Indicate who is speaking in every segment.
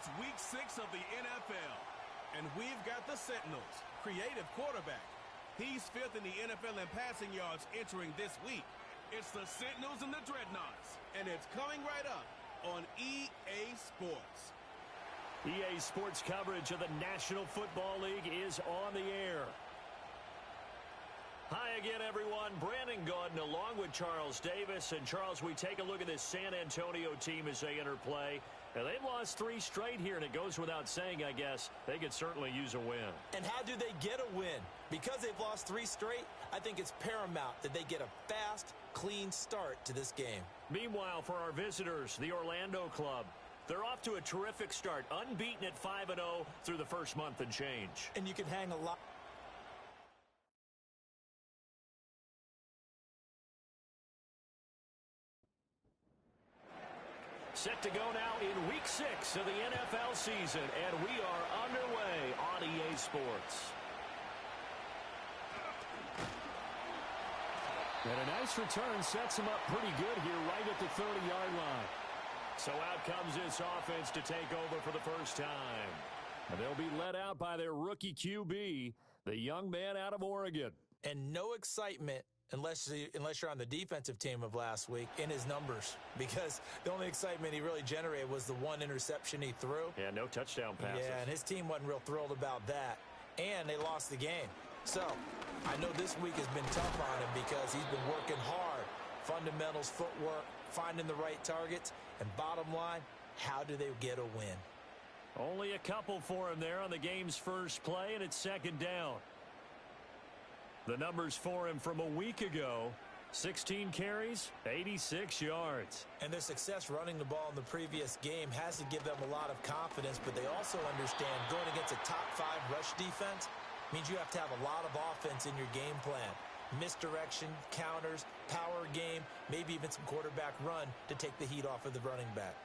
Speaker 1: It's week 6 of the NFL, and we've got the Sentinels, creative quarterback. He's 5th in the NFL in passing yards entering this week. It's the Sentinels and the Dreadnoughts, and it's coming right up on EA Sports.
Speaker 2: EA Sports coverage of the National Football League is on the air. Hi again, everyone. Brandon Gaudin along with Charles Davis. And, Charles, we take a look at this San Antonio team as they enter play. Now, they've lost 3 straight here, and it goes without saying, I guess, they could certainly use a win.
Speaker 3: And how do they get a win? Because they've lost 3 straight, I think it's paramount that they get a fast, clean start to this game.
Speaker 2: Meanwhile, for our visitors, the Orlando club, they're off to a terrific start, unbeaten at 5-0 through the first month and change.
Speaker 3: And you can hang a lot.
Speaker 2: Set to go now in week 6 of the NFL season, and we are underway on EA Sports.
Speaker 4: And a nice return sets him up pretty good here right at the 30-yard line.
Speaker 2: So out comes this offense to take over for the first time.
Speaker 4: And they'll be led out by their rookie QB, the young man out of Oregon.
Speaker 3: And no excitement unless you're on the defensive team of last week in his numbers, because the only excitement he really generated was the 1 interception he threw.
Speaker 2: Yeah, no touchdown passes.
Speaker 3: Yeah, and his team wasn't real thrilled about that. And they lost the game. So I know this week has been tough on him because he's been working hard. Fundamentals, footwork, finding the right targets. And bottom line, how do they get a win?
Speaker 2: Only a couple for him there on the game's first play, and it's 2nd down. The numbers for him from a week ago, 16 carries, 86 yards.
Speaker 3: And their success running the ball in the previous game has to give them a lot of confidence, but they also understand going against a top 5 rush defense means you have to have a lot of offense in your game plan. Misdirection, counters, power game, maybe even some quarterback run to take the heat off of the running back.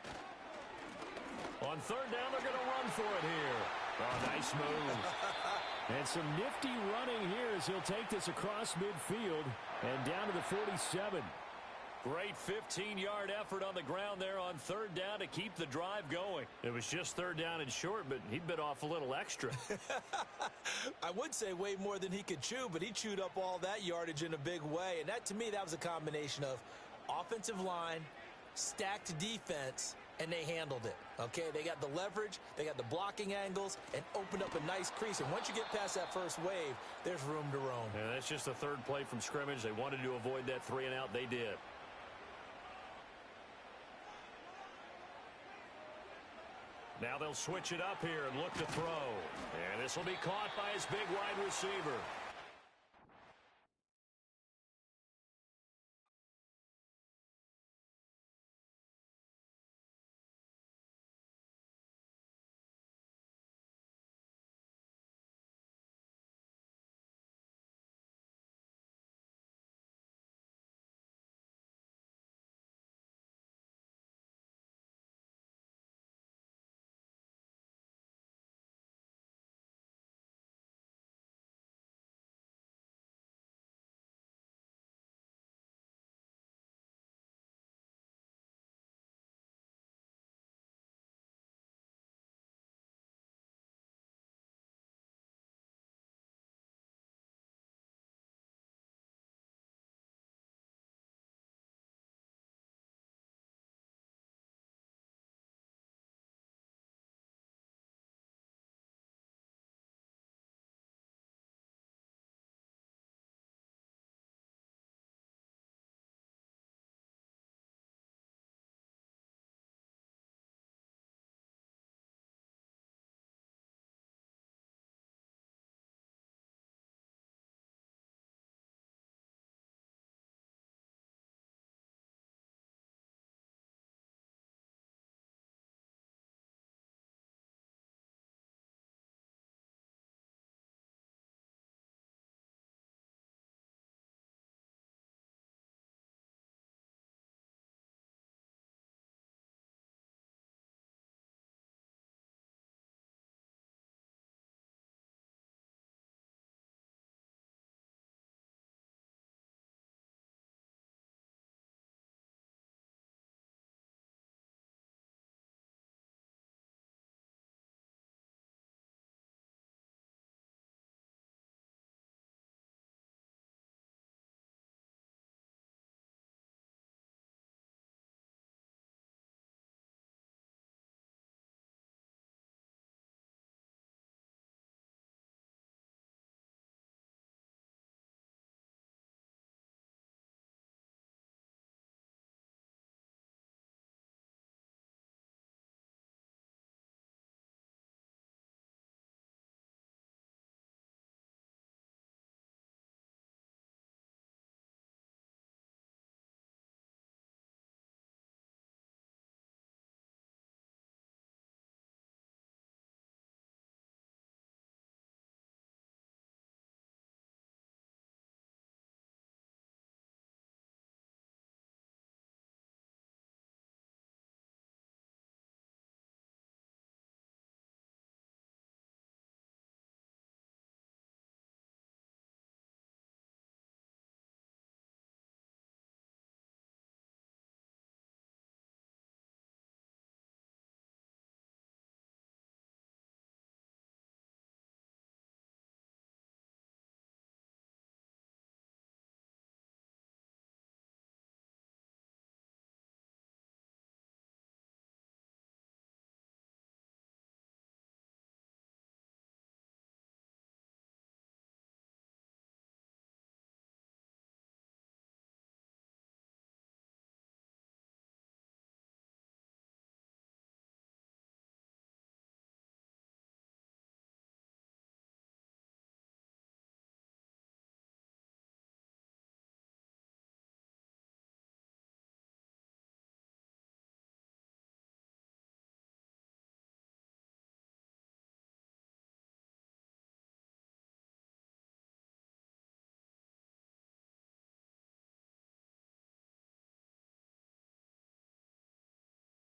Speaker 2: On 3rd down, they're going to run for it here. Oh, nice move.
Speaker 4: And some nifty running here as he'll take this across midfield and down to the 47.
Speaker 2: Great 15-yard effort on the ground there on 3rd down to keep the drive going. It was just 3rd down and short, but he bit off a little extra.
Speaker 3: I would say way more than he could chew, but he chewed up all that yardage in a big way. And that, to me, that was a combination of offensive line, stacked defense, and they handled it. Okay, they got the leverage, they got the blocking angles, and opened up a nice crease. And once you get past that first wave, there's room to roam.
Speaker 2: Yeah, that's just the 3rd play from scrimmage. They wanted to avoid that 3-and-out. They did. Now they'll switch it up here and look to throw. And this will be caught by his big wide receiver.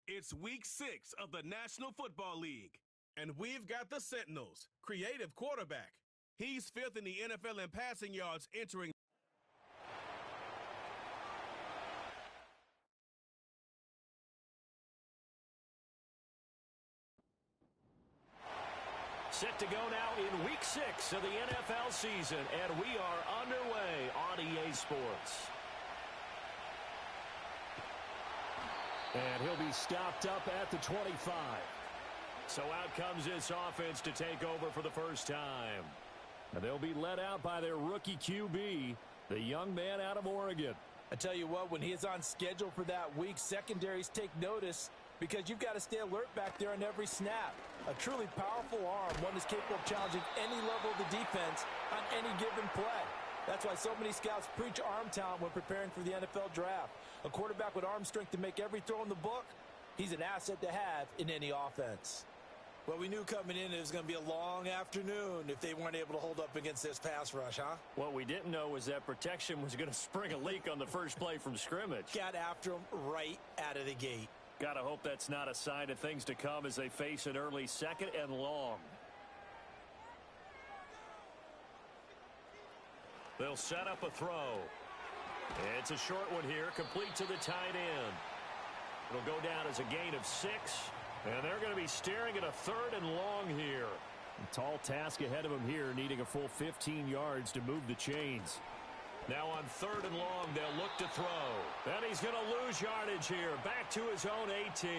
Speaker 1: It's week 6 of the National Football League, and we've got the Sentinels, creative quarterback. He's 5th in the NFL in passing yards entering.
Speaker 2: Set to go now in week 6 of the NFL season, and we are underway on EA Sports. And he'll be stopped up at the 25. So out comes this offense to take over for the first time. And they'll be led out by their rookie QB, the young man out of Oregon.
Speaker 3: I tell you what, when he is on schedule for that week, secondaries take notice because you've got to stay alert back there on every snap. A truly powerful arm, one that's capable of challenging any level of the defense on any given play. That's why so many scouts preach arm talent when preparing for the NFL draft. A quarterback with arm strength to make every throw in the book, he's an asset to have in any offense. Well, we knew coming in it was going to be a long afternoon if they weren't able to hold up against this pass rush, huh?
Speaker 2: What we didn't know was that protection was going to spring a leak on the first play from scrimmage.
Speaker 3: Got after him right out of the gate.
Speaker 2: Got to hope that's not a sign of things to come as they face an early second and long. They'll set up a throw. It's a short one here, complete to the tight end. It'll go down as a gain of 6, and they're going to be staring at a 3rd and long here.
Speaker 4: A tall task ahead of him here, needing a full 15 yards to move the chains.
Speaker 2: Now on 3rd and long, they'll look to throw. And he's going to lose yardage here, back to his own 18.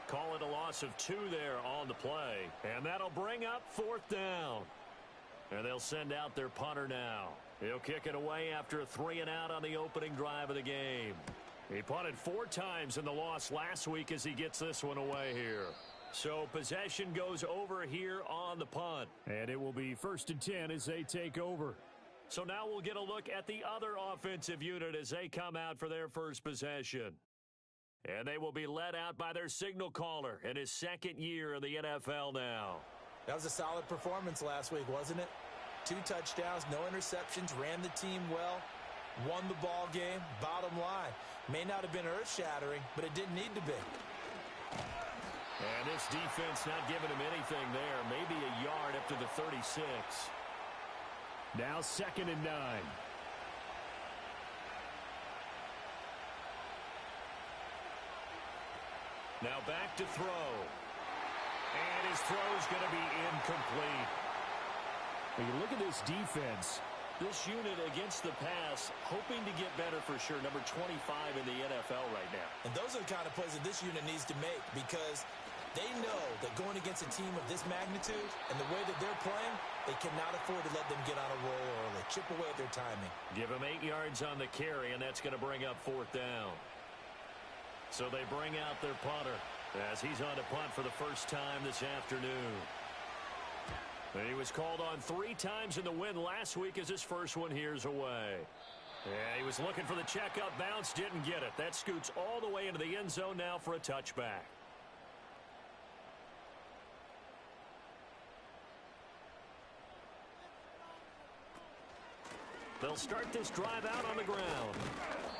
Speaker 2: Call it a loss of 2 there on the play, and that'll bring up 4th down. And they'll send out their punter now. He'll kick it away after a 3-and-out on the opening drive of the game. He punted 4 times in the loss last week as he gets this one away here. So possession goes over here on the punt.
Speaker 4: And it will be 1st and 10 as they take over.
Speaker 2: So now we'll get a look at the other offensive unit as they come out for their first possession. And they will be led out by their signal caller in his 2nd year in the NFL now.
Speaker 3: That was a solid performance last week, wasn't it? 2 touchdowns, no interceptions, ran the team well, won the ball game. Bottom line, may not have been earth-shattering, but it didn't need to be.
Speaker 2: And this defense not giving him anything there, maybe a yard up to the 36.
Speaker 4: Now 2nd and 9.
Speaker 2: Now back to throw. And his throw's going to be incomplete.
Speaker 4: When you look at this defense,
Speaker 2: this unit against the pass, hoping to get better for sure. Number 25 in the NFL right now.
Speaker 3: And those are the kind of plays that this unit needs to make because they know that going against a team of this magnitude and the way that they're playing, they cannot afford to let them get on a roll early. Chip away at their timing.
Speaker 2: Give them 8 yards on the carry, and that's going to bring up 4th down. So they bring out their punter as he's on to punt for the first time this afternoon. And he was called on 3 times in the win last week as his first one here's away. Yeah, he was looking for the checkup bounce, didn't get it. That scoots all the way into the end zone now for a touchback. They'll start this drive out on the ground.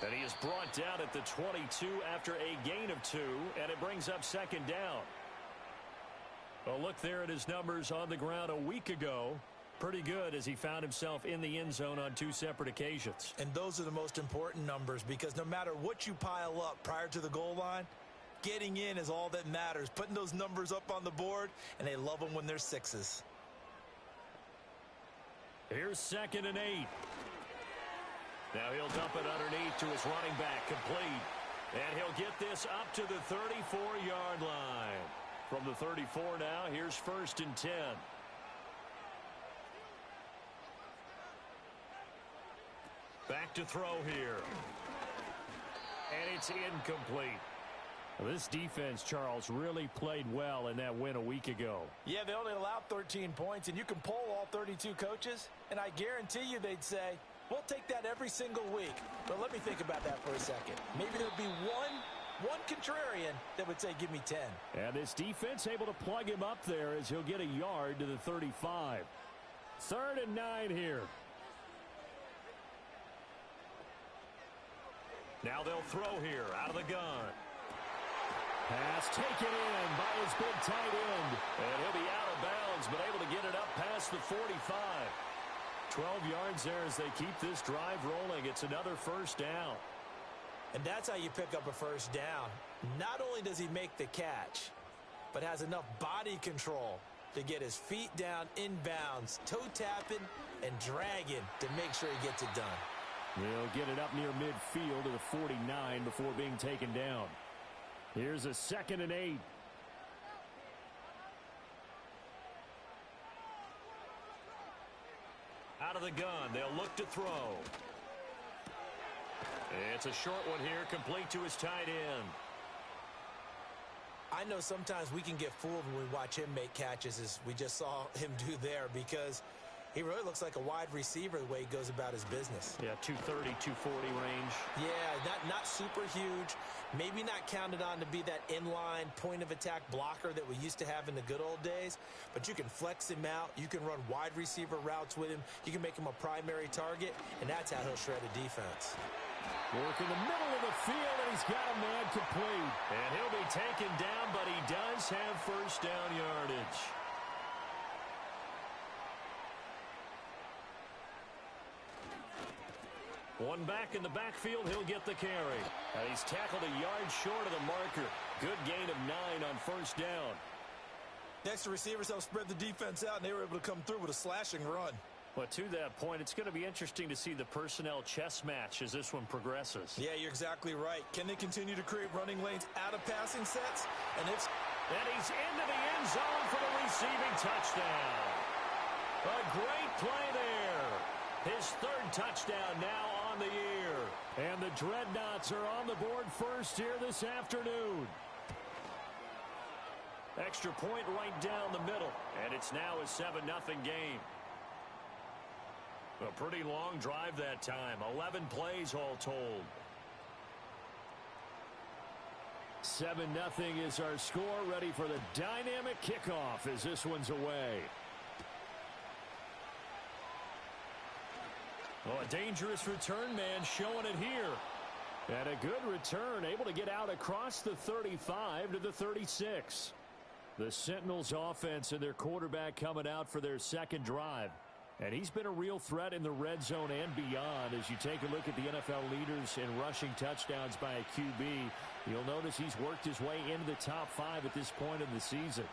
Speaker 2: And he is brought down at the 22 after a gain of 2, and it brings up 2nd down. A look there at his numbers on the ground a week ago. Pretty good as he found himself in the end zone on 2 separate occasions.
Speaker 3: And those are the most important numbers because no matter what you pile up prior to the goal line, getting in is all that matters. Putting those numbers up on the board, and they love them when they're 6s.
Speaker 2: Here's 2nd and 8. Now he'll dump it underneath to his running back, complete. And he'll get this up to the 34-yard line. From the 34 now, here's 1st and 10. Back to throw here. And it's incomplete.
Speaker 4: Well, this defense, Charles, really played well in that win a week ago.
Speaker 3: Yeah, they only allowed 13 points, and you can poll all 32 coaches, and I guarantee you they'd say, we'll take that every single week. But let me think about that for a second. Maybe there'd be one contrarian that would say, give me 10.
Speaker 4: And this defense able to plug him up there as he'll get a yard to the 35. 3rd and 9 here.
Speaker 2: Now they'll throw here out of the gun.
Speaker 4: Pass taken in by his big tight end. And he'll be out of bounds, but able to get it up past the 45. 12 yards there as they keep this drive rolling. It's another first down.
Speaker 3: And that's how you pick up a first down. Not only does he make the catch, but has enough body control to get his feet down inbounds, toe tapping and dragging to make sure he gets it done.
Speaker 4: He'll get it up near midfield to the 49 before being taken down. Here's a 2nd and 8.
Speaker 2: Out of the gun, they'll look to throw. It's a short one here, complete to his tight end.
Speaker 3: I know sometimes we can get fooled when we watch him make catches, as we just saw him do there, because he really looks like a wide receiver the way he goes about his business.
Speaker 2: Yeah, 230, 240 range.
Speaker 3: Yeah, not super huge. Maybe not counted on to be that inline point-of-attack blocker that we used to have in the good old days. But you can flex him out. You can run wide receiver routes with him. You can make him a primary target, and that's how he'll shred a defense.
Speaker 4: Work in the middle of the field, and he's got a man complete.
Speaker 2: And he'll be taken down, but he does have first down yardage. One back in the backfield, he'll get the carry. And he's tackled a yard short of the marker. Good gain of 9 on first down.
Speaker 3: Next, the receivers helped spread the defense out, and they were able to come through with a slashing run.
Speaker 2: But to that point, it's going to be interesting to see the personnel chess match as this one progresses.
Speaker 3: Yeah, you're exactly right. Can they continue to create running lanes out of passing sets? And he's
Speaker 2: into the end zone for the receiving touchdown. A great play there. His 3rd touchdown now on the year.
Speaker 4: And the Dreadnoughts are on the board first here this afternoon.
Speaker 2: Extra point right down the middle. And it's now a 7-0 game. A pretty long drive that time. 11 plays all told.
Speaker 4: 7-0 is our score. Ready for the dynamic kickoff as this one's away.
Speaker 2: Oh, a dangerous return man showing it here.
Speaker 4: And a good return, able to get out across the 35 to the 36. The Sentinels offense and their quarterback coming out for their 2nd drive. And he's been a real threat in the red zone and beyond. As you take a look at the NFL leaders in rushing touchdowns by a QB, you'll notice he's worked his way into the top 5 at this point in the season.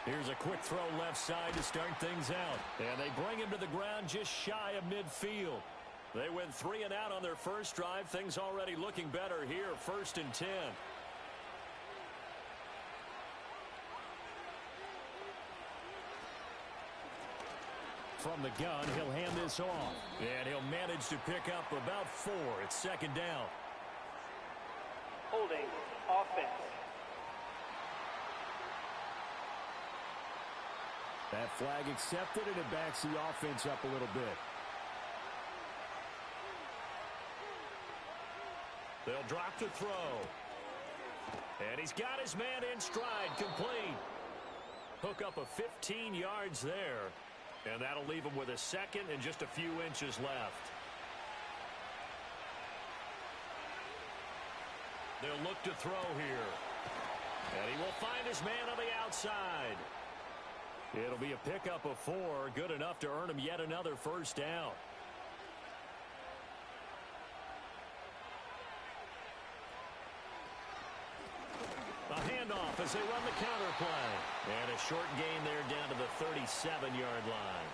Speaker 2: Here's a quick throw left side to start things out. And they bring him to the ground just shy of midfield. They went 3 and out on their first drive. Things already looking better here. 1st and 10.
Speaker 4: From the gun, he'll hand this off.
Speaker 2: And he'll manage to pick up about 4. It's 2nd down.
Speaker 5: Holding offense.
Speaker 4: That flag accepted, and it backs the offense up a little bit.
Speaker 2: They'll drop to throw. And he's got his man in stride, complete. Hook up a 15 yards there. And that'll leave him with a 2nd and just a few inches left. They'll look to throw here. And he will find his man on the outside. It'll be a pickup of 4, good enough to earn him yet another first down. A handoff as they run the counter play. And a short gain there down to the 37-yard line.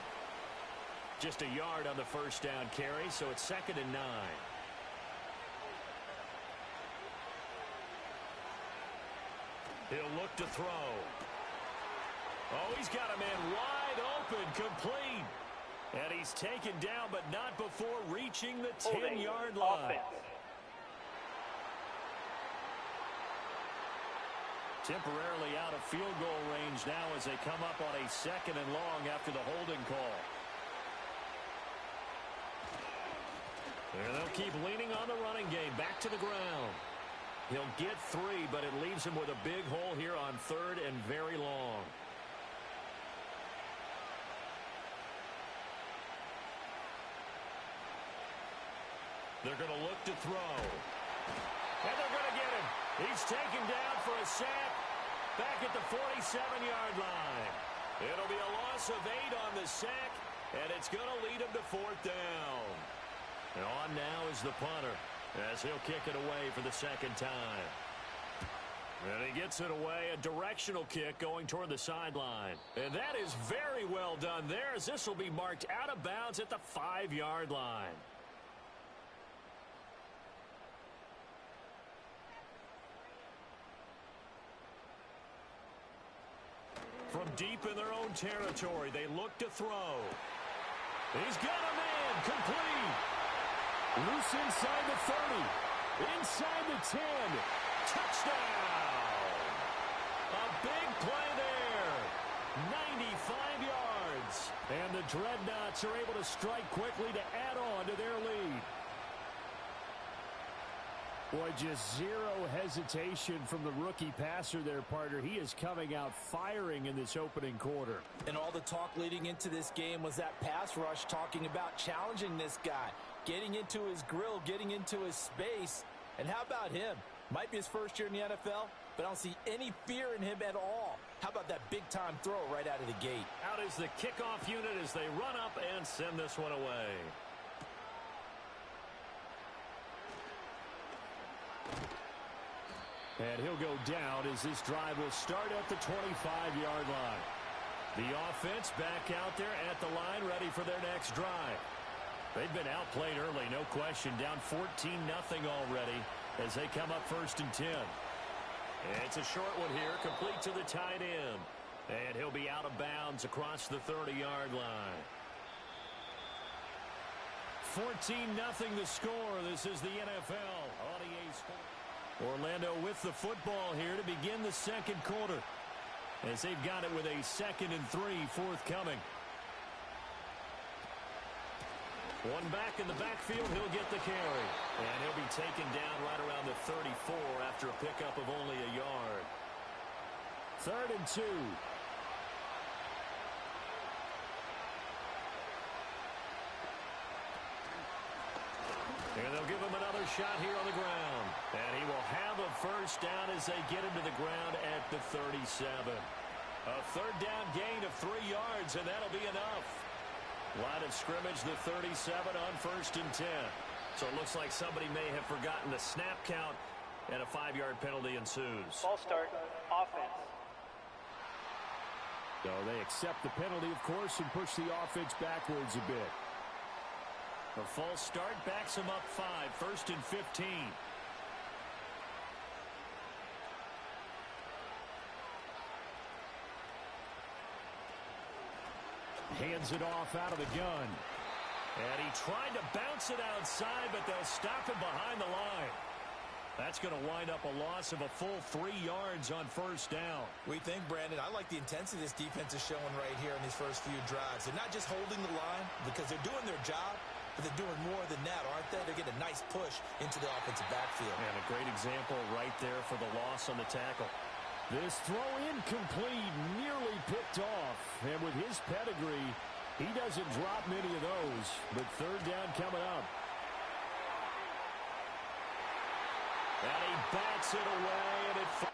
Speaker 2: Just a yard on the first down carry, so it's 2nd and 9. He'll look to throw. Oh, he's got a man wide open, complete. And he's taken down, but not before reaching the 10-yard line. Temporarily out of field goal range now as they come up on a 2nd and long after the holding call. And they'll keep leaning on the running game. Back to the ground. He'll get 3, but it leaves him with a big hole here on 3rd and very long. They're going to look to throw. And they're going to get him. He's taken down for a sack back at the 47-yard line. It'll be a loss of 8 on the sack, and it's going to lead him to 4th down. And on now is the punter as he'll kick it away for the second time. And he gets it away, a directional kick going toward the sideline. And that is very well done there, as this will be marked out of bounds at the 5-yard line. From deep in their own territory, they look to throw. He's got a man, complete. Loose inside the 30, inside the 10. Touchdown! A big play there. 95 yards. And the Dreadnoughts are able to strike quickly to add on to their lead. Boy, just zero hesitation from the rookie passer there, partner. He is coming out firing in this opening quarter.
Speaker 3: And all the talk leading into this game was that pass rush talking about challenging this guy, getting into his grill, getting into his space. And how about him? Might be his first year in the NFL, but I don't see any fear in him at all. How about that big-time throw right out of the gate?
Speaker 2: Out is the kickoff unit as they run up and send this one away. And he'll go down as this drive will start at the 25-yard line. The offense back out there at the line, ready for their next drive. They've been outplayed early, no question. Down 14-0 already as they come up 1st and 10. It's a short one here, complete to the tight end. And he'll be out of bounds across the 30-yard line. 14-0 the score. This is the NFL on EA Sports. Orlando with the football here to begin the second quarter, as they've got it with a 2nd and 3 forthcoming. One back in the backfield, he'll get the carry. And he'll be taken down right around the 34 after a pickup of only a yard. 3rd and 2. And they'll give him another shot here on the ground. And he will have a first down as they get him to the ground at the 37. A 3rd down gain of 3 yards, and that'll be enough. Line of scrimmage, the 37 on 1st and 10. So it looks like somebody may have forgotten the snap count, and a 5-yard penalty ensues.
Speaker 5: Ball start, offense.
Speaker 4: So they accept the penalty, of course, and push the offense backwards a bit.
Speaker 2: A false start backs him up 5, 1st and 15.
Speaker 4: Hands it off out of the gun.
Speaker 2: And he tried to bounce it outside, but they'll stop him behind the line. That's going to wind up a loss of a full 3 yards on 1st down.
Speaker 3: We think, Brandon, I like the intensity this defense is showing right here in these first few drives. They're not just holding the line because they're doing their job, but they're doing more than that, aren't they? They're getting a nice push into the offensive backfield.
Speaker 2: And a great example right there for the loss on the tackle.
Speaker 4: This throw incomplete, nearly picked off. And with his pedigree, he doesn't drop many of those. But 3rd down coming up.
Speaker 2: And he bats it away, and it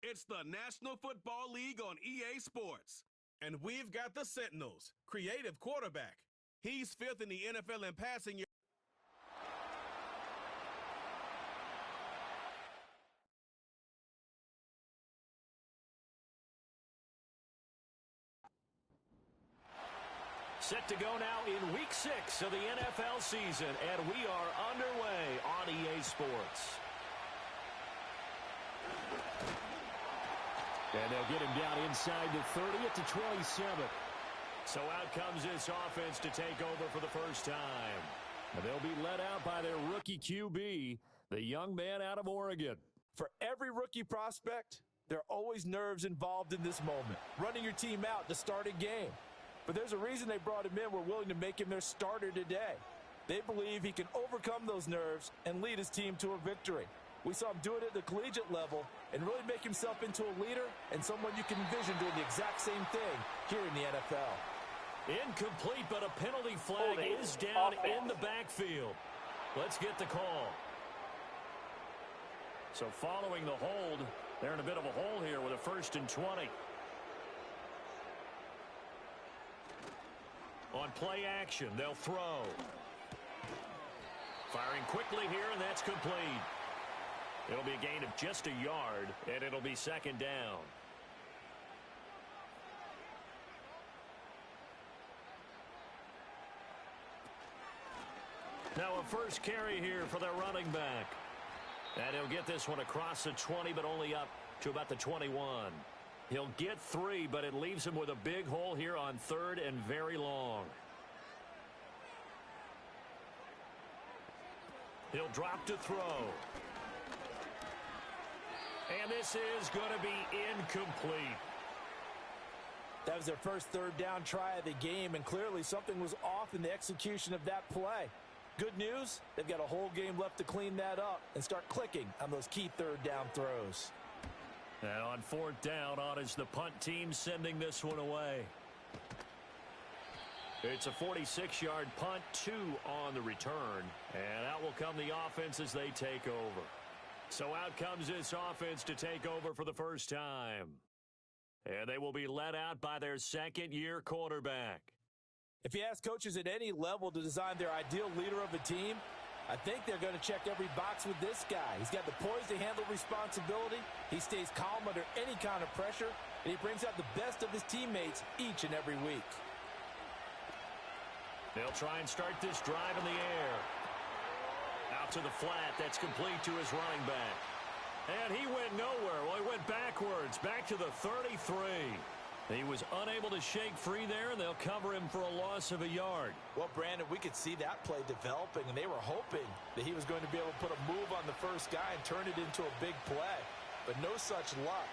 Speaker 1: It's the National Football League on EA Sports. And we've got the Sentinels, creative quarterback. He's fifth in the NFL in passing yards.
Speaker 2: Set to go now in Week 6 of the NFL season, and we are underway on EA Sports. And they'll get him down inside the 30 at the 27. So out comes this offense to take over for the first time. And they'll be led out by their rookie QB, the young man out of Oregon.
Speaker 3: For every rookie prospect, there are always nerves involved in this moment. Running your team out to start a game. But there's a reason they brought him in. We're willing to make him their starter today. They believe he can overcome those nerves and lead his team to a victory. We saw him do it at the collegiate level and really make himself into a leader and someone you can envision doing the exact same thing here in the NFL.
Speaker 2: Incomplete, but a penalty flag is down in the backfield. Let's get the call. So following the hold, they're in a bit of a hole here with a 1st and 20. On play action, they'll throw. Firing quickly here, and that's complete. It'll be a gain of just a yard, and it'll be 2nd down. Now a first carry here for their running back. And he'll get this one across the 20, but only up to about the 21. He'll get 3, but it leaves him with a big hole here on 3rd and very long. He'll drop to throw. And this is going to be incomplete.
Speaker 3: That was their first 3rd down try of the game, and clearly something was off in the execution of that play. Good news, they've got a whole game left to clean that up and start clicking on those key 3rd down throws.
Speaker 2: And on 4th down, on is the punt team sending this one away. It's a 46-yard punt, 2 on the return. And out will come the offense as they take over. So out comes this offense to take over for the first time. And they will be led out by their 2nd-year quarterback.
Speaker 3: If you ask coaches at any level to design their ideal leader of a team, I think they're going to check every box with this guy. He's got the poise to handle responsibility. He stays calm under any kind of pressure, and he brings out the best of his teammates each and every week.
Speaker 2: They'll try and start this drive in the air. Out to the flat. That's complete to his running back. And he went nowhere. Well, he went backwards, back to the 33. He was unable to shake free there, and they'll cover him for a loss of a yard.
Speaker 3: Well, Brandon, we could see that play developing, and they were hoping that he was going to be able to put a move on the first guy and turn it into a big play. But no such luck.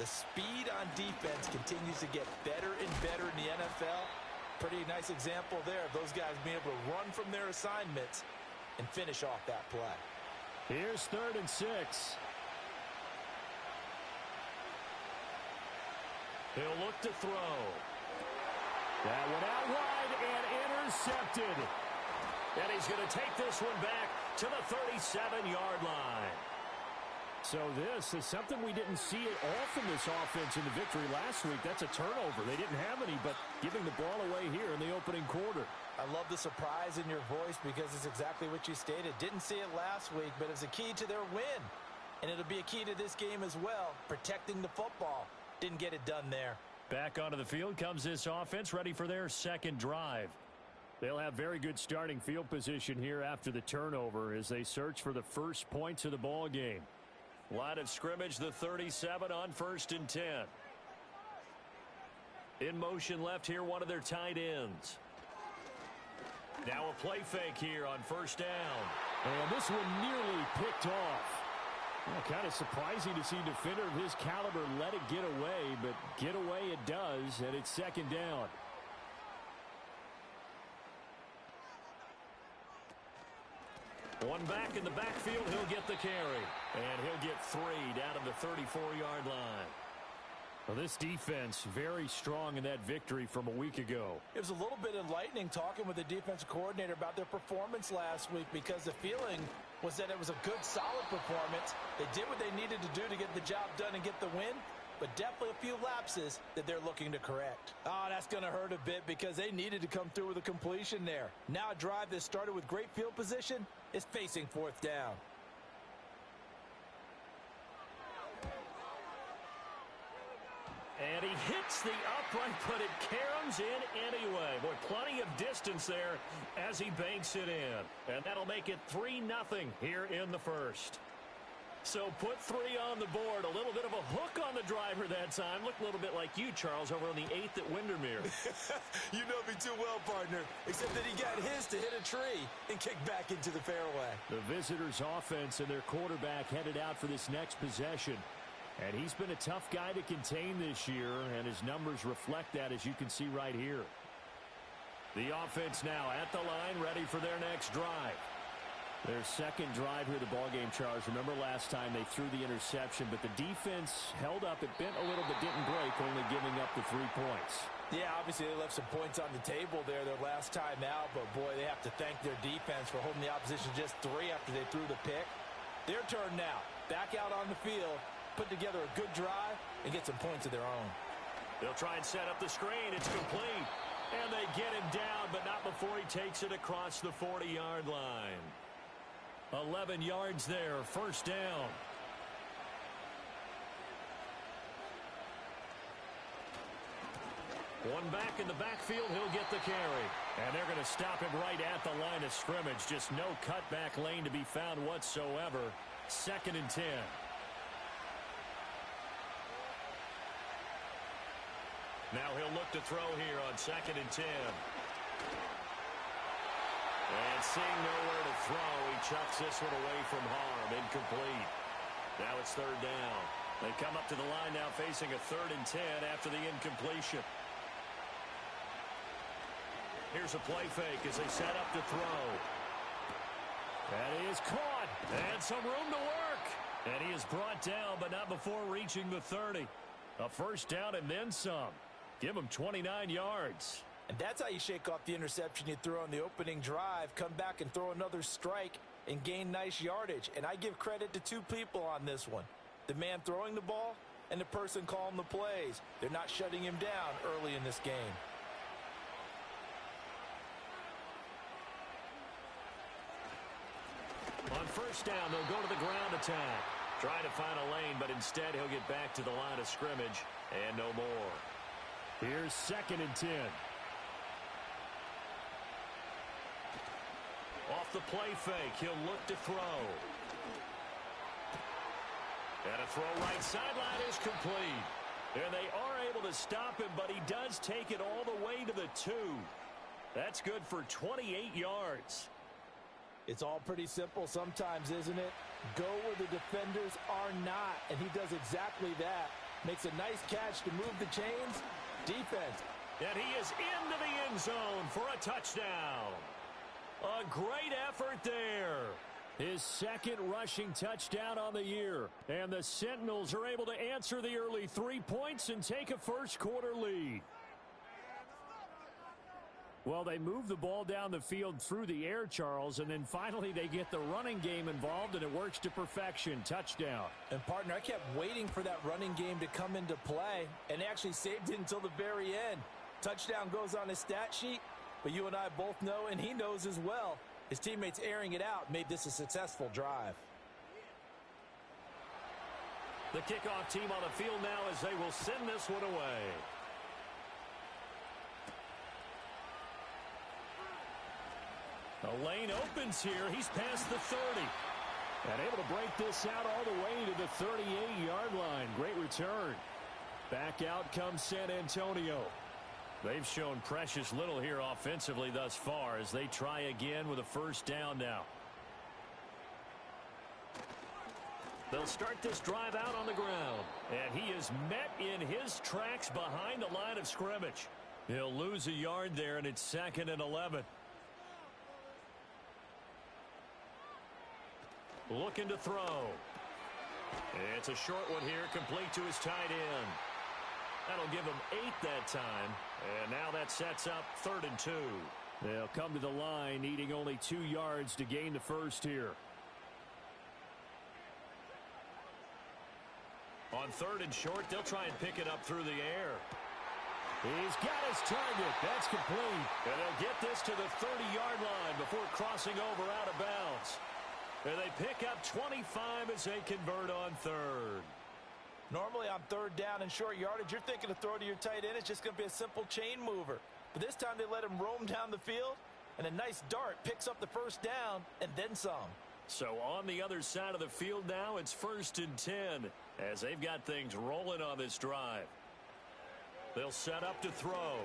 Speaker 3: The speed on defense continues to get better and better in the NFL. Pretty nice example there of those guys being able to run from their assignments and finish off that play.
Speaker 4: Here's 3rd and 6.
Speaker 2: He'll look to throw.
Speaker 4: That one out wide and intercepted.
Speaker 2: And he's going to take this one back to the 37-yard line.
Speaker 4: So this is something we didn't see at all from this offense in the victory last week. That's a turnover. They didn't have any, but giving the ball away here in the opening quarter.
Speaker 3: I love the surprise in your voice because it's exactly what you stated. Didn't see it last week, but it's a key to their win. And it'll be a key to this game as well, protecting the football. Didn't get it done there.
Speaker 2: Back onto the field comes this offense, ready for their 2nd drive.
Speaker 4: They'll have very good starting field position here after the turnover as they search for the first points of the ball game.
Speaker 2: Line of scrimmage, the 37 on 1st and 10. In motion left here, one of their tight ends. Now a play fake here on 1st down.
Speaker 4: And this one nearly picked off. Well, kind of surprising to see a defender of his caliber let it get away, but get away it does, and it's 2nd down.
Speaker 2: One back in the backfield, he'll get the carry. And he'll get 3 down to the 34-yard line.
Speaker 4: Well, this defense very strong in that victory from a week ago.
Speaker 3: It was a little bit enlightening talking with the defensive coordinator about their performance last week, because the feeling was that it was a good, solid performance. They did what they needed to do to get the job done and get the win, but definitely a few lapses that they're looking to correct. Oh, that's going to hurt a bit because they needed to come through with a completion there. Now a drive that started with great field position is facing fourth down.
Speaker 2: And he hits the upright, but it caroms in anyway. Boy, plenty of distance there as he banks it in. And that'll make it 3-0 here in the first. So put 3 on the board. A little bit of a hook on the driver that time. Looked a little bit like you, Charles, over on the 8th at Windermere.
Speaker 3: You know me too well, partner, except that he got his to hit a tree and kick back into the fairway.
Speaker 4: The visitors' offense and their quarterback headed out for this next possession. And he's been a tough guy to contain this year, and his numbers reflect that, as you can see right here. The offense now at the line, ready for their next drive. Their second drive here of the ballgame, Charles. Remember last time they threw the interception, but the defense held up. It bent a little but didn't break, only giving up the 3 points.
Speaker 3: Yeah, obviously they left some points on the table there their last time out, but boy, they have to thank their defense for holding the opposition just 3 after they threw the pick. Their turn now. Back out on the field, put together a good drive, and get some points of their own.
Speaker 2: They'll try and set up the screen. It's complete. And they get him down, but not before he takes it across the 40-yard line. 11 yards there, first down. One back in the backfield, he'll get the carry. And they're going to stop him right at the line of scrimmage. Just no cutback lane to be found whatsoever. 2nd and 10. Now he'll look to throw here on 2nd and 10. And seeing nowhere to throw, he chucks this one away from harm. Incomplete. Now it's 3rd down. They come up to the line now facing a 3rd and 10 after the incompletion. Here's a play fake as they set up to throw. That is caught. And some room to work. And he is brought down, but not before reaching the 30. A first down and then some. Give him 29 yards.
Speaker 3: And that's how you shake off the interception you threw on the opening drive. Come back and throw another strike and gain nice yardage. And I give credit to 2 people on this one. The man throwing the ball and the person calling the plays. They're not shutting him down early in this game.
Speaker 2: On first down, they'll go to the ground attack. Trying to find a lane, but instead he'll get back to the line of scrimmage and no more.
Speaker 4: Here's 2nd and 10.
Speaker 2: Off the play fake, he'll look to throw. And a throw right sideline is complete. And they are able to stop him, but he does take it all the way to the 2. That's good for 28 yards.
Speaker 3: It's all pretty simple sometimes, isn't it? Go where the defenders are not, and he does exactly that. Makes a nice catch to move the chains. Defense.
Speaker 2: And he is into the end zone for a touchdown. A great effort there.
Speaker 4: His 2nd rushing touchdown on the year. And the Sentinels are able to answer the early 3 points and take a first-quarter lead. Well, they move the ball down the field through the air, Charles, and then finally they get the running game involved, and it works to perfection. Touchdown.
Speaker 3: And, partner, I kept waiting for that running game to come into play, and actually saved it until the very end. Touchdown goes on his stat sheet, but you and I both know, and he knows as well, his teammates airing it out made this a successful drive.
Speaker 2: The kickoff team on the field now as they will send this one away. The lane opens here. He's past the 30.
Speaker 4: And able to break this out all the way to the 38-yard line. Great return. Back out comes San Antonio.
Speaker 2: They've shown precious little here offensively thus far as they try again with a first down now. They'll start this drive out on the ground. And he is met in his tracks behind the line of scrimmage. He'll lose a yard there, and it's 2nd and 11. Looking to throw. It's a short one here, complete to his tight end. That'll give them 8 that time. And now that sets up 3rd and 2.
Speaker 4: They'll come to the line needing only 2 yards to gain the first here.
Speaker 2: On 3rd and short, they'll try and pick it up through the air.
Speaker 4: He's got his target. That's complete.
Speaker 2: And they'll get this to the 30-yard line before crossing over out of bounds. And they pick up 25 as they convert on 3rd.
Speaker 3: Normally on 3rd down and short yardage, you're thinking to throw to your tight end. It's just going to be a simple chain mover. But this time they let him roam down the field, and a nice dart picks up the first down and then some.
Speaker 2: So on the other side of the field now, it's 1st and 10 as they've got things rolling on this drive. They'll set up to throw.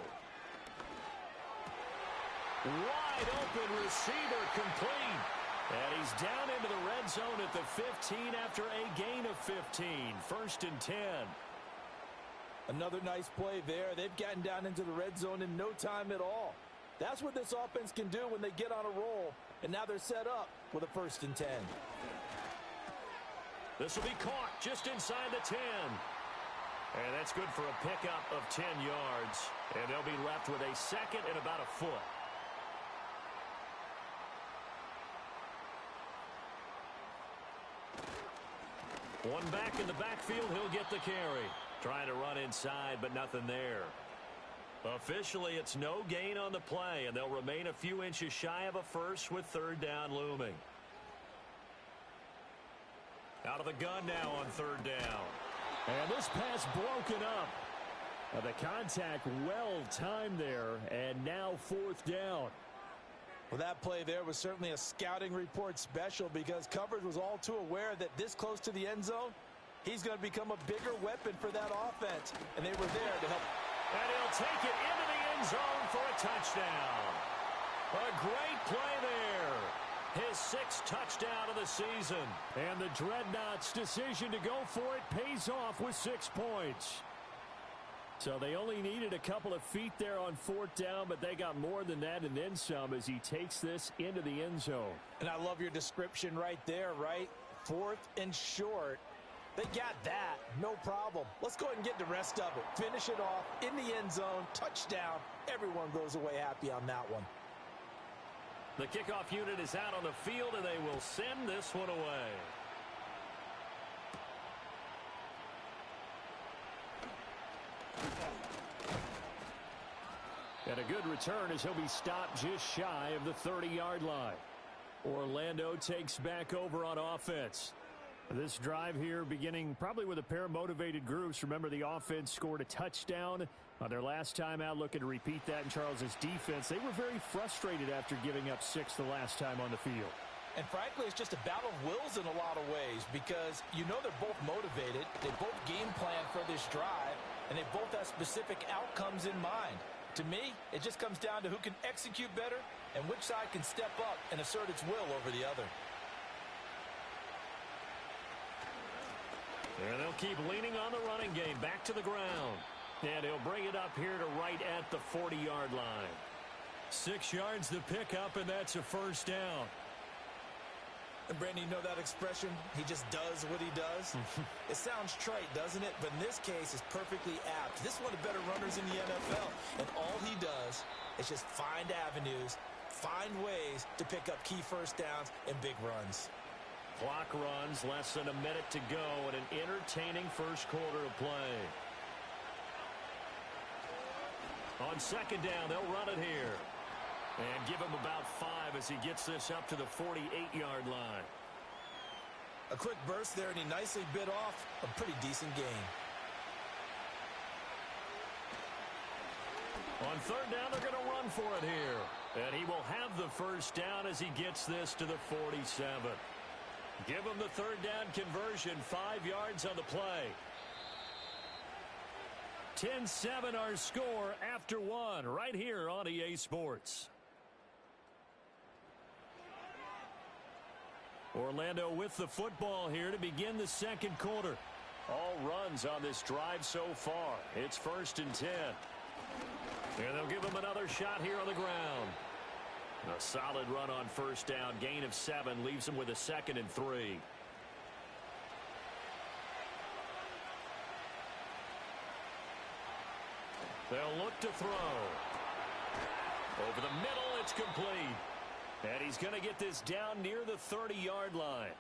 Speaker 2: Wide open receiver complete. And he's down into the red zone at the 15 after a gain of 15. 1st and 10.
Speaker 3: Another nice play there. They've gotten down into the red zone in no time at all. That's what this offense can do when they get on a roll. And now they're set up with a 1st and 10.
Speaker 2: This will be caught just inside the 10. And that's good for a pickup of 10 yards. And they'll be left with a 2nd and about a foot. One back in the backfield, he'll get the carry. Trying to run inside, but nothing there. Officially, it's no gain on the play, and they'll remain a few inches shy of a first with 3rd down looming. Out of the gun now on 3rd down.
Speaker 4: And this pass broken up. The contact well timed there, and now 4th down.
Speaker 3: Well, that play there was certainly a scouting report special because coverage was all too aware that this close to the end zone, he's going to become a bigger weapon for that offense. And they were there to help.
Speaker 2: And he'll take it into the end zone for a touchdown. A great play there. His 6th touchdown of the season.
Speaker 4: And the Dreadnoughts' decision to go for it pays off with 6 points. So they only needed a couple of feet there on 4th down, but they got more than that and then some as he takes this into the end zone.
Speaker 3: And I love your description right there, right? 4th and short. They got that. No problem. Let's go ahead and get the rest of it. Finish it off in the end zone. Touchdown. Everyone goes away happy on that one.
Speaker 2: The kickoff unit is out on the field, and they will send this one away.
Speaker 4: And a good return as he'll be stopped just shy of the 30-yard line. Orlando takes back over on offense. This drive here beginning probably with a pair of motivated groups. Remember, the offense scored a touchdown on their last time out, looking to repeat that in Charles's defense. They were very frustrated after giving up 6 the last time on the field.
Speaker 3: And frankly, it's just a battle of wills in a lot of ways because you know they're both motivated. They both game plan for this drive, and they both have specific outcomes in mind. To me, it just comes down to who can execute better and which side can step up and assert its will over the other.
Speaker 2: And they'll keep leaning on the running game back to the ground. And he'll bring it up here to right at the 40-yard line. 6 yards to pick up, and that's a 1st down.
Speaker 3: And Brandon, you know that expression? He just does what he does. It sounds trite, doesn't it? But in this case, it's perfectly apt. This is one of the better runners in the NFL. And all he does is just find avenues, find ways to pick up key 1st downs and big runs.
Speaker 2: Clock runs, less than a minute to go, and an entertaining first quarter of play. On 2nd down, they'll run it here. And give him about 5 as he gets this up to the 48-yard line.
Speaker 3: A quick burst there, and he nicely bit off a pretty decent gain.
Speaker 2: On 3rd down, they're going to run for it here. And he will have the 1st down as he gets this to the 47. Give him the 3rd down conversion, 5 yards on the play. 10-7 our score after 1 right here on EA Sports. Orlando with the football here to begin the 2nd quarter. All runs on this drive so far. It's 1st and 10. And they'll give him another shot here on the ground. A solid run on 1st down. Gain of 7 leaves him with a 2nd and 3. to throw. Over the middle, it's complete. And he's going to get this down near the 30-yard line.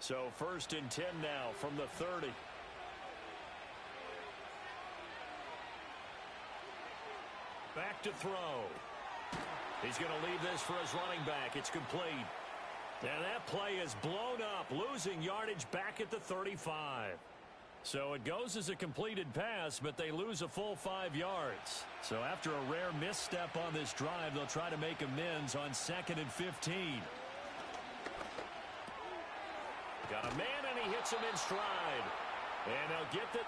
Speaker 2: So 1st and 10 now from the 30. Back to throw. He's going to leave this for his running back. It's complete. And that play is blown up, losing yardage back at the 35. So it goes as a completed pass, but they lose a full 5 yards. So after a rare misstep on this drive, they'll try to make amends on 2nd and 15. Got a man, and he hits him in stride. And they'll get the... the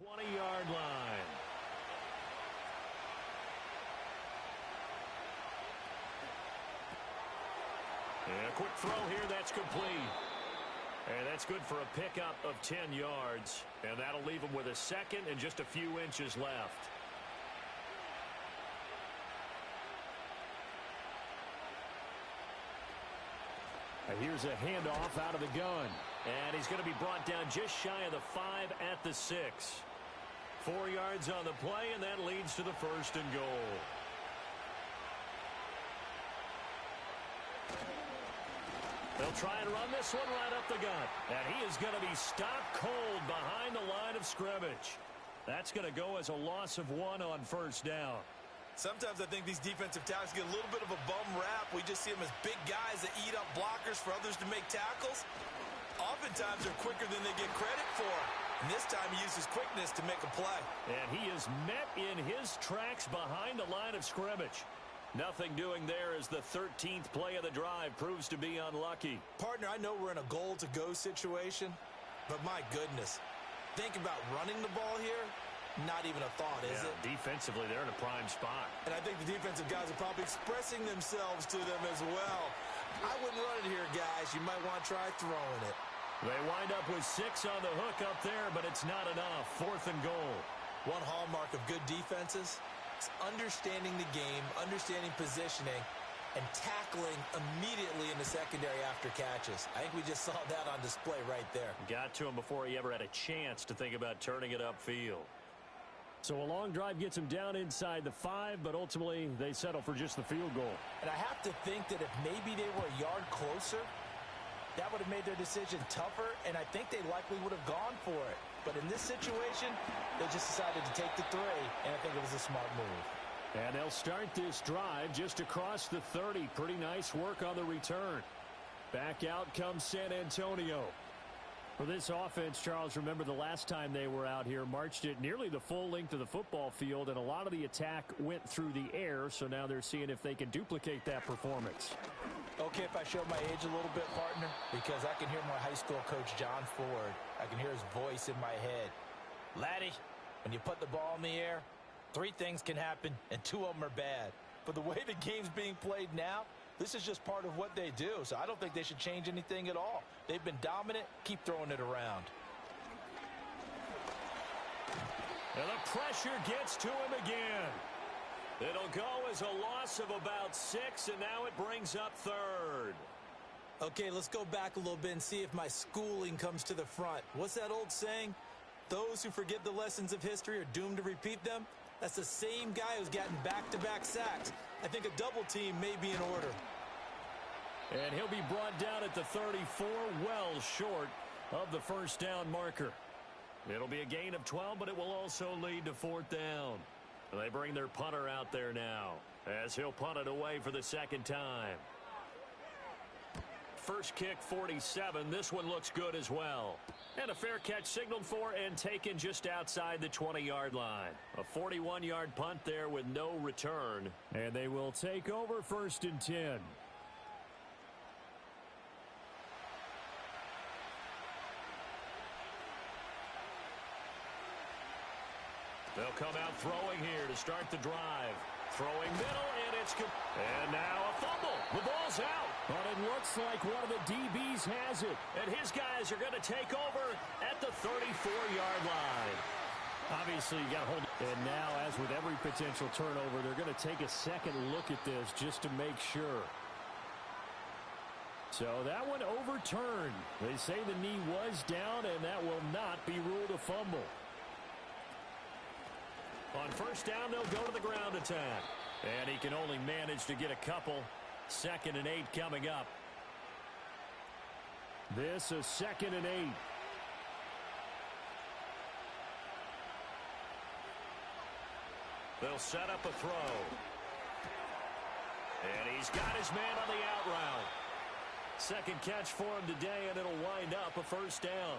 Speaker 2: 20-yard line. And a quick throw here, that's complete. And that's good for a pickup of 10 yards. And that'll leave him with a 2nd and just a few inches left.
Speaker 4: Here's a handoff out of the gun.
Speaker 2: And he's going to be brought down just shy of the 5 at the 6. 4 yards on the play, and that leads to the 1st and goal. They'll try and run this one right up the gut. And he is going to be stopped cold behind the line of scrimmage. That's going to go as a loss of 1 on 1st down.
Speaker 3: Sometimes I think these defensive tackles get a little bit of a bum rap. We just see them as big guys that eat up blockers for others to make tackles. Oftentimes they're quicker than they get credit for. And this time he uses quickness to make a play.
Speaker 2: And he is met in his tracks behind the line of scrimmage. Nothing doing there as the 13th play of the drive proves to be unlucky.
Speaker 3: Partner, I know we're in a goal-to-go situation, but my goodness. Think about running the ball here. Not even a thought, is it?
Speaker 2: Defensively, they're in a prime spot.
Speaker 3: And I think the defensive guys are probably expressing themselves to them as well. I wouldn't run it here, guys. You might want to try throwing it.
Speaker 2: They wind up with 6 on the hook up there, but it's not enough. 4th and goal.
Speaker 3: One hallmark of good defenses is understanding the game, understanding positioning, and tackling immediately in the secondary after catches. I think we just saw that on display right there.
Speaker 2: Got to him before he ever had a chance to think about turning it upfield.
Speaker 4: So a long drive gets them down inside the 5, but ultimately they settle for just the field goal.
Speaker 3: And I have to think that if maybe they were a yard closer, that would have made their decision tougher, and I think they likely would have gone for it. But in this situation, they just decided to take the 3, and I think it was a smart move.
Speaker 4: And they'll start this drive just across the 30. Pretty nice work on the return. Back out comes San Antonio. For this offense, Charles, remember the last time they were out here, marched it nearly the full length of the football field, and a lot of the attack went through the air, so now they're seeing if they can duplicate that performance.
Speaker 3: Okay, if I show my age a little bit, partner, because I can hear my high school coach, John Ford. I can hear his voice in my head. Laddie, when you put the ball in the air, 3 things can happen, and 2 of them are bad. But the way the game's being played now, this is just part of what they do, so I don't think they should change anything at all. They've been dominant. Keep throwing it around.
Speaker 2: And the pressure gets to him again. It'll go as a loss of about 6, and now it brings up 3rd.
Speaker 3: Okay, let's go back a little bit and see if my schooling comes to the front. What's that old saying? Those who forget the lessons of history are doomed to repeat them. That's the same guy who's gotten back-to-back sacks. I think a double team may be in order.
Speaker 2: And he'll be brought down at the 34, well short of the 1st down marker. It'll be a gain of 12, but it will also lead to 4th down. They bring their punter out there now as he'll punt it away for the 2nd time. First kick, 47. This one looks good as well. And a fair catch signaled for and taken just outside the 20-yard line. A 41-yard punt there with no return.
Speaker 4: And they will take over 1st and 10.
Speaker 2: They'll come out throwing here to start the drive. Throwing middle, and it's good. And now a fumble. The ball's out.
Speaker 4: But it looks like one of the DBs has it.
Speaker 2: And his guys are going to take over at the 34-yard line.
Speaker 4: Obviously, you got to hold. And now, as with every potential turnover, they're going to take a second look at this just to make sure. So that one overturned. They say the knee was down, and that will not be ruled a fumble.
Speaker 2: On first down, they'll go to the ground attack.
Speaker 4: And he can only manage to get a couple. 2nd and 8 coming up. This is 2nd and 8.
Speaker 2: They'll set up a throw. And he's got his man on the out route. Second catch for him today, and it'll wind up a first down.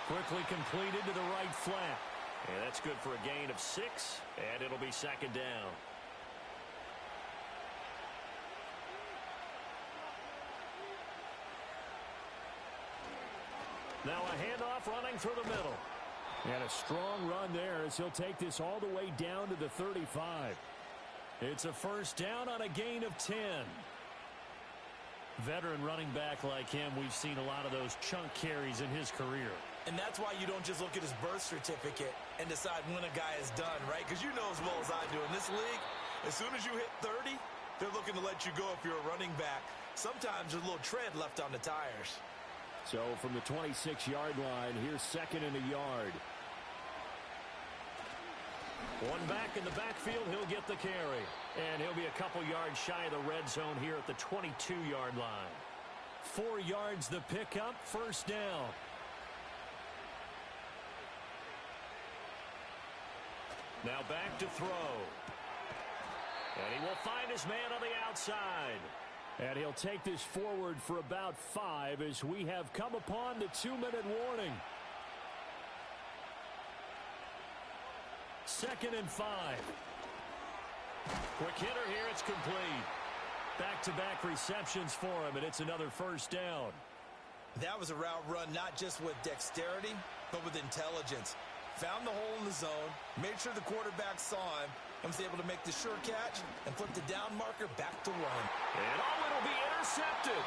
Speaker 2: Quickly completed to the right flat. And that's good for a gain of 6, and it'll be 2nd down. Now a handoff running through the middle.
Speaker 4: And a strong run there as he'll take this all the way down to the 35.
Speaker 2: It's a first down on a gain of 10.
Speaker 4: Veteran running back like him, we've seen a lot of those chunk carries in his career.
Speaker 3: And that's why you don't just look at his birth certificate and decide when a guy is done, right? Because you know as well as I do, in this league, as soon as you hit 30, they're looking to let you go if you're a running back. Sometimes there's a little tread left on the tires.
Speaker 4: So from the 26-yard line, here's 2nd and a yard.
Speaker 2: One back in the backfield, he'll get the carry. And he'll be a couple yards shy of the red zone here at the 22-yard line.
Speaker 4: 4 yards the pickup, first down.
Speaker 2: Now back to throw. And he will find his man on the outside.
Speaker 4: And he'll take this forward for about 5 as we have come upon the 2-minute warning. 2nd and 5.
Speaker 2: Quick hitter here, it's complete.
Speaker 4: Back-to-back receptions for him, and it's another first down.
Speaker 3: That was a route run not just with dexterity, but with intelligence. Found the hole in the zone, made sure the quarterback saw him, and was able to make the sure catch and flip the down marker back to run.
Speaker 2: And it'll be intercepted.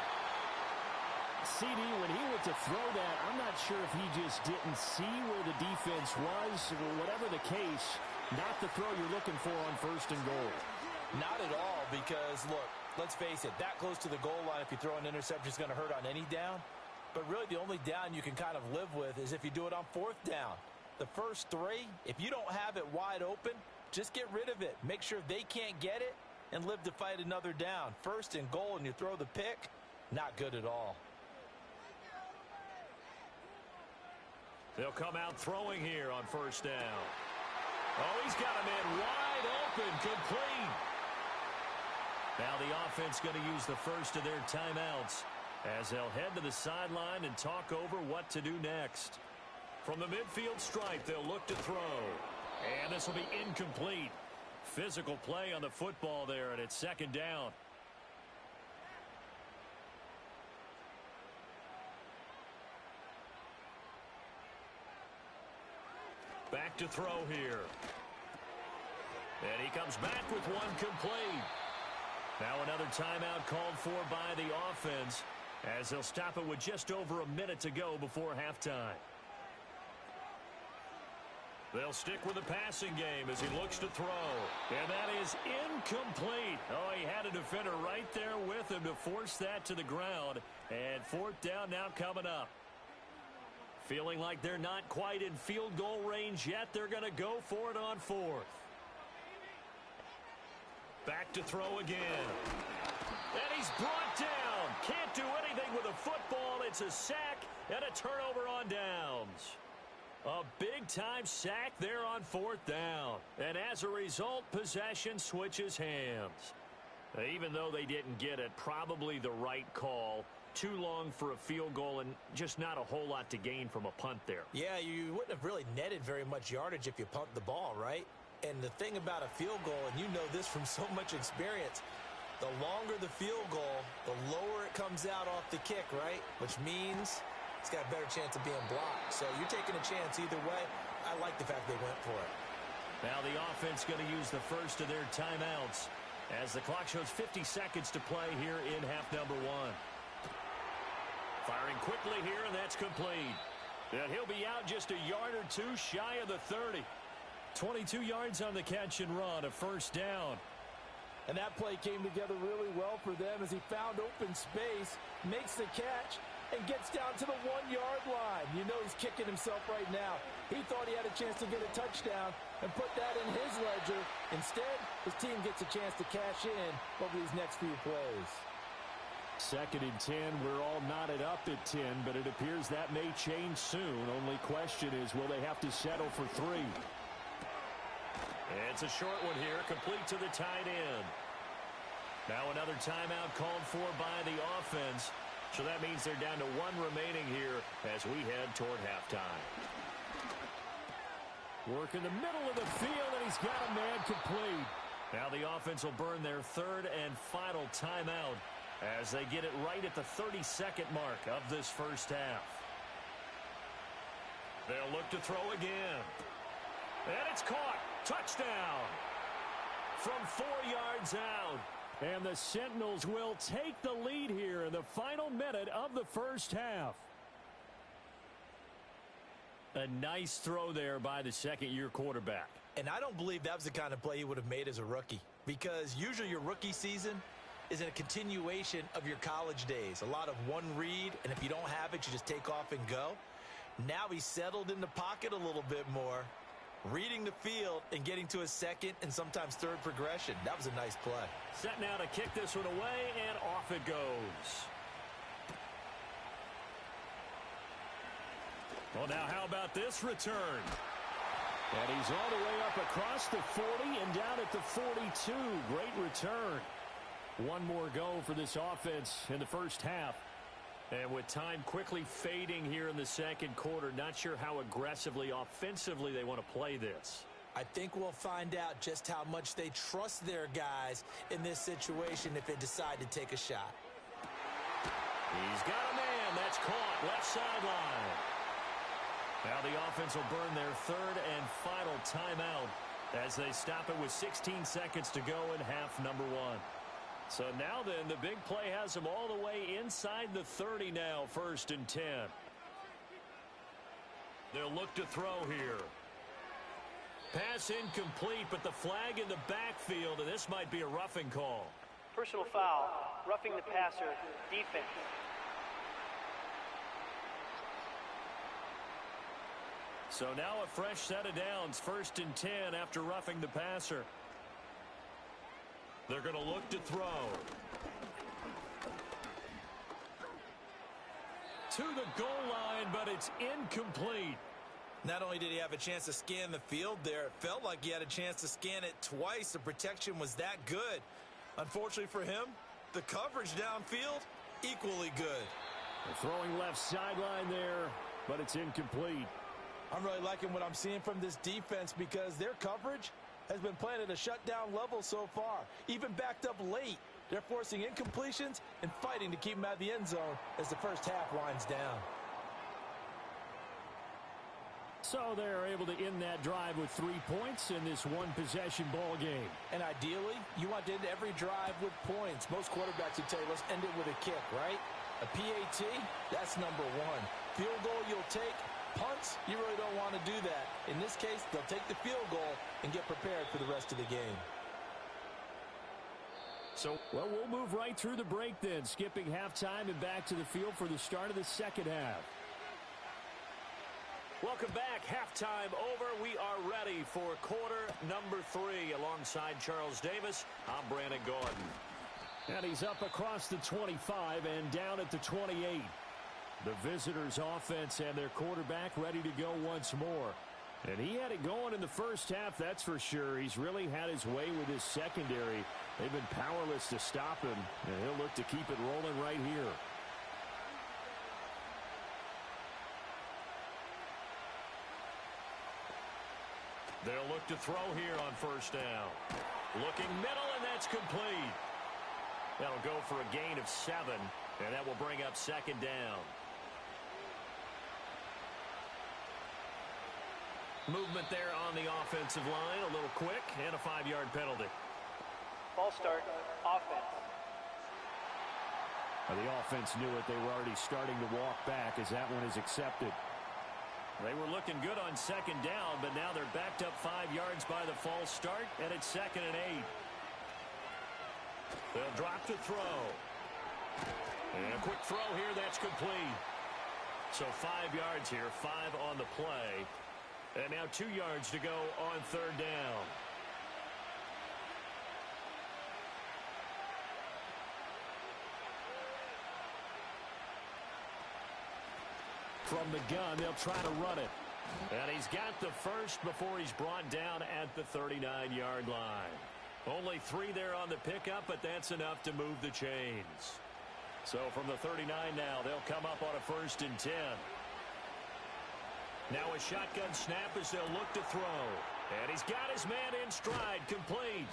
Speaker 4: CD, when he went to throw that, I'm not sure if he just didn't see where the defense was, or whatever the case, not the throw you're looking for on 1st and goal.
Speaker 3: Not at all, because, look, let's face it, that close to the goal line, if you throw an interception, is going to hurt on any down. But really, the only down you can kind of live with is if you do it on 4th down. The first 3, if you don't have it wide open, just get rid of it. Make sure they can't get it and live to fight another down. 1st and goal, and you throw the pick, not good at all.
Speaker 2: They'll come out throwing here on 1st down. Oh, he's got him in wide open, complete. Now the offense going to use the first of their timeouts as they'll head to the sideline and talk over what to do next. From the midfield stripe, they'll look to throw. And this will be incomplete. Physical play on the football there, and it's 2nd down. Back to throw here. And he comes back with one complete. Now another timeout called for by the offense as they'll stop it with just over a minute to go before halftime. They'll stick with the passing game as he looks to throw. And that is incomplete. Oh, he had a defender right there with him to force that to the ground. And 4th down now coming up. Feeling like they're not quite in field goal range yet. They're going to go for it on 4th. Back to throw again. And he's brought down. Can't do anything with a football. It's a sack and a turnover on downs. A big-time sack there on 4th down. And as a result, possession switches hands. Even though they didn't get it, probably the right call. Too long for a field goal and just not a whole lot to gain from a punt there.
Speaker 3: Yeah, you wouldn't have really netted very much yardage if you pumped the ball, right? And the thing about a field goal, and you know this from so much experience, The longer the field goal, the lower it comes out off the kick, right? Which means it's got a better chance of being blocked. So you're taking a chance either way. I like the fact they went for it.
Speaker 2: Now the offense going to use the first of their timeouts as the clock shows 50 seconds to play here in half number 1. Firing quickly here, and that's complete. And he'll be out just a yard or two shy of the 30. 22 yards on the catch and run, a first down.
Speaker 5: And that play came together really well for them as he found open space, makes the catch, and gets down to the 1-yard line. You know he's kicking himself right now. He thought he had a chance to get a touchdown and put that in his ledger. Instead, his team gets a chance to cash in over these next few plays.
Speaker 4: 2nd and 10, we're all knotted up at 10, but it appears that may change soon. Only question is, will they have to settle for 3?
Speaker 2: It's a short one here, complete to the tight end. Now another timeout called for by the offense. So that means they're down to 1 remaining here as we head toward halftime.
Speaker 4: Work in the middle of the field, and he's got a man complete.
Speaker 2: Now the offense will burn their 3rd and final timeout as they get it right at the 32nd mark of this first half. They'll look to throw again. And it's caught. Touchdown. From 4 yards out.
Speaker 4: And the Sentinels will take the lead here in the final minute of the first half.
Speaker 2: A nice throw there by the second-year quarterback.
Speaker 3: And I don't believe that was the kind of play he would have made as a rookie, because usually your rookie season is a continuation of your college days. A lot of one read, and if you don't have it, you just take off and go. Now he's settled in the pocket a little bit more, reading the field and getting to his 2nd and sometimes 3rd progression. That was a nice play.
Speaker 2: Set now to kick this one away, and off it goes. Well, now how about this return?
Speaker 4: And he's all the way up across the 40 and down at the 42. Great return. One more go for this offense in the first half.
Speaker 2: And with time quickly fading here in the second quarter, not sure how aggressively, offensively they want to play this.
Speaker 3: I think we'll find out just how much they trust their guys in this situation if they decide to take a shot.
Speaker 2: He's got a man. That's caught. Left sideline. Now the offense will burn their 3rd and final timeout as they stop it with 16 seconds to go in half number 1. So now then, the big play has them all the way inside the 30 now, 1st and 10. They'll look to throw here. Pass incomplete, but the flag in the backfield, and this might be a roughing call.
Speaker 6: Personal foul, roughing the passer, defense.
Speaker 2: So now a fresh set of downs, 1st and 10 after roughing the passer. They're going to look to throw. To the goal line, but it's incomplete.
Speaker 3: Not only did he have a chance to scan the field there, it felt like he had a chance to scan it twice. The protection was that good. Unfortunately for him, the coverage downfield, equally good.
Speaker 4: They're throwing left sideline there, but it's incomplete.
Speaker 5: I'm really liking what I'm seeing from this defense because their coverage has been playing at a shutdown level so far. Even backed up late, they're forcing incompletions and fighting to keep them out of the end zone as the first half winds down.
Speaker 4: So they're able to end that drive with 3 points in this one-possession ball game.
Speaker 5: And ideally, you want to end every drive with points. Most quarterbacks would tell you, let's end it with a kick, right? A PAT, that's number 1. Field goal you'll take. Punts, you really don't want to do that. In this case, they'll take the field goal and get prepared for the rest of the game.
Speaker 4: So, well, we'll move right through the break then, skipping halftime and back to the field for the start of the second half.
Speaker 2: Welcome back. Halftime over. We are ready for quarter number 3. Alongside Charles Davis, I'm Brandon Gordon.
Speaker 4: And he's up across the 25 and down at the 28. The visitors' offense and their quarterback ready to go once more. And he had it going in the first half, that's for sure. He's really had his way with his secondary. They've been powerless to stop him, and he'll look to keep it rolling right here.
Speaker 2: They'll look to throw here on first down. Looking middle, and that's complete. That'll go for a gain of 7, and that will bring up second down. Movement there on the offensive line, a little quick, and a 5-yard penalty.
Speaker 6: Ball start, offense.
Speaker 4: Well, the offense knew it. They were already starting to walk back as that one is accepted.
Speaker 2: They were looking good on second down, but now they're backed up 5 yards by the false start, and it's 2nd and 8. They'll drop to throw. And a quick throw here, that's complete. So 5 yards here, 5 on the play. And now 2 yards to go on third down.
Speaker 4: From the gun, they'll try to run it.
Speaker 2: And he's got the first before he's brought down at the 39-yard line. Only 3 there on the pickup, but that's enough to move the chains. So from the 39 now, they'll come up on a 1st and 10. Now a shotgun snap as they'll look to throw. And he's got his man in stride, complete.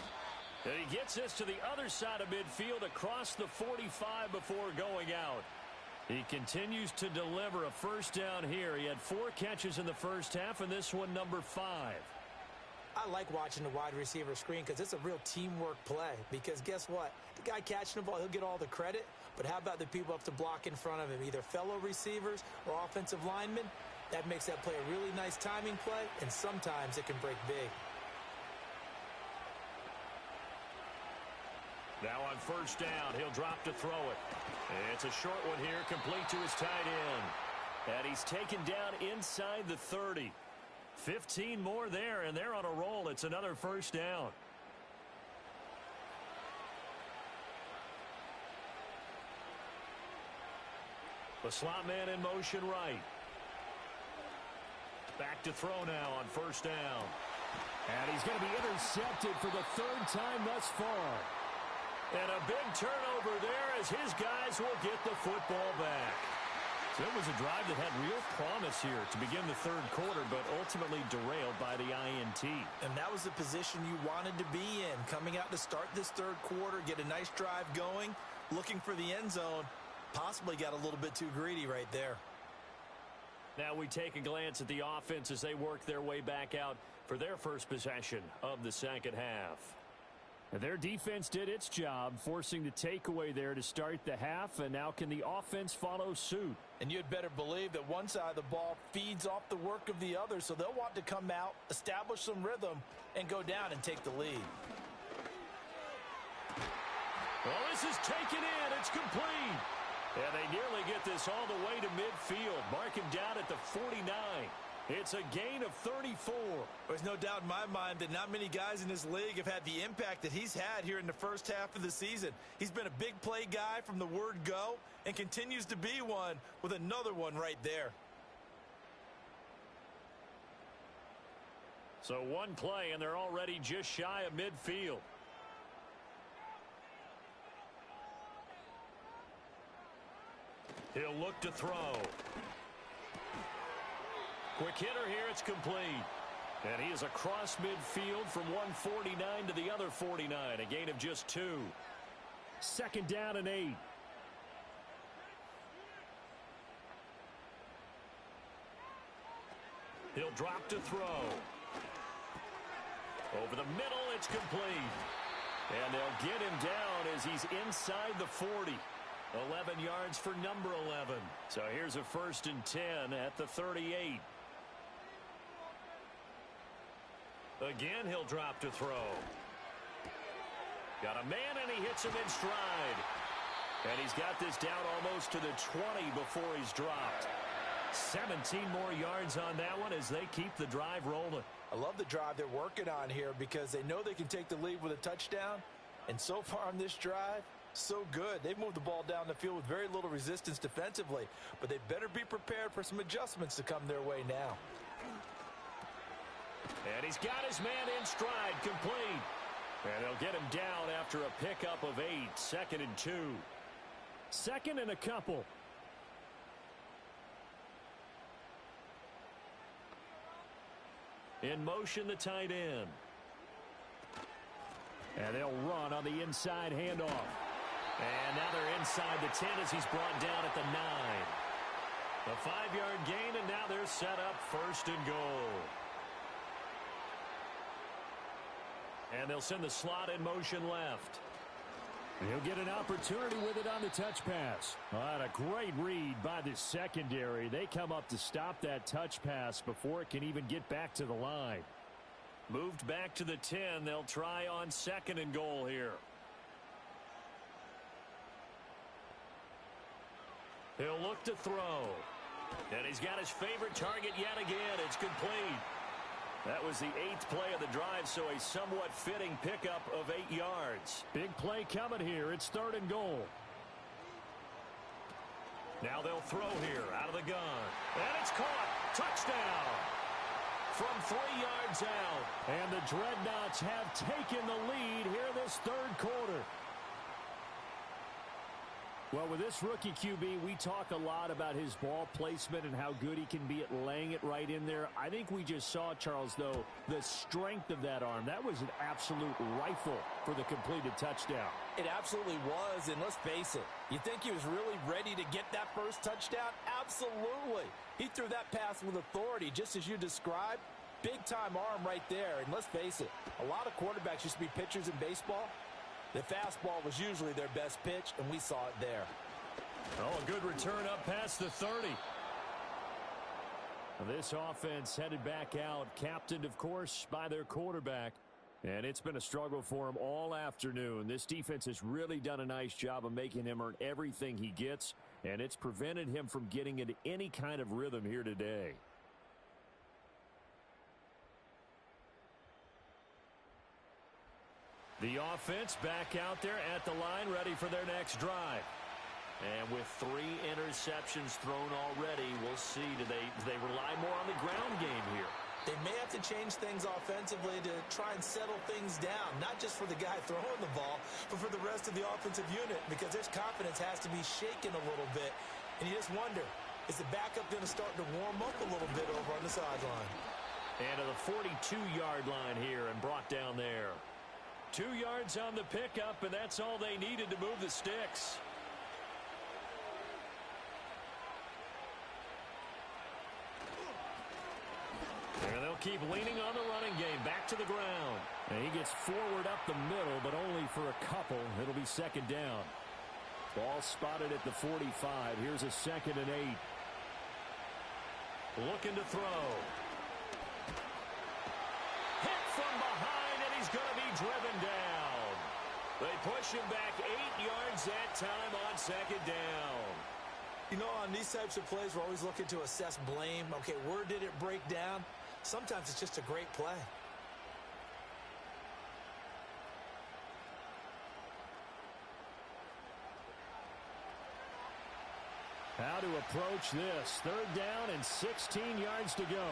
Speaker 2: And he gets this to the other side of midfield across the 45 before going out. He continues to deliver a first down here. He had 4 catches in the first half, and this one number 5.
Speaker 3: I like watching the wide receiver screen because it's a real teamwork play. Because guess what? The guy catching the ball, he'll get all the credit. But how about the people up to block in front of him, either fellow receivers or offensive linemen? That makes that play a really nice timing play, and sometimes it can break big.
Speaker 2: Now on first down, he'll drop to throw it. It's a short one here, complete to his tight end. And he's taken down inside the 30. 15 more there, and they're on a roll. It's another first down. The slot man in motion right. Back to throw now on first down.
Speaker 4: And he's going to be intercepted for the 3rd time thus far.
Speaker 2: And a big turnover there as his guys will get the football back. So it was a drive that had real promise here to begin the 3rd quarter, but ultimately derailed by the INT.
Speaker 3: And that was the position you wanted to be in, coming out to start this 3rd quarter, get a nice drive going, looking for the end zone. Possibly got a little bit too greedy right there.
Speaker 2: Now we take a glance at the offense as they work their way back out for their first possession of the second half.
Speaker 4: Their defense did its job, forcing the takeaway there to start the half, and now can the offense follow suit?
Speaker 5: And you'd better believe that one side of the ball feeds off the work of the other, so they'll want to come out, establish some rhythm, and go down and take the lead.
Speaker 2: Well, this is taken in. It's complete. And they nearly get this all the way to midfield. Mark him down at the 49. It's a gain of 34.
Speaker 3: There's no doubt in my mind that not many guys in this league have had the impact that he's had here in the first half of the season. He's been a big play guy from the word go and continues to be one with another one right there.
Speaker 2: So one play, and they're already just shy of midfield. He'll look to throw. Quick hitter here, it's complete. And he is across midfield from 149 to the other 49, a gain of just 2.
Speaker 4: 2nd down and 8.
Speaker 2: He'll drop to throw. Over the middle, it's complete. And they'll get him down as he's inside the 40. 11 yards for number 11. So here's a 1st and 10 at the 38. Again, he'll drop to throw. Got a man, and he hits him in stride. And he's got this down almost to the 20 before he's dropped. 17 more yards on that one as they keep the drive rolling.
Speaker 5: I love the drive they're working on here because they know they can take the lead with a touchdown. And so far on this drive, so good. They've moved the ball down the field with very little resistance defensively. But they better be prepared for some adjustments to come their way now.
Speaker 2: And he's got his man in stride, complete. And they'll get him down after a pickup of 8, 2nd and 2.
Speaker 4: 2nd and a couple.
Speaker 2: In motion, the tight end.
Speaker 4: And they'll run on the inside handoff.
Speaker 2: And now they're inside the 10 as he's brought down at the 9. A 5-yard gain, and now they're set up 1st and goal. And they'll send the slot in motion left.
Speaker 4: He'll get an opportunity with it on the touch pass. What a great read by the secondary. They come up to stop that touch pass before it can even get back to the line.
Speaker 2: Moved back to the 10. They'll try on 2nd and goal here. He'll look to throw. And he's got his favorite target yet again. It's complete. That was the 8th play of the drive, so a somewhat fitting pickup of 8 yards.
Speaker 4: Big play coming here. It's 3rd and goal.
Speaker 2: Now they'll throw here out of the gun. And it's caught. Touchdown. From 3 yards out.
Speaker 4: And the Dreadnoughts have taken the lead here this 3rd quarter. Well, with this rookie QB, we talk a lot about his ball placement and how good he can be at laying it right in there. I think we just saw, Charles, though, the strength of that arm. That was an absolute rifle for the completed touchdown.
Speaker 5: It absolutely was, and let's face it, you think he was really ready to get that first touchdown? Absolutely. He threw that pass with authority, just as you described. Big-time arm right there, and let's face it, a lot of quarterbacks used to be pitchers in baseball. The fastball was usually their best pitch, and we saw it there.
Speaker 2: Oh, a good return up past the 30.
Speaker 4: This offense headed back out, captained, of course, by their quarterback. And it's been a struggle for him all afternoon. This defense has really done a nice job of making him earn everything he gets, and it's prevented him from getting into any kind of rhythm here today.
Speaker 2: The offense back out there at the line, ready for their next drive. And with 3 interceptions thrown already, we'll see. Do they rely more on the ground game here?
Speaker 3: They may have to change things offensively to try and settle things down, not just for the guy throwing the ball, but for the rest of the offensive unit, because their confidence has to be shaken a little bit. And you just wonder, is the backup going to start to warm up a little bit over on the sideline?
Speaker 2: And to the 42-yard line here and brought down there. 2 yards on the pickup, and that's all they needed to move the sticks. And they'll keep leaning on the running game. Back to the ground.
Speaker 4: And he gets forward up the middle, but only for a couple. It'll be 2nd down. Ball spotted at the 45. Here's a 2nd and 8.
Speaker 2: Looking to throw. Hit from behind, and he's going to be driven down. They push him back 8 yards that time on 2nd down.
Speaker 3: You know, on these types of plays, we're always looking to assess blame. Okay, where did it break down? Sometimes it's just a great play.
Speaker 4: How to approach this. 3rd down and 16 yards to go.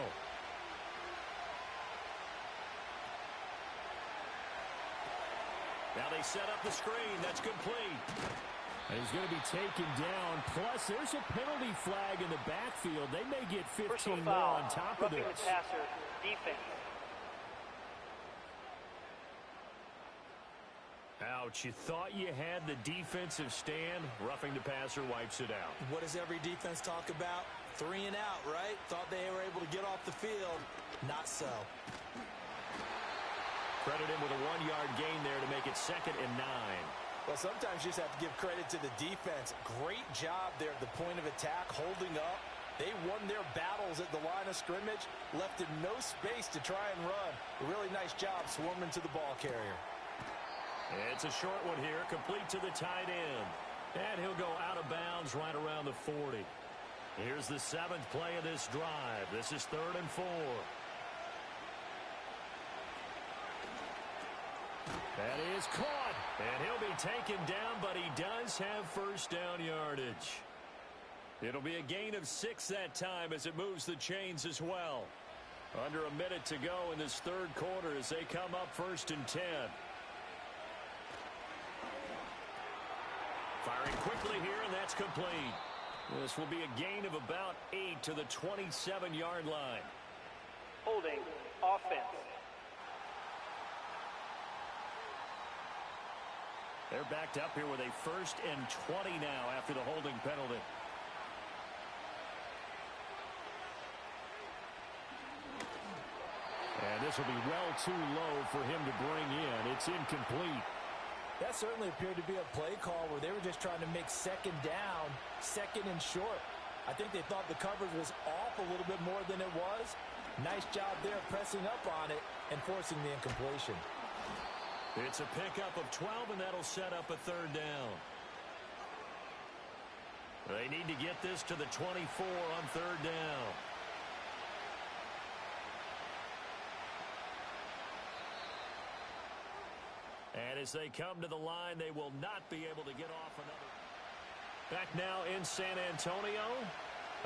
Speaker 2: Now they set up the screen. That's complete.
Speaker 4: And he's going to be taken down. Plus, there's a penalty flag in the backfield. They may get 15 more on top of this.
Speaker 6: Roughing the passer, defense.
Speaker 2: Ouch, you thought you had the defensive stand. Roughing the passer wipes it out.
Speaker 3: What does every defense talk about? 3 and out, right? Thought they were able to get off the field. Not so.
Speaker 2: Credit him with a 1-yard gain there to make it 2nd and 9.
Speaker 5: Well, sometimes you just have to give credit to the defense. Great job there at the point of attack, holding up. They won their battles at the line of scrimmage, left in no space to try and run. A really nice job swarming to the ball carrier.
Speaker 2: It's a short one here, complete to the tight end. And he'll go out of bounds right around the 40. Here's the 7th play of this drive. This is 3rd and 4.
Speaker 4: That is caught.
Speaker 2: And he'll be taken down, but he does have 1st down yardage. It'll be a gain of 6 that time as it moves the chains as well. Under a minute to go in this 3rd quarter as they come up 1st and 10. Firing quickly here, and that's complete. This will be a gain of about 8 to the 27-yard line.
Speaker 6: Holding, offense.
Speaker 2: They're backed up here with a 1st and 20 now after the holding penalty. And this will be well too low for him to bring in. It's incomplete.
Speaker 5: That certainly appeared to be a play call where they were just trying to make 2nd down, 2nd and short. I think they thought the coverage was off a little bit more than it was. Nice job there pressing up on it and forcing the incompletion.
Speaker 2: It's a pickup of 12, and that'll set up a 3rd down. They need to get this to the 24 on 3rd down. And as they come to the line, they will not be able to get off another. Back now in San Antonio.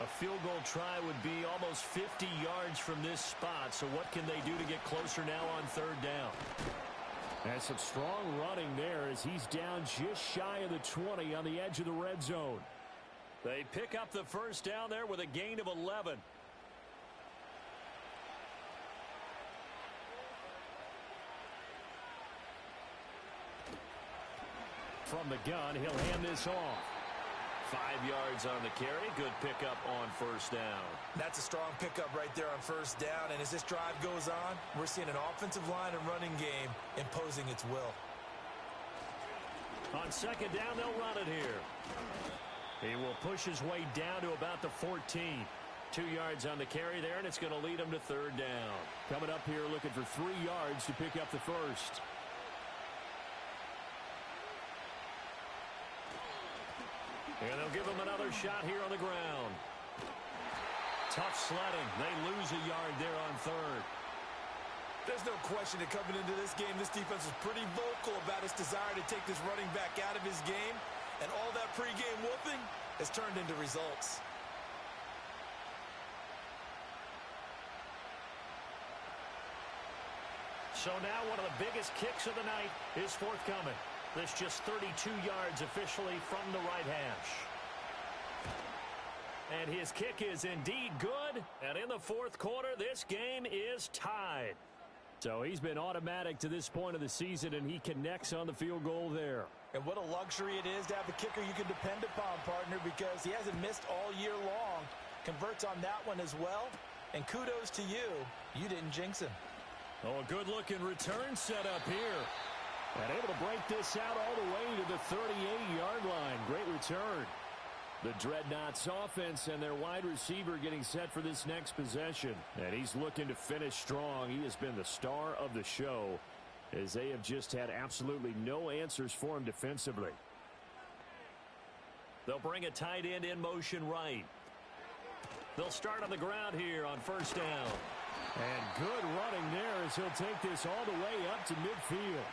Speaker 2: A field goal try would be almost 50 yards from this spot. So what can they do to get closer now on 3rd down?
Speaker 4: And some strong running there as he's down just shy of the 20 on the edge of the red zone.
Speaker 2: They pick up the 1st down there with a gain of 11.
Speaker 4: From the gun, he'll hand this off.
Speaker 2: 5 yards on the carry. Good pickup on 1st down.
Speaker 3: That's a strong pickup right there on 1st down. And as this drive goes on, we're seeing an offensive line and running game imposing its will.
Speaker 2: On 2nd down, they'll run it here. He will push his way down to about the 14. 2 yards on the carry there, and it's going to lead him to 3rd down.
Speaker 4: Coming up here looking for 3 yards to pick up the 1st.
Speaker 2: And they'll give him another shot here on the ground. Tough sledding. They lose a yard there on 3rd.
Speaker 3: There's no question that coming into this game, this defense was pretty vocal about its desire to take this running back out of his game. And all that pregame whooping has turned into results.
Speaker 2: So now one of the biggest kicks of the night is forthcoming. This just 32 yards officially from the right hash. And his kick is indeed good. And in the 4th quarter, this game is tied.
Speaker 4: So he's been automatic to this point of the season, and he connects on the field goal there.
Speaker 5: And what a luxury it is to have a kicker you can depend upon, partner, because he hasn't missed all year long. Converts on that one as well. And kudos to you. You didn't jinx him.
Speaker 2: Oh, a good-looking return set up here.
Speaker 4: And able to break this out all the way to the 38-yard line. Great return. The Dreadnoughts offense and their wide receiver getting set for this next possession. And he's looking to finish strong. He has been the star of the show as they have just had absolutely no answers for him defensively.
Speaker 2: They'll bring a tight end in motion right. They'll start on the ground here on 1st down.
Speaker 4: And good running there as he'll take this all the way up to midfield.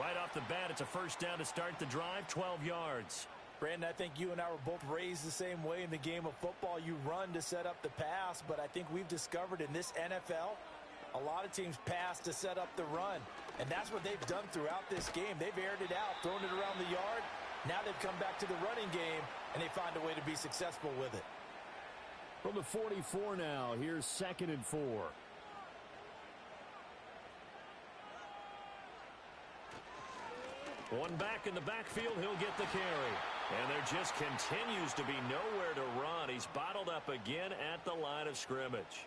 Speaker 2: Right off the bat, it's a 1st down to start the drive, 12 yards.
Speaker 5: Brandon, I think you and I were both raised the same way in the game of football. You run to set up the pass, but I think we've discovered in this NFL, a lot of teams pass to set up the run. And that's what they've done throughout this game. They've aired it out, thrown it around the yard. Now they've come back to the running game, and they find a way to be successful with it.
Speaker 4: From the 44 now, here's 2nd and 4.
Speaker 2: One back in the backfield, he'll get the carry. And there just continues to be nowhere to run. He's bottled up again at the line of scrimmage.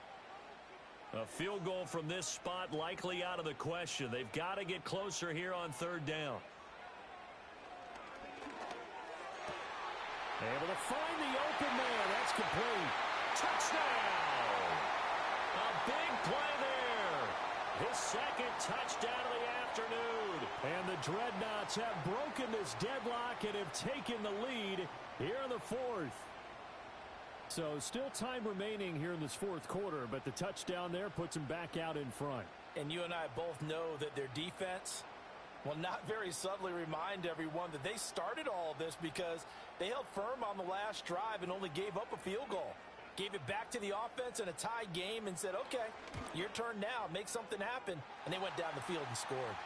Speaker 2: A field goal from this spot likely out of the question. They've got to get closer here on 3rd down.
Speaker 4: Able to find the open man. That's complete.
Speaker 2: Touchdown! A big play there. His 2nd touchdown of the afternoon.
Speaker 4: And the Dreadnoughts have broken this deadlock and have taken the lead here in the 4th. So still time remaining here in this 4th quarter, but the touchdown there puts them back out in front.
Speaker 5: And you and I both know that their defense will not very subtly remind everyone that they started all of this because they held firm on the last drive and only gave up a field goal. Gave it back to the offense in a tied game and said, okay, your turn now, make something happen. And they went down the field and scored.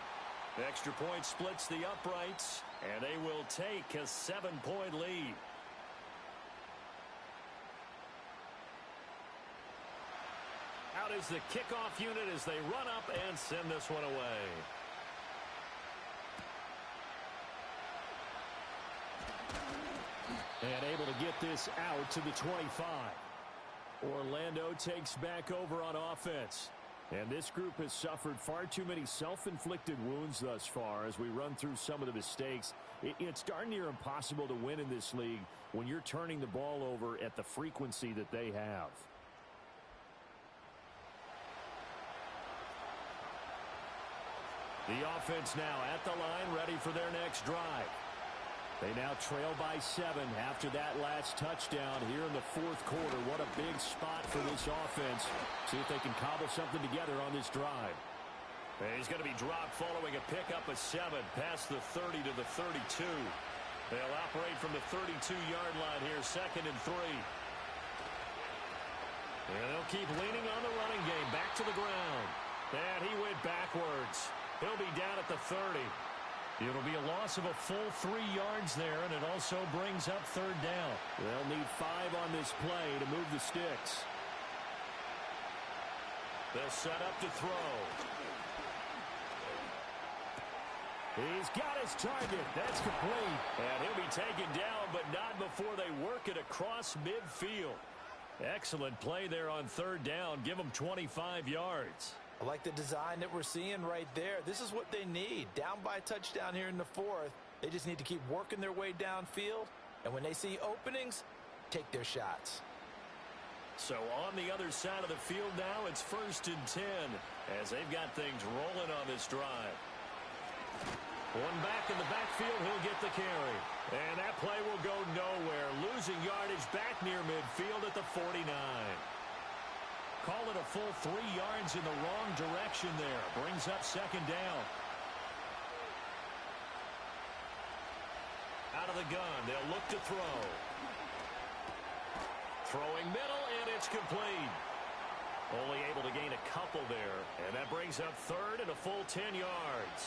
Speaker 2: Extra point splits the uprights, and they will take a 7-point lead. Out is the kickoff unit as they run up and send this one away.
Speaker 4: And able to get this out to the 25. Orlando takes back over on offense. And this group has suffered far too many self-inflicted wounds thus far as we run through some of the mistakes. It's darn near impossible to win in this league when you're turning the ball over at the frequency that they have. The offense now at the line, ready for their next drive. They now trail by 7 after that last touchdown here in the fourth quarter. What a big spot for this offense. See if they can cobble something together on this drive.
Speaker 2: And he's going to be dropped following a pickup of 7 past the 30 to the 32. They'll operate from the 32-yard line here, 2nd and 3. And they'll keep leaning on the running game. Back to the ground. And he went backwards. He'll be down at the 30. It'll be a loss of a full 3 yards there, and it also brings up 3rd down.
Speaker 4: They'll need 5 on this play to move the sticks.
Speaker 2: They'll set up to throw.
Speaker 4: He's got his target. That's complete.
Speaker 2: And he'll be taken down, but not before they work it across midfield. Excellent play there on 3rd down. Give them 25 yards.
Speaker 5: I like the design that we're seeing right there. This is what they need. Down by a touchdown here in the 4th. They just need to keep working their way downfield. And when they see openings, take their shots.
Speaker 2: So on the other side of the field now, it's 1st and 10 as they've got things rolling on this drive. One back in the backfield, he'll get the carry. And that play will go nowhere. Losing yardage back near midfield at the 49. Call it a full 3 yards in the wrong direction there. Brings up 2nd down. Out of the gun, they'll look to throw. Throwing middle, and it's complete. Only able to gain a couple there. And that brings up 3rd and a full 10 yards.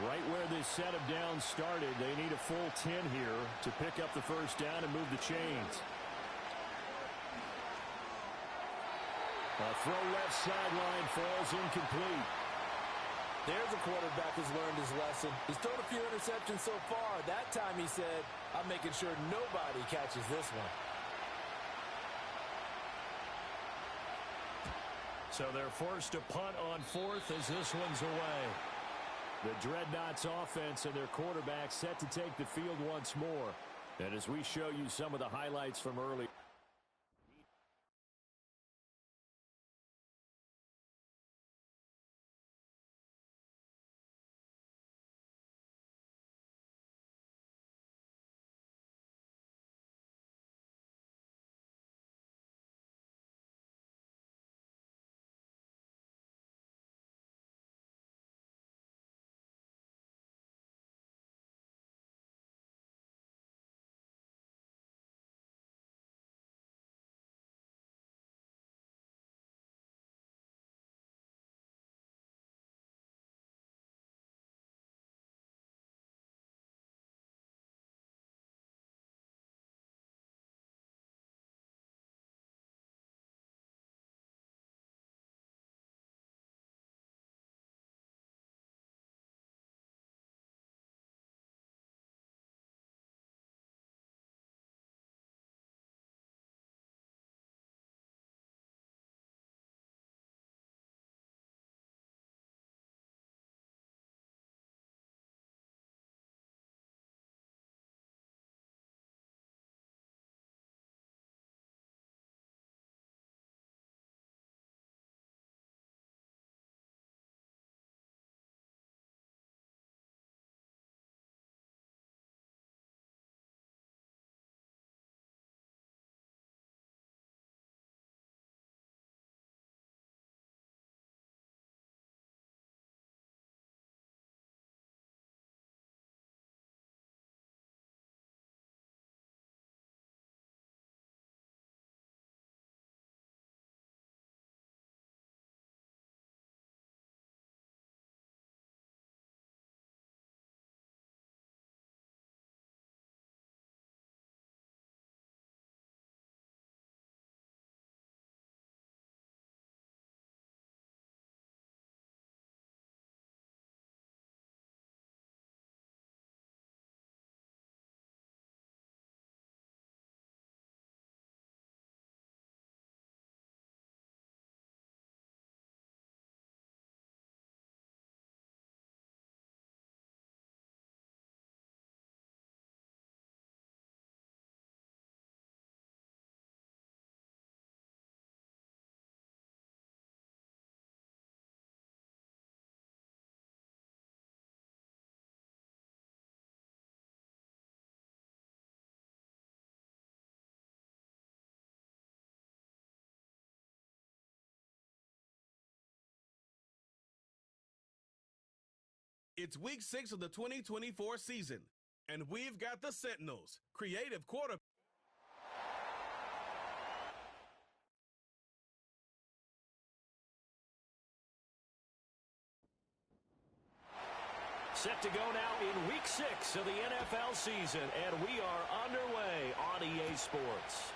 Speaker 4: Right where this set of downs started, they need a full 10 here to pick up the 1st down and move the chains. A throw left sideline falls incomplete.
Speaker 5: There's a quarterback who's learned his lesson. He's thrown a few interceptions so far. That time he said, I'm making sure nobody catches this one.
Speaker 2: So they're forced to punt on 4th as this one's away.
Speaker 4: The Dreadnoughts offense and their quarterback set to take the field once more. And as we show you some of the highlights from early.
Speaker 1: It's week 6 of the 2024 season, and we've got the Sentinels, creative quarterback.
Speaker 2: Set to go now in week 6 of the NFL season, and we are underway on EA Sports.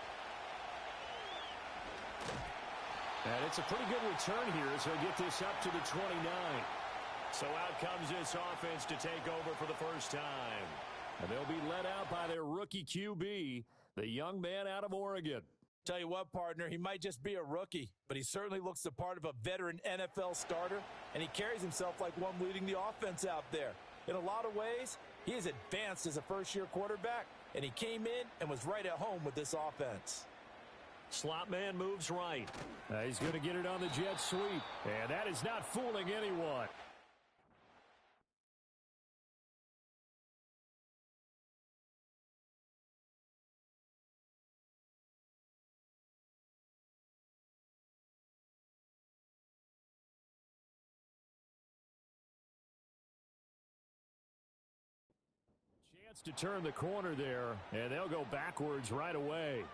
Speaker 4: And it's a pretty good return here as they'll get this up to the 29.
Speaker 2: So out comes this offense to take over for the first time.
Speaker 4: And they'll be led out by their rookie QB, the young man out of Oregon.
Speaker 5: Tell you what, partner, he might just be a rookie, but he certainly looks the part of a veteran NFL starter, and he carries himself like one leading the offense out there. In a lot of ways, he is advanced as a first-year quarterback, and he came in and was right at home with this offense.
Speaker 2: Slot man moves right.
Speaker 4: He's going to get it on the jet sweep, and that is not fooling anyone. Chance to turn the corner there, and they'll go backwards right away.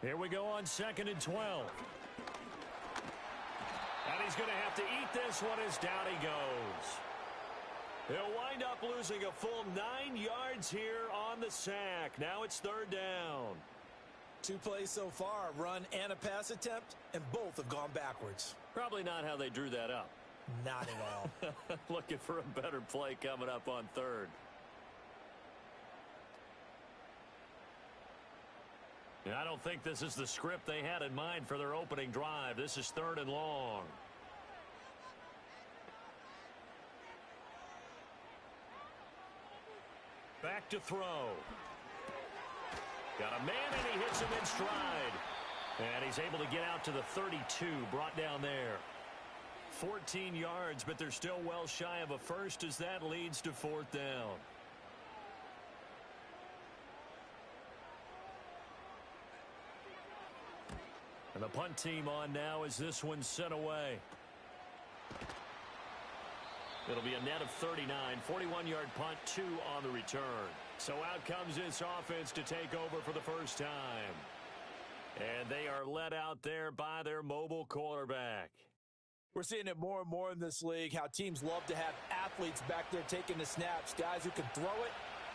Speaker 4: Here we go on 2nd and 12.
Speaker 2: And he's going to have to eat this one as down he goes. He'll wind up losing a full 9 yards here on the sack. Now it's 3rd down.
Speaker 3: 2 plays so far, a run and a pass attempt, and both have gone backwards.
Speaker 2: Probably not how they drew that up.
Speaker 3: Not at all.
Speaker 2: Looking for a better play coming up on 3rd. I don't think this is the script they had in mind for their opening drive. This is 3rd and long. Back to throw. Got a man, and he hits him in stride. And he's able to get out to the 32, brought down there. 14 yards, but they're still well shy of a first as that leads to 4th down. And the punt team on now as this one's sent away. It'll be a net of 39, 41-yard punt, 2 on the return. So out comes this offense to take over for the first time. And they are led out there by their mobile quarterback.
Speaker 5: We're seeing it more and more in this league, how teams love to have athletes back there taking the snaps, guys who can throw it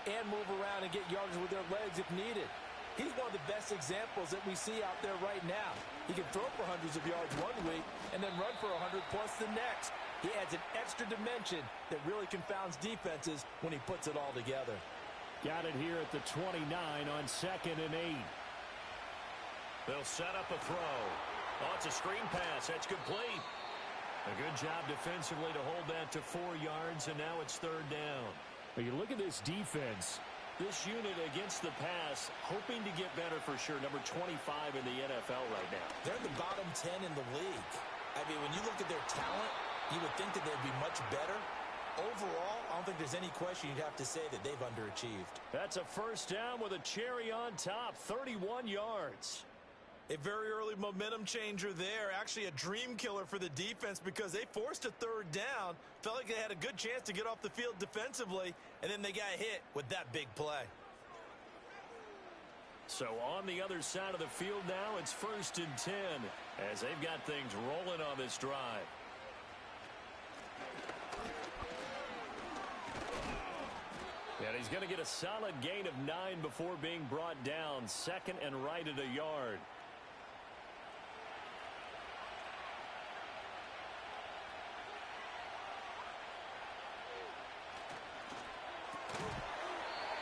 Speaker 5: and move around and get yardage with their legs if needed. He's one of the best examples that we see out there right now. He can throw for hundreds of yards one week and then run for 100 plus the next. He adds an extra dimension that really confounds defenses when he puts it all together.
Speaker 4: Got it here at the 29 on 2nd and 8.
Speaker 2: They'll set up a throw. Oh, it's a screen pass. That's complete. A good job defensively to hold that to 4 yards, and now it's 3rd down.
Speaker 4: But you look at this defense.
Speaker 2: This unit against the pass, hoping to get better for sure. Number 25 in the NFL right now.
Speaker 3: They're in the bottom 10 in the league. I mean, when you look at their talent, you would think that they'd be much better. Overall, I don't think there's any question you'd have to say that they've underachieved.
Speaker 2: That's a 1st down with a cherry on top, 31 yards.
Speaker 3: A very early momentum changer there. Actually a dream killer for the defense because they forced a 3rd down. Felt like they had a good chance to get off the field defensively, and then they got hit with that big play.
Speaker 2: So on the other side of the field now, it's 1st and 10 as they've got things rolling on this drive. And he's going to get a solid gain of 9 before being brought down. 2nd and right at a yard.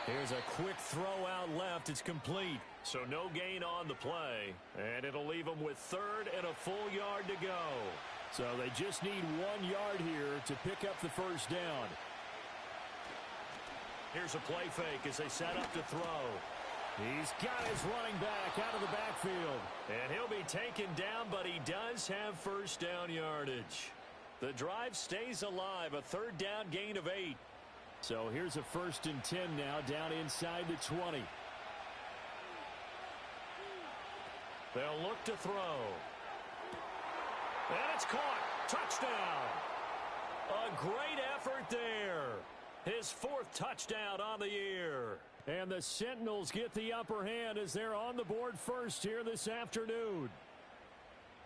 Speaker 2: Here's a quick throw out left. It's complete. So no gain on the play. And it'll leave them with 3rd and a full yard to go.
Speaker 4: So they just need 1 yard here to pick up the 1st down.
Speaker 2: Here's a play fake as they set up to throw.
Speaker 4: He's got his running back out of the backfield.
Speaker 2: And he'll be taken down, but he does have 1st down yardage. The drive stays alive. A 3rd down gain of 8.
Speaker 4: So here's a 1st and 10 now down inside the 20.
Speaker 2: They'll look to throw. And it's caught. Touchdown. A great effort there. His 4th touchdown on the year.
Speaker 4: And the Sentinels get the upper hand as they're on the board first here this afternoon.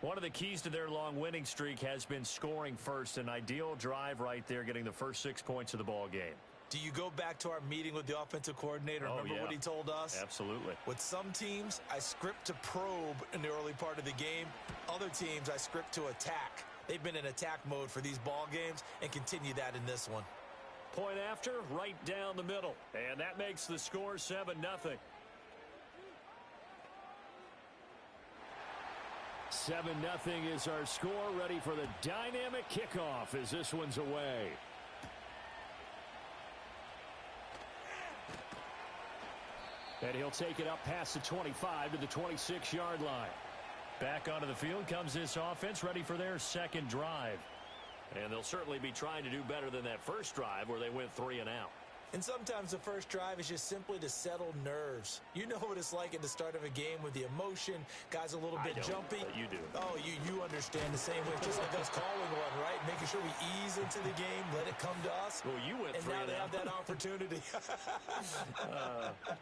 Speaker 2: One of the keys to their long winning streak has been scoring first. An ideal drive right there, getting the first 6 points of the ball game.
Speaker 3: Do you go back to our meeting with the offensive coordinator? Remember what he told us?
Speaker 2: Absolutely.
Speaker 3: With some teams, I script to probe in the early part of the game. Other teams, I script to attack. They've been in attack mode for these ball games and continue that in this one.
Speaker 2: Point after, right down the middle. And that makes the score 7-0.
Speaker 4: 7-0 is our score. Ready for the dynamic kickoff as this one's away. And he'll take it up past the 25 to the 26-yard line.
Speaker 2: Back onto the field comes this offense, ready for their second drive. And they'll certainly be trying to do better than that first drive where they went 3 and out.
Speaker 3: And sometimes the first drive is just simply to settle nerves. You know what it's like at the start of a game with the emotion. Guys a little bit jumpy.
Speaker 2: But you do.
Speaker 3: Oh, you understand the same way. Just like us calling one, right? Making sure we ease into the game, let it come to us.
Speaker 2: Well, you went 3 and out.
Speaker 3: And now they have that opportunity.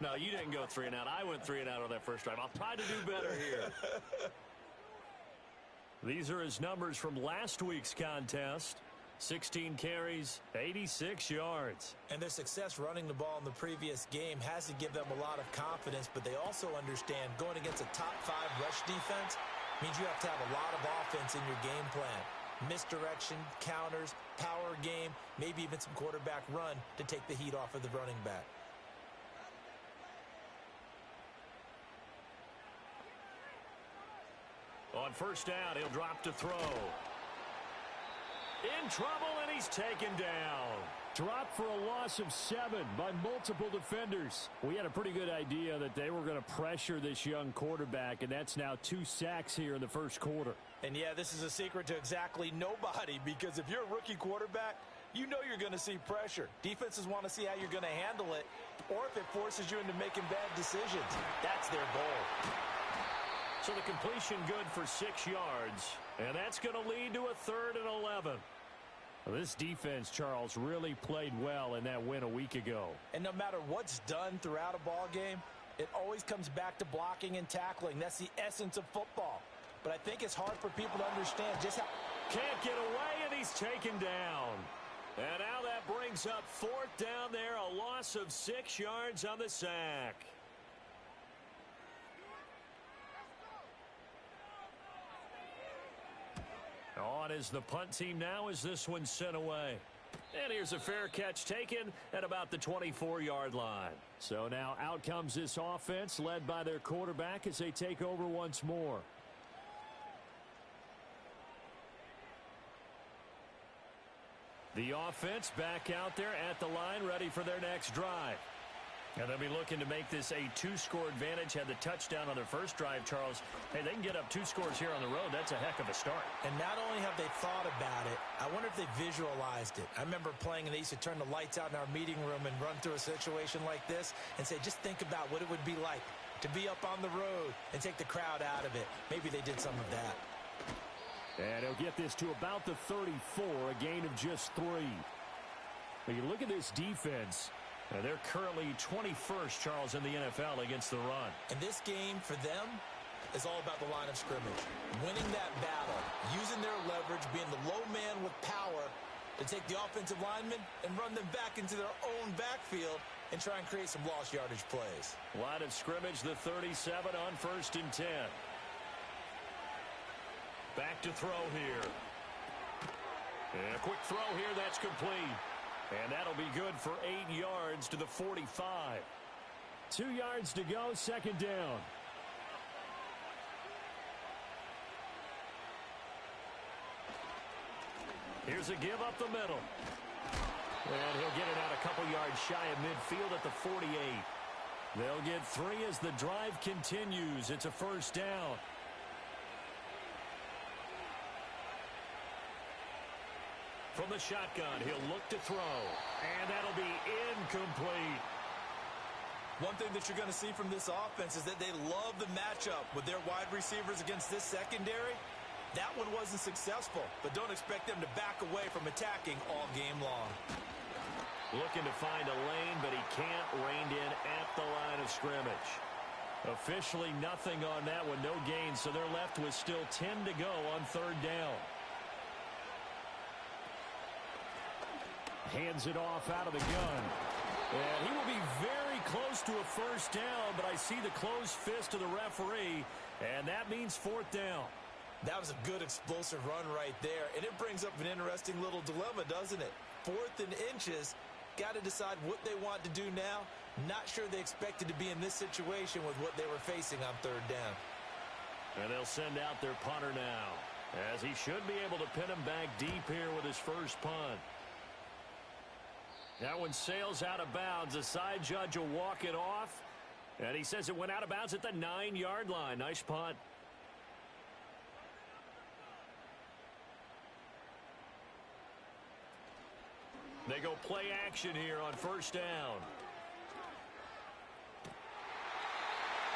Speaker 2: No, you didn't go 3 and out. I went 3 and out on that first drive. I'll try to do better here. These are his numbers from last week's contest. 16 carries, 86 yards.
Speaker 3: And their success running the ball in the previous game has to give them a lot of confidence, but they also understand going against a top 5 rush defense means you have to have a lot of offense in your game plan. Misdirection, counters, power game, maybe even some quarterback run to take the heat off of the running back.
Speaker 2: On first down, he'll drop to throw. In trouble, and he's taken down.
Speaker 4: Dropped for a loss of 7 by multiple defenders. We had a pretty good idea that they were going to pressure this young quarterback, and that's now 2 sacks here in the first quarter.
Speaker 5: And yeah, this is a secret to exactly nobody, because if you're a rookie quarterback, you know you're going to see pressure. Defenses want to see how you're going to handle it, or if it forces you into making bad decisions. That's their goal.
Speaker 2: So the completion good for 6 yards, and that's going to lead to a 3rd and 11.
Speaker 4: This defense, Charles, really played well in that win a week ago.
Speaker 5: And no matter what's done throughout a ball game, it always comes back to blocking and tackling. That's the essence of football. But I think it's hard for people to understand just how...
Speaker 2: Can't get away, and he's taken down. And now that brings up 4th down there, a loss of 6 yards on the sack. On is the punt team now as this one's sent away. And here's a fair catch taken at about the 24-yard line.
Speaker 4: So now out comes this offense led by their quarterback as they take over once more. The offense back out there at the line, ready for their next drive. And they'll be looking to make this a 2-score advantage. Had the touchdown on their first drive, Charles. Hey, they can get up 2 scores here on the road. That's a heck of a start.
Speaker 3: And not only have they thought about it, I wonder if they visualized it. I remember playing, and they used to turn the lights out in our meeting room and run through a situation like this and say, just think about what it would be like to be up on the road and take the crowd out of it. Maybe they did some of that.
Speaker 4: And he'll get this to about the 34, a gain of just 3. But you look at this defense.
Speaker 2: And they're currently 21st, Charles, in the NFL against the run.
Speaker 3: And this game for them is all about the line of scrimmage. Winning that battle, using their leverage, being the low man with power to take the offensive linemen and run them back into their own backfield and try and create some lost yardage plays.
Speaker 2: Line of scrimmage, the 37 on 1st and 10. Back to throw here. And a quick throw here, that's complete. And that'll be good for 8 yards to the 45.
Speaker 4: 2 yards to go, 2nd down.
Speaker 2: Here's a give up the middle. And he'll get it out a couple yards shy of midfield at the 48. They'll get 3 as the drive continues. It's a 1st down. From the shotgun, he'll look to throw. And that'll be incomplete.
Speaker 3: One thing that you're going to see from this offense is that they love the matchup with their wide receivers against this secondary. That one wasn't successful, but don't expect them to back away from attacking all game long.
Speaker 2: Looking to find a lane, but he can't. Reined in at the line of scrimmage. Officially nothing on that one, no gain, so they're left with still 10 to go on third down.
Speaker 4: Hands it off out of the gun. And he will be very close to a first down, but I see the closed fist of the referee, and that means fourth down.
Speaker 3: That was a good explosive run right there, and it brings up an interesting little dilemma, doesn't it? 4th and inches, got to decide what they want to do now. Not sure they expected to be in this situation with what they were facing on third down.
Speaker 2: And they'll send out their punter now, as he should be able to pin him back deep here with his first punt. That one sails out of bounds. The side judge will walk it off. And he says it went out of bounds at the 9-yard line. Nice punt. They go play action here on first down.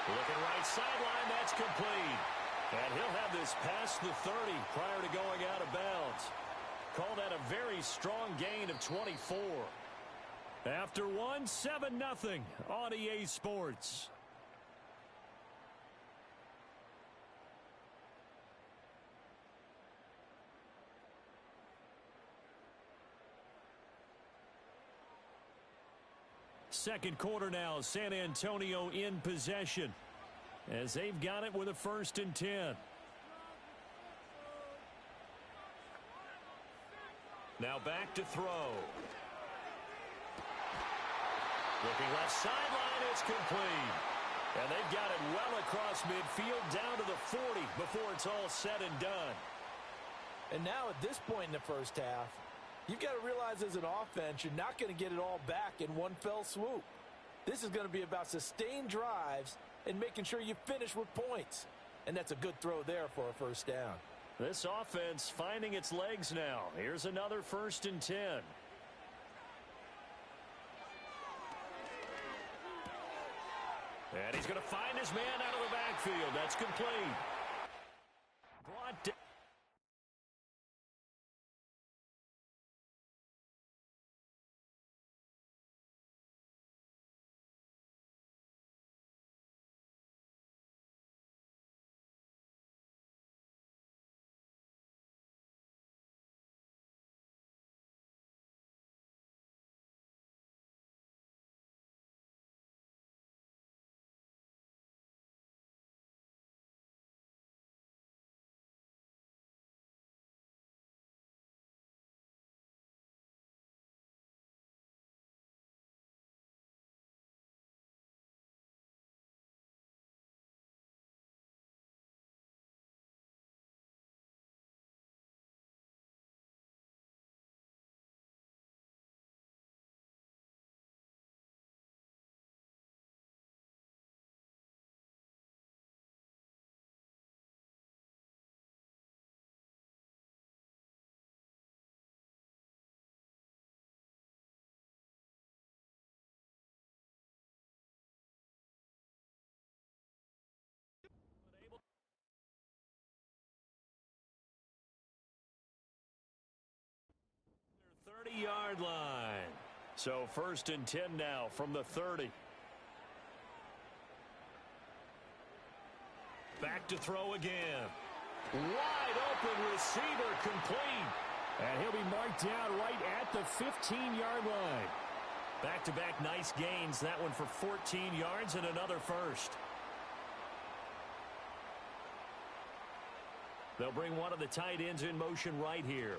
Speaker 2: Looking right sideline. That's complete. And he'll have this past the 30 prior to going out of bounds. Call that a very strong gain of 24. After one, 7-0 on EA Sports. Second quarter now, San Antonio in possession as they've got it with a 1st and 10. Now back to throw. Looking left sideline, it's complete. And they've got it well across midfield down to the 40 before it's all said and done.
Speaker 5: And now at this point in the first half, you've got to realize as an offense, you're not going to get it all back in one fell swoop. This is going to be about sustained drives and making sure you finish with points. And that's a good throw there for a first down.
Speaker 2: This offense finding its legs now. Here's another 1st and 10. And he's going to find his man out of the backfield. That's complete. Brought down. Their 30-yard line. So 1st and 10 now from the 30. Back to throw again. Wide open receiver complete.
Speaker 4: And he'll be marked down right at the 15-yard line.
Speaker 2: Back-to-back nice gains. That one for 14 yards and another first. They'll bring one of the tight ends in motion right here.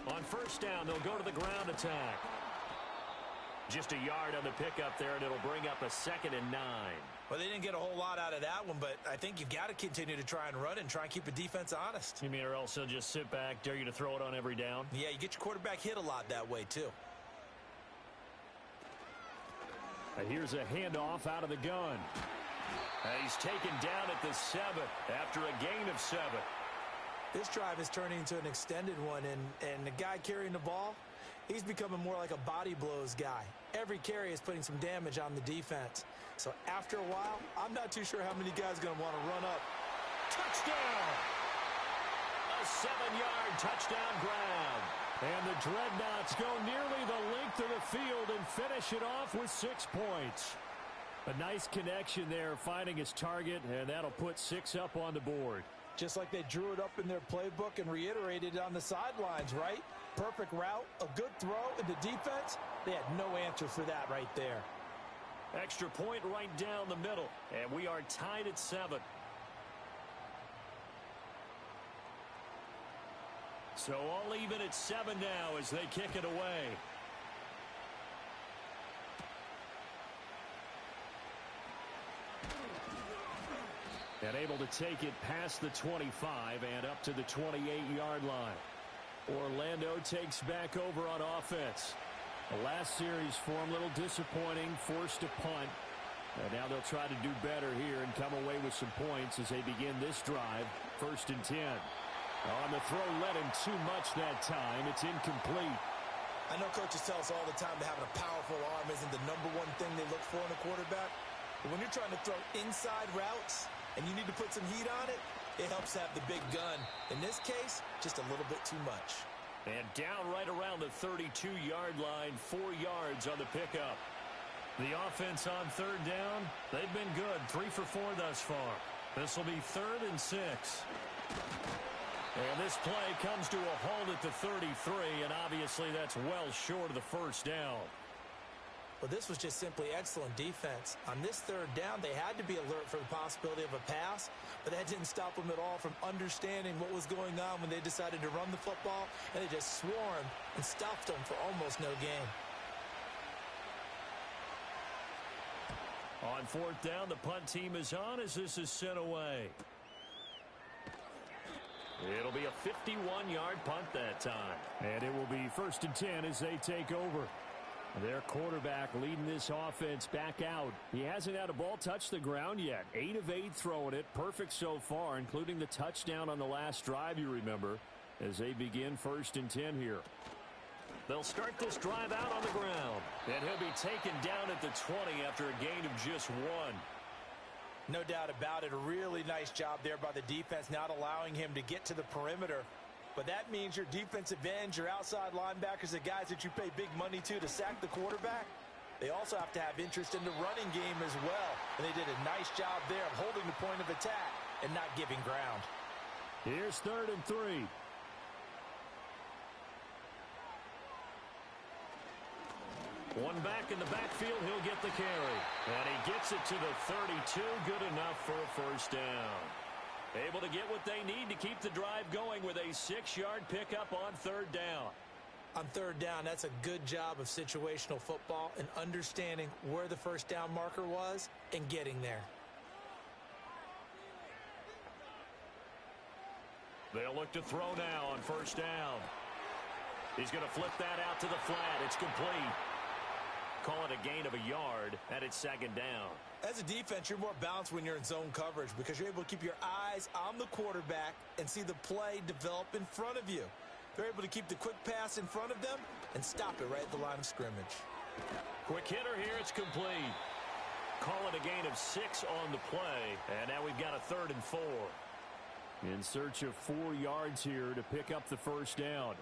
Speaker 2: On first down, they'll go to the ground attack. Just a yard on the pickup there, and it'll bring up a 2nd and 9.
Speaker 3: Well, they didn't get a whole lot out of that one, but I think you've got to continue to try and run and try and keep the defense honest.
Speaker 2: You mean or else they'll just sit back, dare you to throw it on every down?
Speaker 3: Yeah, you get your quarterback hit a lot that way, too.
Speaker 4: And here's a handoff out of the gun.
Speaker 2: And he's taken down at the 7 after a gain of 7.
Speaker 3: This drive is turning into an extended one, and the guy carrying the ball, He's becoming more like a body blows guy. Every carry is putting some damage on the defense. So after a while, I'm not too sure how many guys are going to want to run up.
Speaker 2: Touchdown! A 7-yard touchdown grab.
Speaker 4: And the Dreadnoughts go nearly the length of the field and finish it off with 6 points. A nice connection there, finding his target, and that'll put 6 up on the board.
Speaker 5: Just like they drew it up in their playbook and reiterated it on the sidelines, right? Perfect route, a good throw, and the defense, they had no answer for that right there.
Speaker 2: Extra point right down the middle, and we are tied at 7. So all even at 7 now as they kick it away.
Speaker 4: And able to take it past the 25 and up to the 28-yard line. Orlando takes back over on offense. The last series for him, a little disappointing, forced a punt. And now they'll try to do better here and come away with some points as they begin this drive, 1st and 10. On the throw, led him too much that time. It's incomplete.
Speaker 3: I know coaches tell us all the time that having a powerful arm isn't the #1 thing they look for in a quarterback. But when you're trying to throw inside routes and you need to put some heat on it, it helps have the big gun. In this case, just a little bit too much.
Speaker 2: And down right around the 32-yard line, 4 yards on the pickup. The offense on 3rd down, they've been good, 3 for 4 thus far. This will be 3rd and 6. And this play comes to a halt at the 33, and obviously that's well short of the 1st down.
Speaker 3: Well, this was just simply excellent defense. On this 3rd down, they had to be alert for the possibility of a pass, but that didn't stop them at all from understanding what was going on when they decided to run the football, and they just swarmed and stuffed them for almost no gain.
Speaker 2: On 4th down, the punt team is on as this is sent away. It'll be a 51-yard punt that time.
Speaker 4: And it will be 1st and 10 as they take over. Their quarterback leading this offense back out. He hasn't had a ball touch the ground yet. 8 of 8 throwing it. Perfect so far, including the touchdown on the last drive, you remember, as they begin 1st and 10 here.
Speaker 2: They'll start this drive out on the ground. And he'll be taken down at the 20 after a gain of just 1.
Speaker 3: No doubt about it. A really nice job there by the defense, not allowing him to get to the perimeter. But that means your defensive ends, your outside linebackers, the guys that you pay big money to sack the quarterback, they also have to have interest in the running game as well. And they did a nice job there of holding the point of attack and not giving ground.
Speaker 4: Here's 3rd and 3.
Speaker 2: One back in the backfield, he'll get the carry. And he gets it to the 32, good enough for a 1st down. Able to get what they need to keep the drive going with a 6-yard pickup on 3rd down.
Speaker 3: On 3rd down, that's a good job of situational football and understanding where the 1st down marker was and getting there.
Speaker 2: They'll look to throw now on 1st down. He's going to flip that out to the flat. It's complete. Call it a gain of a yard, and it's 2nd down.
Speaker 3: As a defense, you're more balanced when you're in zone coverage because you're able to keep your eyes on the quarterback and see the play develop in front of you. They're able to keep the quick pass in front of them and stop it right at the line of scrimmage.
Speaker 2: Quick hitter here, it's complete. Call it a gain of 6 on the play, and now we've got a 3rd and 4.
Speaker 4: In search of 4 yards here to pick up the 1st down.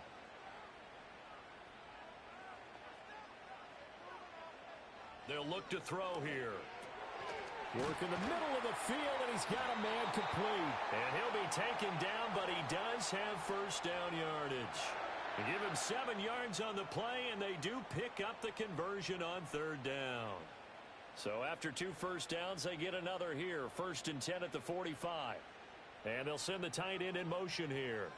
Speaker 2: They'll look to throw here.
Speaker 4: Work in the middle of the field, and he's got a man complete.
Speaker 2: And he'll be taken down, but he does have 1st down yardage. They give him 7 yards on the play, and they do pick up the conversion on 3rd down. So after 2 1st downs, they get another here. 1st and 10 at the 45. And they'll send the tight end in motion here.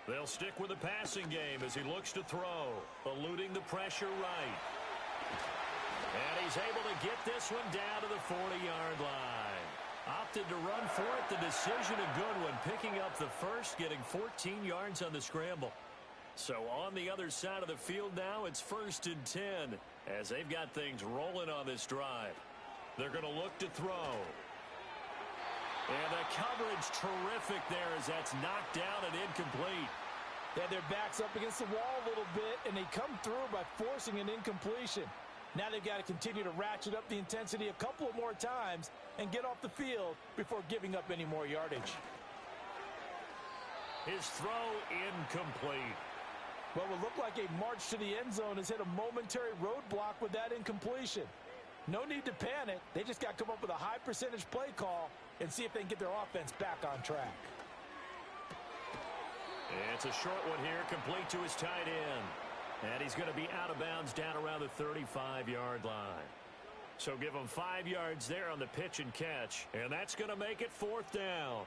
Speaker 2: They'll stick with the passing game as he looks to throw, eluding the pressure right. And he's able to get this one down to the 40-yard line. Opted to run for it. The decision a good one. Picking up the 1st, getting 14 yards on the scramble. So on the other side of the field now, it's 1st and 10 as they've got things rolling on this drive. They're going to look to throw. And the coverage terrific there as that's knocked down and incomplete.
Speaker 5: They had their backs up against the wall a little bit, and they come through by forcing an incompletion. Now they've got to continue to ratchet up the intensity a couple more times and get off the field before giving up any more yardage.
Speaker 2: His throw incomplete.
Speaker 5: What would look like a march to the end zone has hit a momentary roadblock with that incompletion. No need to panic. They just got to come up with a high percentage play call and see if they can get their offense back on track.
Speaker 2: It's a short one here, complete to his tight end. And he's going to be out of bounds down around the 35-yard line. So give him 5 yards there on the pitch and catch, and that's going to make it 4th down.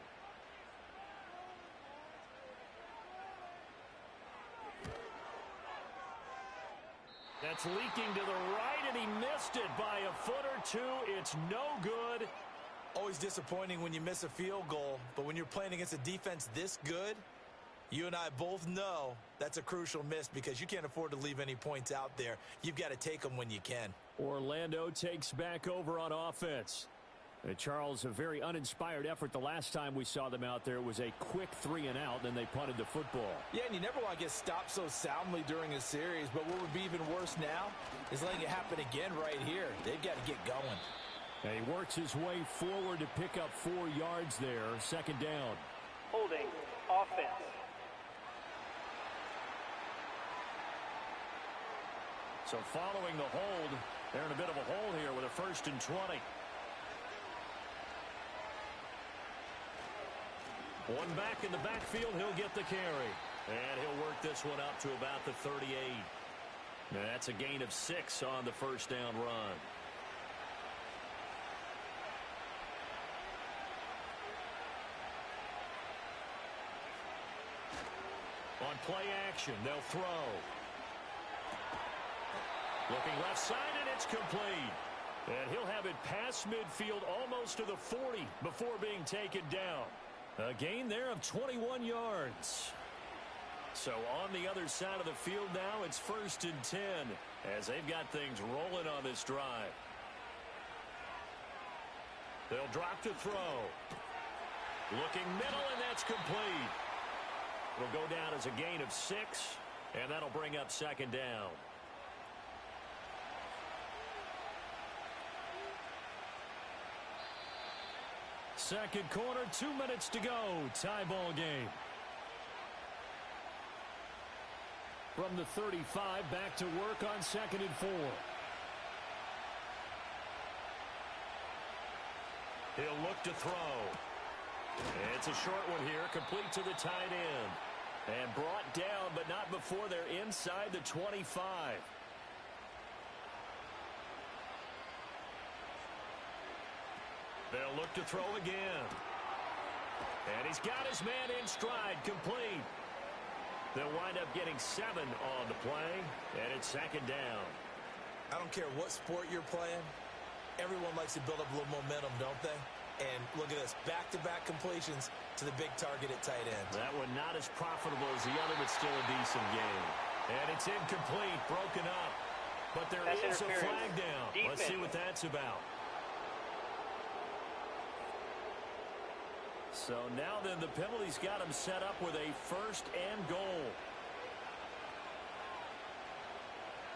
Speaker 2: That's leaking to the right, and he missed it by a foot or two. It's no good.
Speaker 3: Always disappointing when you miss a field goal, but when you're playing against a defense this good, you and I both know that's a crucial miss because you can't afford to leave any points out there. You've got to take them when you can.
Speaker 4: Orlando takes back over on offense. Charles, a very uninspired effort the last time we saw them out there. It was a quick 3-and-out, then they punted the football.
Speaker 5: Yeah, and you never want to get stopped so soundly during a series, but what would be even worse now is letting it happen again right here. They've got to get going.
Speaker 4: And he works his way forward to pick up 4 yards there. 2nd down.
Speaker 6: Holding offense.
Speaker 2: So following the hold, they're in a bit of a hole here with a 1st and 20. One back in the backfield, he'll get the carry. And he'll work this one up to about the 38. That's a gain of 6 on the 1st down run. On play action, they'll throw. Looking left side, and it's complete. And he'll have it past midfield almost to the 40 before being taken down. A gain there of 21 yards. So on the other side of the field now, it's 1st and 10 as they've got things rolling on this drive. They'll drop to throw. Looking middle, and that's complete. It'll go down as a gain of 6, and that'll bring up 2nd down.
Speaker 4: Second quarter, 2 minutes to go. Tie ball game. From the 35, back to work on 2nd and 4.
Speaker 2: He'll look to throw. It's a short one here, complete to the tight end. And brought down, but not before they're inside the 25. They'll look to throw again. And he's got his man in stride, complete. They'll wind up getting 7 on the play, and it's 2nd down.
Speaker 3: I don't care what sport you're playing. Everyone likes to build up a little momentum, don't they? And look at this, back-to-back completions to the big target at tight end.
Speaker 2: That one not as profitable as the other, but still a decent game. And it's incomplete, broken up. But there is a flag down. Let's see what that's about. So now then, the penalty's got him set up with a 1st and goal.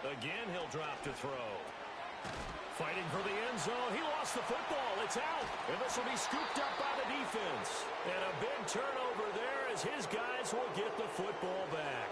Speaker 2: Again, he'll drop to throw. Fighting for the end zone. He lost the football. It's out. And this will be scooped up by the defense. And a big turnover there as his guys will get the football back.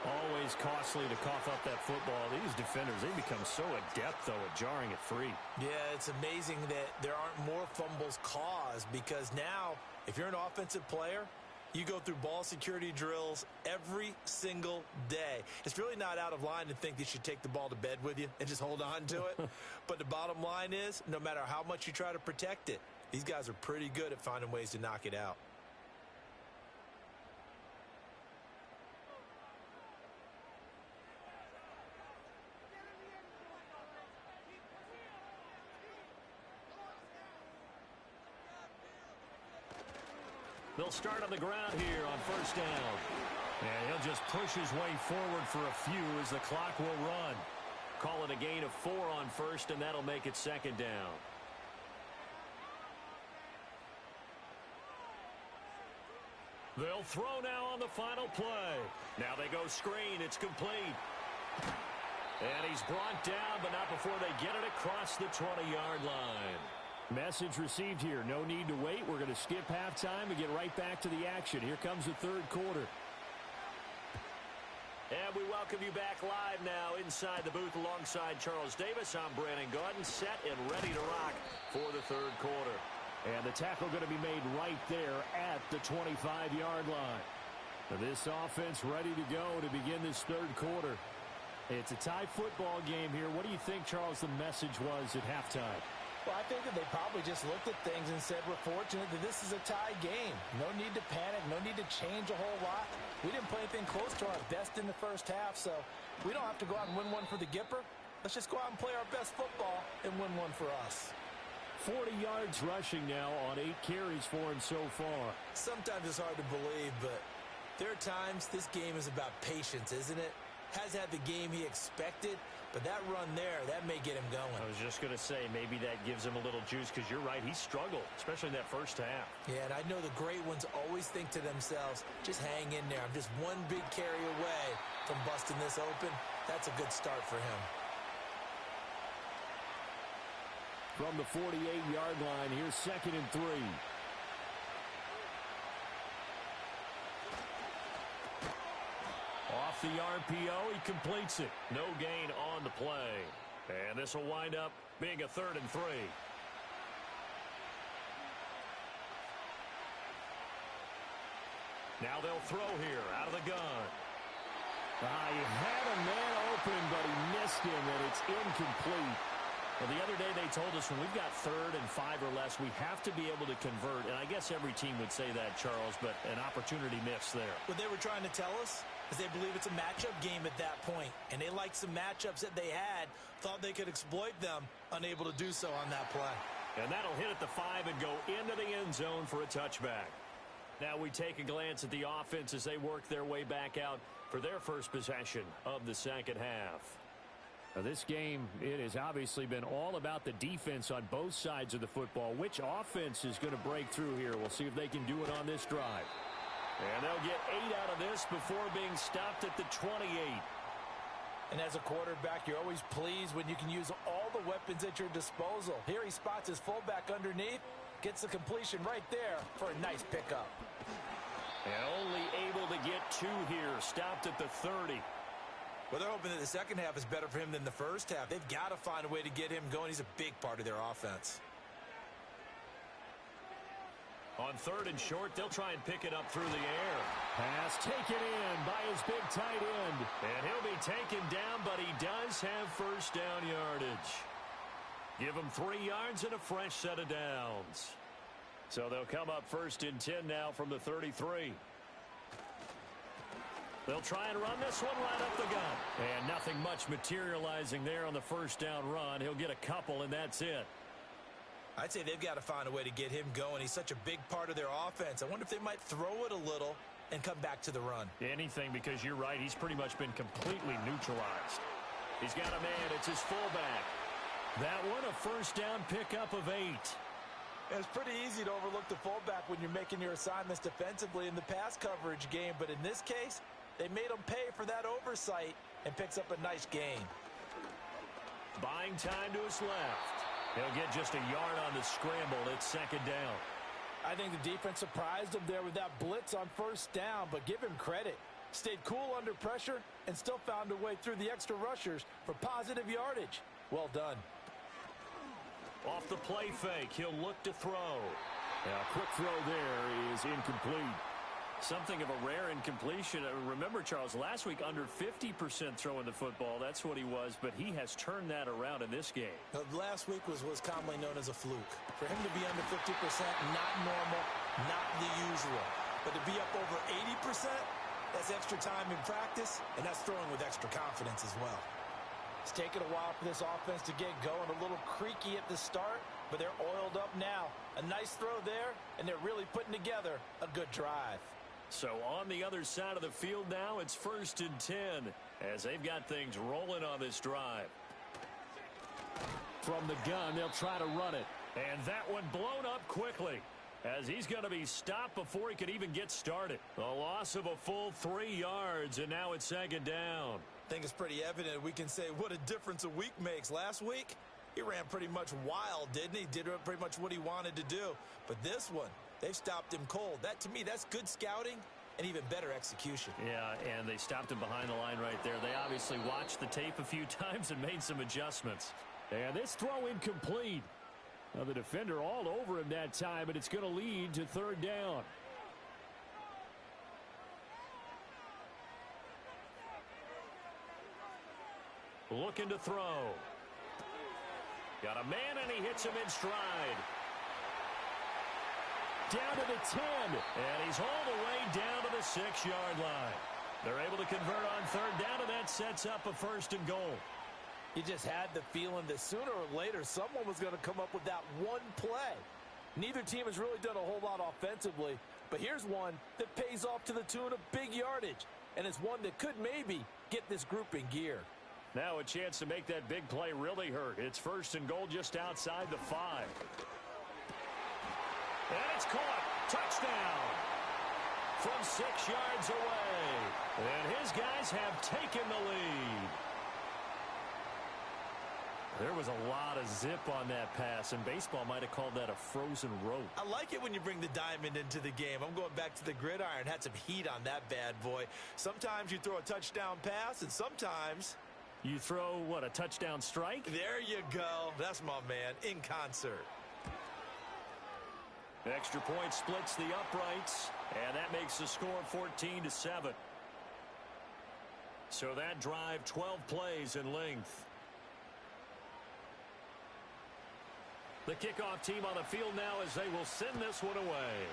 Speaker 4: Always costly to cough up that football. These defenders, they become so adept, though, at jarring it free.
Speaker 3: Yeah, it's amazing that there aren't more fumbles caused because now, if you're an offensive player, you go through ball security drills every single day. It's really not out of line to think that you should take the ball to bed with you and just hold on to it. But the bottom line is, no matter how much you try to protect it, these guys are pretty good at finding ways to knock it out.
Speaker 2: They'll start on the ground here on 1st down. And he'll just push his way forward for a few as the clock will run. Call it a gain of 4 on 1st, and that'll make it 2nd down. They'll throw now on the final play. Now they go screen. It's complete. And he's brought down, but not before they get it across the 20-yard line.
Speaker 4: Message received here. No need to wait. We're going to skip halftime and get right back to the action. Here comes the third quarter.
Speaker 2: And we welcome you back live now inside the booth alongside Charles Davis. I'm Brandon Gaudin, set and ready to rock for the third quarter.
Speaker 4: And the tackle going to be made right there at the 25-yard line. Now this offense ready to go to begin this third quarter. It's a tie football game here. What do you think, Charles, the message was at halftime?
Speaker 5: Well, I think that they probably just looked at things and said, we're fortunate that this is a tie game. No need to panic. No need to change a whole lot. We didn't play anything close to our best in the first half, so we don't have to go out and win one for the Gipper. Let's just go out and play our best football and win one for us.
Speaker 4: 40 yards rushing now on 8 carries for him so far.
Speaker 3: Sometimes it's hard to believe, but there are times this game is about patience, isn't it? Has had the game he expected, but that run there, that may get him going.
Speaker 2: I was just going to say, maybe that gives him a little juice, because you're right, he struggled, especially in that first half.
Speaker 3: Yeah, and I know the great ones always think to themselves, just hang in there. I'm just one big carry away from busting this open. That's a good start for him.
Speaker 4: From the 48-yard line, here's 2nd and 3.
Speaker 2: Off the RPO, he completes it. No gain on the play. And this will wind up being a 3rd and 3. Now they'll throw here out of the gun.
Speaker 4: He had a man open, but he missed him, and it's incomplete.
Speaker 2: Well, the other day they told us when we've got 3rd and 5 or less, we have to be able to convert. And I guess every team would say that, Charles, but an opportunity missed there.
Speaker 3: What they were trying to tell us is they believe it's a matchup game at that point. And they liked some matchups that they had, thought they could exploit them, unable to do so on that play.
Speaker 2: And that'll hit at the 5 and go into the end zone for a touchback. Now we take a glance at the offense as they work their way back out for their first possession of the second half.
Speaker 4: Now this game, it has obviously been all about the defense on both sides of the football. Which offense is going to break through here? We'll see if they can do it on this drive.
Speaker 2: And they'll get 8 out of this before being stopped at the 28.
Speaker 5: And as a quarterback, you're always pleased when you can use all the weapons at your disposal. Here he spots his fullback underneath, gets the completion right there for a nice pickup.
Speaker 2: And only able to get 2 here, stopped at the 30.
Speaker 3: Well, they're hoping that the second half is better for him than the first half. They've got to find a way to get him going. He's a big part of their offense.
Speaker 2: On 3rd and short, they'll try and pick it up through the air.
Speaker 4: Pass taken in by his big tight end.
Speaker 2: And he'll be taken down, but he does have first down yardage. Give him 3 yards and a fresh set of downs. So they'll come up 1st and 10 now from the 33. They'll try and run this one right up the gut. And nothing much materializing there on the first down run. He'll get a couple, and that's it.
Speaker 3: I'd say they've got to find a way to get him going. He's such a big part of their offense. I wonder if they might throw it a little and come back to the run.
Speaker 2: Anything, because you're right. He's pretty much been completely neutralized. He's got a man. It's his fullback. That one, a first down pickup of 8.
Speaker 5: It's pretty easy to overlook the fullback when you're making your assignments defensively in the pass coverage game. But in this case, they made him pay for that oversight and picks up a nice gain.
Speaker 2: Buying time to his left. He'll get just a yard on the scramble. It's 2nd down.
Speaker 5: I think the defense surprised him there with that blitz on first down, but give him credit. Stayed cool under pressure and still found a way through the extra rushers for positive yardage. Well done.
Speaker 2: Off the play fake, he'll look to throw.
Speaker 4: Now, a quick throw there is incomplete.
Speaker 2: Something of a rare incompletion. Remember, Charles, last week under 50% throwing the football. That's what he was, but he has turned that around in this game.
Speaker 3: Last week was commonly known as a fluke. For him to be under 50%, not normal, not the usual. But to be up over 80%, that's extra time in practice, and that's throwing with extra confidence as well.
Speaker 5: It's taken a while for this offense to get going. A little creaky at the start, but they're oiled up now. A nice throw there, and they're really putting together a good drive.
Speaker 2: So on the other side of the field now, it's 1st and 10 as they've got things rolling on this drive.
Speaker 4: From the gun, they'll try to run it.
Speaker 2: And that one blown up quickly. as he's going to be stopped before he could even get started. A loss of a full 3 yards, and now it's second down.
Speaker 3: I think it's pretty evident we can say what a difference a week makes. Last week, he ran pretty much wild, didn't he? Did pretty much what he wanted to do. But this one, they've stopped him cold. That, to me, that's good scouting and even better execution.
Speaker 2: Yeah, and they stopped him behind the line right there. They obviously watched the tape a few times and made some adjustments.
Speaker 4: And this throw incomplete. Well, the defender all over him that time, and it's going to lead to third down.
Speaker 2: Looking to throw. Got a man, and he hits him in stride.
Speaker 4: Down to the 10.
Speaker 2: And he's all the way down to the 6-yard line. They're able to convert on third down, and that sets up a 1st and goal.
Speaker 5: You just had the feeling that sooner or later someone was going to come up with that one play. Neither team has really done a whole lot offensively, but here's one that pays off to the tune of big yardage, and it's one that could maybe get this group in gear.
Speaker 2: Now a chance to make that big play really hurt. It's 1st and goal just outside the 5. And it's caught. Touchdown. From 6 yards away. And his guys have taken the lead. There was a lot of zip on that pass, and baseball might have called that a frozen rope.
Speaker 3: I like it when you bring the diamond into the game. I'm going back to the gridiron. Had some heat on that bad boy. Sometimes you throw a touchdown pass, and sometimes
Speaker 2: you throw, what, a touchdown strike?
Speaker 3: There you go. That's my man, in concert.
Speaker 2: Extra point splits the uprights, and that makes the score 14-7. So that drive, 12 plays in length. The kickoff team on the field now as they will send this one away.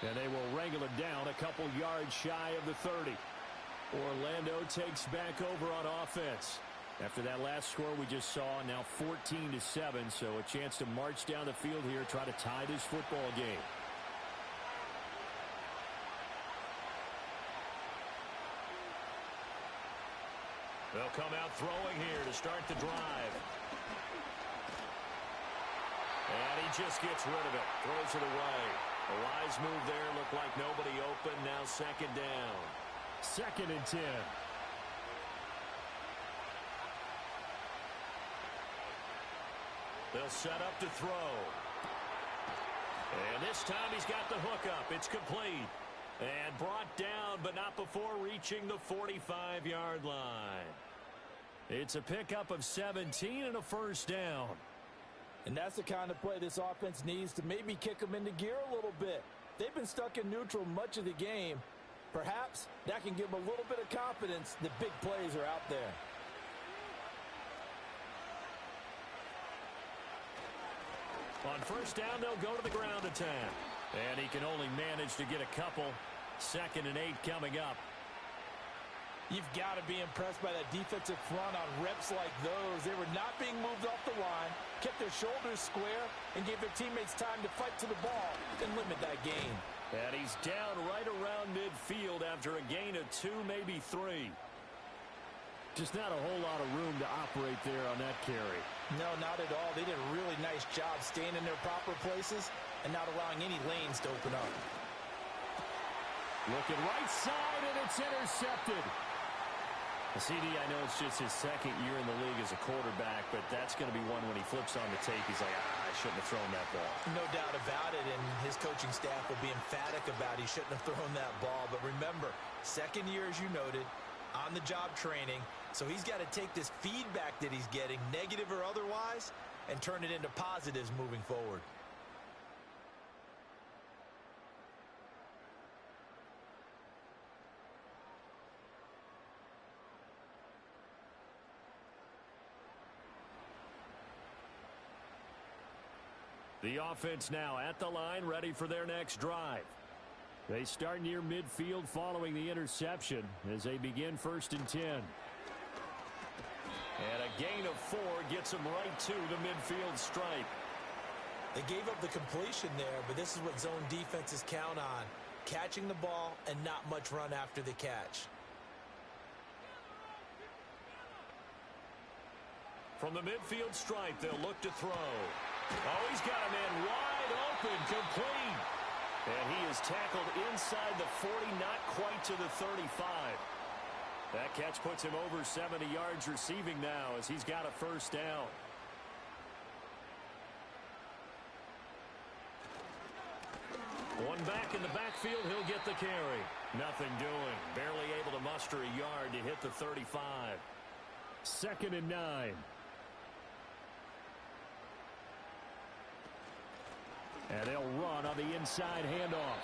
Speaker 4: And they will wrangle it down a couple yards shy of the 30. Orlando takes back over on offense. After that last score we just saw, now 14-7, so a chance to march down the field here, try to tie this football game.
Speaker 2: They'll come out throwing here to start the drive. And he just gets rid of it. Throws it away. A wise move there. Looked like nobody open. Now 2nd down.
Speaker 4: 2nd and 10.
Speaker 2: They'll set up to throw. And this time he's got the hook up. It's complete. And brought down, but not before reaching the 45-yard line. It's a pickup of 17 and a 1st down.
Speaker 5: And that's the kind of play this offense needs to maybe kick them into gear a little bit. They've been stuck in neutral much of the game. Perhaps that can give them a little bit of confidence that big plays are out there.
Speaker 2: On 1st down, they'll go to the ground attack. And he can only manage to get a couple. 2nd and 8 coming up.
Speaker 5: You've got to be impressed by that defensive front on reps like those. They were not being moved off the line, kept their shoulders square, and gave their teammates time to fight to the ball and limit that gain.
Speaker 2: And he's down right around midfield after a gain of 2, maybe 3.
Speaker 4: Just not a whole lot of room to operate there on that carry.
Speaker 5: No, not at all. They did a really nice job staying in their proper places and not allowing any lanes to open up.
Speaker 4: Looking right side, and it's intercepted.
Speaker 2: CD, I know it's just his 2nd year in the league as a quarterback, but that's going to be one when he flips on the tape. He's like, I shouldn't have thrown that ball.
Speaker 3: No doubt about it, and his coaching staff will be emphatic about he shouldn't have thrown that ball. But remember, 2nd year, as you noted, on-the-job training, so he's got to take this feedback that he's getting, negative or otherwise, and turn it into positives moving forward.
Speaker 2: The offense now at the line, ready for their next drive.
Speaker 4: They start near midfield following the interception as they begin 1st and 10.
Speaker 2: And a gain of 4 gets them right to the midfield stripe.
Speaker 3: They gave up the completion there, but this is what zone defenses count on. Catching the ball and not much run after the catch.
Speaker 2: From the midfield stripe, they'll look to throw. Oh, he's got a man wide open, complete. And he is tackled inside the 40, not quite to the 35. That catch puts him over 70 yards receiving now as he's got a first down. One back in the backfield, he'll get the carry. Nothing doing. Barely able to muster a yard to hit the 35.
Speaker 4: 2nd and 9. And they'll run on the inside handoff.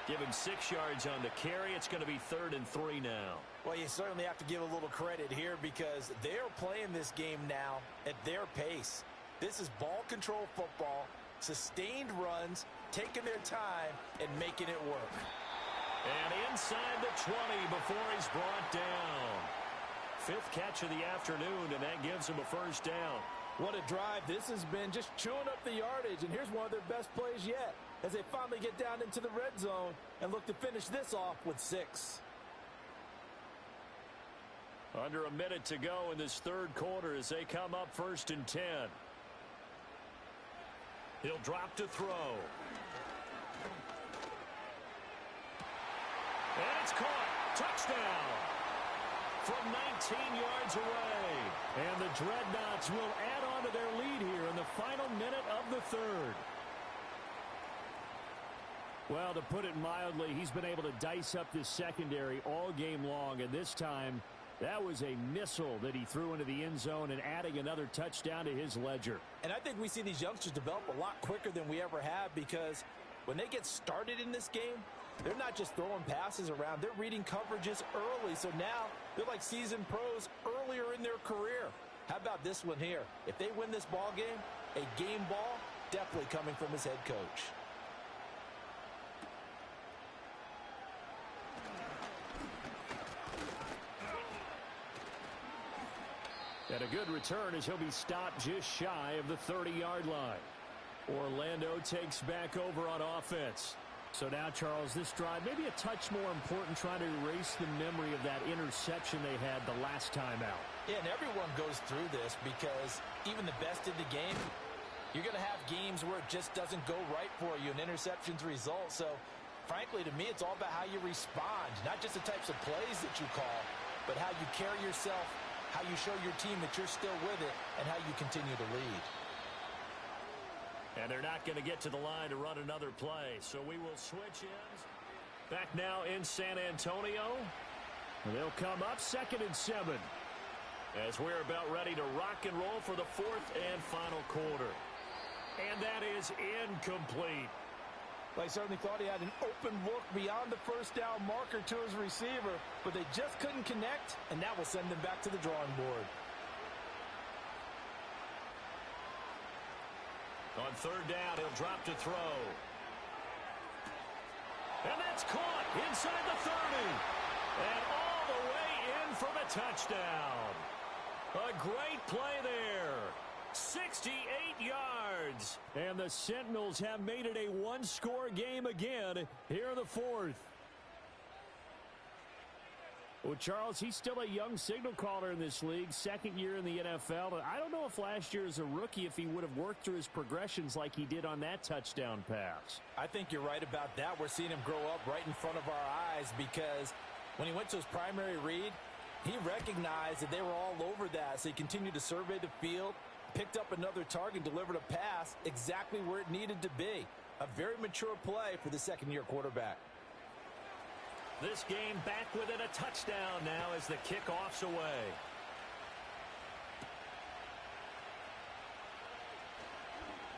Speaker 2: Given 6 yards on the carry, it's going to be 3rd and 3 now.
Speaker 5: Well, you certainly have to give a little credit here because they're playing this game now at their pace. This is ball control football, sustained runs, taking their time, and making it work.
Speaker 2: And inside the 20 before he's brought down. 5th catch of the afternoon, and that gives him a first down.
Speaker 5: What a drive this has been, just chewing up the yardage, and here's one of their best plays yet as they finally get down into the red zone and look to finish this off with 6.
Speaker 2: Under a minute to go in this 3rd quarter as they come up 1st and 10. He'll drop to throw. And it's caught. Touchdown. From 19 yards away.
Speaker 4: And the Dreadnoughts will add on to their lead here in the final minute of the 3rd. Well, to put it mildly, he's been able to dice up this secondary all game long, and this time that was a missile that he threw into the end zone and adding another touchdown to his ledger.
Speaker 5: And I think we see these youngsters develop a lot quicker than we ever have because when they get started in this game, they're not just throwing passes around. They're reading coverages early. So now they're like seasoned pros earlier in their career. How about this one here? If they win this ball game, a game ball definitely coming from his head coach.
Speaker 4: And a good return as he'll be stopped just shy of the 30-yard line. Orlando takes back over on offense. So now, Charles, this drive maybe a touch more important, trying to erase the memory of that interception they had the last time out.
Speaker 5: Yeah, and everyone goes through this because even the best in the game, you're going to have games where it just doesn't go right for you and interceptions result. So, frankly, to me, it's all about how you respond, not just the types of plays that you call, but how you carry yourself, how you show your team that you're still with it, and how you continue to lead.
Speaker 2: And they're not going to get to the line to run another play, so we will switch ends. Back now in San Antonio.
Speaker 4: They'll come up 2nd and 7.
Speaker 2: As we're about ready to rock and roll for the 4th and final quarter. And that is incomplete.
Speaker 5: Well, I certainly thought he had an open look beyond the first down marker to his receiver, but they just couldn't connect, and that will send them back to the drawing board.
Speaker 2: On 3rd down, he'll drop to throw. And that's caught inside the 30. And all the way in for the touchdown. A great play there. 68 yards.
Speaker 4: And the Sentinels have made it a one-score game again here in the 4th. Well, Charles, he's still a young signal caller in this league, 2nd year in the NFL. I don't know if last year as a rookie, if he would have worked through his progressions like he did on that touchdown pass.
Speaker 5: I think you're right about that. We're seeing him grow up right in front of our eyes because when he went to his primary read, he recognized that they were all over that. So he continued to survey the field, picked up another target, delivered a pass exactly where it needed to be. A very mature play for the 2nd-year quarterback.
Speaker 2: This game back within a touchdown now as the kickoff's away.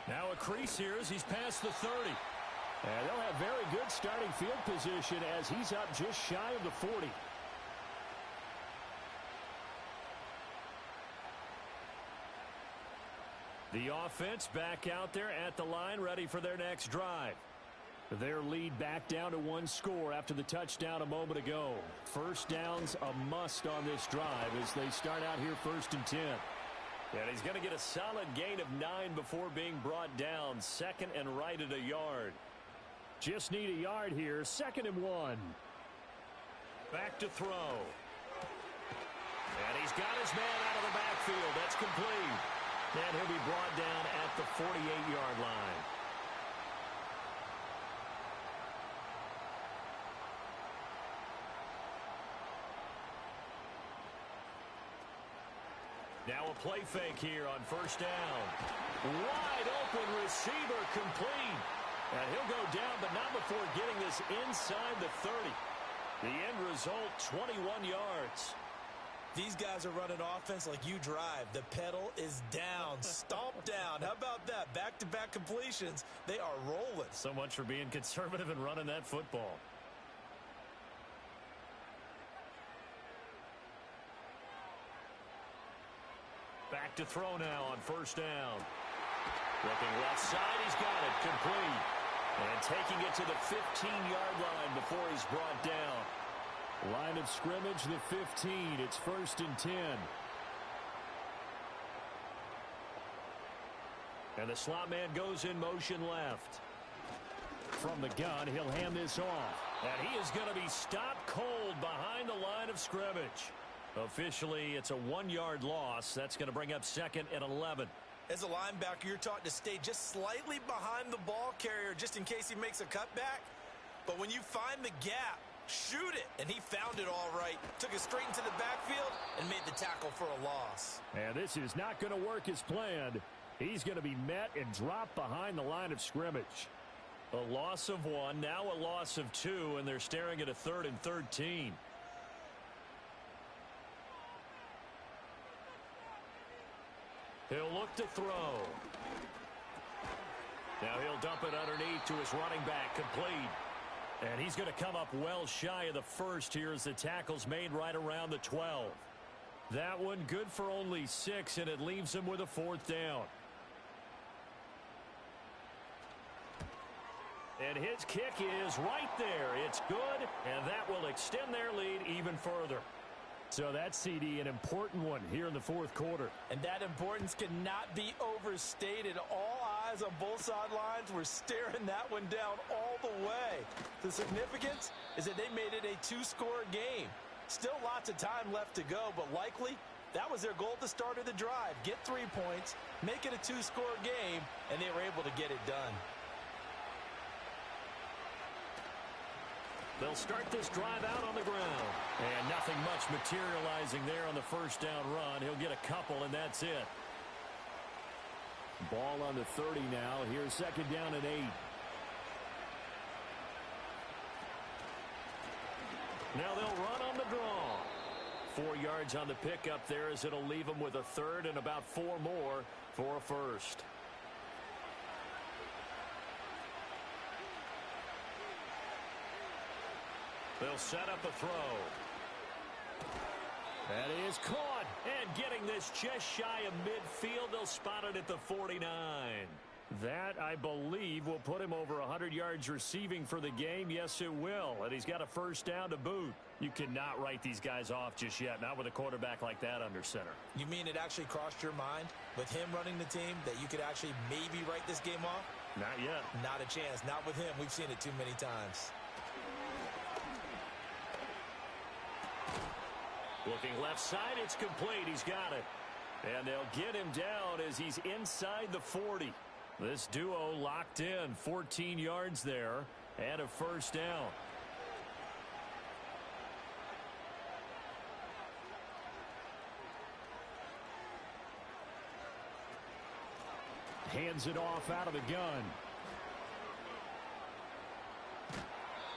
Speaker 2: Now a crease here as he's past the 30.
Speaker 4: And they'll have very good starting field position as he's up just shy of the 40.
Speaker 2: The offense back out there at the line, ready for their next drive.
Speaker 4: Their lead back down to 1 score after the touchdown a moment ago. First down's a must on this drive as they start out here 1st and 10.
Speaker 2: And he's going to get a solid gain of 9 before being brought down. 2nd and right at a yard.
Speaker 4: Just need a yard here. 2nd and 1.
Speaker 2: Back to throw. And he's got his man out of the backfield. That's complete. Now a play fake here on first down. Wide open receiver complete. And he'll go down, but not before getting this inside the 30. The end result, 21 yards.
Speaker 3: These guys are running offense like you drive. The pedal is down, stomp down. How about that? Back-to-back completions. They are rolling.
Speaker 2: So much for being conservative and running that football. Back to throw now on first down. Looking left side, he's got it, complete. And taking it to the 15-yard line before he's brought down.
Speaker 4: Line of scrimmage, the 15. It's 1st and 10.
Speaker 2: And the slot man goes in motion left.
Speaker 4: From the gun, he'll hand this off.
Speaker 2: And he is going to be stopped cold behind the line of scrimmage. Officially, it's a 1-yard loss. That's going to bring up 2nd and 11.
Speaker 3: As a linebacker, you're taught to stay just slightly behind the ball carrier just in case he makes a cutback. But when you find the gap, shoot it. And he found it all right. Took it straight into the backfield and made the tackle for a loss.
Speaker 4: And this is not going to work as planned. He's going to be met and dropped behind the line of scrimmage.
Speaker 2: A loss of 1, now a loss of 2, and they're staring at a 3rd and 13. He'll look to throw. Now he'll dump it underneath to his running back, complete. And he's going to come up well shy of the first here as the tackle's made right around the 12. That one good for only 6, and it leaves him with a 4th down. And his kick is right there. It's good, and that will extend their lead even further.
Speaker 4: So that's, CD, an important one here in the 4th quarter.
Speaker 5: And that importance cannot be overstated. All eyes on both sidelines were staring that one down all the way. The significance is that they made it a 2-score game. Still lots of time left to go, but likely that was their goal at the start of the drive. Get 3 points, make it a 2-score game, and they were able to get it done.
Speaker 2: They'll start this drive out on the ground. And nothing much materializing there on the first down run. He'll get a couple, and that's it.
Speaker 4: Ball on the 30 now. Here's 2nd down and 8.
Speaker 2: Now they'll run on the draw. 4 yards on the pickup there as it'll leave them with a 3rd and about 4 more for a 1st. They'll set up a throw. That is caught. And getting this just shy of midfield, they'll spot it at the 49.
Speaker 4: That, I believe, will put him over 100 yards receiving for the game. Yes, it will. And he's got a 1st down to boot.
Speaker 2: You cannot write these guys off just yet, not with a quarterback like that under center.
Speaker 3: You mean it actually crossed your mind with him running the team that you could actually maybe write this game off?
Speaker 2: Not yet.
Speaker 3: Not a chance. Not with him. We've seen it too many times.
Speaker 2: Looking left side, it's complete. He's got it. And they'll get him down as he's inside the 40. This duo locked in. 14 yards there and a 1st down.
Speaker 4: Hands it off out of the gun.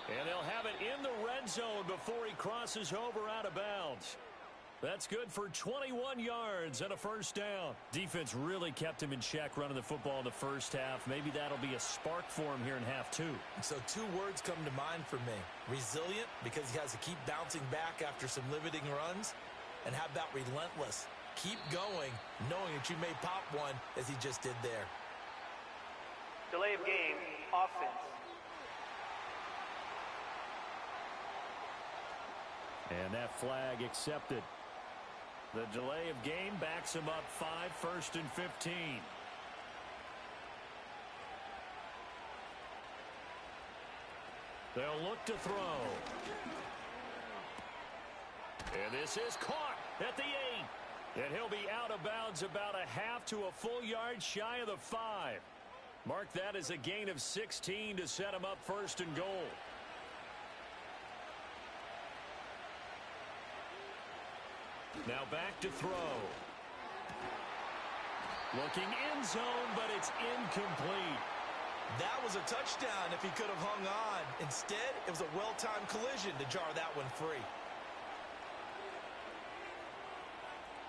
Speaker 2: And they'll have it in the red zone before he crosses over out of bounds. That's good for 21 yards and a 1st down. Defense really kept him in check running the football in the first half. Maybe that'll be a spark for him here in half 2.
Speaker 3: So 2 words come to mind for me. Resilient, because he has to keep bouncing back after some limiting runs. And how about relentless? Keep going, knowing that you may pop one as he just did there.
Speaker 6: Delay of game, offense.
Speaker 4: And that flag accepted.
Speaker 2: The delay of game backs him up 5, 1st and 15. They'll look to throw. And this is caught at the 8. And he'll be out of bounds about a half to a full yard shy of the 5. Mark that as a gain of 16 to set him up 1st and goal. Now back to throw. Looking in zone, but it's incomplete.
Speaker 3: That was a touchdown if he could have hung on. Instead, it was a well-timed collision to jar that one free.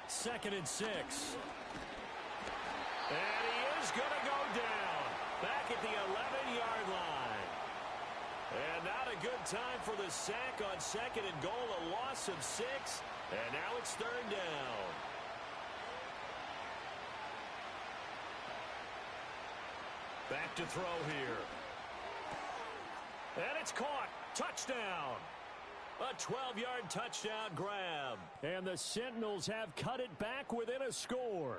Speaker 2: 2nd and 6. And he is going to go down. Back at the 11-yard line. And not a good time for the sack on 2nd and goal. A loss of 6. And now it's 3rd down. Back to throw here. And it's caught. Touchdown. A 12-yard touchdown grab.
Speaker 4: And the Sentinels have cut it back within a score.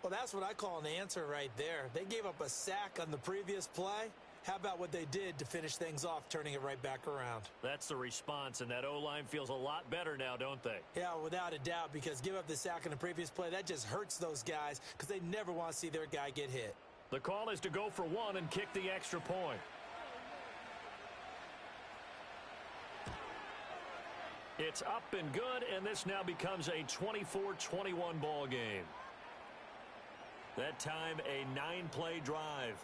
Speaker 3: Well, that's what I call an answer right there. They gave up a sack on the previous play. How about what they did to finish things off, turning it right back around?
Speaker 2: That's the response, and that O-line feels a lot better now, don't they?
Speaker 3: Yeah, without a doubt, because give up the sack on the previous play, that just hurts those guys because they never want to see their guy get hit.
Speaker 2: The call is to go for 1 and kick the extra point. It's up and good, and this now becomes a 24-21 ball game. That time, a 9-play drive.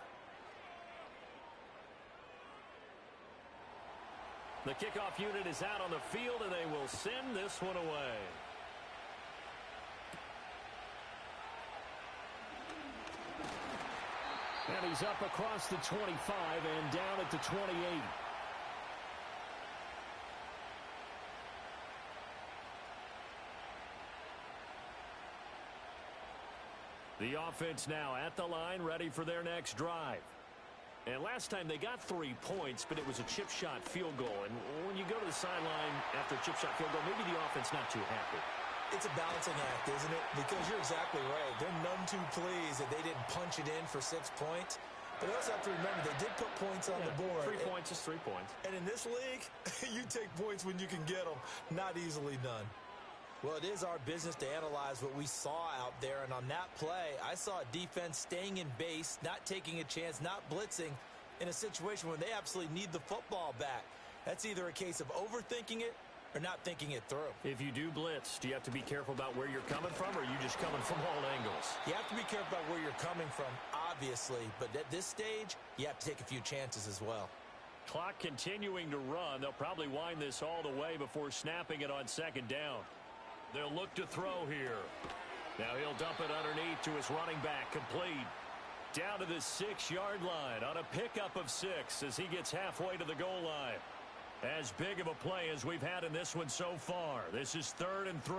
Speaker 2: The kickoff unit is out on the field, and they will send this one away.
Speaker 4: And he's up across the 25 and down at the 28. The offense now at the line, ready for their next drive. And last time they got 3 points, but it was a chip shot field goal. And when you go to the sideline after a chip shot field goal, maybe the offense not too happy.
Speaker 3: It's a balancing act, isn't it? Because you're exactly right. They're none too pleased that they didn't punch it in for 6 points. But you also have to remember, they did put points on the board.
Speaker 2: 3 points is 3 points.
Speaker 3: And in this league, you take points when you can get them. Not easily done. Well, it is our business to analyze what we saw out there. And on that play, I saw a defense staying in base, not taking a chance, not blitzing in a situation where they absolutely need the football back. That's either a case of overthinking it or not thinking it through.
Speaker 2: If you do blitz, do you have to be careful about where you're coming from, or are you just coming from all angles?
Speaker 3: You have to be careful about where you're coming from, obviously. But at this stage, you have to take a few chances as well.
Speaker 2: Clock continuing to run. They'll probably wind this all the way before snapping it on 2nd down. They'll look to throw here. Now he'll dump it underneath to his running back. Complete. Down to the 6-yard line on a pickup of 6 as he gets halfway to the goal line. As big of a play as we've had in this one so far. This is 3rd and 3.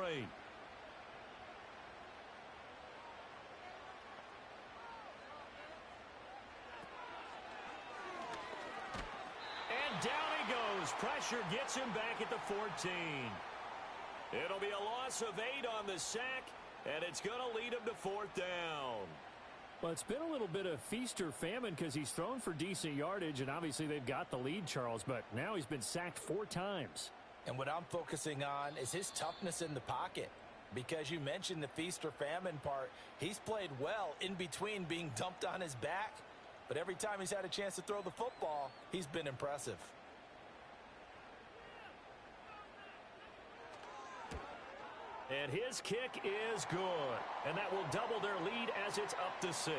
Speaker 2: And down he goes. Pressure gets him back at the 14. It'll be a loss of 8 on the sack, and it's going to lead him to 4th down.
Speaker 4: Well, it's been a little bit of feast or famine because he's thrown for decent yardage, and obviously they've got the lead, Charles, but now he's been sacked 4 times.
Speaker 3: And what I'm focusing on is his toughness in the pocket. Because you mentioned the feast or famine part, he's played well in between being dumped on his back. But every time he's had a chance to throw the football, he's been impressive.
Speaker 2: And his kick is good. And that will double their lead as it's up to 6.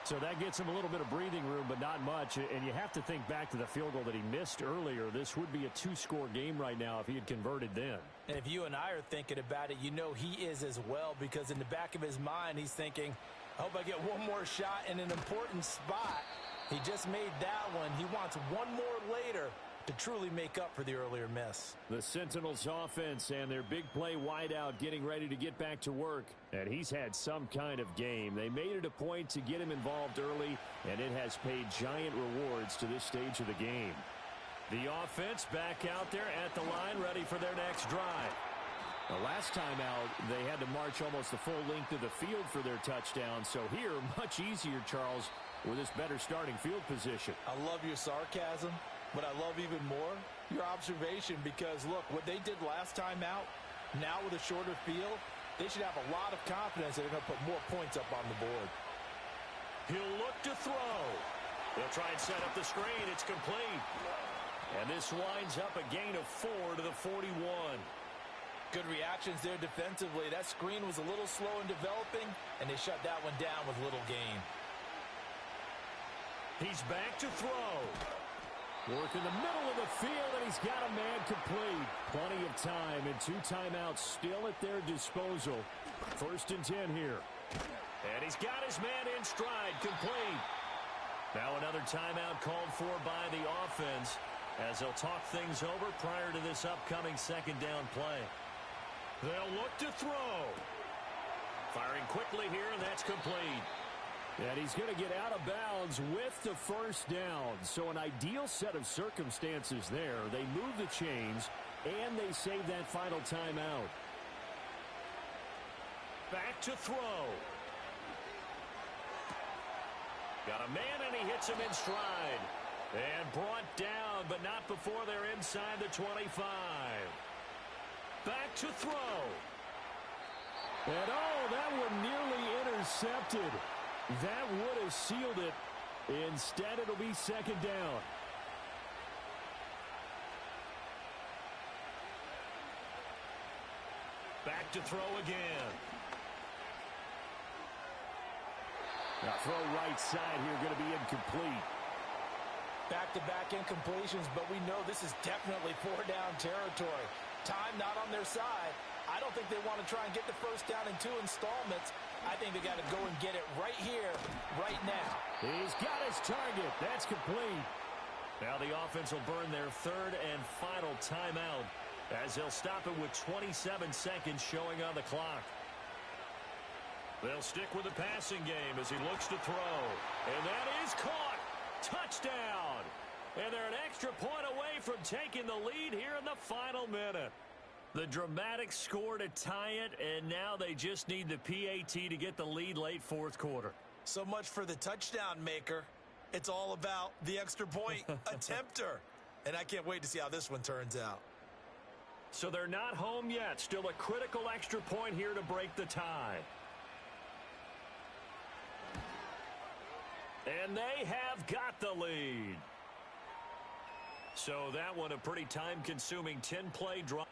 Speaker 4: So that gets him a little bit of breathing room, but not much. And you have to think back to the field goal that he missed earlier. This would be a 2-score game right now if he had converted then.
Speaker 3: And if you and I are thinking about it, you know he is as well, because in the back of his mind, he's thinking, I hope I get one more shot in an important spot. He just made that one. He wants one more later to truly make up for the earlier miss.
Speaker 4: The Sentinels offense and their big play wideout getting ready to get back to work. And he's had some kind of game. They made it a point to get him involved early, and it has paid giant rewards to this stage of the game.
Speaker 2: The offense back out there at the line, ready for their next drive.
Speaker 4: The last time out, they had to march almost the full length of the field for their touchdown. So here, much easier, Charles, with this better starting field position.
Speaker 3: I love your sarcasm, but I love even more your observation, because, look, what they did last time out, now with a shorter field, they should have a lot of confidence that they're going to put more points up on the board.
Speaker 2: He'll look to throw. They'll try and set up the screen. It's complete. And this winds up a gain of 4 to the 41.
Speaker 5: Good reactions there defensively. That screen was a little slow in developing, and they shut that one down with little gain.
Speaker 2: He's back to throw.
Speaker 4: Work in the middle of the field, and he's got a man complete. Plenty of time, and 2 timeouts still at their disposal. 1st and 10 here.
Speaker 2: And he's got his man in stride, complete. Now another timeout called for by the offense as they'll talk things over prior to this upcoming 2nd down play. They'll look to throw. Firing quickly here, and that's complete.
Speaker 4: And he's going to get out of bounds with the 1st down. So an ideal set of circumstances there. They move the chains, and they save that final timeout.
Speaker 2: Back to throw. Got a man, and he hits him in stride. And brought down, but not before they're inside the 25. Back to throw.
Speaker 4: And that one nearly intercepted. That would have sealed it. Instead, it'll be 2nd down.
Speaker 2: Back to throw again.
Speaker 4: Now throw right side here, going to be incomplete.
Speaker 5: Back-to-back incompletions, but we know this is definitely 4-down territory. Time not on their side. I don't think they want to try and get the 1st down in 2 installments. I think they got to go and get it right here, right now.
Speaker 4: He's got his target. That's complete.
Speaker 2: Now the offense will burn their 3rd and final timeout as they'll stop it with 27 seconds showing on the clock. They'll stick with the passing game as he looks to throw. And that is caught. Touchdown. And they're an extra point away from taking the lead here in the final minute. The dramatic score to tie it, and now they just need the PAT to get the lead late 4th quarter.
Speaker 3: So much for the touchdown maker. It's all about the extra point attempter. And I can't wait to see how this one turns out.
Speaker 2: So they're not home yet. Still a critical extra point here to break the tie. And they have got the lead. So that one a pretty time-consuming 10-play drive.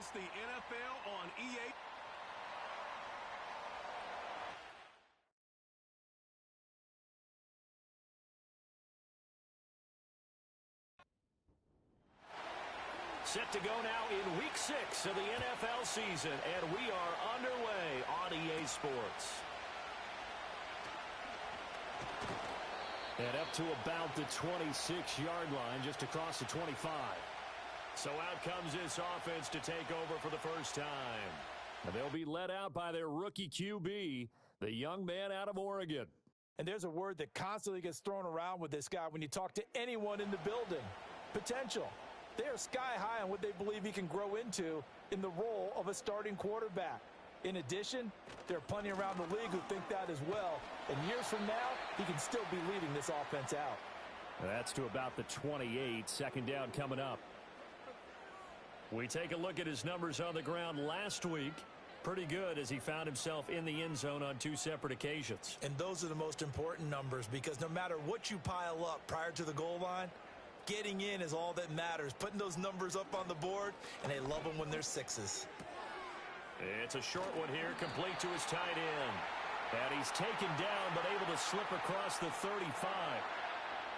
Speaker 1: It's the NFL on EA.
Speaker 2: Set to go now in Week 6 of the NFL season, and we are underway on EA Sports.
Speaker 4: And up to about the 26-yard line, just across the 25.
Speaker 2: So out comes this offense to take over for the first time.
Speaker 4: And they'll be led out by their rookie QB, the young man out of Oregon.
Speaker 5: And there's a word that constantly gets thrown around with this guy when you talk to anyone in the building. Potential. They are sky high on what they believe he can grow into in the role of a starting quarterback. In addition, there are plenty around the league who think that as well. And years from now, he can still be leading this offense out.
Speaker 4: That's to about the 28. Second down coming up.
Speaker 2: We take a look at his numbers on the ground last week. Pretty good as he found himself in the end zone on 2 separate occasions.
Speaker 3: And those are the most important numbers because no matter what you pile up prior to the goal line, getting in is all that matters. Putting those numbers up on the board, and they love them when they're 6s.
Speaker 2: It's a short one here, complete to his tight end. And he's taken down, but able to slip across the 35.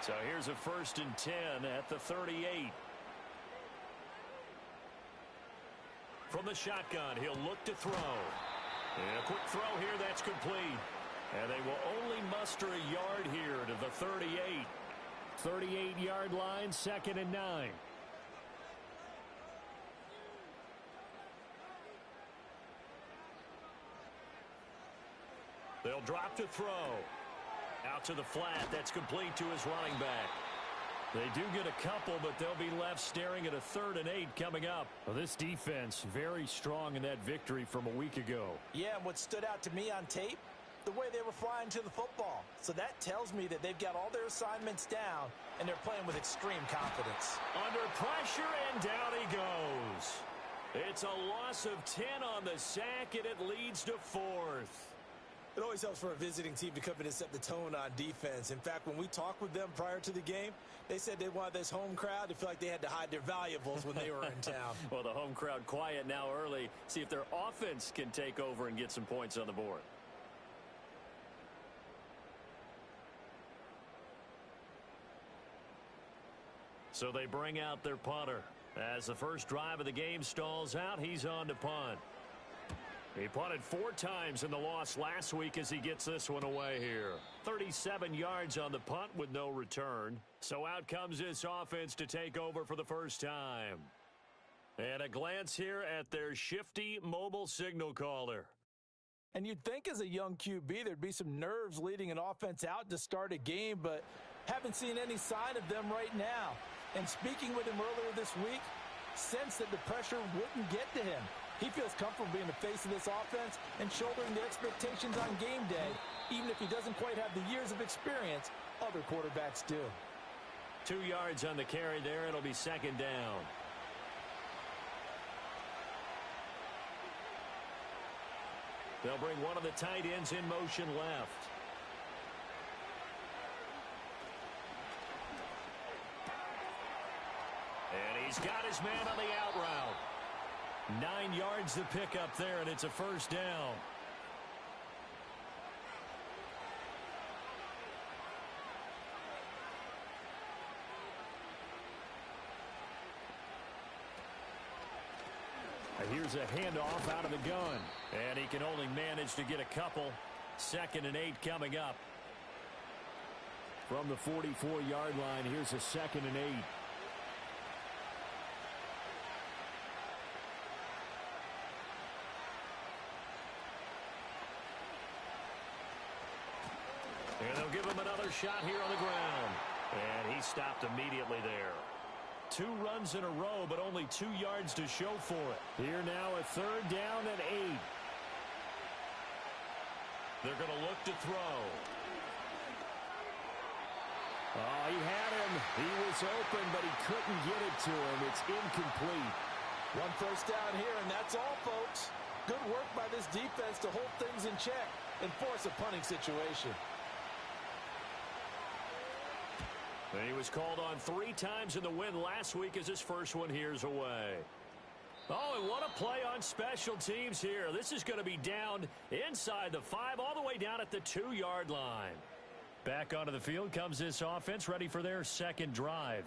Speaker 2: So here's a 1st and 10 at the 38. From the shotgun, he'll look to throw. And a quick throw here, that's complete. And they will only muster a yard here to the 38.
Speaker 4: 38-yard line, 2nd and 9.
Speaker 2: They'll drop to throw. Out to the flat. That's complete to his running back. They do get a couple, but they'll be left staring at a 3rd and 8 coming up.
Speaker 4: Well, this defense very strong in that victory from a week ago.
Speaker 3: Yeah, and what stood out to me on tape, the way they were flying to the football. So that tells me that they've got all their assignments down, and they're playing with extreme confidence.
Speaker 2: Under pressure, and down he goes. It's a loss of 10 on the sack, and it leads to 4th.
Speaker 3: It always helps for a visiting team to come in and set the tone on defense. In fact, when we talked with them prior to the game, they said they wanted this home crowd to feel like they had to hide their valuables when they were in town.
Speaker 2: Well, the home crowd quiet now early. See if their offense can take over and get some points on the board. So they bring out their punter. As the first drive of the game stalls out, he's on to punt. He punted 4 times in the loss last week as he gets this one away here. 37 yards on the punt with no return. So out comes this offense to take over for the first time. And a glance here at their shifty mobile signal caller.
Speaker 5: And you'd think as a young QB there'd be some nerves leading an offense out to start a game, but haven't seen any sign of them right now. And speaking with him earlier this week, sensed that the pressure wouldn't get to him. He feels comfortable being the face of this offense and shouldering the expectations on game day, even if he doesn't quite have the years of experience other quarterbacks do.
Speaker 2: 2 yards on the carry there. It'll be 2nd down. They'll bring one of the tight ends in motion left. And he's got his man on the out route. 9 yards to pick up there, and it's a 1st down.
Speaker 4: Here's a handoff out of the gun.
Speaker 2: And he can only manage to get a couple. 2nd and 8 coming up.
Speaker 4: From the 44-yard line, here's a 2nd and 8.
Speaker 2: And they'll give him another shot here on the ground. And he stopped immediately there. 2 runs in a row, but only 2 yards to show for it.
Speaker 4: Here now a 3rd down and 8.
Speaker 2: They're going to look to throw.
Speaker 4: Oh, he had him. He was open, but he couldn't get it to him. It's incomplete.
Speaker 5: 1 first down here, and that's all, folks. Good work by this defense to hold things in check and force a punting situation.
Speaker 2: And he was called on 3 times in the win last week as his first one here's away. Oh, and what a play on special teams here. This is going to be down inside the 5, all the way down at the 2-yard line. Back onto the field comes this offense, ready for their second drive.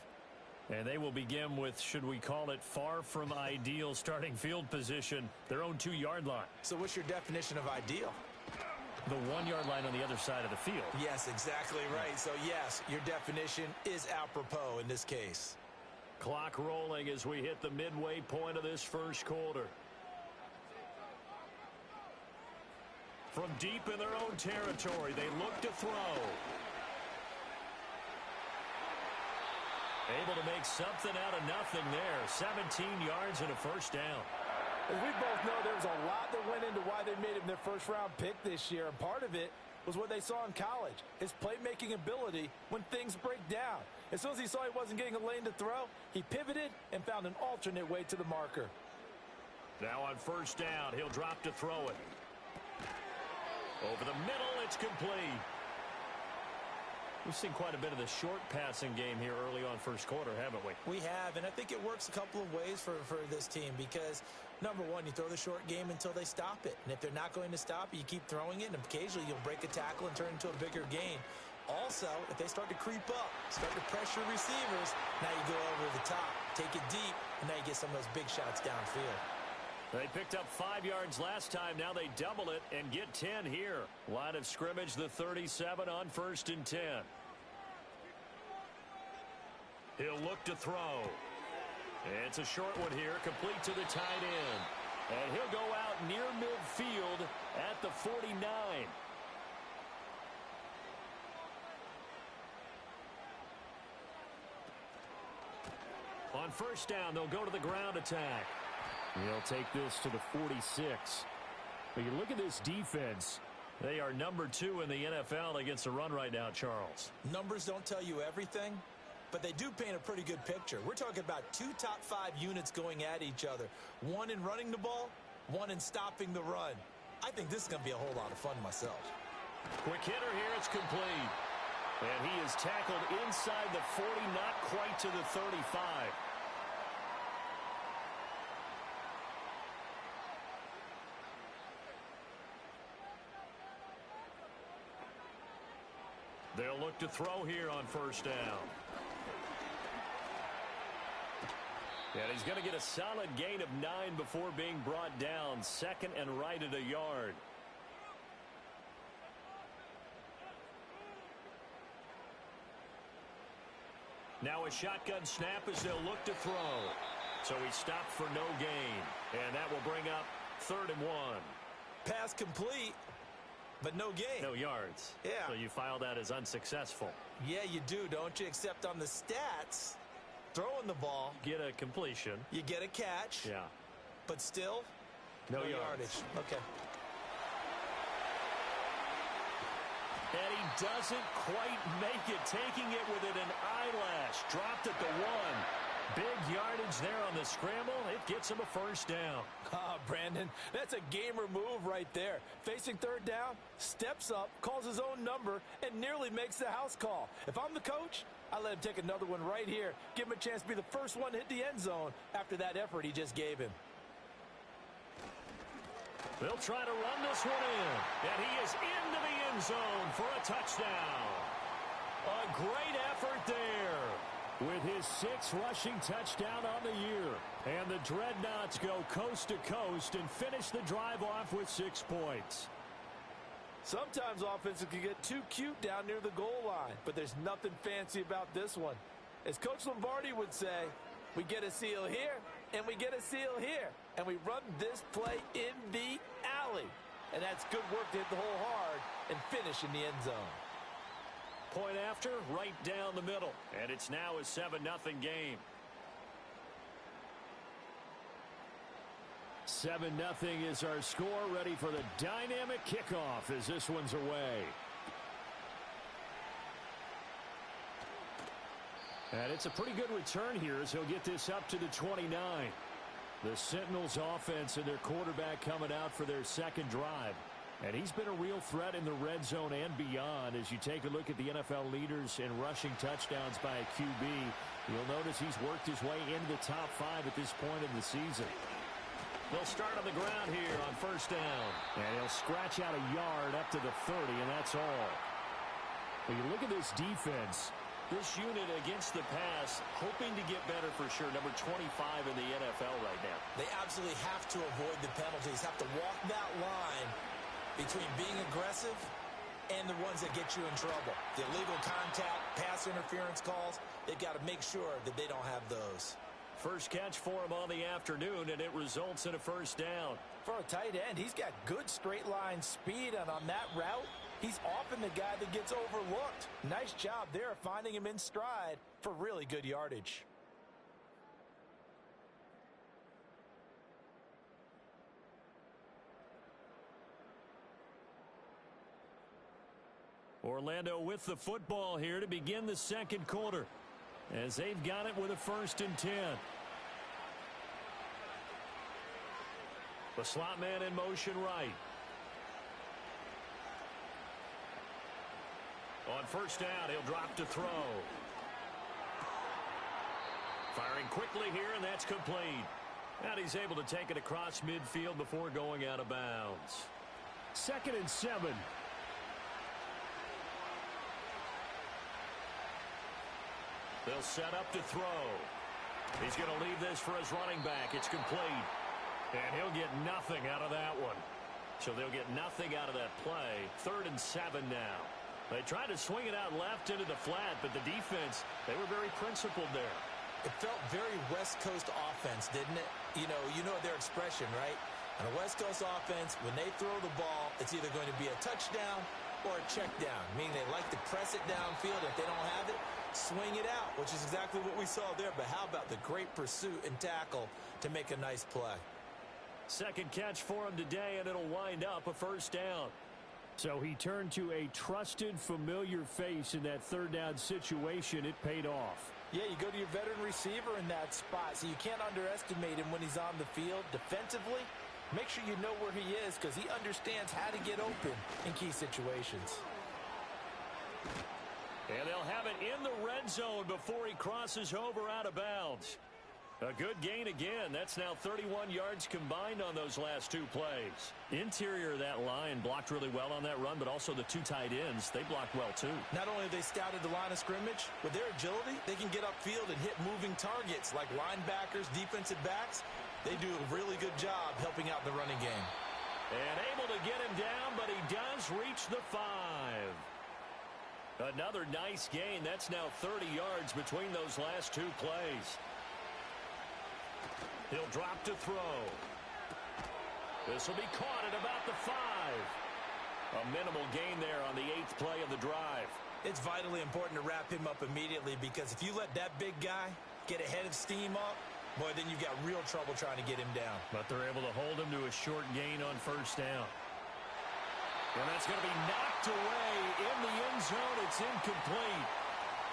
Speaker 2: And they will begin with, should we call it, far from ideal starting field position, their own 2-yard line.
Speaker 3: So what's your definition of ideal?
Speaker 2: The 1-yard line on the other side of the field.
Speaker 3: Yes, exactly right. So, yes, your definition is apropos in this case.
Speaker 2: Clock rolling as we hit the midway point of this first quarter. From deep in their own territory, they look to throw. Able to make something out of nothing there. 17 yards and a first down.
Speaker 5: As we both know, there was a lot that went into why they made him their first-round pick this year, and part of it was what they saw in college, his playmaking ability when things break down. As soon as he saw he wasn't getting a lane to throw, he pivoted and found an alternate way to the marker.
Speaker 2: Now on first down, he'll drop to throw it. Over the middle, it's complete. We've seen quite a bit of the short passing game here early on first quarter, haven't we?
Speaker 3: We have, and I think it works a couple of ways for this team because, number one, you throw the short game until they stop it. And if they're not going to stop it, you keep throwing it, and occasionally you'll break a tackle and turn it into a bigger gain. Also, if they start to creep up, start to pressure receivers, now you go over the top, take it deep, and now you get some of those big shots downfield.
Speaker 2: They picked up 5 yards last time. Now they double it and get 10 here. Line of scrimmage, the 37 on 1st and 10. He'll look to throw. It's a short one here, complete to the tight end. And he'll go out near midfield at the 49. On first down, they'll go to the ground attack. He'll take this to the 46. But you look at this defense. They are number 2 in the NFL against the run right now, Charles.
Speaker 3: Numbers don't tell you everything, but they do paint a pretty good picture. We're talking about 2 top 5 units going at each other. One in running the ball, one in stopping the run. I think this is going to be a whole lot of fun myself.
Speaker 2: Quick hitter here, it's complete. And he is tackled inside the 40, not quite to the 35. They'll look to throw here on first down. And he's going to get a solid gain of 9 before being brought down. 2nd and right at a yard. Now a shotgun snap as they'll look to throw. So he stopped for no gain. And that will bring up 3rd and 1.
Speaker 3: Pass complete, but no gain.
Speaker 2: No yards.
Speaker 3: Yeah.
Speaker 2: So you file that as unsuccessful.
Speaker 3: Yeah, you do, don't you? Except on the stats, throwing the ball.
Speaker 2: Get a completion.
Speaker 3: You get a catch.
Speaker 2: Yeah.
Speaker 3: But still,
Speaker 2: no
Speaker 3: yardage. Okay.
Speaker 2: And he doesn't quite make it, taking it within an eyelash. Dropped at the 1. Big yardage there on the scramble. It gets him a first down.
Speaker 5: Brandon, that's a gamer move right there. Facing 3rd down, steps up, calls his own number, and nearly makes the house call. If I'm the coach, I let him take another one right here. Give him a chance to be the first one to hit the end zone after that effort he just gave him.
Speaker 2: They'll try to run this one in. And he is into the end zone for a touchdown. A great effort there. With his 6th rushing touchdown on the year. And the Dreadnoughts go coast to coast and finish the drive off with 6 points.
Speaker 5: Sometimes offenses can get too cute down near the goal line, but there's nothing fancy about this one. As Coach Lombardi would say, we get a seal here, and we get a seal here, and we run this play in the alley. And that's good work to hit the hole hard and finish in the end zone.
Speaker 2: Point after, right down the middle. And it's now a 7-0 game.
Speaker 4: 7-0 is our score, ready for the dynamic kickoff as this one's away. And it's a pretty good return here as he'll get this up to the 29. The Sentinels offense and their quarterback coming out for their second drive. And he's been a real threat in the red zone and beyond. As you take a look at the NFL leaders in rushing touchdowns by a QB, you'll notice he's worked his way into the top 5 at this point in the season.
Speaker 2: They'll start on the ground here on first down.
Speaker 4: And he'll scratch out a yard up to the 30, and that's all. When you look at this defense,
Speaker 2: this unit against the pass, hoping to get better for sure. Number 25 in the NFL right now.
Speaker 3: They absolutely have to avoid the penalties, have to walk that line between being aggressive and the ones that get you in trouble. The illegal contact, pass interference calls, they've got to make sure that they don't have those.
Speaker 2: First catch for him on the afternoon, and it results in a first down.
Speaker 5: For a tight end, he's got good straight line speed, and on that route, he's often the guy that gets overlooked. Nice job there finding him in stride for really good yardage.
Speaker 2: Orlando with the football here to begin the second quarter, as they've got it with a 1st and 10. The slot man in motion right. On first down, he'll drop to throw. Firing quickly here, and that's complete. And he's able to take it across midfield before going out of bounds.
Speaker 4: 2nd and 7.
Speaker 2: They'll set up to throw. He's going to leave this for his running back. It's complete. And he'll get nothing out of that one. So they'll get nothing out of that play. 3rd and 7 now. They tried to swing it out left into the flat, but the defense, they were very principled there.
Speaker 3: It felt very West Coast offense, didn't it? You know their expression, right? On a West Coast offense, when they throw the ball, it's either going to be a touchdown or a check down, meaning they like to press it downfield. If they don't have it, swing it out, which is exactly what we saw there. But how about the great pursuit and tackle to make a nice play?
Speaker 2: Second catch for him today, and it'll wind up a first down.
Speaker 4: So he turned to a trusted, familiar face in that 3rd down situation. It paid off.
Speaker 5: Yeah, you go to your veteran receiver in that spot, so you can't underestimate him when he's on the field. Defensively, make sure you know where he is because he understands how to get open in key situations.
Speaker 2: And they'll have it in the red zone before he crosses over out of bounds. A good gain again. That's now 31 yards combined on those last 2 plays. Interior of that line blocked really well on that run, but also the 2 tight ends, they blocked well too.
Speaker 3: Not only have they scouted the line of scrimmage, with their agility, they can get upfield and hit moving targets like linebackers, defensive backs. They do a really good job helping out the running game.
Speaker 2: And able to get him down, but he does reach the 5. Another nice gain. That's now 30 yards between those last 2 plays. He'll drop to throw. This will be caught at about the 5. A minimal gain there on the 8th play of the drive.
Speaker 3: It's vitally important to wrap him up immediately because if you let that big guy get a head of steam up, boy, then you've got real trouble trying to get him down.
Speaker 2: But they're able to hold him to a short gain on first down. And that's going to be knocked away in the end zone. It's incomplete.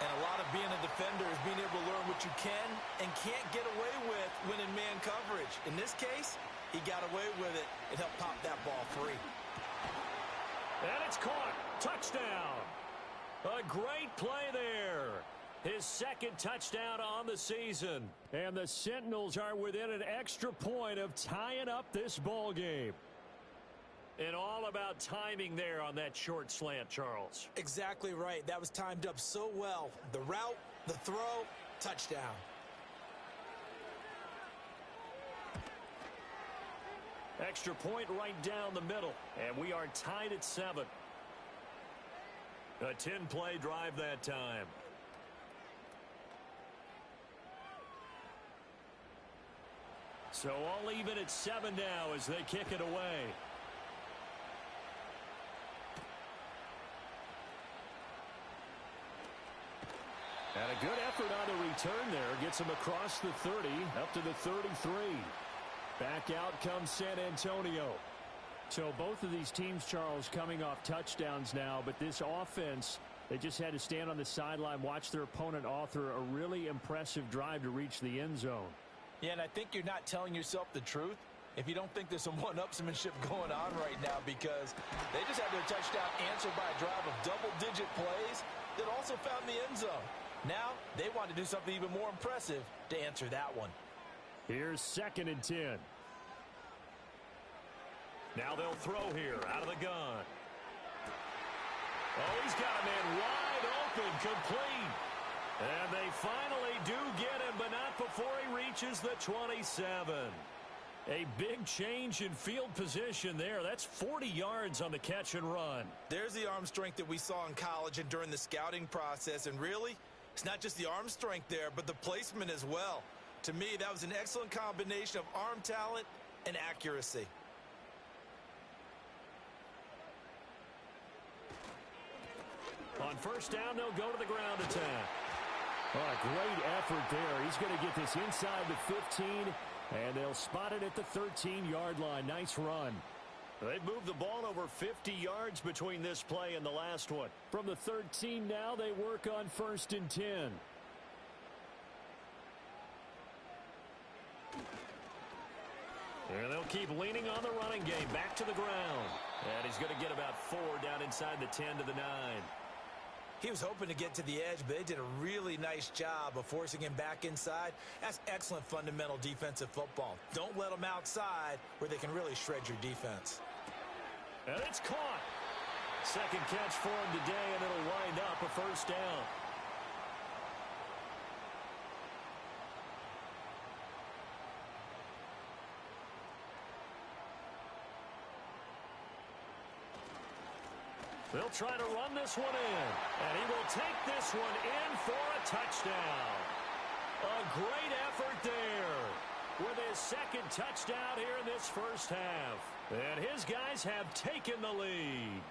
Speaker 3: And a lot of being a defender is being able to learn what you can and can't get away with when in man coverage. In this case, he got away with it and helped pop that ball free.
Speaker 2: And it's caught. Touchdown. A great play there. His 2nd touchdown on the season.
Speaker 4: And the Sentinels are within an extra point of tying up this ball game.
Speaker 2: And all about timing there on that short slant, Charles.
Speaker 3: Exactly right. That was timed up so well. The route, the throw, touchdown.
Speaker 2: Extra point right down the middle. And we are tied at 7. A 10-play drive that time. So all even at 7 now as they kick it away.
Speaker 4: And a good effort on the return there. Gets him across the 30, up to the 33. Back out comes San Antonio. So both of these teams, Charles, coming off touchdowns now. But this offense, they just had to stand on the sideline, watch their opponent author a really impressive drive to reach the end zone.
Speaker 5: Yeah, and I think you're not telling yourself the truth if you don't think there's some one-upsmanship going on right now because they just had their touchdown answered by a drive of double-digit plays that also found the end zone. Now, they want to do something even more impressive to answer that one.
Speaker 4: Here's 2nd and 10.
Speaker 2: Now they'll throw here out of the gun. Oh, he's got a man wide open, complete. And they finally do get him, but not before he reaches the 27. A big change in field position there. That's 40 yards on the catch and run.
Speaker 3: There's the arm strength that we saw in college and during the scouting process. And really, it's not just the arm strength there, but the placement as well. To me, that was an excellent combination of arm talent and accuracy.
Speaker 2: On first down, they'll go to the ground attack.
Speaker 4: Oh, a great effort there. He's going to get this inside the 15, and they'll spot it at the 13-yard line. Nice run.
Speaker 2: They've moved the ball over 50 yards between this play and the last one.
Speaker 4: From the 13 now, they work on 1st and 10.
Speaker 2: And they'll keep leaning on the running game. Back to the ground. And he's going to get about 4 down inside the 10 to the 9.
Speaker 3: He was hoping to get to the edge, but they did a really nice job of forcing him back inside. That's excellent fundamental defensive football. Don't let them outside where they can really shred your defense.
Speaker 2: And it's caught. Second catch for him today, and it'll wind up a first down. They'll try to run this one in, and he will take this one in for a touchdown. A great effort there with his second touchdown here in this first half. And his guys have taken the lead.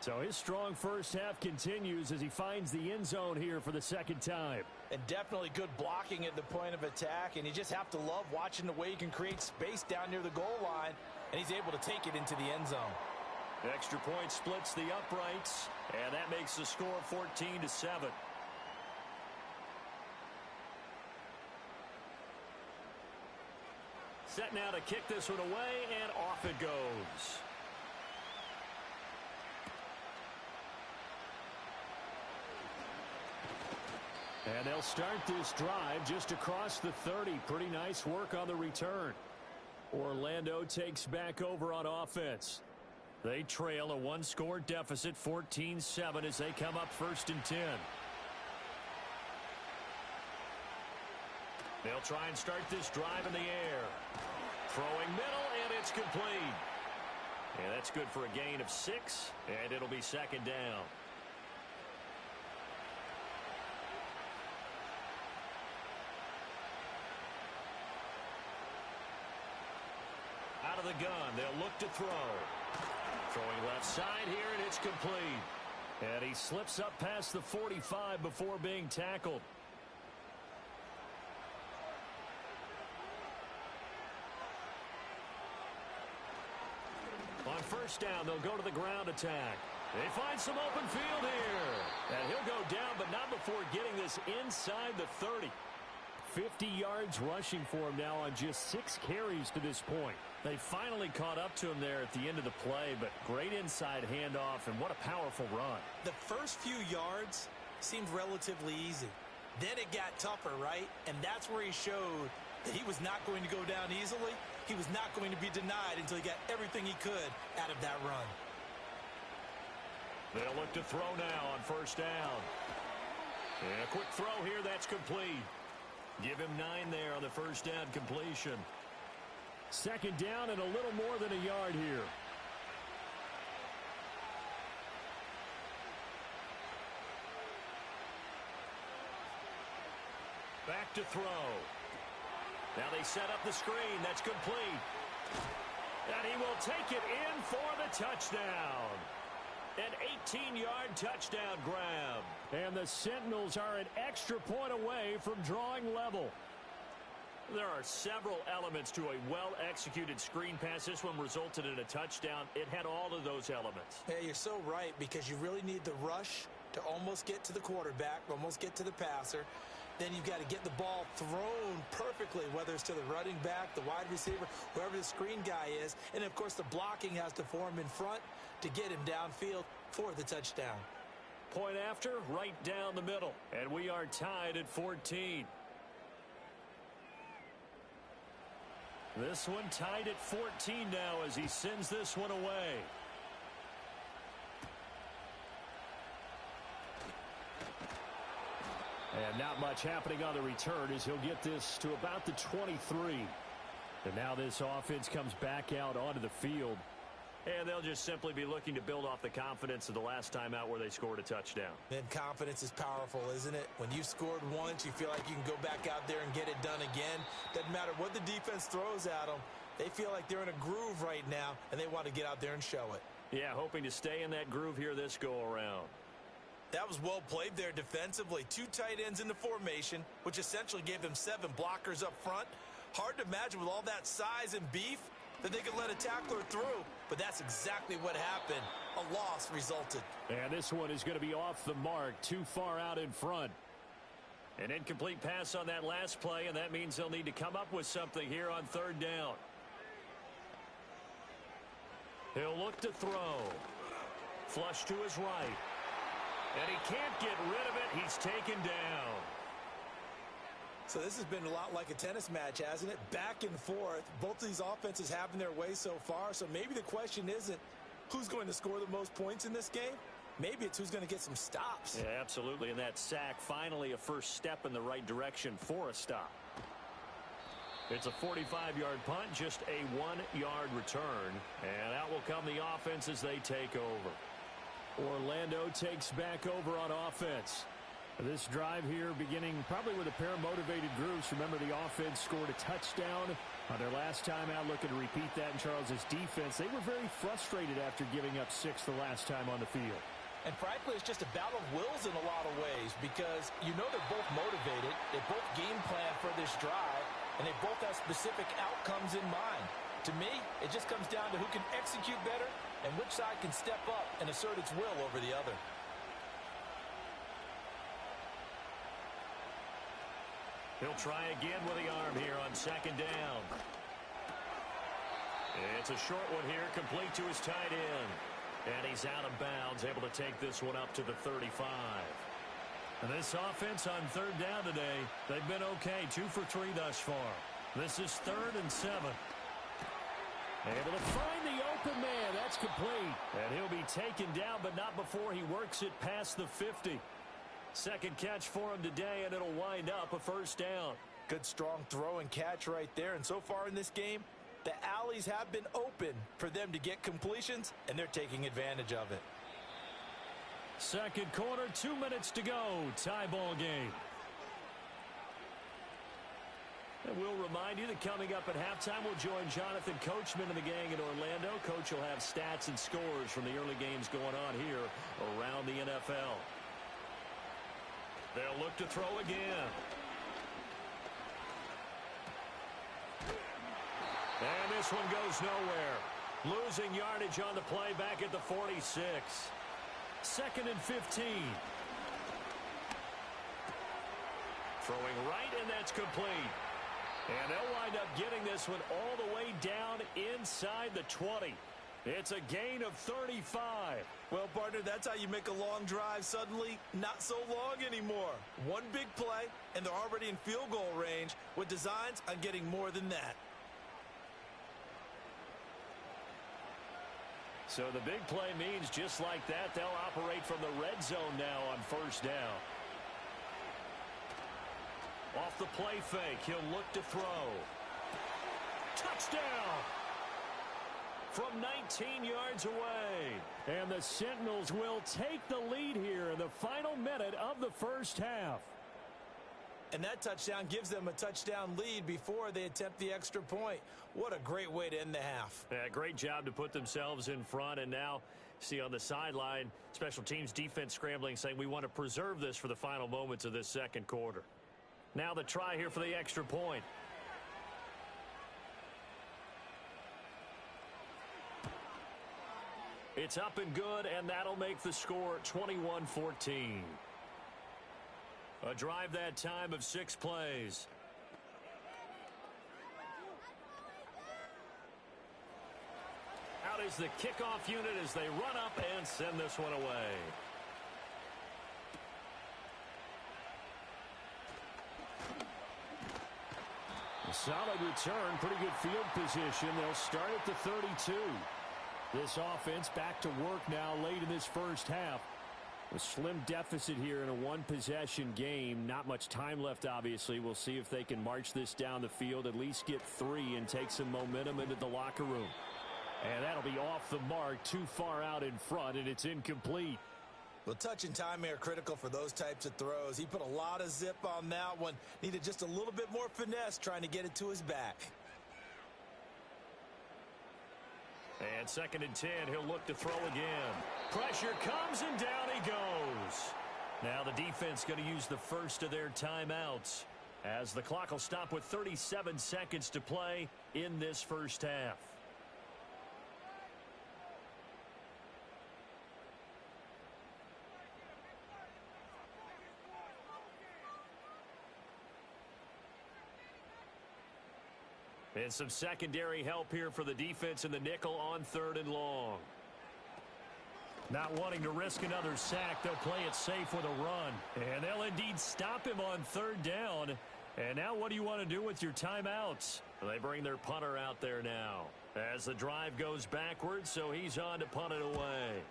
Speaker 4: So his strong first half continues as he finds the end zone here for the second time.
Speaker 5: And definitely good blocking at the point of attack, and you just have to love watching the way he can create space down near the goal line, and he's able to take it into the end zone.
Speaker 2: Extra point splits the uprights, and that makes the score 14-7. Set now to kick this one away, and off it goes.
Speaker 4: And they'll start this drive just across the 30. Pretty nice work on the return. Orlando takes back over on offense. They trail a one-score deficit, 14-7, as they come up 1st and 10.
Speaker 2: They'll try and start this drive in the air. Throwing middle, and it's complete. And that's good for a gain of 6, and it'll be second down. Out of the gun, they'll look to throw. Throwing left side here, and it's complete. And he slips up past the 45 before being tackled. On first down, they'll go to the ground attack. They find some open field here. And he'll go down, but not before getting this inside the 30.
Speaker 4: 50 yards rushing for him now on just 6 carries to this point.
Speaker 2: They finally caught up to him there at the end of the play, but great inside handoff, and what a powerful run.
Speaker 3: The first few yards seemed relatively easy. Then it got tougher, right? And that's where he showed that he was not going to go down easily. He was not going to be denied until he got everything he could out of that run.
Speaker 2: They'll look to throw now on first down. And a quick throw here, that's complete. Give him 9 there on the first down completion.
Speaker 4: Second down and a little more than a yard here.
Speaker 2: Back to throw. Now they set up the screen. That's complete. And he will take it in for the touchdown. An 18-yard touchdown grab.
Speaker 4: And the Sentinels are an extra point away from drawing level.
Speaker 2: There are several elements to a well-executed screen pass. This one resulted in a touchdown. It had all of those elements.
Speaker 3: Yeah, you're so right, because you really need the rush to almost get to the quarterback, almost get to the passer. Then you've got to get the ball thrown perfectly, whether it's to the running back, the wide receiver, whoever the screen guy is. And, of course, the blocking has to form in front to get him downfield for the touchdown.
Speaker 2: Point after, right down the middle. And we are tied at 14. This one tied at 14 now as he sends this one away. And not much happening on the return as he'll get this to about the 23. And now this offense comes back out onto the field. And they'll just simply be looking to build off the confidence of the last time out where they scored a touchdown.
Speaker 3: And confidence is powerful, isn't it? When you've scored once, you feel like you can go back out there and get it done again. Doesn't matter what the defense throws at them. They feel like they're in a groove right now, and they want to get out there and show it.
Speaker 2: Yeah, hoping to stay in that groove here this go-around.
Speaker 3: That was well played there defensively. 2 tight ends in the formation, which essentially gave them 7 blockers up front. Hard to imagine with all that size and beef that they could let a tackler through, but that's exactly what happened. A loss resulted.
Speaker 2: And this one is going to be off the mark, too far out in front. An incomplete pass on that last play, and that means they'll need to come up with something here on 3rd down. He'll look to throw. Flush to his right. And he can't get rid of it. He's taken down.
Speaker 3: So this has been a lot like a tennis match, hasn't it? Back and forth. Both of these offenses having their way so far. So maybe the question isn't who's going to score the most points in this game. Maybe it's who's going to get some stops.
Speaker 2: Yeah, absolutely. And that sack, finally a first step in the right direction for a stop. It's a 45-yard punt, just a 1-yard return. And out will come the offense as they take over. Orlando takes back over on offense. This drive here beginning probably with a pair of motivated groups. Remember, the offense scored a touchdown on their last time out, looking to repeat that in Charles's defense. They were very frustrated after giving up 6 the last time on the field.
Speaker 5: And frankly, it's just a battle of wills in a lot of ways because you know they're both motivated. They both game plan for this drive, and they both have specific outcomes in mind. To me, it just comes down to who can execute better and which side can step up and assert its will over the other.
Speaker 2: He'll try again with the arm here on 2nd down. It's a short one here, complete to his tight end. And he's out of bounds, able to take this one up to the 35. And this offense on 3rd down today, they've been okay, 2 for 3 thus far. This is 3rd and 7. Able to find the open man. That's complete. And he'll be taken down, but not before he works it past the 50. Second catch for him today, and it'll wind up a first down.
Speaker 3: Good strong throw and catch right there. And so far in this game, the alleys have been open for them to get completions, and they're taking advantage of it.
Speaker 2: Second quarter, 2 minutes to go. Tie ball game. And we'll remind you that coming up at halftime, we'll join Jonathan Coachman and the gang in Orlando. Coach will have stats and scores from the early games going on here around the NFL. They'll look to throw again. And this one goes nowhere. Losing yardage on the play back at the 46. 2nd and 15. Throwing right, and that's complete. And they'll wind up getting this one all the way down inside the 20. It's a gain of 35.
Speaker 3: Well, partner, that's how you make a long drive suddenly not so long anymore. One big play, and they're already in field goal range with designs on getting more than that.
Speaker 2: So the big play means just like that, they'll operate from the red zone now on 1st down. Off the play fake, he'll look to throw. Touchdown! From 19 yards away.
Speaker 4: And the Sentinels will take the lead here in the final minute of the first half.
Speaker 3: And that touchdown gives them a touchdown lead before they attempt the extra point. What a great way to end the half.
Speaker 2: Yeah, great job to put themselves in front. And now, see on the sideline, special teams defense scrambling, saying we want to preserve this for the final moments of this second quarter. Now the try here for the extra point. It's up and good, and that'll make the score 21-14. A drive that time of 6 plays. Out is the kickoff unit as they run up and send this one away.
Speaker 4: A solid return, pretty good field position. They'll start at the 32. This offense back to work now late in this first half. A slim deficit here in a one-possession game. Not much time left, obviously. We'll see if they can march this down the field, at least get 3 and take some momentum into the locker room. And that'll be off the mark, too far out in front, and it's incomplete.
Speaker 3: Well, touch and timing are critical for those types of throws. He put a lot of zip on that one. Needed just a little bit more finesse trying to get it to his back.
Speaker 2: And 2nd and 10, he'll look to throw again. Pressure comes, and down he goes. Now the defense going to use the first of their timeouts, as the clock will stop with 37 seconds to play in this first half. And some secondary help here for the defense in the nickel on 3rd and long. Not wanting to risk another sack, they'll play it safe with a run. And they'll indeed stop him on 3rd down. And now what do you want to do with your timeouts? They bring their punter out there now as the drive goes backwards, so he's on to punt it away.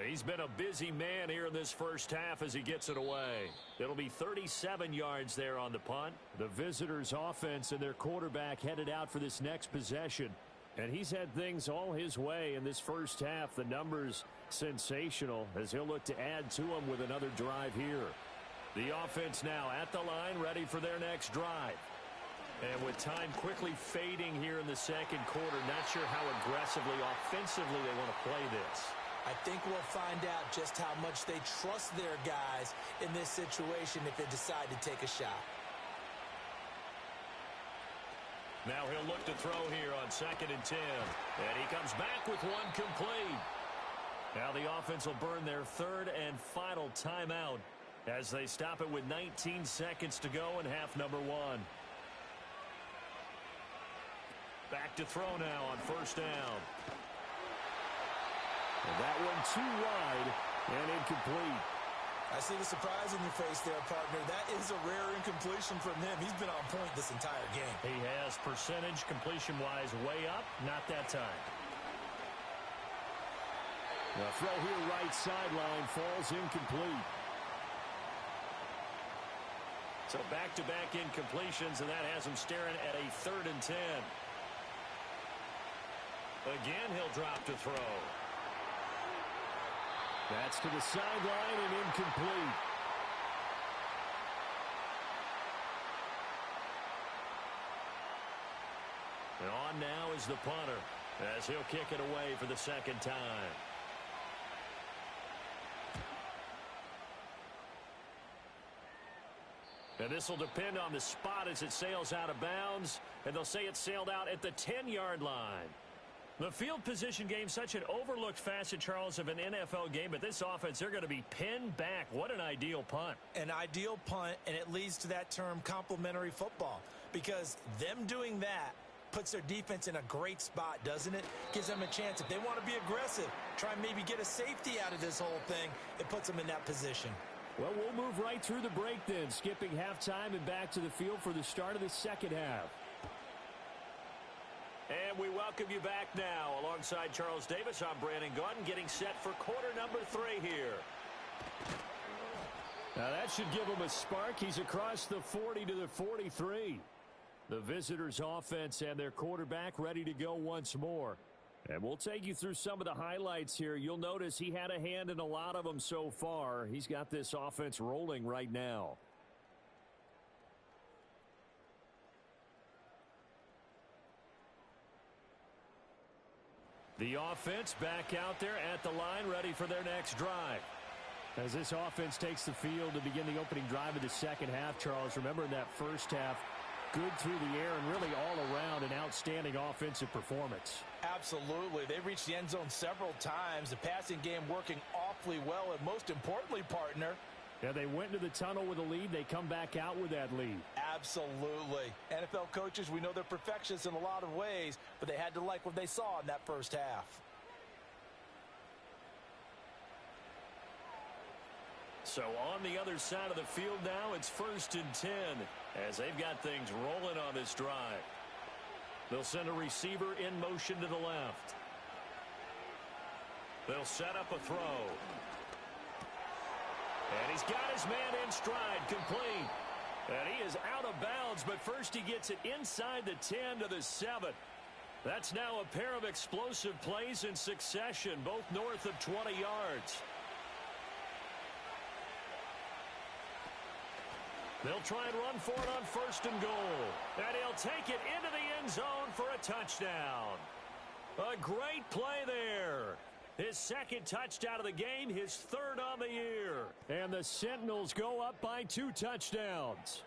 Speaker 2: He's been a busy man here in this first half as he gets it away. It'll be 37 yards there on the punt.
Speaker 4: The visitors' offense and their quarterback headed out for this next possession. And he's had things all his way in this first half. The numbers sensational as he'll look to add to them with another drive here.
Speaker 2: The offense now at the line, ready for their next drive. And with time quickly fading here in the second quarter, not sure how aggressively, offensively they want to play this.
Speaker 3: I think we'll find out just how much they trust their guys in this situation if they decide to take a shot.
Speaker 2: Now he'll look to throw here on 2nd and 10. And he comes back with one complete. Now the offense will burn their 3rd and final timeout as they stop it with 19 seconds to go in half number 1. Back to throw now on 1st down.
Speaker 4: And that one too wide and incomplete.
Speaker 3: I see the surprise in your face there, partner. That is a rare incompletion from him. He's been on point this entire game.
Speaker 2: He has percentage completion-wise way up. Not that time.
Speaker 4: The throw here right sideline falls incomplete.
Speaker 2: So back-to-back incompletions, and that has him staring at a 3rd and 10. Again, he'll drop to throw.
Speaker 4: That's to the sideline and incomplete.
Speaker 2: And on now is the punter as he'll kick it away for the 2nd time. And this will depend on the spot as it sails out of bounds. And they'll say it sailed out at the 10-yard line. The field position game, such an overlooked facet, Charles, of an NFL game. But this offense, they're going to be pinned back. What an ideal punt.
Speaker 3: An ideal punt, and it leads to that term complementary football. Because them doing that puts their defense in a great spot, doesn't it? Gives them a chance. If they want to be aggressive, try and maybe get a safety out of this whole thing, it puts them in that position.
Speaker 4: Well, we'll move right through the break then, skipping halftime and back to the field for the start of the second half.
Speaker 2: And we welcome you back now. Alongside Charles Davis, I'm Brandon Gaudin, getting set for quarter number 3 here.
Speaker 4: Now that should give him a spark. He's across the 40 to the 43. The visitors' offense and their quarterback ready to go once more. And we'll take you through some of the highlights here. You'll notice he had a hand in a lot of them so far. He's got this offense rolling right now.
Speaker 2: The offense back out there at the line, ready for their next drive.
Speaker 4: As this offense takes the field to begin the opening drive of the second half, Charles, remember in that first half, good through the air and really all around an outstanding offensive performance.
Speaker 5: Absolutely. They reached the end zone several times. The passing game working awfully well, and most importantly, partner,
Speaker 4: yeah, they went into the tunnel with a lead. They come back out with that lead.
Speaker 5: absolutely. NFL coaches, we know they're perfectionists in a lot of ways, but they had to like what they saw in that first half.
Speaker 2: So on the other side of the field now, it's 1st and 10 as they've got things rolling on this drive. They'll send a receiver in motion to the left. They'll set up a throw. And he's got his man in stride, complete. And he is out of bounds, but first he gets it inside the 10 to the 7. That's now a pair of explosive plays in succession, both north of 20 yards. They'll try and run for it on 1st and goal. And he'll take it into the end zone for a touchdown. A great play there. His 2nd touchdown of the game, his 3rd on the year.
Speaker 4: And the Sentinels go up by 2 touchdowns.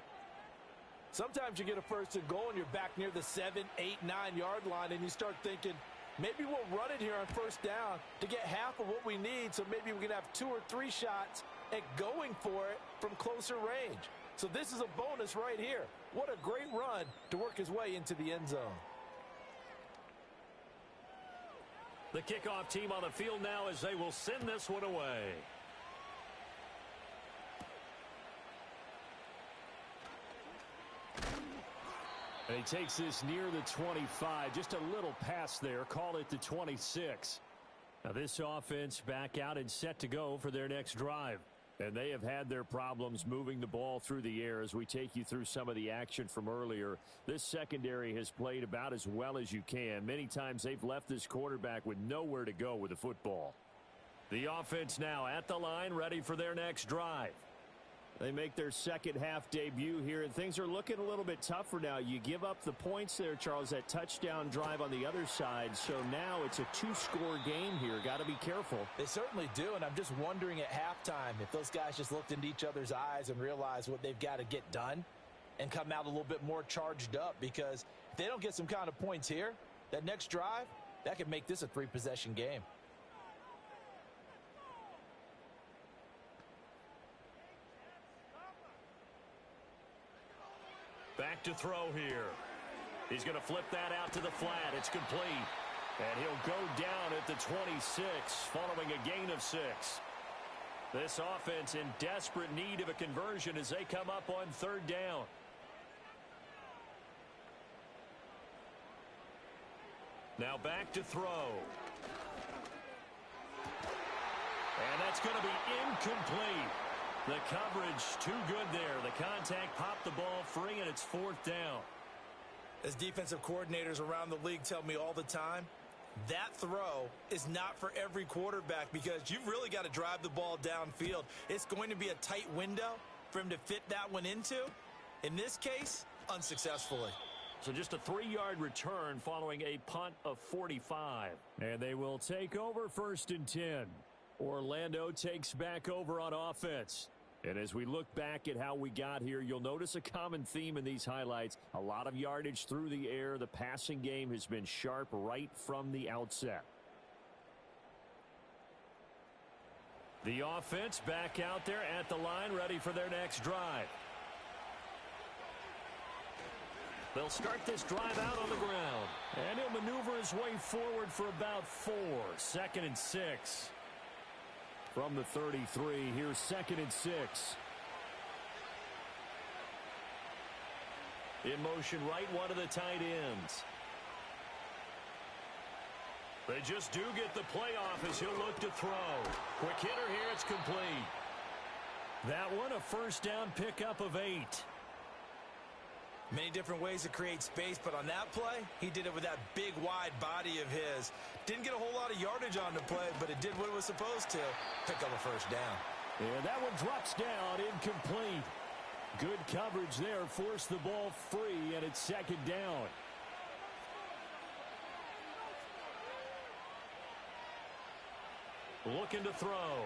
Speaker 5: Sometimes you get a 1st and goal and you're back near the 7, 8, 9-yard line and you start thinking, maybe we'll run it here on 1st down to get half of what we need, so maybe we can have 2 or 3 shots at going for it from closer range. So this is a bonus right here. What a great run to work his way into the end zone.
Speaker 2: The kickoff team on the field now as they will send this one away.
Speaker 4: And he takes this near the 25. Just a little pass there. Call it the 26. Now this offense back out and set to go for their next drive. And they have had their problems moving the ball through the air as we take you through some of the action from earlier. This secondary has played about as well as you can. Many times they've left this quarterback with nowhere to go with the football. The offense now at the line, ready for their next drive. They make their second half debut here, and things are looking a little bit tougher now. You give up the points there, Charles, that touchdown drive on the other side. So now it's a 2-score game here. Got to be careful.
Speaker 5: They certainly do, and I'm just wondering at halftime if those guys just looked into each other's eyes and realized what they've got to get done and come out a little bit more charged up, because if they don't get some kind of points here, that next drive, that could make this a 3-possession game.
Speaker 2: Back to throw here. He's going to flip that out to the flat. It's complete. And he'll go down at the 26 following a gain of 6. This offense in desperate need of a conversion as they come up on 3rd down. Now back to throw. And that's going to be incomplete. The coverage too good there. The contact popped the ball free, and it's 4th down.
Speaker 3: As defensive coordinators around the league tell me all the time, that throw is not for every quarterback, because you've really got to drive the ball downfield. It's going to be a tight window for him to fit that one into. In this case, unsuccessfully.
Speaker 2: So just a 3-yard return following a punt of 45.
Speaker 4: And they will take over 1st and 10. Orlando takes back over on offense. And as we look back at how we got here, you'll notice a common theme in these highlights. A lot of yardage through the air. The passing game has been sharp right from the outset. The offense back out there at the line, ready for their next drive.
Speaker 2: They'll start this drive out on the ground.
Speaker 4: And he'll maneuver his way forward for about 4. 2nd and 6. From the 33, here's 2nd and 6.
Speaker 2: In motion, right one of the tight ends. They just do get the playoff as he'll look to throw. Quick hitter here, it's complete.
Speaker 4: That one, a 1st down pickup of 8.
Speaker 3: Many different ways to create space, but on that play, he did it with that big, wide body of his. Didn't get a whole lot of yardage on the play, but it did what it was supposed to. Pick up a 1st down.
Speaker 4: And that one drops down, incomplete. Good coverage there, forced the ball free, and it's 2nd down.
Speaker 2: Looking to throw.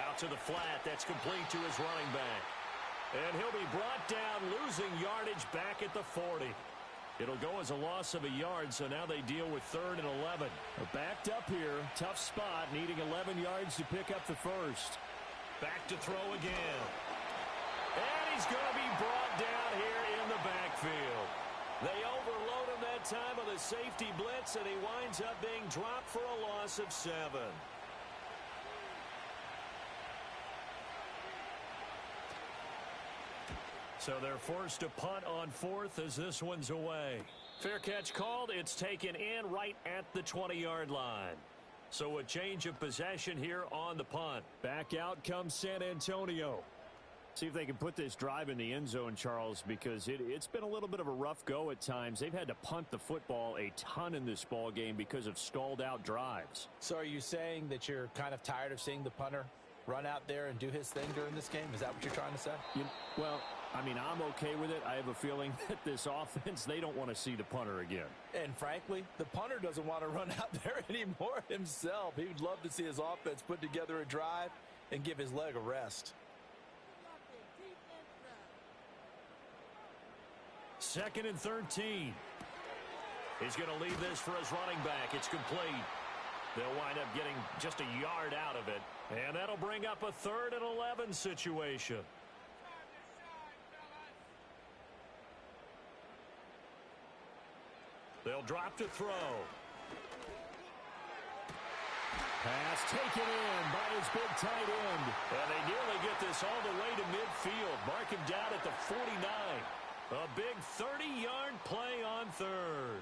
Speaker 2: Out to the flat, that's complete to his running back. And he'll be brought down, losing yardage back at the 40. It'll go as a loss of a yard, so now they deal with 3rd and 11.
Speaker 4: Backed up here, tough spot, needing 11 yards to pick up the 1st.
Speaker 2: Back to throw again. And he's going to be brought down here in the backfield. They overload him that time with a safety blitz, and he winds up being dropped for a loss of 7. So they're forced to punt on fourth as this one's away. Fair catch called. It's taken in right at the 20-yard line. So a change of possession here on the punt.
Speaker 4: Back out comes San Antonio. See if they can put this drive in the end zone, Charles, because it's been a little bit of a rough go at times. They've had to punt the football a ton in this ball game because of stalled out drives.
Speaker 5: So are you saying that you're kind of tired of seeing the punter run out there and do his thing during this game? Is that what you're trying to say?
Speaker 4: Well, I mean, I'm okay with it. I have a feeling that this offense, they don't want to see the punter again.
Speaker 5: And frankly, the punter doesn't want to run out there anymore himself. He would love to see his offense put together a drive and give his leg a rest.
Speaker 2: 2nd and 13. He's going to leave this for his running back. It's complete. They'll wind up getting just a yard out of it. And that'll bring up a 3rd and 11 situation. They'll drop to throw.
Speaker 4: Pass taken in by his big tight end.
Speaker 2: And they nearly get this all the way to midfield. Mark him down at the 49. A big 30-yard play on 3rd.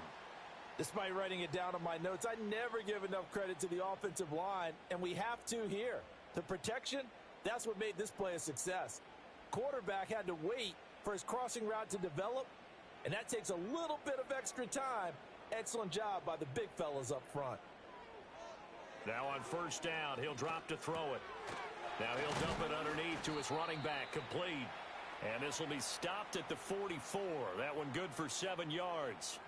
Speaker 5: Despite writing it down on my notes, I never give enough credit to the offensive line, and we have to here. The protection, that's what made this play a success. Quarterback had to wait for his crossing route to develop, and that takes a little bit of extra time. Excellent job by the big fellas up front.
Speaker 2: Now on 1st down, he'll drop to throw it. Now he'll dump it underneath to his running back, complete. And this will be stopped at the 44. That one good for 7 yards.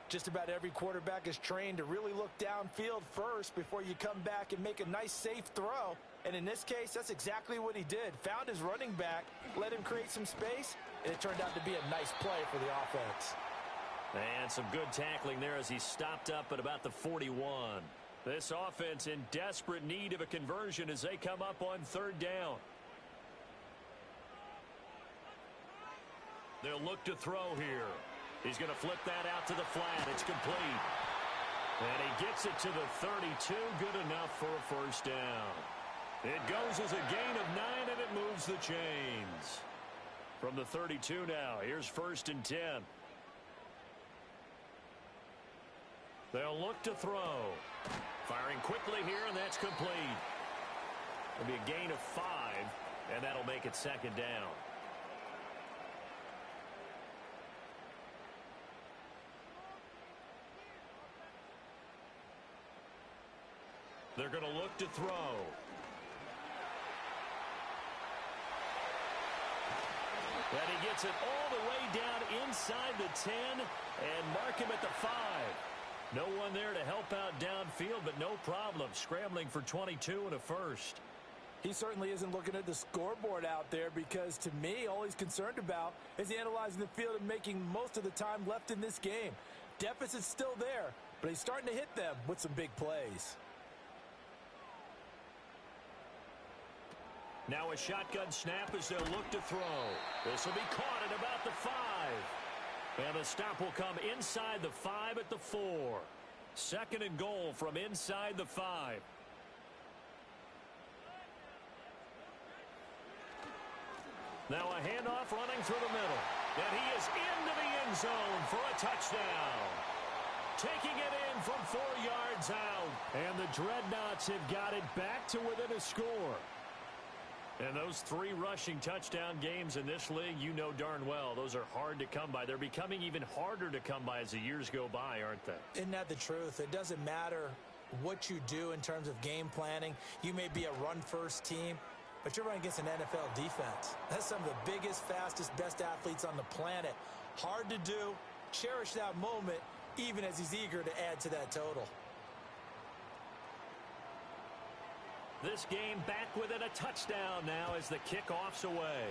Speaker 5: Just about every quarterback is trained to really look downfield first before you come back and make a nice, safe throw. And in this case, that's exactly what he did. Found his running back, let him create some space, and it turned out to be a nice play for the offense.
Speaker 2: And some good tackling there as he stopped up at about the 41. This offense in desperate need of a conversion as they come up on 3rd down. They'll look to throw here. He's going to flip that out to the flat. It's complete. And he gets it to the 32. Good enough for a 1st down. It goes as a gain of 9, and it moves the chains. From the 32 now, here's 1st and 10. They'll look to throw. Firing quickly here, and that's complete. It'll be a gain of 5, and that'll make it 2nd down. They're going to look to throw. And he gets it all the way down inside the 10 and mark him at the 5. No one there to help out downfield, but no problem. Scrambling for 22 and a 1st.
Speaker 5: He certainly isn't looking at the scoreboard out there because, to me, all he's concerned about is analyzing the field and making most of the time left in this game. Deficit's still there, but he's starting to hit them with some big plays.
Speaker 2: Now a shotgun snap as they'll look to throw. This will be caught at about the 5. And the stop will come inside the 5 at the 4. 2nd and goal from inside the 5. Now a handoff running through the middle. And he is into the end zone for a touchdown. Taking it in from 4 yards out.
Speaker 4: And the Dreadnoughts have got it back to within a score.
Speaker 2: And those 3 rushing touchdown games in this league, you know darn well, those are hard to come by. They're becoming even harder to come by as the years go by, aren't they?
Speaker 5: Isn't that the truth? It doesn't matter what you do in terms of game planning. You may be a run-first team, but you're running against an NFL defense. That's some of the biggest, fastest, best athletes on the planet. Hard to do. Cherish that moment, even as he's eager to add to that total.
Speaker 2: This game back within a touchdown now as the kickoff's away.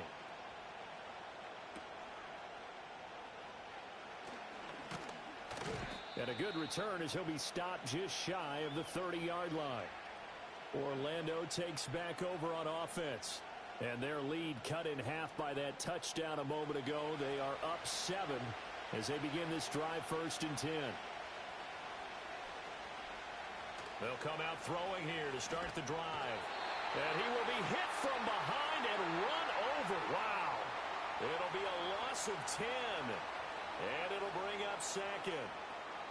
Speaker 4: And a good return as he'll be stopped just shy of the 30-yard line. Orlando takes back over on offense. And their lead cut in half by that touchdown a moment ago. They are up 7 as they begin this drive 1st and 10.
Speaker 2: They'll come out throwing here to start the drive. And he will be hit from behind and run over. Wow. It'll be a loss of 10. And it'll bring up second.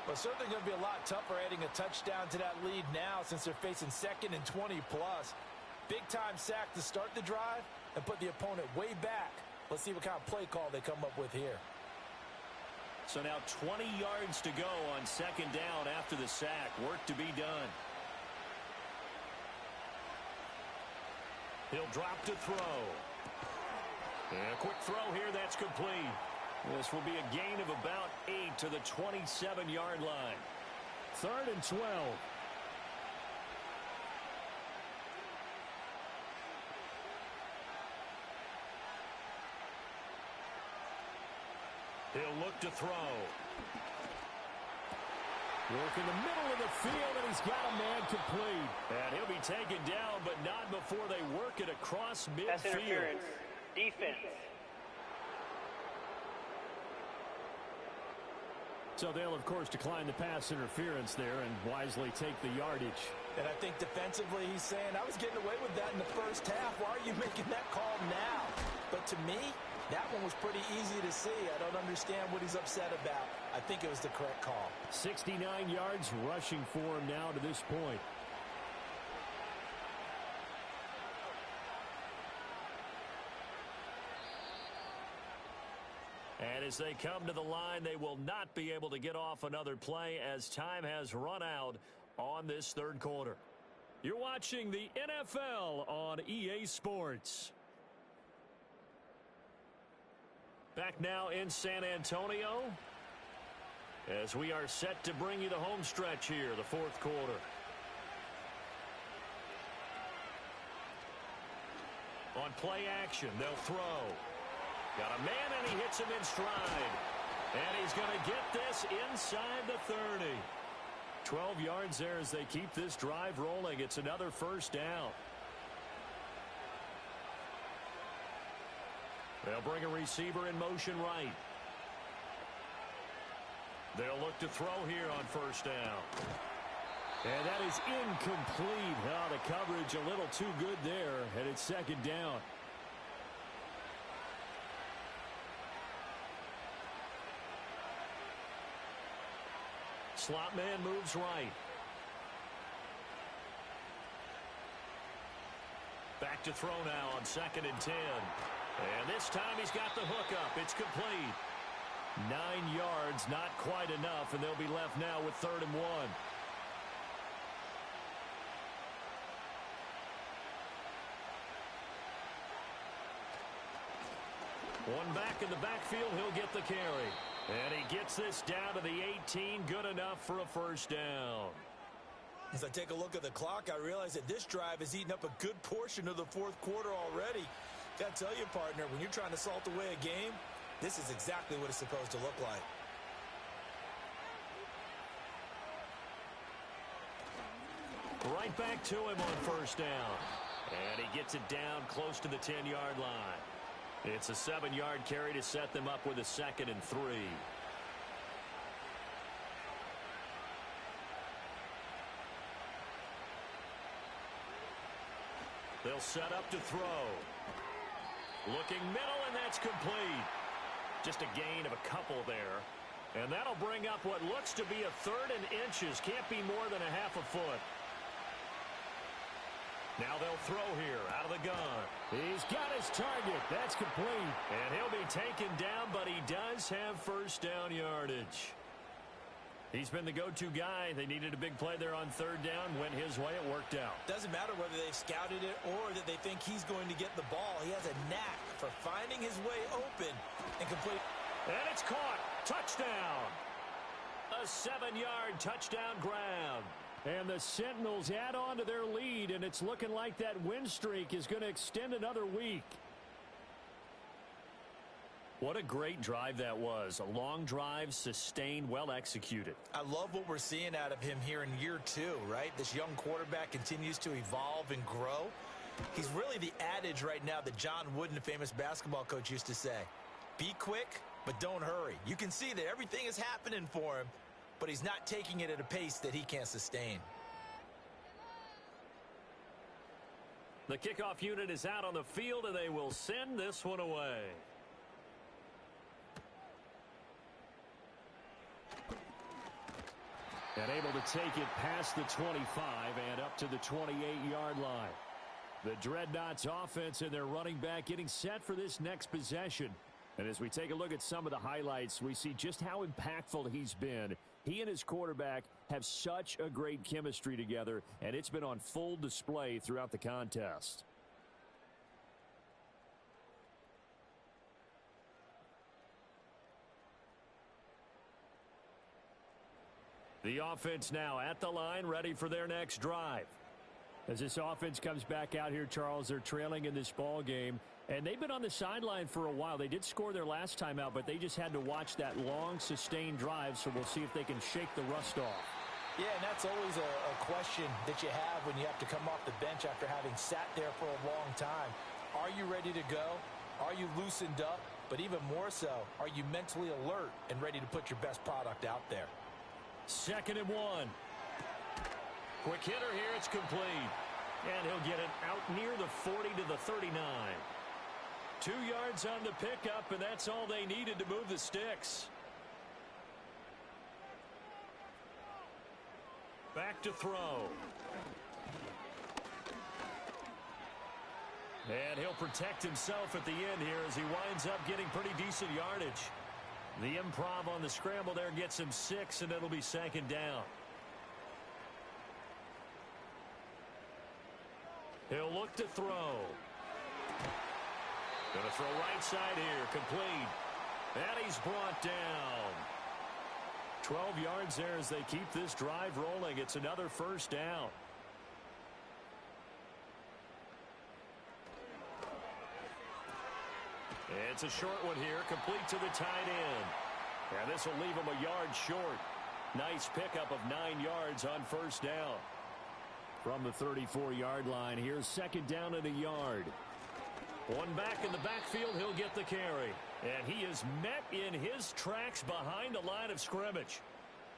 Speaker 5: Well, certainly going to be a lot tougher adding a touchdown to that lead now since they're facing second and 20-plus. Big-time sack to start the drive and put the opponent way back. Let's see what kind of play call they come up with here.
Speaker 2: So now 20 yards to go on second down after the sack. Work to be done. He'll drop to throw. And a quick throw here, that's complete. This will be a gain of about 8 to the 27-yard line.
Speaker 4: 3rd and 12.
Speaker 2: He'll look to throw.
Speaker 4: Work in the middle of the field, and he's got a man complete.
Speaker 2: And he'll be taken down, but not before they work it across midfield.
Speaker 6: Pass interference. Defense.
Speaker 4: So they'll, of course, decline the pass interference there and wisely take the yardage.
Speaker 5: And I think defensively he's saying, I was getting away with that in the first half. Why are you making that call now? But to me, that one was pretty easy to see. I don't understand what he's upset about. I think it was the correct call.
Speaker 4: 69 yards rushing for him now to this point.
Speaker 2: And as they come to the line, they will not be able to get off another play as time has run out on this third quarter. You're watching the NFL on EA Sports. Back now in San Antonio as we are set to bring you the home stretch here, the fourth quarter. On play action, they'll throw. Got a man, and he hits him in stride. And he's going to get this inside the 30. 12 yards there as they keep this drive rolling. It's another first down. They'll bring a receiver in motion right. They'll look to throw here on first down.
Speaker 4: And that is incomplete. Oh, the coverage a little too good there, and it's second down.
Speaker 2: Slot man moves right. Back to throw now on 2nd and 10. And this time he's got the hookup. It's complete.
Speaker 4: 9 yards, not quite enough, and they'll be left now with 3rd and 1.
Speaker 2: One back in the backfield, he'll get the carry. And he gets this down to the 18, good enough for a first down.
Speaker 3: As I take a look at the clock, I realize that this drive has eaten up a good portion of the fourth quarter already. Got to tell you, partner, when you're trying to salt away a game, this is exactly what it's supposed to look like.
Speaker 2: Right back to him on first down. And he gets it down close to the 10-yard line. It's a 7-yard carry to set them up with a 2nd and 3. They'll set up to throw. Looking middle, and that's complete. Just a gain of a couple there. And that'll bring up what looks to be a 3rd and inches. Can't be more than a half a foot. Now they'll throw here out of the gun.
Speaker 4: He's got his target. That's complete.
Speaker 2: And he'll be taken down, but he does have first down yardage. He's been the go-to guy. They needed a big play there on 3rd down. Went his way. It worked out.
Speaker 3: Doesn't matter whether they've scouted it or that they think he's going to get the ball. He has a knack for finding his way open and complete.
Speaker 2: And it's caught. Touchdown. A 7-yard touchdown grab.
Speaker 4: And the Sentinels add on to their lead, and it's looking like that win streak is going to extend another week.
Speaker 2: What a great drive that was. A long drive, sustained, well executed.
Speaker 3: I love what we're seeing out of him here in year 2, right? This young quarterback continues to evolve and grow. He's really the adage right now that John Wooden, the famous basketball coach, used to say. Be quick, but don't hurry. You can see that everything is happening for him, but he's not taking it at a pace that he can't sustain.
Speaker 2: The kickoff unit is out on the field, and they will send this one away.
Speaker 4: And able to take it past the 25 and up to the 28-yard line. The Dreadnoughts offense and their running back getting set for this next possession. And as we take a look at some of the highlights, we see just how impactful he's been. He and his quarterback have such a great chemistry together, and it's been on full display throughout the contest. The offense now at the line, ready for their next drive. As this offense comes back out here, Charles, they're trailing in this ball game, and they've been on the sideline for a while. They did score their last time out, but they just had to watch that long, sustained drive, so we'll see if they can shake the rust off.
Speaker 5: Yeah, and that's always a question that you have when you have to come off the bench after having sat there for a long time. Are you ready to go? Are you loosened up? But even more so, are you mentally alert and ready to put your best product out there?
Speaker 2: 2nd and 1. Quick hitter here, it's complete. And he'll get it out near the 40 to the 39. 2 yards on the pickup, and that's all they needed to move the sticks. Back to throw. And he'll protect himself at the end here as he winds up getting pretty decent yardage. The improv on the scramble there gets him 6, and it'll be 2nd down. He'll look to throw. Going to throw right side here, complete. And he's brought down. 12 yards there as they keep this drive rolling. It's another 1st down. It's a short one here, complete to the tight end. And this will leave him a yard short. Nice pickup of 9 yards on 1st down. From the 34-yard line, here's 2nd down and a yard. One back in the backfield, he'll get the carry. And he is met in his tracks behind the line of scrimmage.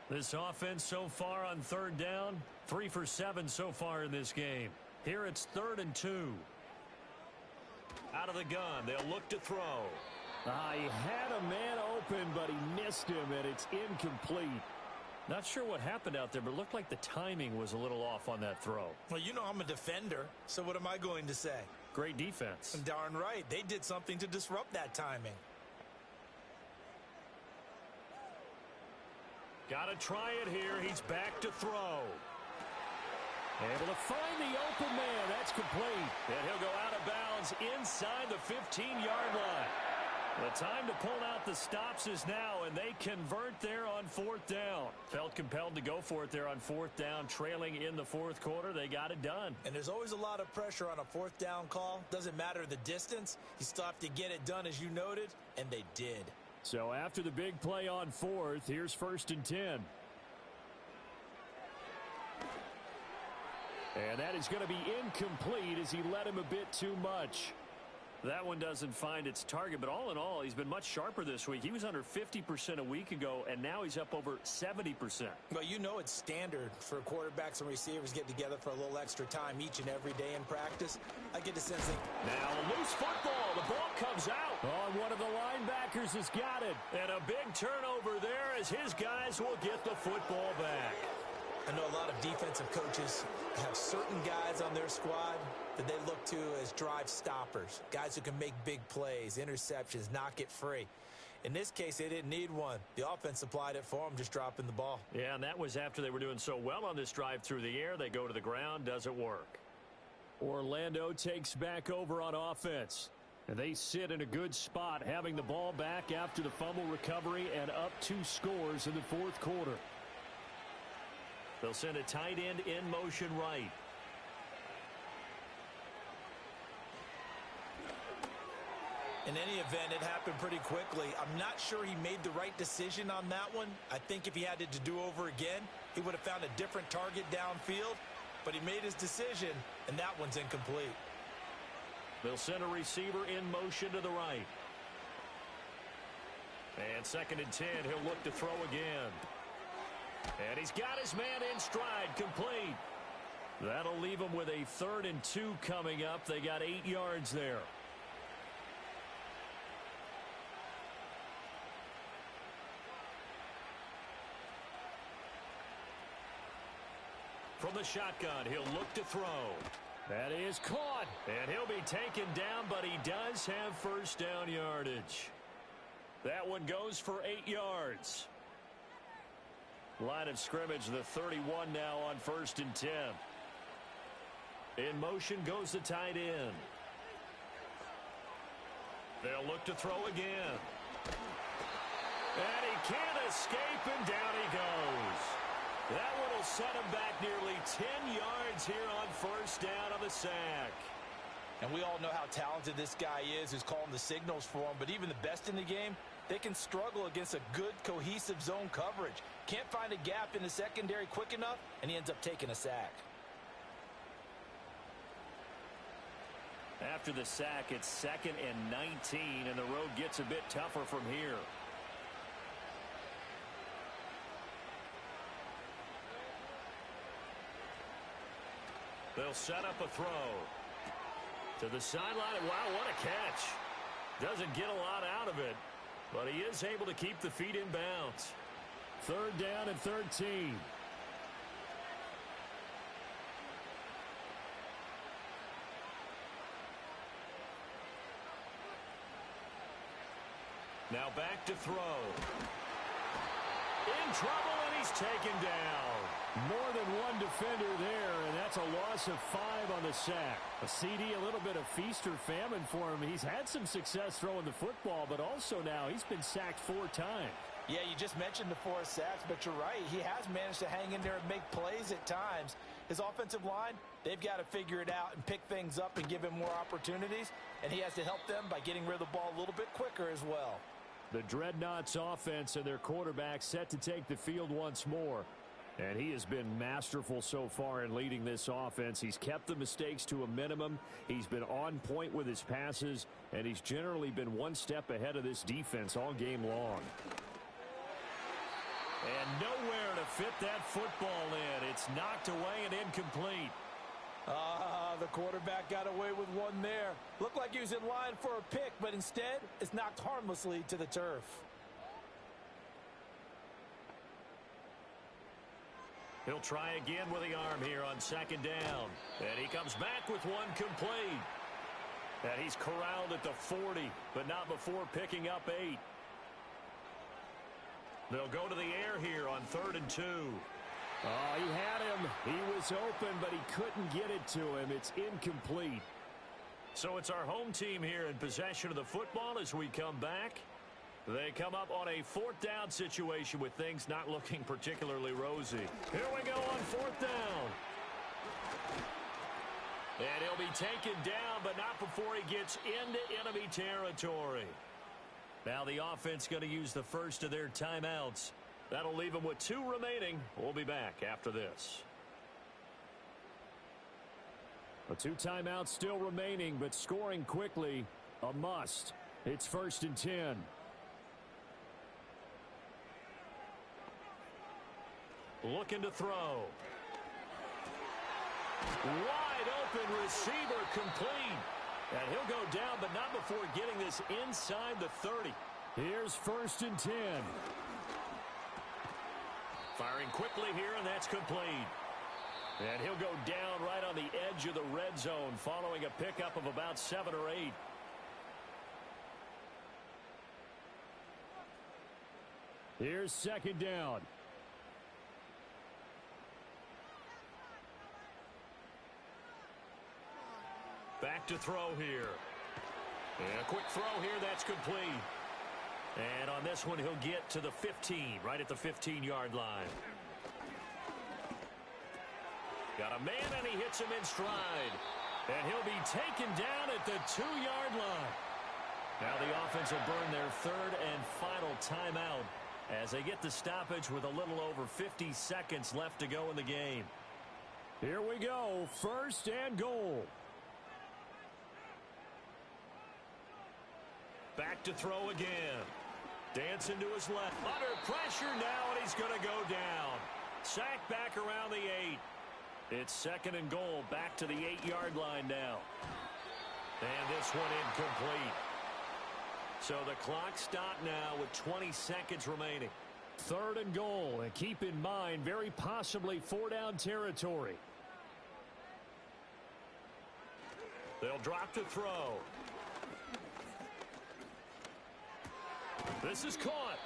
Speaker 2: This offense so far on 3rd down, 3 for 7 so far in this game. Here it's 3rd and 2. Out of the gun, they'll look to throw.
Speaker 4: He had a man open, but he missed him, and it's incomplete.
Speaker 2: Not sure what happened out there, but it looked like the timing was a little off on that throw.
Speaker 3: Well, you know I'm a defender, so what am I going to say?
Speaker 2: Great defense.
Speaker 3: Darn right. They did something to disrupt that timing.
Speaker 2: Got to try it here. He's back to throw.
Speaker 4: Able to find the open man. That's complete.
Speaker 2: And he'll go out of bounds inside the 15-yard line. The time to pull out the stops is now, and they convert there on 4th down. Felt compelled to go for it there on 4th down, trailing in the 4th quarter. They got it done.
Speaker 3: And there's always a lot of pressure on a 4th down call. Doesn't matter the distance. You still have to get it done, as you noted, and they did.
Speaker 4: So after the big play on 4th, here's 1st and 10. And that is going to be incomplete as he led him a bit too much.
Speaker 2: That one doesn't find its target, but all in all, he's been much sharper this week. He was under 50% a week ago, and now he's up over 70%.
Speaker 3: Well, you know it's standard for quarterbacks and receivers get together for a little extra time each and every day in practice. I get the sense
Speaker 2: now a loose football. The ball comes out.
Speaker 4: Oh, one of the linebackers has got it.
Speaker 2: And a big turnover there as his guys will get the football back.
Speaker 3: I know a lot of defensive coaches have certain guys on their squad that they look to as drive stoppers, guys who can make big plays, interceptions, knock it free. In this case, they didn't need one. The offense supplied it for them, just dropping the ball.
Speaker 2: Yeah, and that was after they were doing so well on this drive through the air. They go to the ground, doesn't work.
Speaker 4: Orlando takes back over on offense. And they sit in a good spot, having the ball back after the fumble recovery and up 2 scores in the 4th quarter.
Speaker 2: They'll send a tight end in motion right.
Speaker 3: In any event, it happened pretty quickly. I'm not sure he made the right decision on that one. I think if he had it to do over again, he would have found a different target downfield. But he made his decision, and that one's incomplete.
Speaker 2: They'll send a receiver in motion to the right. And 2nd and 10, he'll look to throw again. And he's got his man in stride, complete. That'll leave him with a 3rd and 2 coming up. They got 8 yards there. from the shotgun. He'll look to throw. That is caught. And he'll be taken down, but he does have first down yardage. That one goes for 8 yards. Line of scrimmage, the 31 now on 1st and 10. In motion goes the tight end. They'll look to throw again. And he can't escape, and down he goes. That one will set him back nearly 10 yards here on 1st down on the sack.
Speaker 5: And we all know how talented this guy is who's calling the signals for him, but even the best in the game, they can struggle against a good, cohesive zone coverage. Can't find a gap in the secondary quick enough, and he ends up taking a sack.
Speaker 2: After the sack, it's 2nd and 19, and the road gets a bit tougher from here. They'll set up a throw. To the sideline. Wow, what a catch. Doesn't get a lot out of it, but he is able to keep the feet in bounds.
Speaker 4: 3rd down and 13.
Speaker 2: Now back to throw. In trouble, and he's taken down.
Speaker 4: More than one defender there, and that's a loss of 5 on the sack. A CD, a little bit of feast or famine for him. He's had some success throwing the football, but also now he's been sacked 4 times.
Speaker 5: Yeah, you just mentioned the 4 sacks, but you're right. He has managed to hang in there and make plays at times. His offensive line, they've got to figure it out and pick things up and give him more opportunities, and he has to help them by getting rid of the ball a little bit quicker as well.
Speaker 4: The Dreadnoughts offense and their quarterback set to take the field once more. And he has been masterful so far in leading this offense. He's kept the mistakes to a minimum. He's been on point with his passes, and he's generally been one step ahead of this defense all game long.
Speaker 2: And nowhere to fit that football in. It's knocked away and incomplete.
Speaker 5: The quarterback got away with one there. Looked like he was in line for a pick, but instead it's knocked harmlessly to the turf.
Speaker 2: He'll try again with the arm here on 2nd down. And he comes back with one complete. And he's corralled at the 40, but not before picking up 8. They'll go to the air here on 3rd and 2.
Speaker 4: Oh, he had him. He was open, but he couldn't get it to him. It's incomplete.
Speaker 2: So it's our home team here in possession of the football as we come back. They come up on a 4th down situation with things not looking particularly rosy. Here we go on 4th down. And he'll be taken down, but not before he gets into enemy territory. Now the offense going to use the first of their timeouts. That'll leave them with 2 remaining. We'll be back after this.
Speaker 4: A 2 timeouts still remaining, but scoring quickly, a must. It's 1st and 10.
Speaker 2: Looking to throw. Wide open receiver complete. And he'll go down, but not before getting this inside the 30.
Speaker 4: Here's 1st and 10.
Speaker 2: Firing quickly here, and that's complete. And he'll go down right on the edge of the red zone following a pickup of about 7 or 8.
Speaker 4: Here's 2nd down.
Speaker 2: Back to throw here. And a quick throw here, that's complete. And on this one, he'll get to the 15, right at the 15-yard line. Got a man, and he hits him in stride. And he'll be taken down at the 2-yard line. Now the offense will burn their 3rd and final timeout as they get the stoppage with a little over 50 seconds left to go in the game.
Speaker 4: Here we go, 1st and goal.
Speaker 2: Back to throw again. Dancing to his left. Under pressure now, and he's going to go down. Sacked back around the 8. It's 2nd and goal. Back to the 8-yard line now. And this one incomplete. So the clock stopped now with 20 seconds remaining.
Speaker 4: 3rd and goal, and keep in mind, very possibly 4-down territory.
Speaker 2: They'll drop to throw. This is caught.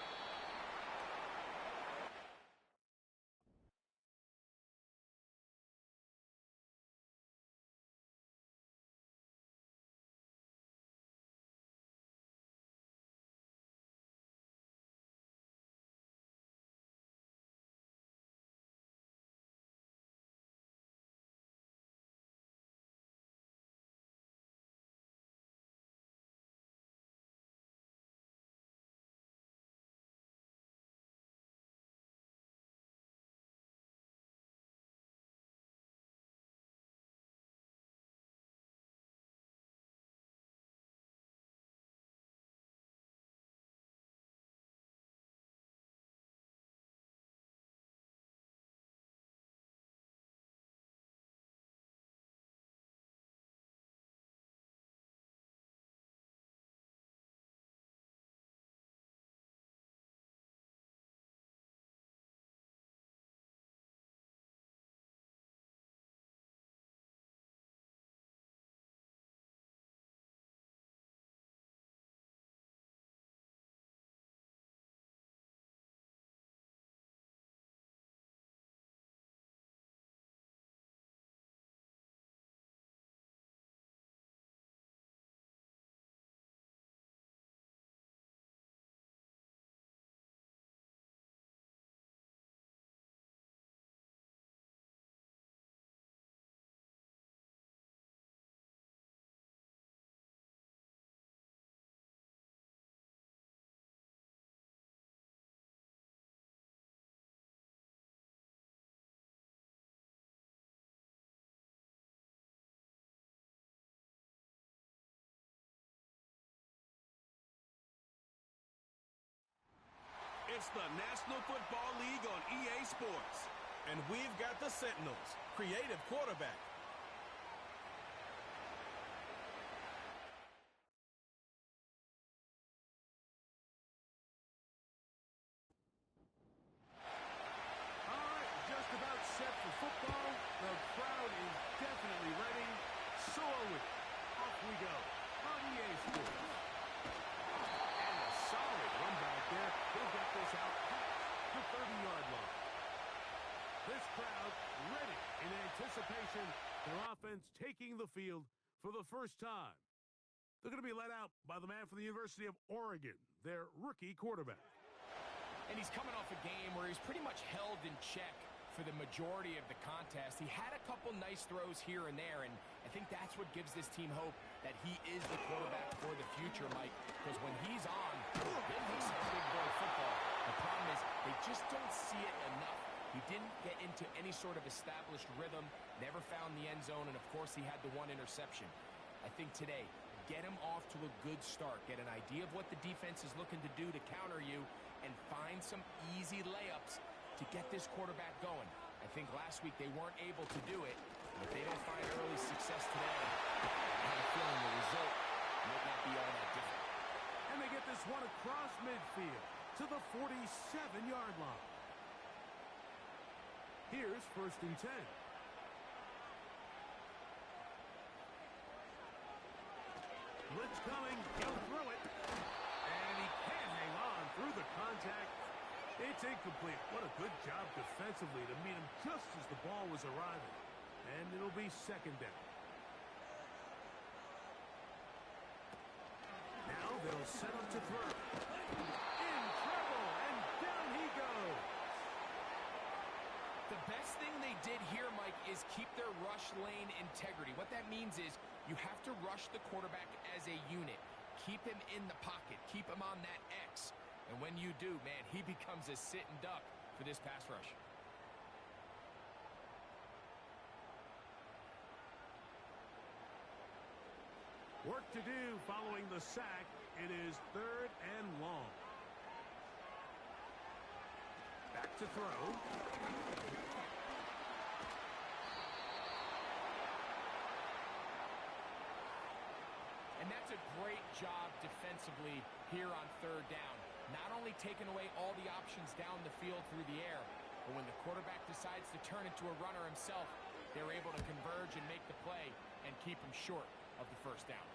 Speaker 1: It's the National Football League on EA Sports. And we've got the Sentinels, creative quarterback.
Speaker 7: All right, just about set for football. The crowd is definitely ready. So are we. Off we go on EA Sports. And a solid run back there. He'll get this out past the 30-yard line. This crowd ready in anticipation. Their offense taking the field for the first time. They're going to be led out by the man from the University of Oregon, their rookie quarterback.
Speaker 8: And he's coming off a game where he's pretty much held in check for the majority of the contest. He had a couple nice throws here and there, and I think that's what gives this team hope that he is the quarterback for the future, Mike, because when he's on, they look some big boy football. The problem is they just don't see it enough. He didn't get into any sort of established rhythm, never found the end zone, and of course he had the one interception. I think today, get him off to a good start, get an idea of what the defense is looking to do to counter you, and find some easy layups to get this quarterback going. I think last week they weren't able to do it, but they don't find early success today. I have a feeling the result might not be all that different.
Speaker 7: And they get this one across midfield to the 47-yard line. Here's 1st and 10. Blitz coming. He'll throw it. And he can't hang on through the contact. It's incomplete. What a good job defensively to meet him just as the ball was arriving. And it'll be 2nd down. Now they'll set up to throw. In trouble, and down he goes.
Speaker 8: The best thing they did here, Mike, is keep their rush lane integrity. What that means is you have to rush the quarterback as a unit. Keep him in the pocket. Keep him on that X. And when you do, man, he becomes a sitting duck for this pass rush.
Speaker 7: Work to do following the sack. It is 3rd and long. Back to throw.
Speaker 8: And that's a great job defensively here on 3rd down. not only taking away all the options down the field through the air, but when the quarterback decides to turn into a runner himself, they're able to converge and make the play and keep him short of the first down.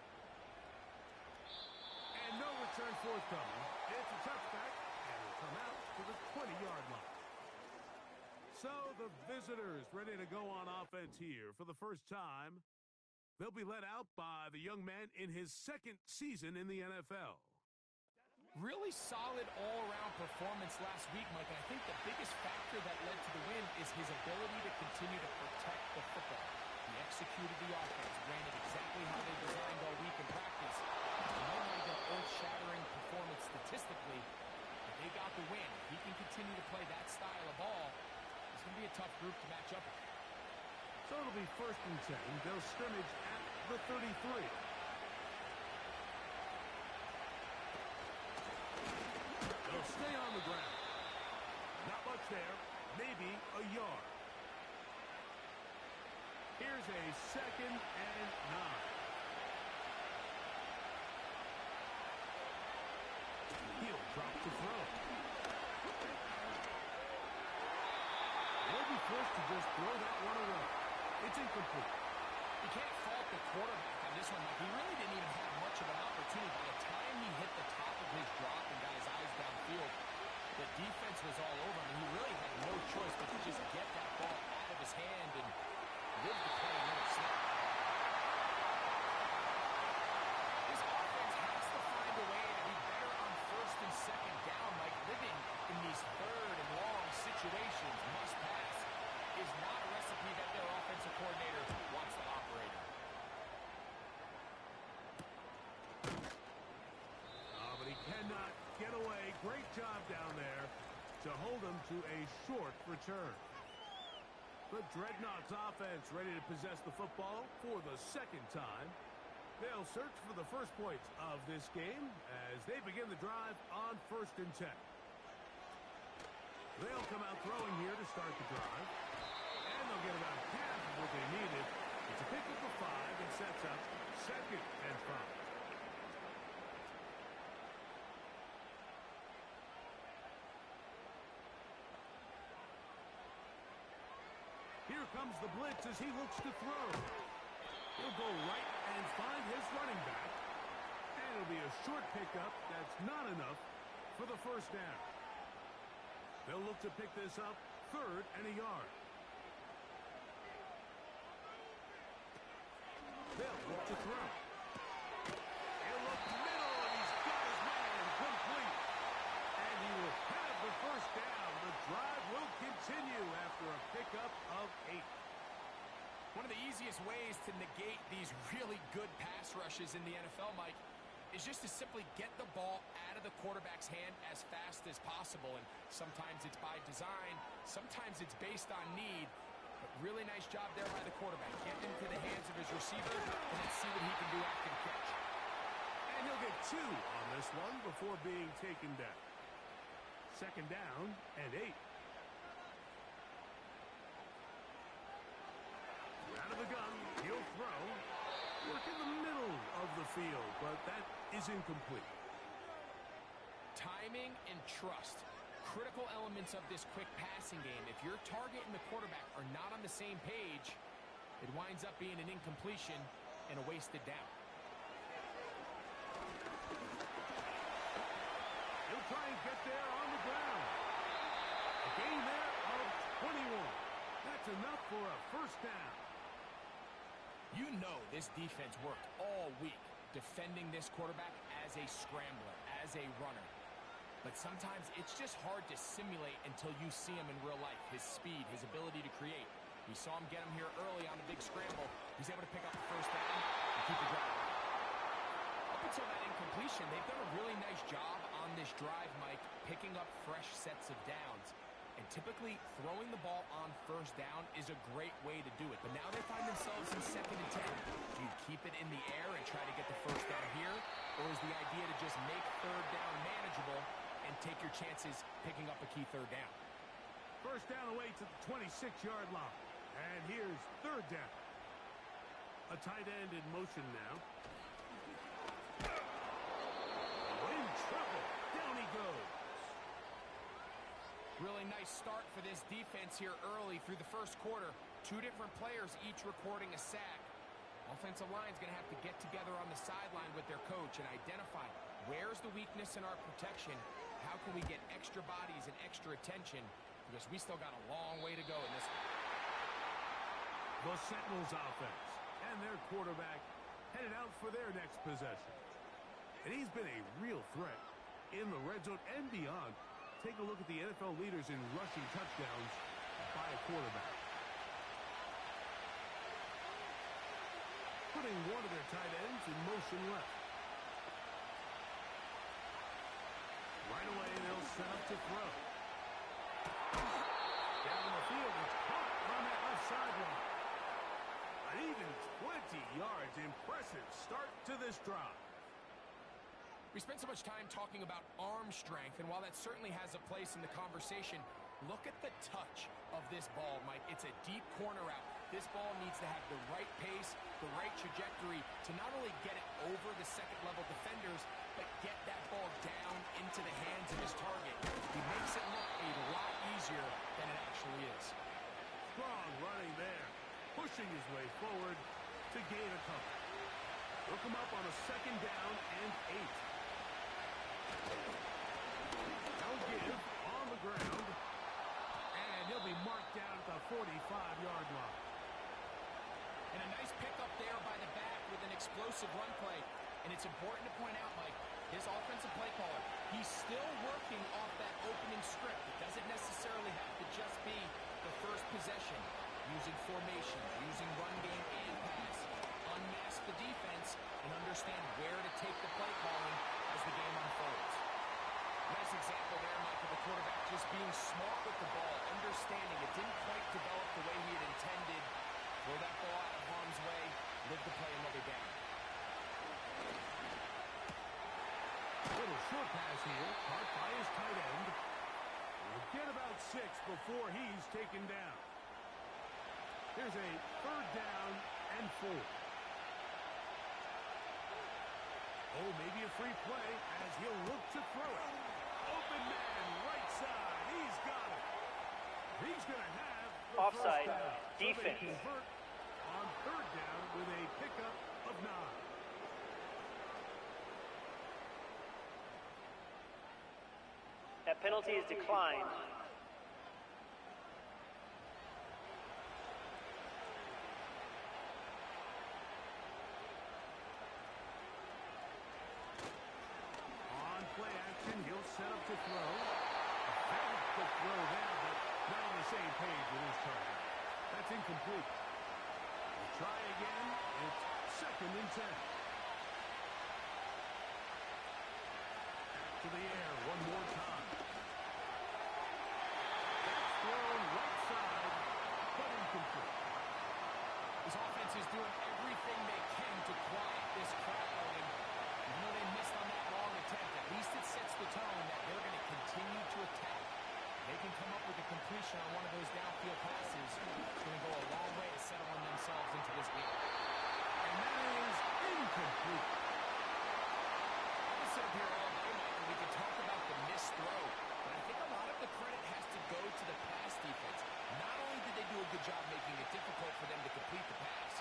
Speaker 7: And no return forthcoming. It's a touchback, and will come out to the 20-yard line. So the visitors ready to go on offense here for the first time. They'll be led out by the young man in his second season in the NFL.
Speaker 8: Really solid all-around performance last week, Mike, and I think the biggest factor that led to the win is his ability to continue to protect the football. He executed the offense, ran it exactly how they designed all week in practice. It might not have been earth-shattering performance statistically, but they got the win. If he can continue to play that style of ball, it's going to be a tough group to match up with.
Speaker 7: So it'll be 1st and 10. They'll scrimmage at the 33. They'll stay on the ground. Not much there. Maybe a yard. Here's a 2nd and 9. He'll drop the throw. They'll be forced to just throw that one away. It's incomplete.
Speaker 8: You can't fault the quarterback on this one. Like, he really didn't even have much of an opportunity. By the time he hit the top of his drop and got his eyes downfield, the defense was all over him, and he really had no choice but to just get that ball out of his hand and live to play another snap. This offense has to find a way to be better on 1st and 2nd down. Like, living in these 3rd and long situations, must pass, is not a recipe that their offensive coordinator wants to operate on.
Speaker 7: But he cannot get away. Great job down there to hold him to a short return. The Dreadnoughts offense ready to possess the football for the 2nd time. They'll search for the first points of this game as they begin the drive on 1st and 10. They'll come out throwing here to start the drive. And they'll get about half of what they needed. It's a pickup of 5 and sets up 2nd and 5. Here comes the blitz as he looks to throw. He'll go right and find his running back. And it'll be a short pickup that's not enough for the first down. They'll look to pick this up 3rd and a yard. They'll look to throw. He'll look middle, and he's got his man complete. And he will have the first down. The drive will continue after a pickup of 8.
Speaker 8: One of the easiest ways to negate these really good pass rushes in the NFL, Mike, is just to simply get the ball out of the quarterback's hand as fast as possible. And sometimes it's by design, sometimes it's based on need. But really nice job there by the quarterback. Get into the hands of his receiver, and let's see what he can do after the catch.
Speaker 7: And he'll get 2 on this one before being taken down. 2nd down and 8. Out of the gun, he'll throw. Work in the middle of the field, but that is incomplete.
Speaker 8: Timing and trust, critical elements of this quick passing game. If your target and the quarterback are not on the same page, it winds up being an incompletion and a wasted down.
Speaker 7: He'll try and get there on the ground. A gain there of 21. That's enough for a first down.
Speaker 8: You know this defense worked all week defending this quarterback as a scrambler, as a runner. But sometimes it's just hard to simulate until you see him in real life. His speed, his ability to create. We saw him get him here early on the big scramble. He's able to pick up the first down and keep the drive. Up until that incompletion, they've done a really nice job on this drive, Mike, picking up fresh sets of downs. And typically, throwing the ball on first down is a great way to do it. But now they find themselves in 2nd and 10. Do you keep it in the air and try to get the first down here? Or is the idea to just make 3rd down manageable and take your chances picking up a key 3rd down?
Speaker 7: First down away to the 26-yard line. And here's 3rd down. A tight end in motion now. Oh, in trouble. Down he goes.
Speaker 8: nice start for this defense here early through the first quarter. Two different players each recording a sack. Offensive line's going to have to get together on the sideline with their coach and identify where's the weakness in our protection. How can we get extra bodies and extra attention? Because we still got a long way to go in this one.
Speaker 7: The Sentinels offense and their quarterback headed out for their next possession. And he's been a real threat in the red zone and beyond. Take a look at the NFL leaders in rushing touchdowns by a quarterback. Putting one of their tight ends in motion left. Right away, they'll set up to throw. Down the field, it's caught on that left sideline. An even 20 yards. Impressive start to this drive.
Speaker 8: We spent so much time talking about arm strength, and while that certainly has a place in the conversation, look at the touch of this ball, Mike. It's a deep corner route. This ball needs to have the right pace, the right trajectory to not only get it over the second-level defenders, but get that ball down into the hands of his target. He makes it look a lot easier than it actually is.
Speaker 7: Strong running there, pushing his way forward to gain a couple. Look him up on a second down and 8. They'll give on the ground, and he'll be marked down at the 45-yard line.
Speaker 8: And a nice pickup there by the back with an explosive run play. And it's important to point out, Mike, his offensive play caller, he's still working off that opening script. It doesn't necessarily have to just be the first possession. Using formation, using run game and pass. Unmask the defense and understand where to take the play calling as the game unfolds. Nice example there, Mike, of the quarterback just being smart with the ball, understanding it didn't quite develop the way he had intended. Throw that ball out of harm's way, live to play another down.
Speaker 7: Little short pass here, caught by his tight end. We'll get about 6 before he's taken down. Here's a third down and 4. Oh, maybe a free play as he'll look to throw it. Open man, right side. He's got it. He's going to have the
Speaker 6: Offside,
Speaker 7: first down.
Speaker 6: defense.
Speaker 7: So they convert on third down with a pickup of 9.
Speaker 6: That penalty is declined.
Speaker 7: On play action, he'll set up to throw. A quick throw there, but not on the same page with his target. That's incomplete. We'll try again. It's 2nd and 10. Back to the air one more time. That's thrown right side, but incomplete.
Speaker 8: This offense is doing everything they can to quiet this crowd, and even though they missed on that long attempt, at least it sets the tone that they're going to continue to attack. They can come up with a completion on one of those downfield passes. It's going to go a long way to settling themselves into this game.
Speaker 7: And that is incomplete.
Speaker 8: We'll sit up here all day, Mike, and we can talk about the missed throw, but I think a lot of the credit has to go to the pass defense. Not only did they do a good job making it difficult for them to complete the pass,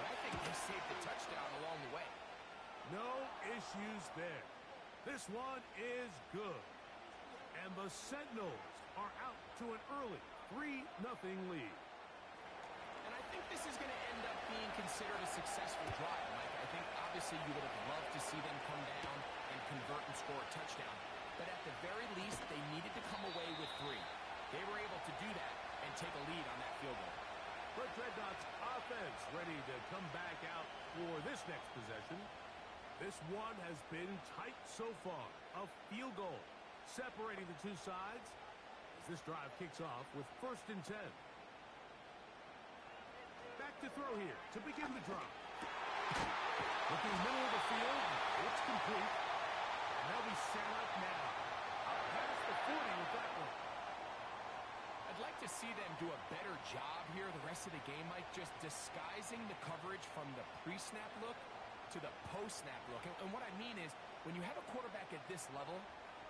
Speaker 8: but I think they saved the touchdown along the way.
Speaker 7: No issues there. This one is good. And the Sentinels are out to an early 3-0 lead.
Speaker 8: And I think this is going to end up being considered a successful drive, Mike. I think obviously you would have loved to see them come down and convert and score a touchdown. But at the very least, they needed to come away with 3. They were able to do that and take a lead on that field goal.
Speaker 7: The Dreadnoughts offense ready to come back out for this next possession. This one has been tight so far. A field goal separating the two sides as this drive kicks off with 1st and 10. Back to throw here to begin the drive. Looking middle of the field, it's complete. And they'll be set up now. Out past the 40 with that one.
Speaker 8: I'd like to see them do a better job here the rest of the game, Mike, just disguising the coverage from the pre-snap look to the post-snap look. And what I mean is, when you have a quarterback at this level,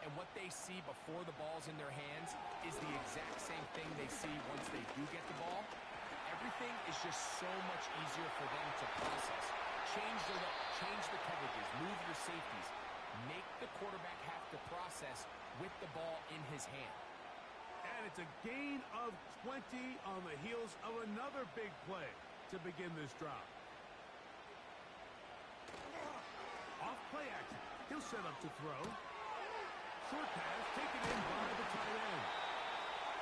Speaker 8: and what they see before the ball's in their hands is the exact same thing they see once they do get the ball. Everything is just so much easier for them to process. Change the look, change the coverages, move your safeties. Make the quarterback have to process with the ball in his hand.
Speaker 7: And it's a gain of 20 on the heels of another big play to begin this drive. Off play action. He'll set up to throw. Short pass taken in by the tight end.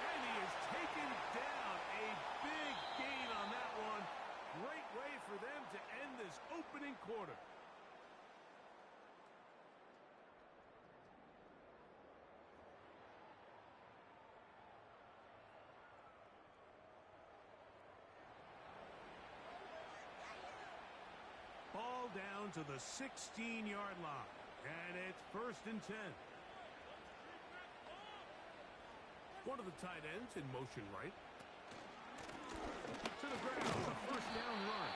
Speaker 7: And he is taken down. A big gain on that one. Great way for them to end this opening quarter. Ball down to the 16-yard line. And it's 1st and 10. One of the tight ends in motion right. To the ground, a 1st down run.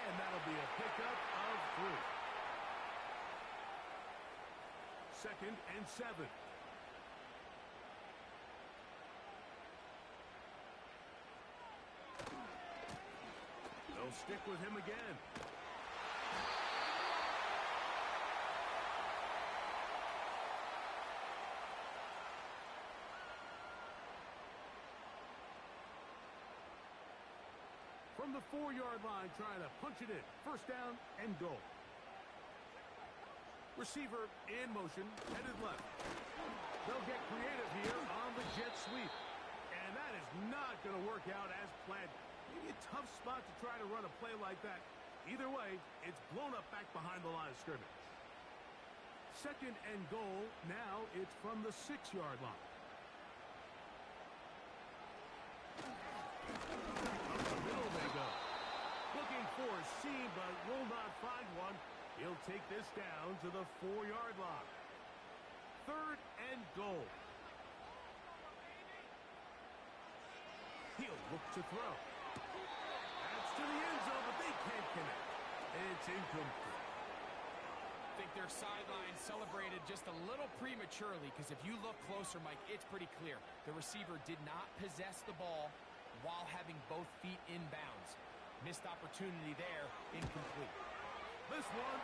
Speaker 7: And that'll be a pickup of 3. 2nd and 7. They'll stick with him again. From the 4-yard line, trying to punch it in. 1st down and goal. Receiver in motion, headed left. They'll get creative here on the jet sweep. And that is not going to work out as planned. Maybe a tough spot to try to run a play like that. Either way, it's blown up back behind the line of scrimmage. 2nd and goal. Now it's from the 6-yard line. For a seam, but will not find one. He'll take this down to the 4-yard line. 3rd and goal. He'll look to throw. That's to the end zone, but they can't connect. It's incomplete.
Speaker 8: I think their sideline celebrated just a little prematurely, because if you look closer, Mike, it's pretty clear. The receiver did not possess the ball while having both feet in bounds. Missed opportunity there, incomplete.
Speaker 7: This one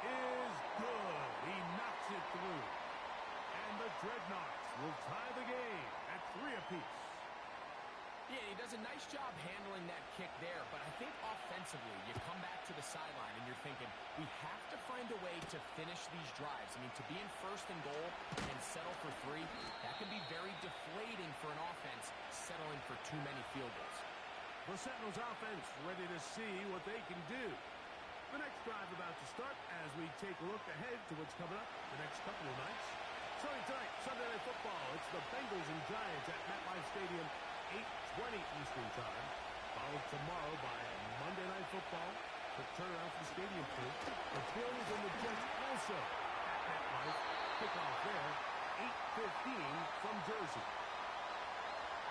Speaker 7: is good. He knocks it through. And the Dreadnoughts will tie the game at 3 apiece.
Speaker 8: Yeah, he does a nice job handling that kick there, but I think offensively, you come back to the sideline and you're thinking, we have to find a way to finish these drives. I mean, to be in 1st and goal and settle for 3, that can be very deflating for an offense settling for too many field goals.
Speaker 7: The Sentinels offense ready to see what they can do. The next drive about to start as we take a look ahead to what's coming up the next couple of nights. Starting tonight, Sunday Night Football. It's the Bengals and Giants at MetLife Stadium, 8:20 Eastern Time. Followed tomorrow by Monday Night Football. The turnaround for the stadium crew. The Bills and the Jets also at MetLife. Kickoff there, 8:15 from Jersey.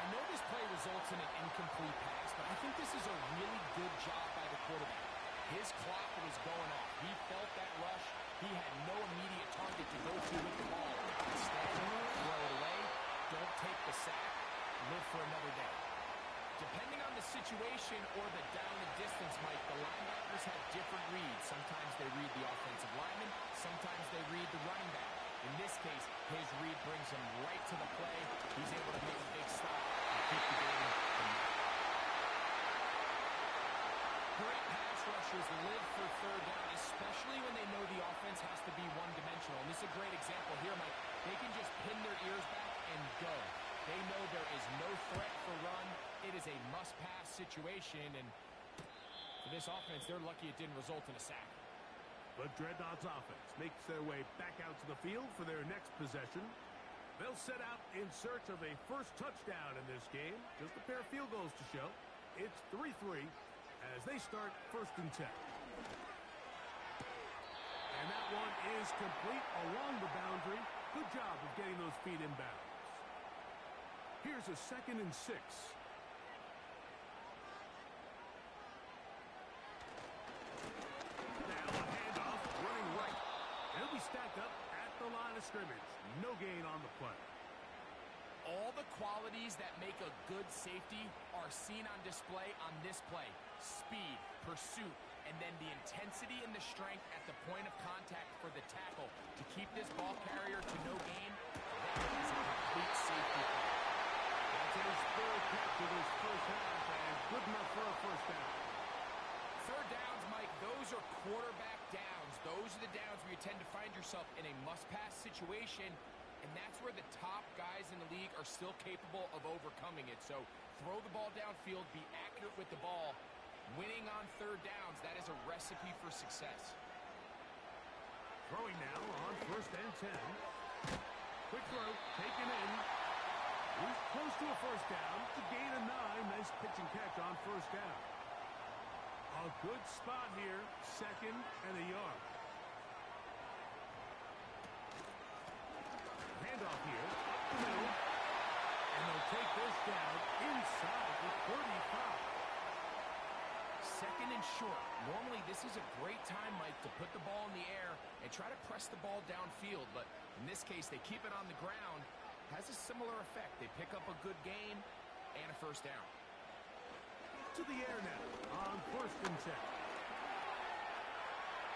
Speaker 8: I know this play results in an incomplete pass, but I think this is a really good job by the quarterback. His clock was going off. He felt that rush. He had no immediate target to go to with the ball. Instead, throw it away. Don't take the sack. Live for another day. Depending on the situation or the down and distance, Mike, the linebackers have different reads. Sometimes they read the offensive lineman. Sometimes they read the running back. In this case, his read brings him right to the play. He's able to make a big stop and keep the game from there. Great pass rushers live for 3rd down, especially when they know the offense has to be one-dimensional. And this is a great example here, Mike. They can just pin their ears back and go. They know there is no threat for run. It is a must-pass situation, and for this offense, they're lucky it didn't result in a sack.
Speaker 7: The Dreadnoughts offense makes their way back out to the field for their next possession. They'll set out in search of a first touchdown in this game. Just a pair of field goals to show. It's 3-3 as they start 1st and 10. And that one is complete along the boundary. Good job of getting those feet in bounds. Here's a 2nd and 6. Now a handoff running right. They'll be stacked up at the line of scrimmage. No gain on the play.
Speaker 8: All the qualities that make a good safety are seen on display on this play. Speed, pursuit, and then the intensity and the strength at the point of contact for the tackle to keep this ball carrier to no gain. That is a complete safety play.
Speaker 7: That's his third catch of his first half, and good enough for a first down.
Speaker 8: Third downs, Mike, those are quarterback downs. Those are the downs where you tend to find yourself in a must-pass situation, and that's where the top guys in the league are still capable of overcoming it. So throw the ball downfield, be accurate with the ball. Winning on third downs, that is a recipe for success.
Speaker 7: Throwing now on first and 10. Quick throw, taken in. He's close to a first down. To gain a 9. Nice pitch and catch on first down. A good spot here. Second and a yard. Handoff here. Up the middle. And they'll take this down inside the 35.
Speaker 8: Second and short. Normally, this is a great time, Mike, to put the ball in the air and try to press the ball downfield. But in this case, they keep it on the ground. Has a similar effect. They pick up a good gain and a first down.
Speaker 7: To the air now on first and 10.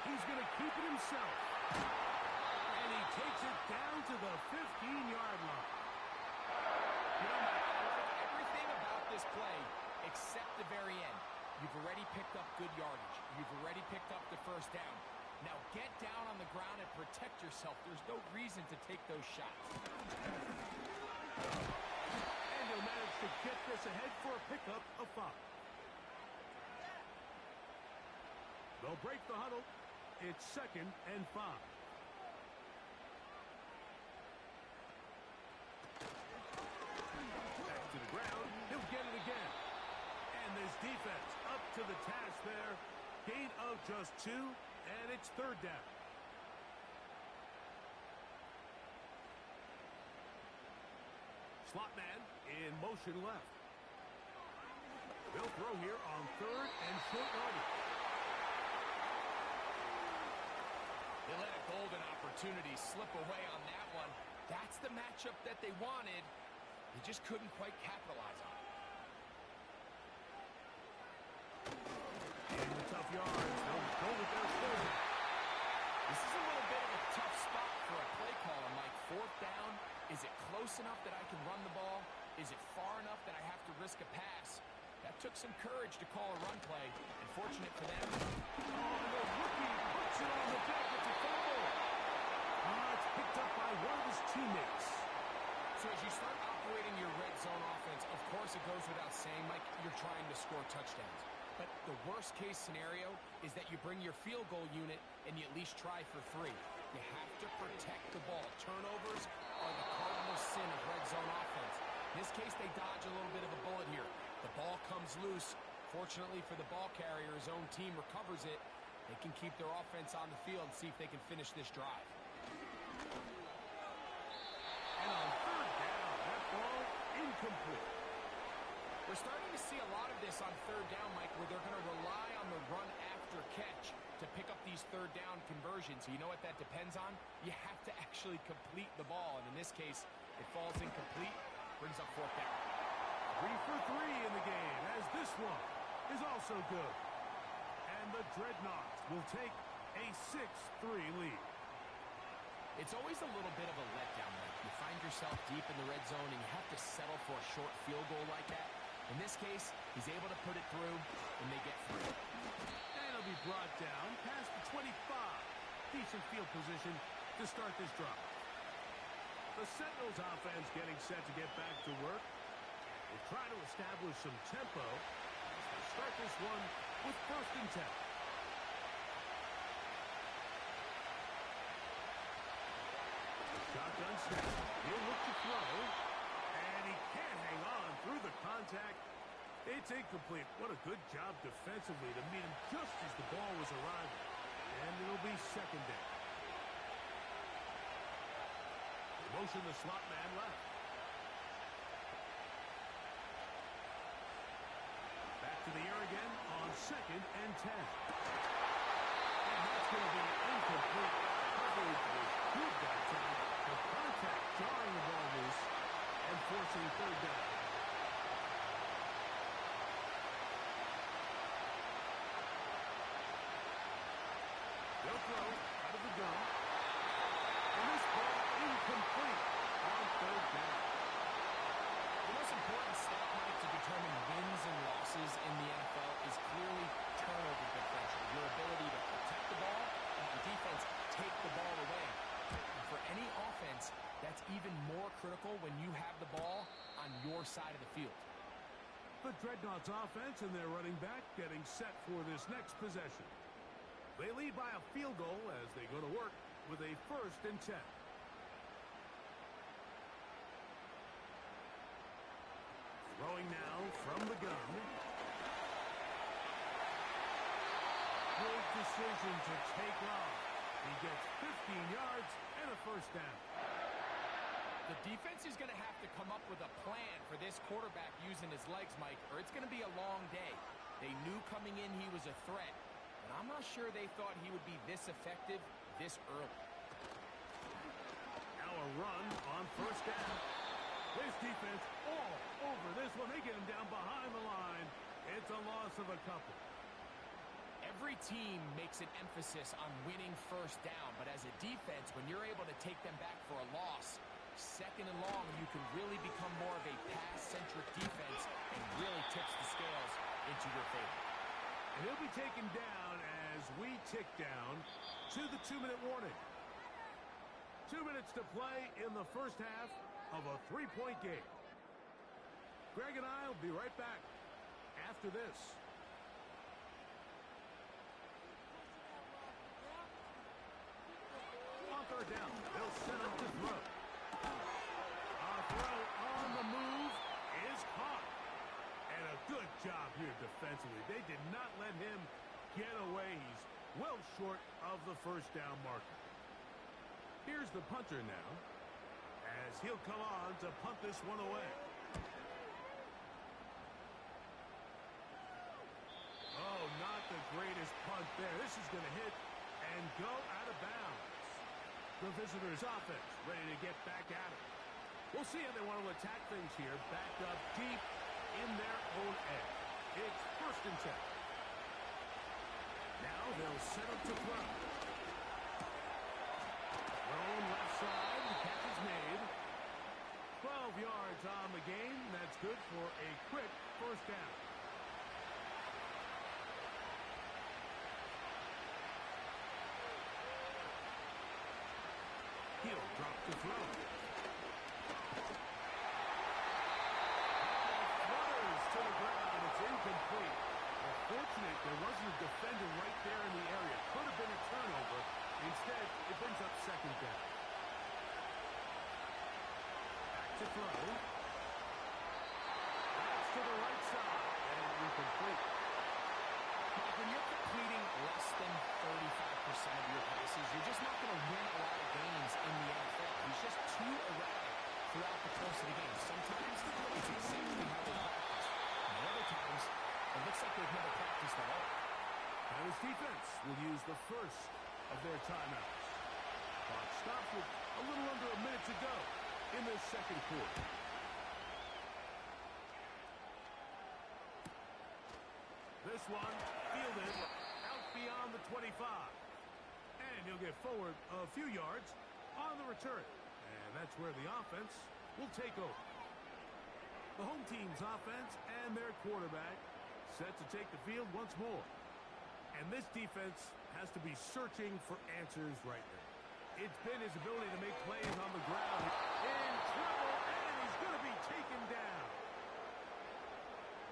Speaker 7: He's going to keep it himself. And he takes it down to the 15-yard line.
Speaker 8: You know, Mike, I like everything about this play except the very end. You've already picked up good yardage. You've already picked up the first down. Now get down on the ground and protect yourself. There's no reason to take those shots.
Speaker 7: And he'll manage to get this ahead for a pickup of 5. They'll break the huddle. It's second and 5. Back to the ground. He'll get it again. And this defense up to the task there. Gain of just 2, and it's third down. Slot man in motion left. They'll throw here on third and short yardage.
Speaker 8: They let a golden opportunity slip away on that one. That's the matchup that they wanted. They just couldn't quite capitalize on it.
Speaker 7: In the tough yards, they'll go with their fullback.
Speaker 8: This is a little bit of a tough spot for a play caller, Mike. Fourth down, is it close enough that I can run the ball? Is it far enough that I have to risk a pass? That took some courage to call a run play, and fortunate for them.
Speaker 7: Oh, and the rookie puts it on the deck. It's a fumble. It's picked up by one of his teammates.
Speaker 8: So as you start operating your red zone offense, of course it goes without saying, Mike, you're trying to score touchdowns. But the worst case scenario is that you bring your field goal unit and you at least try for 3. You have to protect the ball. Turnovers are the cardinal sin of red zone offense. In this case, they dodge a little bit of a bullet here. The ball comes loose. Fortunately for the ball carrier, his own team recovers it. They can keep their offense on the field and see if they can finish this drive.
Speaker 7: And on third down, that ball incomplete.
Speaker 8: We're starting to see a lot of this on third down, Mike, where they're going to rely on the run after catch to pick up these third down conversions. You know what that depends on? You have to actually complete the ball. And in this case, it falls incomplete, brings up fourth down.
Speaker 7: 3 for 3 in the game, as this one is also good. And the Dreadnoughts will take a 6-3 lead.
Speaker 8: It's always a little bit of a letdown, Mike. You find yourself deep in the red zone, and you have to settle for a short field goal like that. In this case, he's able to put it through, and they get through.
Speaker 7: And he'll be brought down past the 25. Decent field position to start this drive. The Sentinels offense getting set to get back to work. We'll try to establish some tempo. Let's start this one with first and 10. Shotgun snap. He'll look to throw. And he can't hang on through the contact. It's incomplete. What a good job defensively to meet him just as the ball was arriving. And it'll be second down. Motion the slot man left. Back to the air again on second and 10. And that's going to be incomplete. Coverage was good that time.
Speaker 8: any offense, that's even more critical when you have the ball on your side of the field.
Speaker 7: The Dreadnoughts offense and their running back getting set for this next possession. They lead by a field goal as they go to work with a 1st and 10. Throwing now from the gun. Good decision to take off. He gets 15 yards and a 1st down.
Speaker 8: The defense is going to have to come up with a plan for this quarterback using his legs, Mike, or it's going to be a long day. They knew coming in he was a threat, but I'm not sure they thought he would be this effective this early.
Speaker 7: Now a run on 1st down. This defense all over this one. They get him down behind the line. It's a loss of a couple.
Speaker 8: Every team makes an emphasis on winning 1st down, but as a defense, when you're able to take them back for a loss, 2nd and long, you can really become more of a pass-centric defense and really tips the scales into your favor.
Speaker 7: And he'll be taken down as we tick down to the 2-minute warning. 2 minutes to play in the 1st half of a 3-point game. Greg and I will be right back after this. On 3rd down, they'll set up to throw. A throw on the move is caught. And a good job here defensively. They did not let him get away. He's well short of the 1st down marker. Here's the punter now, as he'll come on to punt this one away. Oh, not the greatest punt there. This is going to hit and go out of bounds. The visitors' offense ready to get back at it. We'll see how they want to attack things here. Backed up deep in their own end. It's 1st and 10. Now they'll set up to throw. Thrown left side. The catch is made. 12 yards on the game. That's good for a quick 1st down. He'll drop to throw. Flutters to the ground. It's incomplete. Well, fortunate there wasn't a defender right there in the area. Could have been a turnover. Instead, it brings up 2nd down. Back to throw. That's to the right side. And incomplete.
Speaker 8: Mike, when you're completing less than 35% of your passes, you're just not going to win a lot of games in the NFL. He's just too erratic throughout the course of the game. Sometimes it's exactly how they practice. And other times, it looks like they've never practiced at all.
Speaker 7: Now his defense will use the 1st of their timeouts. Clock stops with a little under a minute to go in this 2nd quarter. This one fielded out beyond the 25. And he'll get forward a few yards on the return. And that's where the offense will take over. The home team's offense and their quarterback set to take the field once more. And this defense has to be searching for answers right now. It's been his ability to make plays on the ground. In trouble, and he's going to be taken down.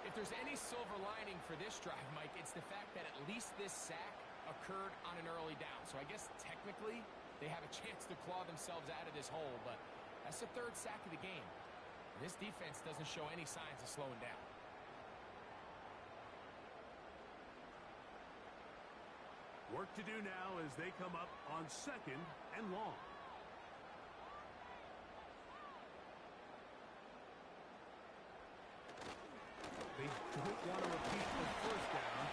Speaker 8: If there's any silver lining for this drive, Mike, it's the fact that at least this sack occurred on an early down. So I guess technically they have a chance to claw themselves out of this hole, but that's the 3rd sack of the game. And this defense doesn't show any signs of slowing down.
Speaker 7: Work to do now as they come up on 2nd and long. They don't want to repeat the 1st down,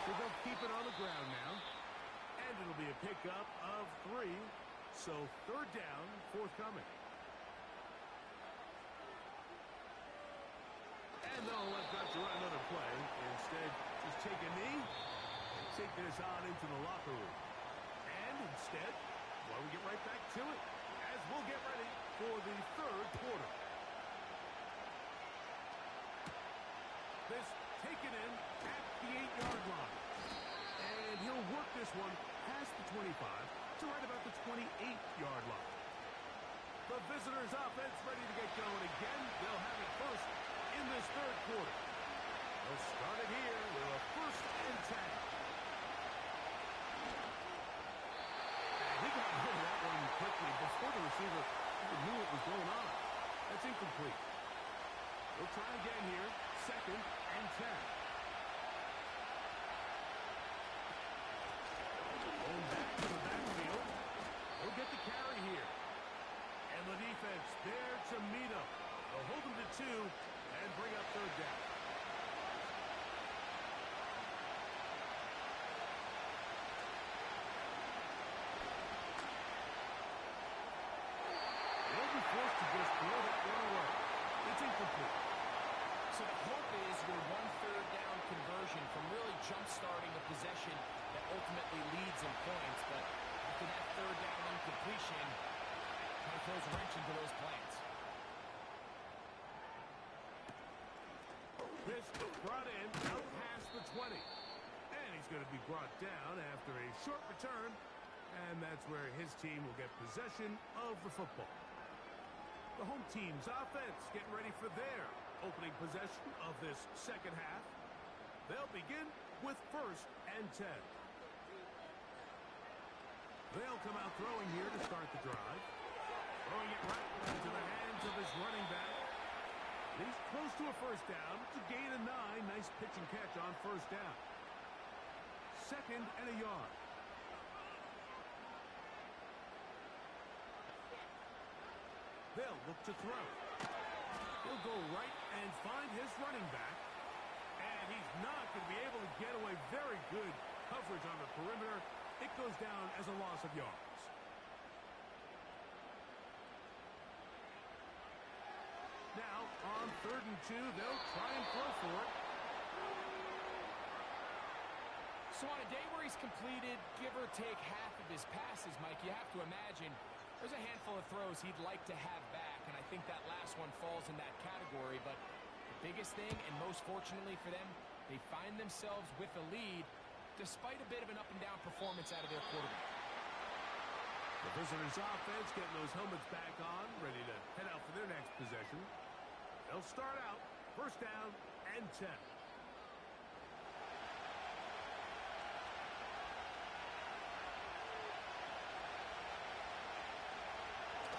Speaker 7: so they'll keep it on the ground now. And it'll be a pickup of 3, so 3rd down forthcoming. And they'll let that to run another play. Instead, just take a knee and take this on into the locker room. And instead, well, we get right back to it as we'll get ready for the 3rd quarter. This taken in at the 8-yard line. And he'll work this one past the 25 to right about the 28-yard line. visitors' offense ready to get going again. They'll have it first in this third quarter. They'll start it here with a 1st and 10. And he got rid of that one quickly before the receiver even knew what was going on. That's incomplete. We'll try again here. 2nd and 10. Going back to the backfield. He'll get the carry here. And the defense there to meet him. They'll hold him to 2 and bring up 3rd down. They'll be forced to just throw that one away. It's incomplete.
Speaker 8: So the hope is your 1/3 down conversion from really jump-starting a possession that ultimately leads in points. But after that 3rd down incompletion, kind of throws a wrench into those plans.
Speaker 7: This brought in out past the 20. And he's going to be brought down after a short return. And that's where his team will get possession of the football. The home team's offense getting ready for their opening possession of this second half. They'll begin with 1st and 10. They'll come out throwing here to start the drive. Throwing it right into the hands of his running back. He's close to a 1st down. It's a gain of 9. Nice pitch and catch on 1st down. 2nd and a yard. They'll look to throw. He'll go right and find his running back. And he's not going to be able to get away. Very good coverage on the perimeter. It goes down as a loss of yards. Now, on 3rd and 2, they'll try and throw for it.
Speaker 8: So on a day where he's completed, give or take half of his passes, Mike, you have to imagine there's a handful of throws he'd like to have back, and I think that last one falls in that category. But the biggest thing, and most fortunately for them, they find themselves with a lead despite a bit of an up-and-down performance out of their quarterback.
Speaker 7: The visitors' offense getting those helmets back on, ready to head out for their next possession. They'll start out 1st down and 10.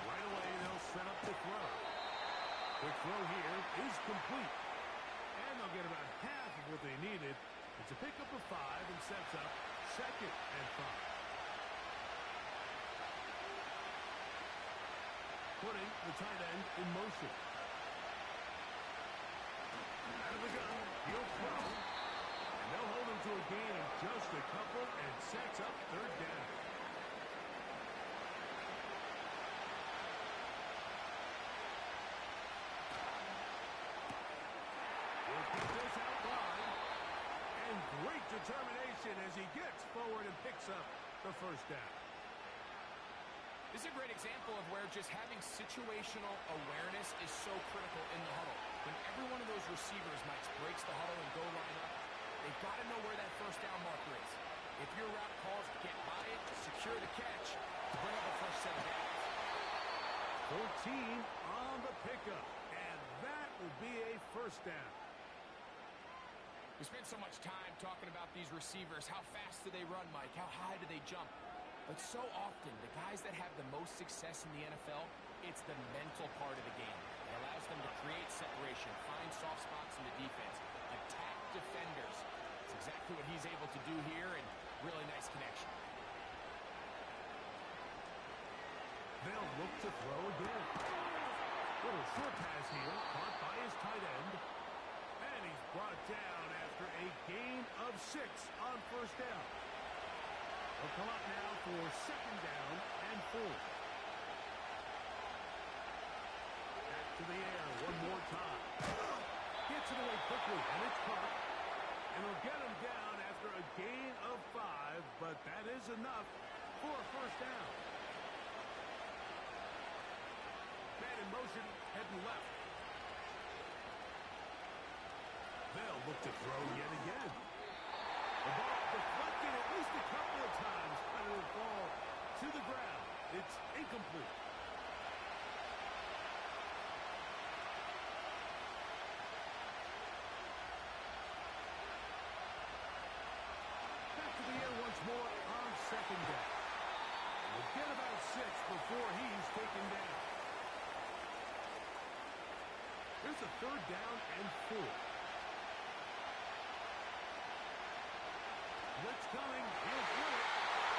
Speaker 7: Right away, they'll set up the throw. Quick throw here is complete. And they'll get about half of what they needed. It's a pickup of 5 and sets up 2nd and 5. Putting the tight end in motion. Out of the gun, he'll throw. And they'll hold him to a gain of just a couple and sets up 3rd down. He'll keep this out wide. And great determination as he gets forward and picks up the 1st down.
Speaker 8: This is a great example of where just having situational awareness is so critical in the huddle. When every one of those receivers, Mike, breaks the huddle and go line up, they've got to know where that 1st down marker is. If your route calls, get by it, secure the catch, bring up a 1st set of downs.
Speaker 7: 14 on the pickup, and that will be a 1st down.
Speaker 8: We spend so much time talking about these receivers. How fast do they run, Mike? How high do they jump? But so often, the guys that have the most success in the NFL, it's the mental part of the game. It allows them to create separation, find soft spots in the defense, attack defenders. It's exactly what he's able to do here, and really nice connection.
Speaker 7: They'll look to throw again. Little short pass here, caught by his tight end. And he's brought down after a gain of 6 on 1st down. They'll come up now for 2nd down and 4. Back to the air one more time. Gets it away quickly, and it's caught. And he'll get him down after a gain of 5, but that is enough for a 1st down. Man in motion, heading left. They'll look to throw yet again. The ball deflected at least a couple of times, but it will fall to the ground. It's incomplete. third down and 4. Blitz coming. He'll throw it.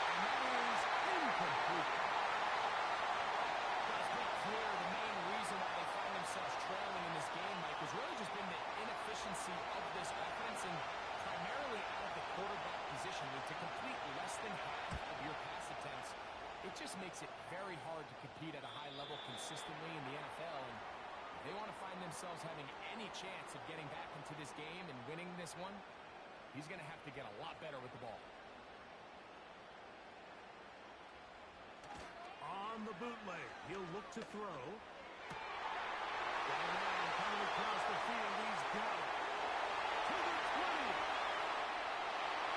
Speaker 7: And that is incomplete.
Speaker 8: It's pretty clear the main reason why they find themselves trailing in this game, Mike, has really just been the inefficiency of this offense and primarily out of the quarterback position. To complete less than half of your pass attempts, it just makes it very hard to compete at a high level consistently in the NFL. And if they want to find themselves having any chance of getting back into this game and winning this one, he's going to have to get a lot better with the ball.
Speaker 7: On the bootleg, he'll look to throw. Going around, coming across the field, he's got it. To the 20.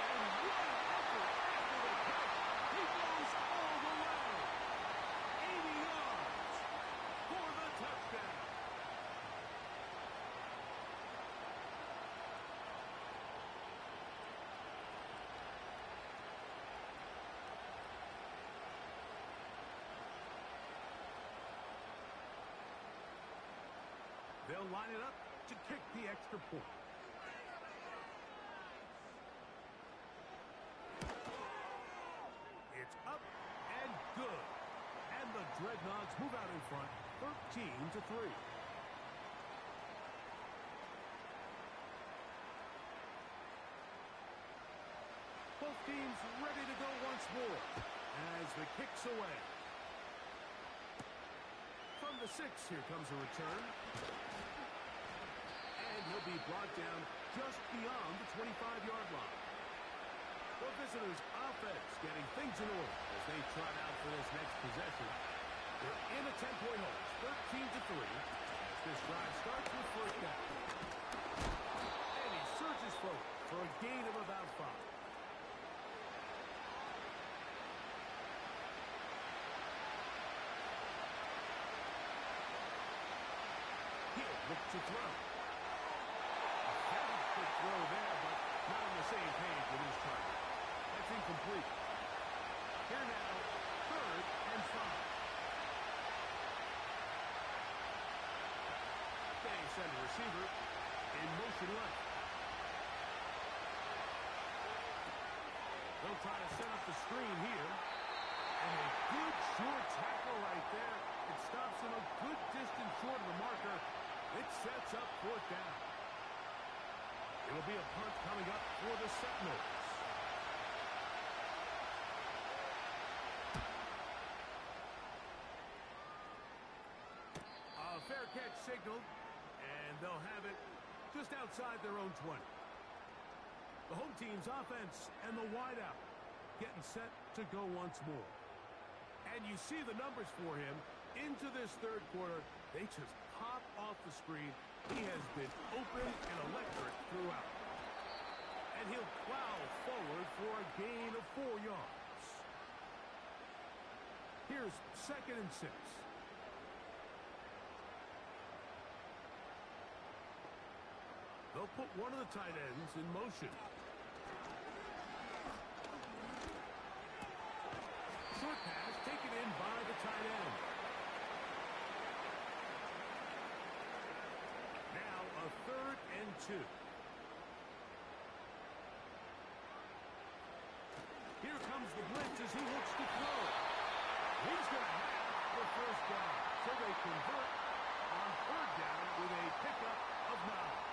Speaker 7: And what an effort after the catch. He goes all the way. 80 yards for the touchdown. They'll line it up to kick the extra point. It's up and good. And the Dreadnoughts move out in front, 13-3. Both teams ready to go once more as the kick's away. From the 6, here comes a return. And he'll be brought down just beyond the 25-yard line. The visitors' offense getting things in order as they trot out for this next possession. They're in a 10-point hole, 13-3. As this drive starts with first down. And he surges forward for a gain of about 5. Look to throw. A very quick throw there, but not on the same page with his target. That's incomplete. Here now, 3rd and 5. They send a receiver in motion left. They'll try to set up the screen here. And a good short tackle right there. It stops him a good distance short of the marker. It sets up 4th down. It'll be a punt coming up for the Sentinels. A fair catch signaled, and they'll have it just outside their own 20. The home team's offense and the wideout getting set to go once more. And you see the numbers for him into this 3rd quarter. They just pop off the screen. He has been open and electric throughout. And he'll plow forward for a gain of 4 yards. Here's 2nd and 6. They'll put one of the tight ends in motion. Short pass taken in by the tight end. Now a 3rd and 2. Here comes the blitz as he looks to throw. He's going to have the first down. So they convert on 3rd down with a pickup of 9.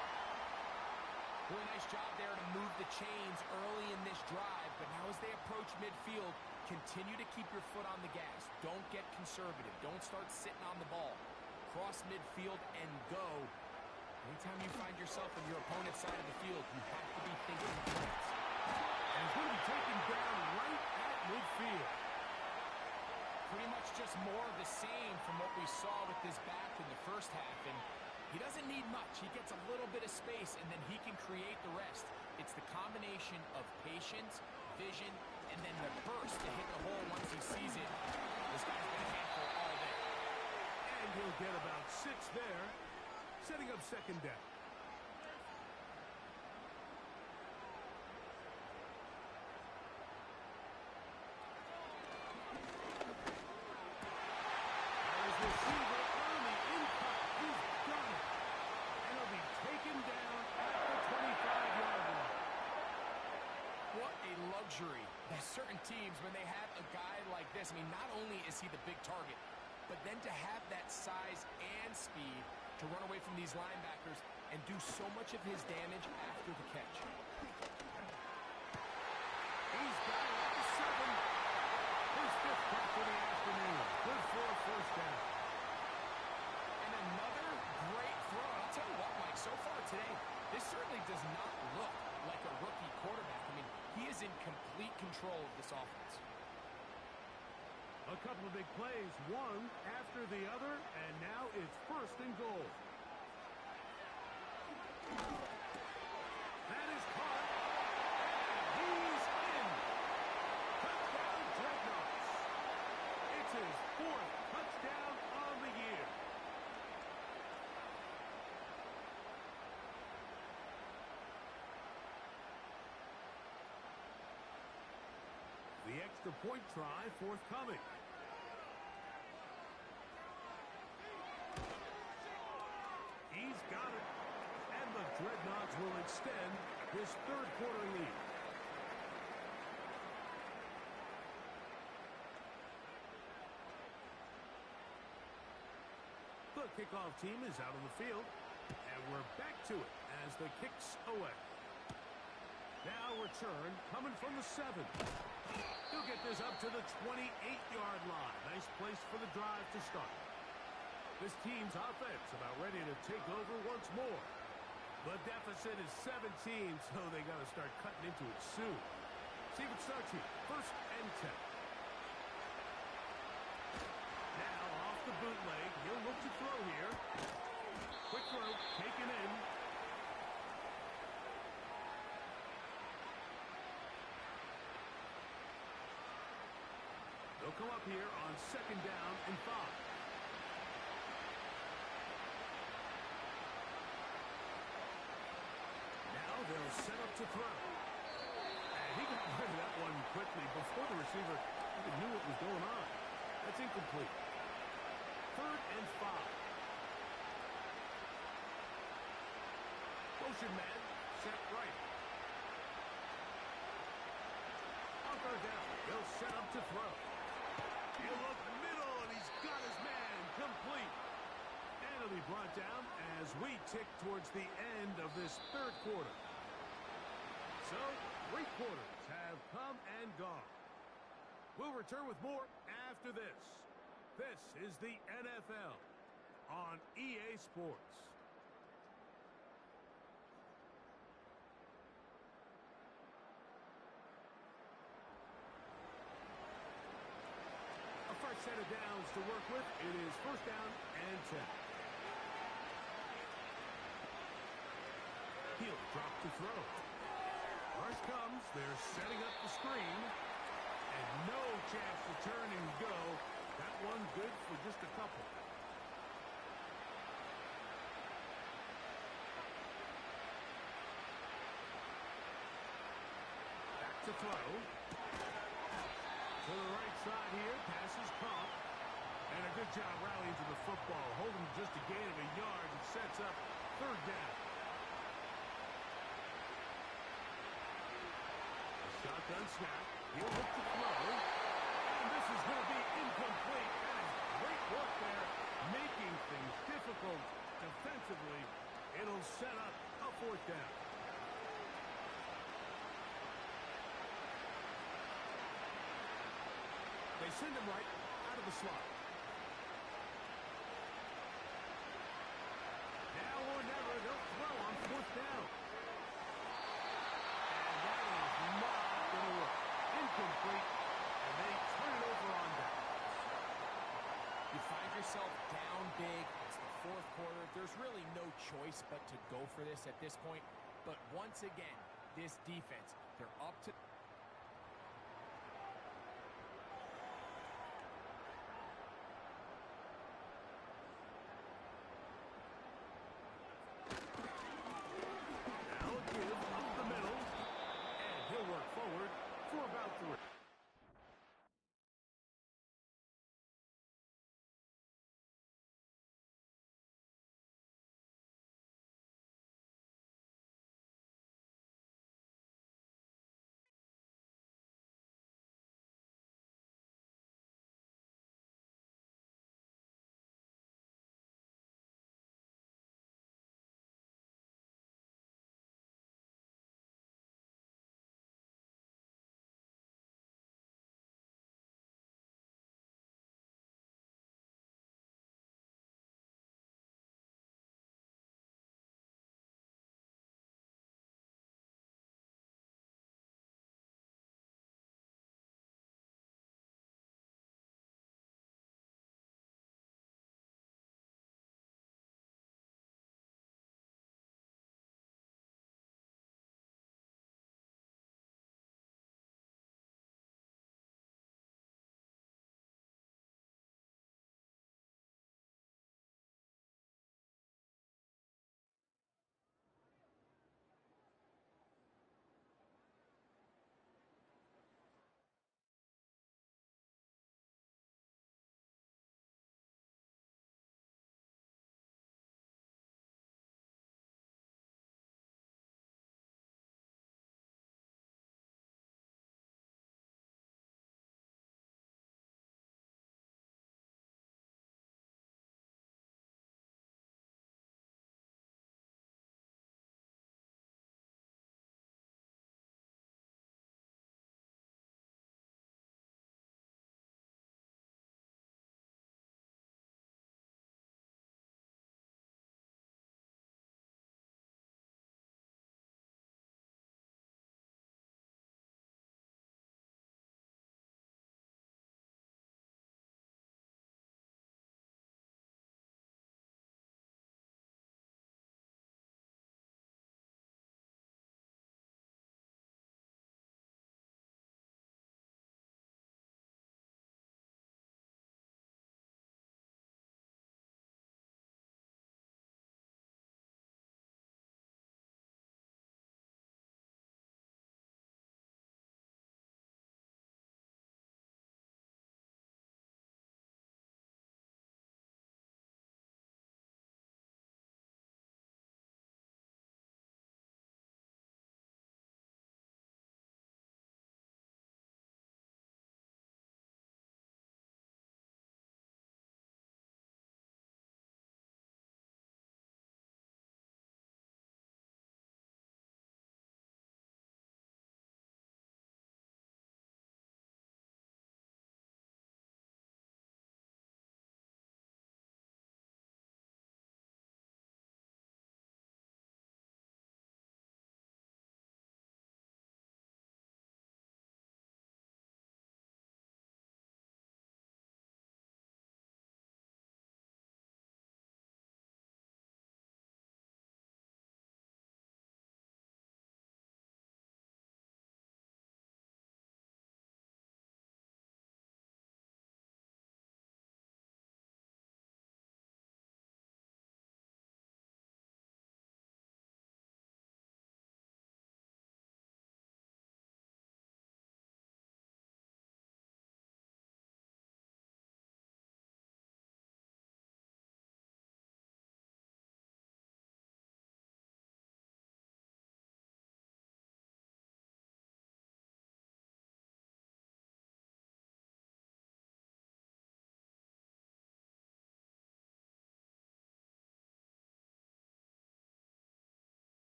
Speaker 8: Really nice job there to move the chains early in this drive, but now as they approach midfield, continue to keep your foot on the gas. Don't get conservative. Don't start sitting on the ball. Cross midfield and go. Anytime you find yourself on your opponent's side of the field, you have to be thinking points.
Speaker 7: And he's going to be taken down right at midfield.
Speaker 8: Pretty much just more of the same from what we saw with this back in the first half. And he doesn't need much. He gets a little bit of space, and then he can create the rest. It's the combination of patience, vision, and then the burst to hit the hole once he sees it. This guy's been a handful all day.
Speaker 7: And he'll get about 6 there, setting up 2nd down. As receiver on the in-cut, he's got it.
Speaker 8: luxury that certain teams, when they have a guy like this, I mean, not only is he the big target, but then to have that size and speed to run away from these linebackers and do so much of his damage after the catch.
Speaker 7: He's got it at the 7. His 5th catch of the afternoon. Good for a first down.
Speaker 8: And another great throw. I'll tell you what, Mike, so far today, this certainly does not look like a rookie quarterback. I mean, he is in complete control of this offense.
Speaker 7: A couple of big plays, one after the other, and now it's 1st and goal. That is caught, and he's in. Touchdown, Dreadnoughts. It's his 4th touchdown on the year. The extra point try forthcoming. He's got it. And the Dreadnoughts will extend this 3rd quarter lead. The kickoff team is out on the field. And we're back to it as the kick's away. Now return coming from the 7. He'll get this up to the 28-yard line. Nice place for the drive to start. This team's offense about ready to take over once more. The deficit is 17, so they got to start cutting into it soon. See if it starts here. 1st and 10. Now off the bootleg. He'll look to throw here. Quick throw, taken in. They'll come up here on 2nd down and 5. Now they'll set up to throw. And he got rid of that one quickly before the receiver even knew what was going on. That's incomplete. 3rd and 5. Motion man, set right. On 3rd down, they'll set up to throw. He'll look middle, and he's got his man complete. And he'll be brought down as we tick towards the end of this 3rd quarter. So, 3 quarters have come and gone. We'll return with more after this. This is the NFL on EA Sports. A fresh set of downs to work with. It is 1st down and 10. He'll drop to throw. Rush comes. They're setting up the screen. And no chance to turn and go. That one good for just a couple. Back to throw. To the right side here. Passes caught. And a good job rallying to the football. Holding just a gain of a yard and sets up 3rd down. Shotgun snap. He'll look to throw. And this is going to be incomplete. That is great work there, making things difficult defensively. It'll set up a 4th down. They send him right out of the slot. Now or never, they'll throw on 4th down. And that is not going to work. Incomplete, and they turn it over on down.
Speaker 8: You find yourself down big. It's the 4th quarter. There's really no choice but to go for this at this point. But once again, this defense, they're up to...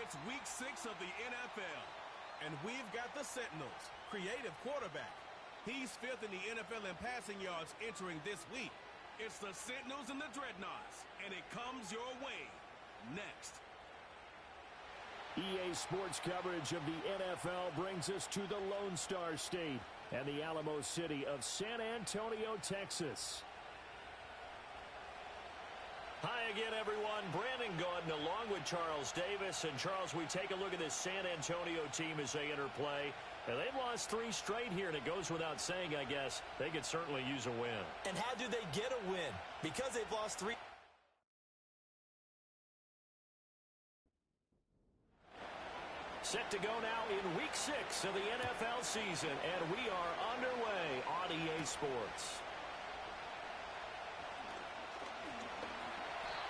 Speaker 1: It's week 6 of the NFL, and we've got the Sentinels, creative quarterback. He's 5th in the NFL in passing yards entering this week. It's the Sentinels and the Dreadnoughts, and it comes your way next.
Speaker 4: EA Sports coverage of the NFL brings us to the Lone Star State and the Alamo City of San Antonio, Texas.
Speaker 2: Hi again, everyone. Brandon Gaudin along with Charles Davis. And, Charles, we take a look at this San Antonio team as they enter play. And they've lost 3 straight here, and it goes without saying, I guess, they could certainly use a win.
Speaker 3: And how do they get a win? Because they've lost 3.
Speaker 2: Set to go now in week 6 of the NFL season, and we are underway on EA Sports.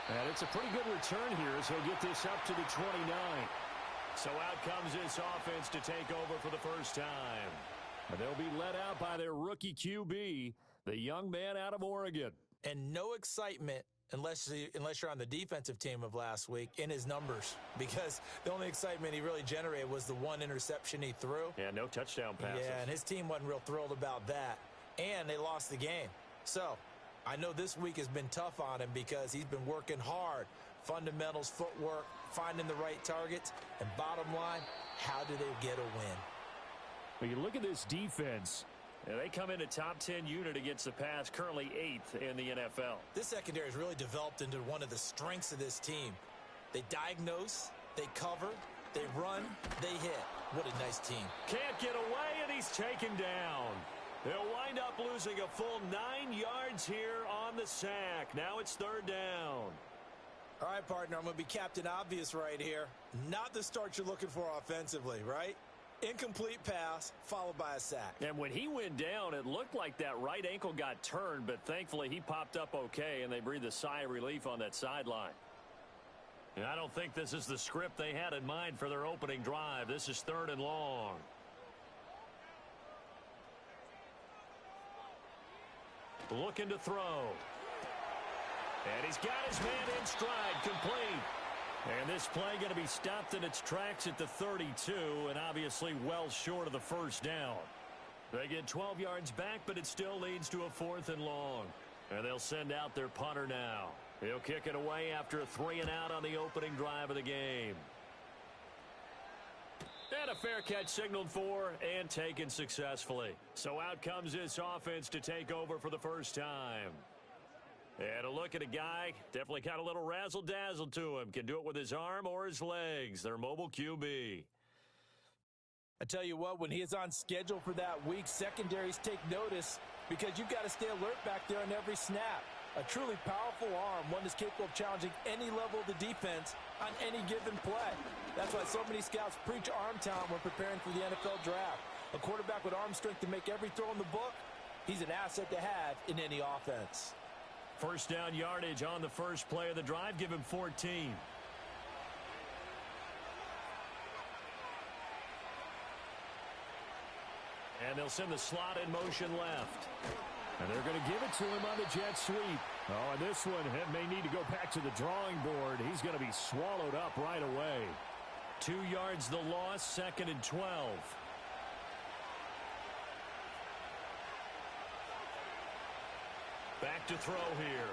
Speaker 4: And it's a pretty good return here as he'll get this up to the 29.
Speaker 2: So out comes this offense to take over for the first time.
Speaker 4: And they'll be led out by their rookie QB, the young man out of Oregon.
Speaker 3: And no excitement unless you're on the defensive team of last week in his numbers, because the only excitement he really generated was the 1 interception he threw.
Speaker 2: Yeah, no touchdown passes.
Speaker 3: Yeah, and his team wasn't real thrilled about that. And they lost the game. So I know this week has been tough on him because he's been working hard. Fundamentals, footwork, finding the right targets. And bottom line, how do they get a win?
Speaker 4: When you look at this defense,
Speaker 2: they come in a top 10 unit against the pass, currently 8th in the NFL.
Speaker 3: This secondary has really developed into one of the strengths of this team. They diagnose, they cover, they run, they hit. What a nice team.
Speaker 2: Can't get away, and he's taken down. They'll wind up losing a full 9 yards here on the sack. Now it's 3rd down.
Speaker 3: All right, partner, I'm going to be Captain Obvious right here. Not the start you're looking for offensively, right? Incomplete pass, followed by a sack.
Speaker 2: And when he went down, it looked like that right ankle got turned, but thankfully he popped up okay, and they breathed a sigh of relief on that sideline. And I don't think this is the script they had in mind for their opening drive. This is 3rd and long. Looking to throw. And he's got his man in stride, complete. And this play going to be stopped in its tracks at the 32, and obviously well short of the first down. They get 12 yards back, but it still leads to a 4th and long. And they'll send out their punter now. He'll kick it away after a 3 and out on the opening drive of the game. And a fair catch signaled for and taken successfully. So out comes this offense to take over for the first time. And a look at a guy, definitely got a little razzle-dazzle to him. Can do it with his arm or his legs. Their mobile QB.
Speaker 5: I tell you what, when he is on schedule for that week, secondaries take notice because you've got to stay alert back there on every snap. A truly powerful arm, one that's capable of challenging any level of the defense on any given play. That's why so many scouts preach arm talent when preparing for the NFL draft. A quarterback with arm strength to make every throw in the book, he's an asset to have in any offense.
Speaker 2: First down yardage on the first play of the drive. Give him 14. And they'll send the slot in motion left.
Speaker 4: And they're going to give it to him on the jet sweep. Oh, and this one may need to go back to the drawing board. He's going to be swallowed up right away.
Speaker 2: 2 yards the loss, 2nd and 12. Back to throw here.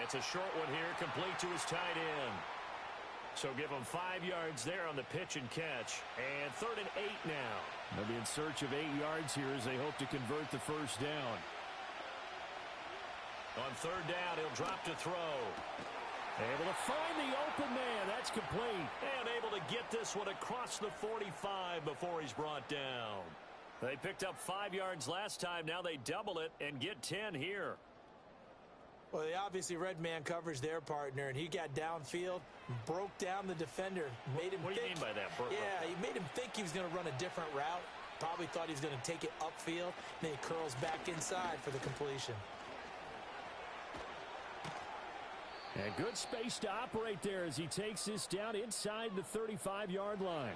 Speaker 2: It's a short one here, complete to his tight end. So give him 5 yards there on the pitch and catch. And 3rd and 8 now.
Speaker 4: They'll be in search of 8 yards here as they hope to convert the first down.
Speaker 2: On 3rd down, he'll drop to throw.
Speaker 4: Able to find the open man. That's complete.
Speaker 2: And able to get this one across the 45 before he's brought down. They picked up 5 yards last time. Now they double it and get 10 here.
Speaker 3: Well, they obviously read man coverage their partner, and he got downfield, broke down the defender, made him
Speaker 2: What do you mean by that?
Speaker 3: Yeah, he made him think he was going to run a different route. Probably thought he was going to take it upfield. Then he curls back inside for the completion.
Speaker 4: And good space to operate there as he takes this down inside the 35-yard line.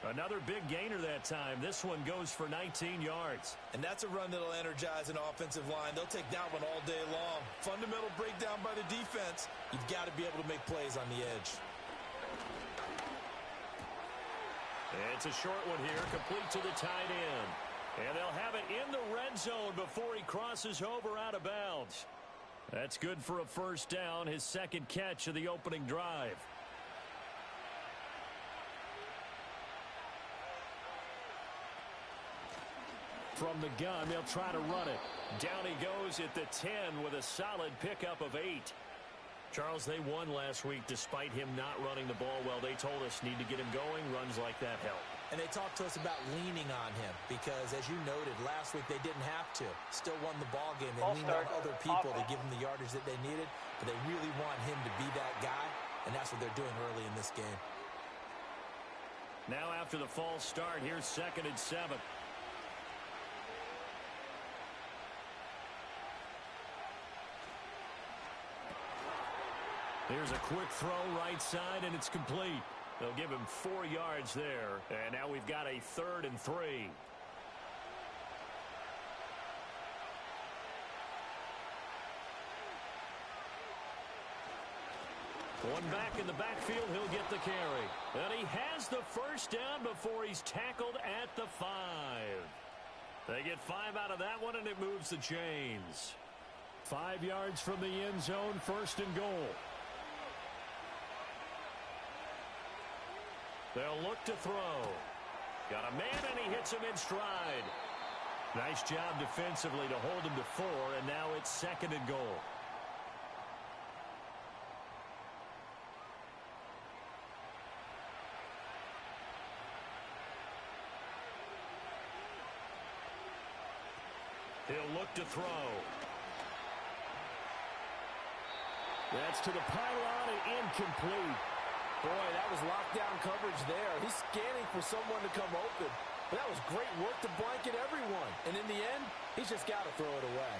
Speaker 2: Another big gainer that time. This one goes for 19 yards.
Speaker 3: And that's a run that'll energize an offensive line. They'll take that one all day long. Fundamental breakdown by the defense. You've got to be able to make plays on the edge.
Speaker 2: It's a short one here, complete to the tight end. And they'll have it in the red zone before he crosses over out of bounds. That's good for a first down, his second catch of the opening drive. From the gun, they'll try to run it. Down he goes at the 10 with a solid pickup of 8. Charles, they won last week despite him not running the ball well. They told us need to get him going. Runs like that help.
Speaker 3: And they talked to us about leaning on him because, as you noted, last week they didn't have to. Still won the ball game. They leaned on other people to give them the yardage that they needed, but they really want him to be that guy, and that's what they're doing early in this game.
Speaker 2: Now after the false start, here's 2nd and 7. Here's a quick throw right side, and it's complete. They'll give him 4 yards there. And now we've got a 3rd and 3. One back in the backfield, he'll get the carry. And he has the first down before he's tackled at the 5. They get 5 out of that one, and it moves the chains. 5 yards from the end zone, 1st and goal. They'll look to throw. Got a man, and he hits him in stride. Nice job defensively to hold him to 4, and now it's 2nd and goal. He'll look to throw.
Speaker 5: That's to the pylon and incomplete. Boy, that was lockdown coverage there. He's scanning for someone to come open. But that was great work to blanket everyone. And in the end, he's just got to throw it away.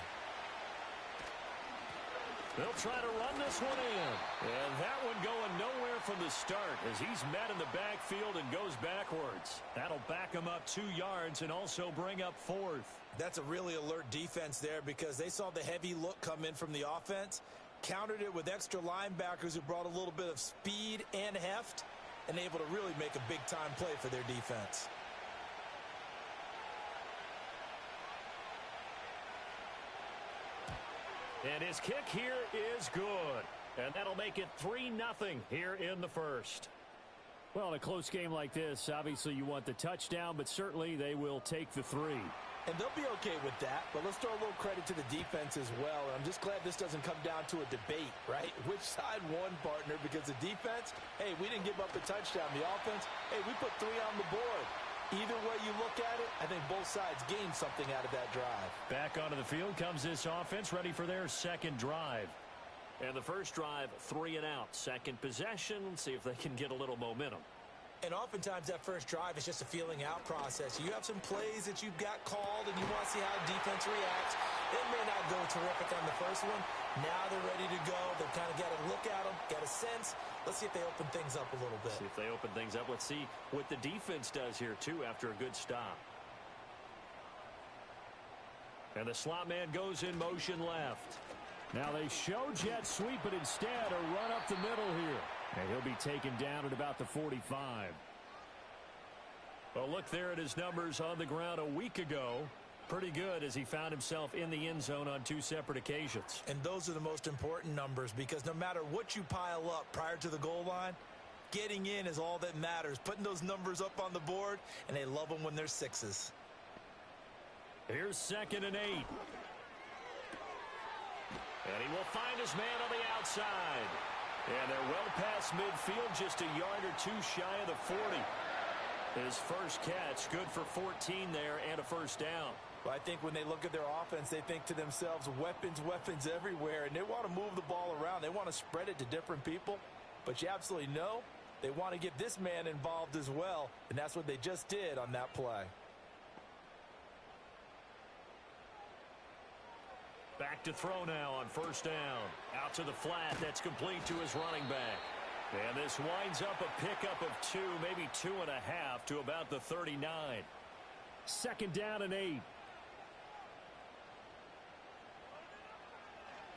Speaker 2: They'll try to run this one in. And that one going nowhere from the start as he's met in the backfield and goes backwards. That'll back him up 2 yards and also bring up 4th.
Speaker 3: That's a really alert defense there because they saw the heavy look come in from the offense, countered it with extra linebackers who brought a little bit of speed and heft, and able to really make a big-time play for their defense.
Speaker 2: And his kick here is good. And that'll make it 3-0 here in the first.
Speaker 4: Well, in a close game like this, obviously you want the touchdown, but certainly they will take the 3.
Speaker 5: And they'll be okay with that, but let's throw a little credit to the defense as well. I'm just glad this doesn't come down to a debate, right? Which side won, partner? Because the defense, hey, we didn't give up a touchdown. The offense, hey, we put 3 on the board. Either way you look at it, I think both sides gained something out of that drive.
Speaker 2: Back onto the field comes this offense, ready for their second drive. And the first drive, 3 and out. Second possession, see if they can get a little momentum.
Speaker 3: And oftentimes that first drive is just a feeling out process. You have some plays that you've got called and you want to see how the defense reacts. It may not go terrific on the first one. Now they're ready to go. They've kind of got to look at them, get a sense. Let's see if they open things up a little bit.
Speaker 2: See if they open things up. Let's see what the defense does here, too, after a good stop. And the slot man goes in motion left.
Speaker 4: Now they show jet sweep, but instead a run up the middle here. And he'll be taken down at about the 45.
Speaker 2: Well, look there at his numbers on the ground a week ago. Pretty good as he found himself in the end zone on 2 separate occasions.
Speaker 3: And those are the most important numbers because no matter what you pile up prior to the goal line, getting in is all that matters. Putting those numbers up on the board, and they love them when they're 6s.
Speaker 2: Here's 2nd and 8. And he will find his man on the outside. And they're well past midfield, just a yard or 2 shy of the 40. His first catch, good for 14 there and a first down.
Speaker 5: Well, I think when they look at their offense, they think to themselves, weapons, weapons everywhere. And they want to move the ball around. They want to spread it to different people. But you absolutely know they want to get this man involved as well. And that's what they just did on that play.
Speaker 2: Back to throw now on first down. Out to the flat. That's complete to his running back. And this winds up a pickup of 2, maybe 2.5 to about the 39.
Speaker 4: 2nd down and 8.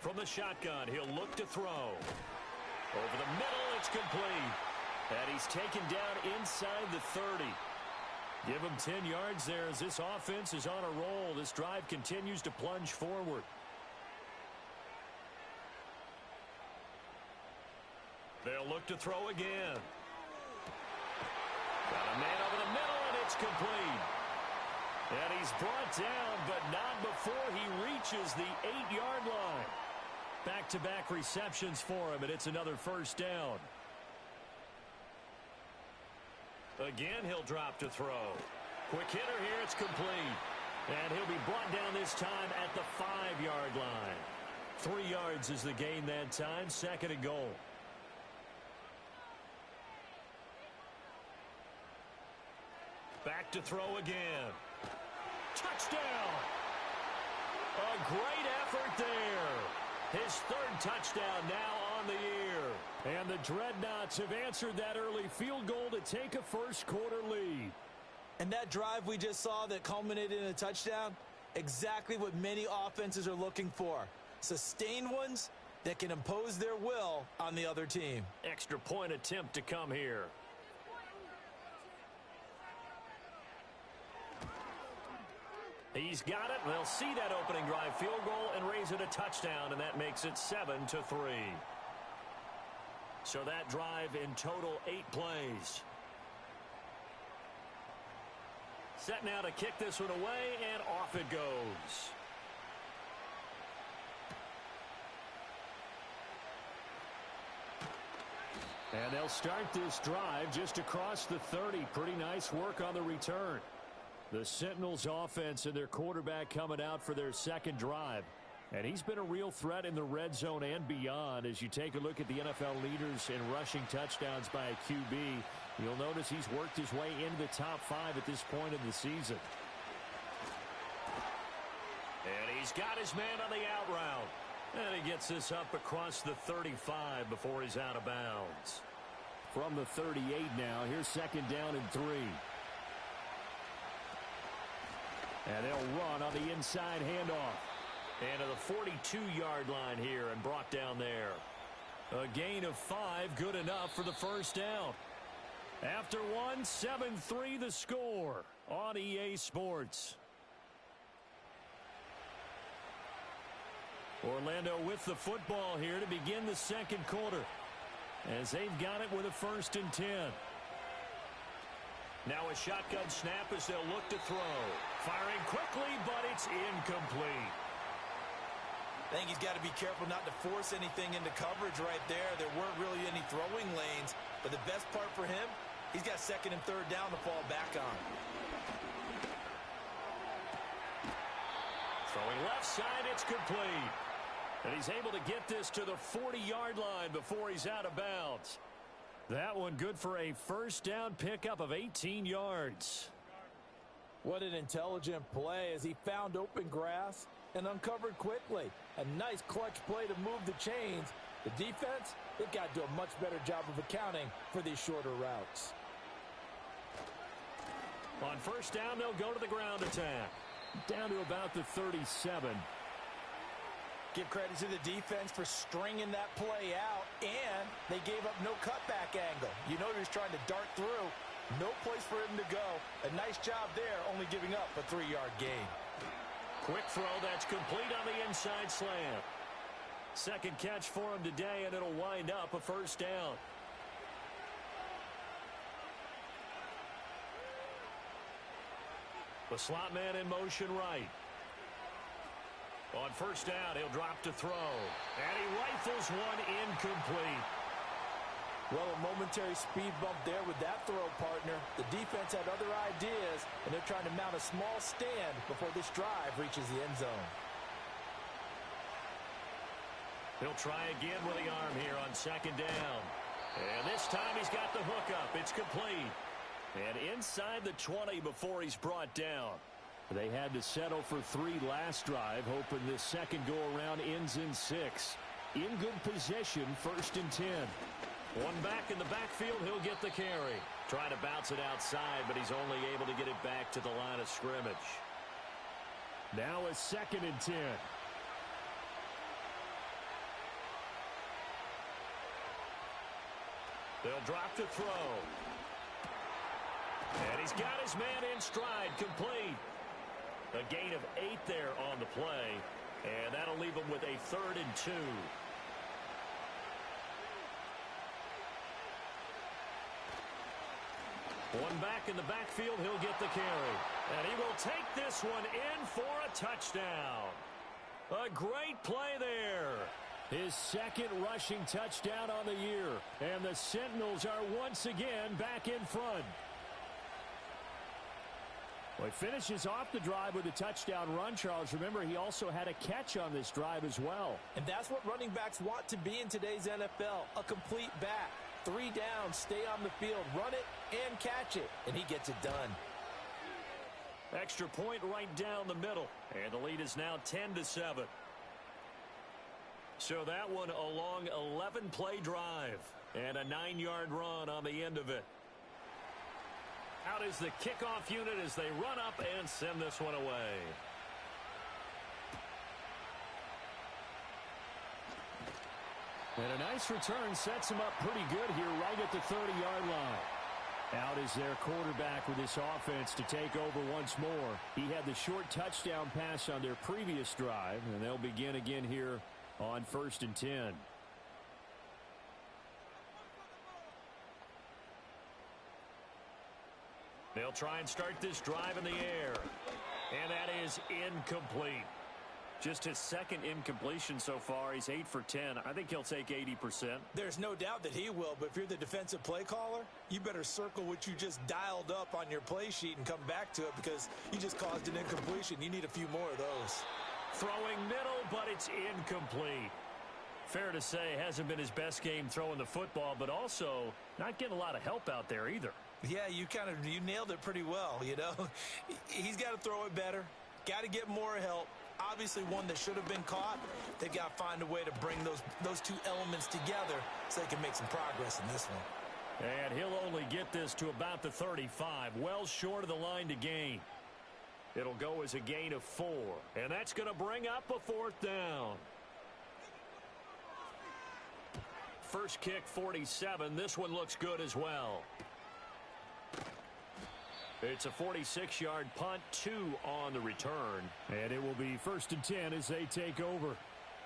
Speaker 2: From the shotgun, he'll look to throw. Over the middle, it's complete. And he's taken down inside the 30.
Speaker 4: Give him 10 yards there as this offense is on a roll. This drive continues to plunge forward. They'll look to throw again. Got a man over the middle, and it's complete. And he's brought down, but not before he reaches the 8-yard line. Back-to-back receptions for him, and it's another first down. Again, he'll drop to throw. Quick hitter here, it's complete. And he'll be brought down this time at the 5-yard line. 3 yards is the gain that time, 2nd and goal. Back to throw again. Touchdown! A great effort there. His 3rd touchdown now on the year. And the Dreadnoughts have answered that early field goal to take a first-quarter lead.
Speaker 3: And that drive we just saw that culminated in a touchdown, exactly what many offenses are looking for. Sustained ones that can impose their will on the other team.
Speaker 4: Extra point attempt to come here. He's got it. They'll see that opening drive field goal and raise it a touchdown, and that makes it 7-3. So that drive in total 8 plays. Set now to kick this one away, and off it goes. And they'll start this drive just across the 30. Pretty nice work on the return. The Sentinels offense and their quarterback coming out for their 2nd drive. And he's been a real threat in the red zone and beyond. As you take a look at the NFL leaders in rushing touchdowns by a QB, you'll notice he's worked his way into the top 5 at this point in the season. And he's got his man on the out route. And he gets this up across the 35 before he's out of bounds. From the 38 now, here's 2nd down and 3. And they'll run on the inside handoff. And to the 42-yard line here and brought down there. A gain of 5, good enough for the first down. After 1, 7-3 the score on EA Sports. Orlando with the football here to begin the 2nd quarter. As they've got it with a 1st and 10. Now a shotgun snap as they'll look to throw. Firing quickly, but it's incomplete.
Speaker 3: I think he's got to be careful not to force anything into coverage right there. There weren't really any throwing lanes, but the best part for him, he's got 2nd and 3rd down to fall back on.
Speaker 4: Throwing left side, it's complete. And he's able to get this to the 40-yard line before he's out of bounds. That one good for a first down pickup of 18 yards.
Speaker 5: What an intelligent play as he found open grass and uncovered quickly. A nice clutch play to move the chains. The defense, they've got to do a much better job of accounting for these shorter routes.
Speaker 4: On first down, they'll go to the ground attack. Down to about the 37.
Speaker 3: Give credit to the defense for stringing that play out, and they gave up no cutback angle. You know he was trying to dart through. No place for him to go. A nice job there, only giving up a 3-yard gain.
Speaker 4: Quick throw that's complete on the inside slant. 2nd catch for him today, and it'll wind up a first down. The slot man in motion right. On first down, he'll drop to throw. And he rifles one incomplete.
Speaker 5: Well, a momentary speed bump there with that throw, partner. The defense had other ideas, and they're trying to mount a small stand before this drive reaches the end zone.
Speaker 4: He'll try again with the arm here on 2nd down. And this time he's got the hook up. It's complete. And inside the 20 before he's brought down. They had to settle for 3 last drive, hoping this 2nd go-around ends in 6. In good position, 1st and 10. One back in the backfield, he'll get the carry. Trying to bounce it outside, but he's only able to get it back to the line of scrimmage. Now a 2nd and 10. They'll drop to throw.
Speaker 2: And he's got his man in stride, complete. A gain of 8 there on the play, and that'll leave him with a 3rd and 2. One back in the backfield, he'll get the carry. And he will take this one in for a touchdown. A great play there.
Speaker 4: His 2nd rushing touchdown on the year. And the Sentinels are once again back in front. Well, he finishes off the drive with a touchdown run, Charles. Remember, he also had a catch on this drive as well.
Speaker 5: And that's what running backs want to be in today's NFL, a complete back. 3 down, stay on the field, run it, and catch it. And he gets it done.
Speaker 2: Extra point right down the middle. And the lead is now 10-7. So that one a long 11-play drive. And a 9-yard run on the end of it. Out is the kickoff unit as they run up and send this one away.
Speaker 4: And a nice return sets him up pretty good here right at the 30-yard line. Out is their quarterback with this offense to take over once more. He had the short touchdown pass on their previous drive, and they'll begin again here on 1st and 10.
Speaker 2: They'll try and start this drive in the air. And that is incomplete. Just his 2nd incompletion so far. He's 8 for 10. I think he'll take 80%.
Speaker 3: There's no doubt that he will, but if you're the defensive play caller, you better circle what you just dialed up on your play sheet and come back to it because you just caused an incompletion. You need a few more of those.
Speaker 2: Throwing middle, but it's incomplete. Fair to say, hasn't been his best game throwing the football, but also not getting a lot of help out there either.
Speaker 3: Yeah, you nailed it pretty well, you know. He's got to throw it better. Got to get more help. Obviously one that should have been caught. They've got to find a way to bring those 2 elements together so they can make some progress in this one.
Speaker 2: And he'll only get this to about the 35, well short of the line to gain. It'll go as a gain of 4, and that's going to bring up a 4th down. First kick, 47. This one looks good as well. It's a 46-yard punt, 2 on the return.
Speaker 4: And it will be 1st and 10 as they take over.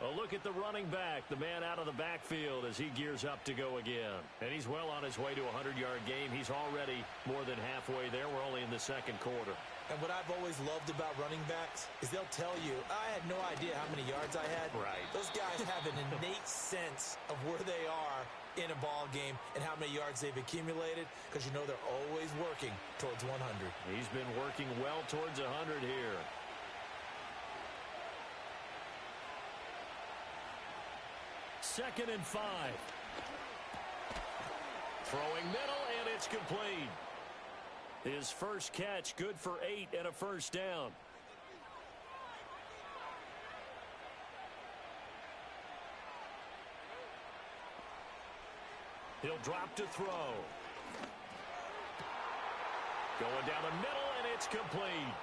Speaker 2: A look at the running back, the man out of the backfield as he gears up to go again. And he's well on his way to a 100-yard game. He's already more than halfway there. We're only in the 2nd quarter.
Speaker 3: And what I've always loved about running backs is they'll tell you, I had no idea how many yards I had.
Speaker 2: Right.
Speaker 3: Those guys have an innate sense of where they are in a ball game and how many yards they've accumulated because you know they're always working towards 100.
Speaker 2: He's been working well towards 100 here. Second and 5. Throwing middle, and it's complete. His first catch, good for 8 and a 1st down. He'll drop to throw. Going down the middle, and it's complete.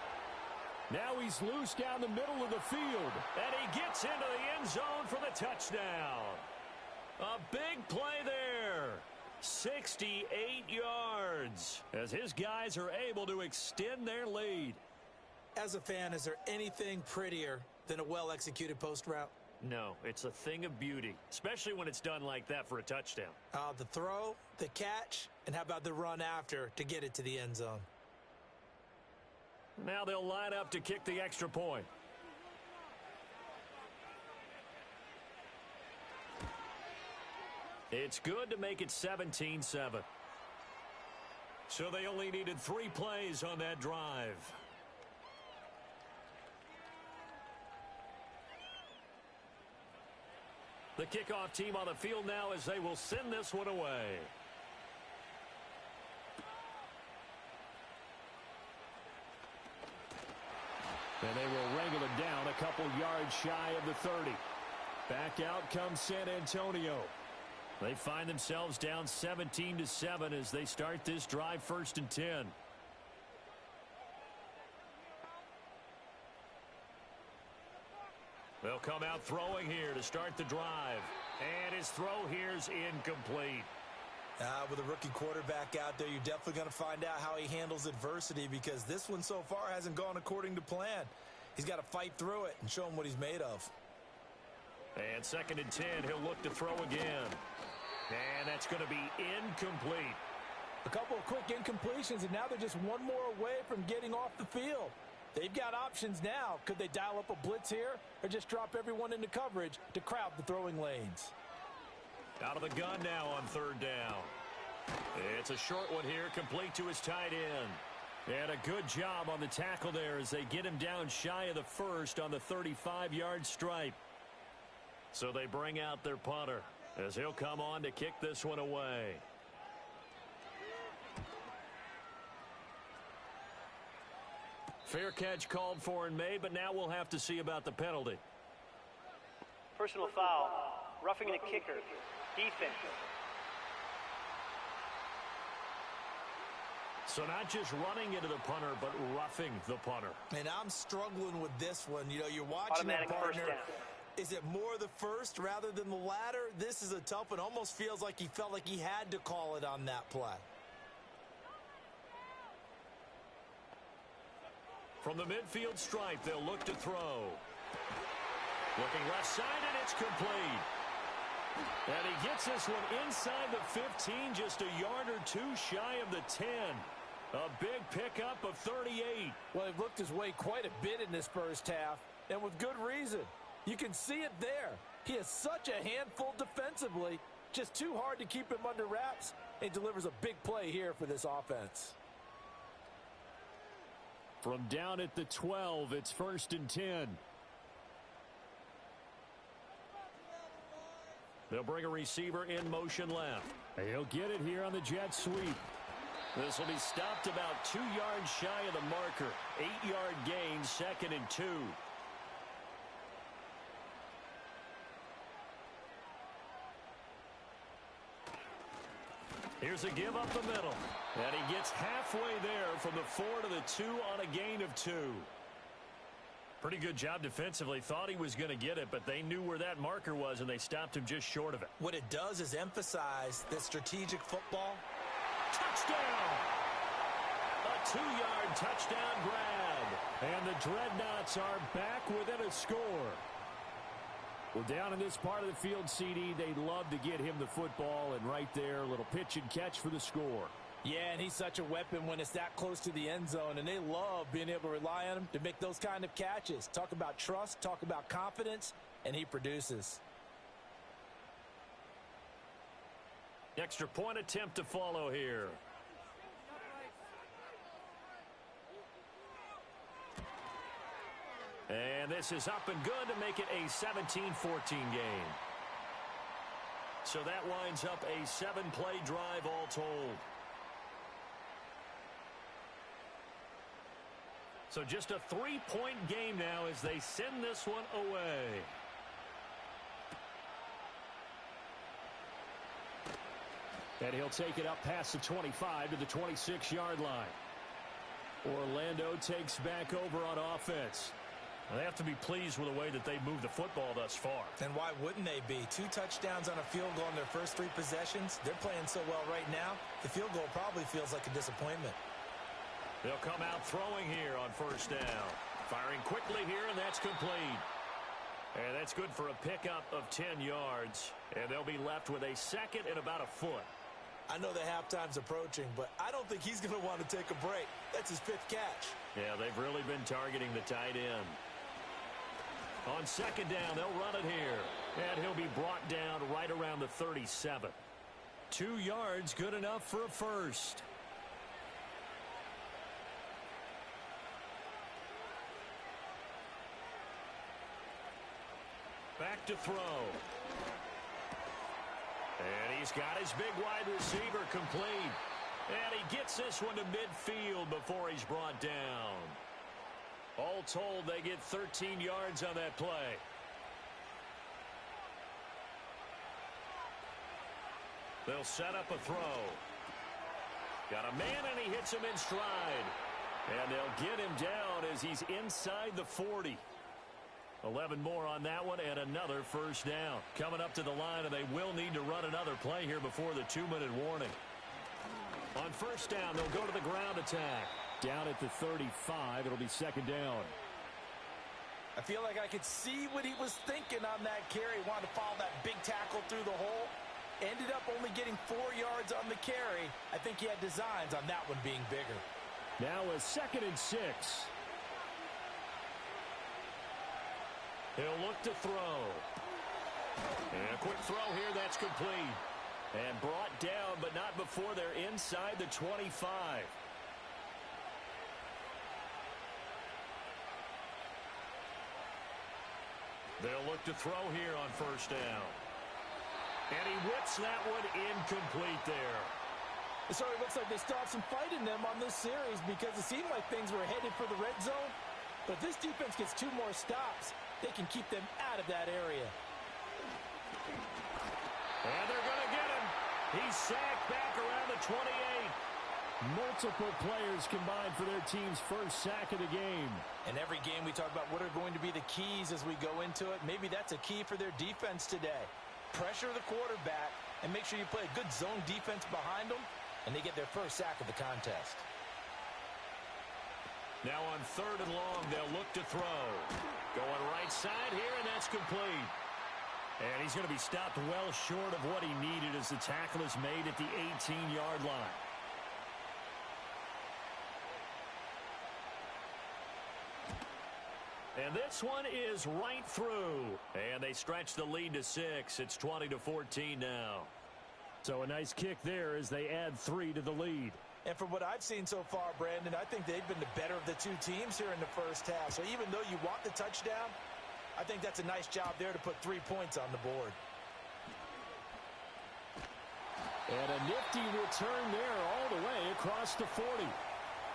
Speaker 4: Now he's loose down the middle of the field.
Speaker 2: And he gets into the end zone for the touchdown. A big play there. 68 yards as his guys are able to extend their lead.
Speaker 3: As a fan, is there anything prettier than a well-executed post route?
Speaker 2: No, it's a thing of beauty, especially when it's done like that for a touchdown.
Speaker 3: The throw, the catch, and how about the run after to get it to the end zone?
Speaker 2: Now they'll line up to kick the extra point. It's good to make it 17-7. So they only needed 3 plays on that drive. The kickoff team on the field now as they will send this one away.
Speaker 4: And they will wrangle it down a couple yards shy of the 30. Back out comes San Antonio.
Speaker 2: They find themselves down 17-7 as they start this drive 1st and 10. They'll come out throwing here to start the drive. And his throw here's incomplete.
Speaker 3: With a rookie quarterback out there, you're definitely going to find out how he handles adversity, because this one so far hasn't gone according to plan. He's got to fight through it and show him what he's made of.
Speaker 2: And 2nd and 10, he'll look to throw again. And that's going to be incomplete.
Speaker 5: A couple of quick incompletions, and now they're just one more away from getting off the field. They've got options now. Could they dial up a blitz here or just drop everyone into coverage to crowd the throwing lanes?
Speaker 2: Out of the gun now on 3rd down. It's a short one here, complete to his tight end. And a good job on the tackle there as they get him down shy of the first on the 35-yard stripe. So they bring out their punter as he'll come on to kick this one away. Fair catch called for and made, but now we'll have to see about the penalty.
Speaker 6: Personal foul. Roughing the kicker. Defense.
Speaker 2: So not just running into the punter, but roughing the punter.
Speaker 3: And I'm struggling with this one. You know, you're watching the
Speaker 6: Automatic
Speaker 3: partner.
Speaker 6: first down.
Speaker 3: Is it more the first rather than the latter? This is a tough one. Almost feels like he felt like he had to call it on that play.
Speaker 2: From the midfield stripe, they'll look to throw. Looking left side, and it's complete. And he gets this one inside the 15, just a yard or two shy of the 10. A big pickup of 38.
Speaker 5: Well, he looked his way quite a bit in this first half, and with good reason. You can see it there. He is such a handful defensively, just too hard to keep him under wraps, and delivers a big play here for this offense.
Speaker 4: From down at the 12, it's 1st and 10.
Speaker 2: They'll bring a receiver in motion left.
Speaker 4: He'll get it here on the jet sweep.
Speaker 2: This will be stopped about 2 yards shy of the marker. 8-yard gain, 2nd and 2. Here's a give up the middle. And he gets halfway there from the 4 to the 2 on a gain of 2. Pretty good job defensively. Thought he was going to get it, but they knew where that marker was, and they stopped him just short of it.
Speaker 3: What it does is emphasize that strategic football.
Speaker 2: Touchdown! A 2-yard touchdown grab.
Speaker 4: And the Dreadnoughts are back within a score. Well, down in this part of the field, CD, they love to get him the football, and right there, a little pitch and catch for the score.
Speaker 5: Yeah, and he's such a weapon when it's that close to the end zone, and they love being able to rely on him to make those kind of catches. Talk about trust, talk about confidence, and he produces.
Speaker 2: Extra point attempt to follow here. And this is up and good to make it a 17-14 game. So that winds up a 7-play drive all told. So just a 3-point game now as they send this one away.
Speaker 4: And he'll take it up past the 25 to the 26-yard line. Orlando takes back over on offense.
Speaker 2: They have to be pleased with the way that they moved the football thus far.
Speaker 3: And why wouldn't they be? 2 touchdowns on a field goal in their first 3 possessions. They're playing so well right now, the field goal probably feels like a disappointment.
Speaker 2: They'll come out throwing here on 1st down. Firing quickly here, and that's complete. And that's good for a pickup of 10 yards. And they'll be left with a 2nd and about a foot.
Speaker 3: I know the halftime's approaching, but I don't think he's going to want to take a break. That's his 5th catch.
Speaker 2: Yeah, they've really been targeting the tight end. On 2nd down, they'll run it here. And he'll be brought down right around the 37. 2 yards, good enough for a first. Back to throw. And he's got his big wide receiver complete. And he gets this one to midfield before he's brought down. All told, they get 13 yards on that play. They'll set up a throw. Got a man, and he hits him in stride. And they'll get him down as he's inside the 40. 11 more on that one and another first down. Coming up to the line, and they will need to run another play here before the 2-minute warning. On first down, they'll go to the ground attack.
Speaker 4: Down at the 35, it'll be second down.
Speaker 5: I feel like I could see what he was thinking on that carry. Wanted to follow that big tackle through the hole. Ended up only getting 4 yards on the carry. I think he had designs on that one being bigger.
Speaker 4: Now a 2nd and 6.
Speaker 2: He'll look to throw. And a quick throw here, that's complete. And brought down, but not before they're inside the 25. They'll look to throw here on first down. And he whips that one incomplete there.
Speaker 5: It sort of looks like they still have some fight in them on this series because it seemed like things were headed for the red zone. But if this defense gets 2 more stops, they can keep them out of that area.
Speaker 2: And they're going to get him. He's sacked back around the 28.
Speaker 4: Multiple players combined for their team's first sack of the game.
Speaker 5: And every game we talk about what are going to be the keys as we go into it. Maybe that's a key for their defense today. Pressure the quarterback and make sure you play a good zone defense behind them, and they get their first sack of the contest.
Speaker 2: Now on 3rd and long, they'll look to throw. Going right side here, and that's complete. And he's going to be stopped well short of what he needed as the tackle is made at the 18-yard line. And this one is right through. And they stretch the lead to 6. It's 20-14 now.
Speaker 4: So a nice kick there as they add 3 to the lead.
Speaker 5: And from what I've seen so far, Brandon, I think they've been the better of the 2 teams here in the first half. So even though you want the touchdown, I think that's a nice job there to put 3 points on the board.
Speaker 4: And a nifty return there all the way across the 40.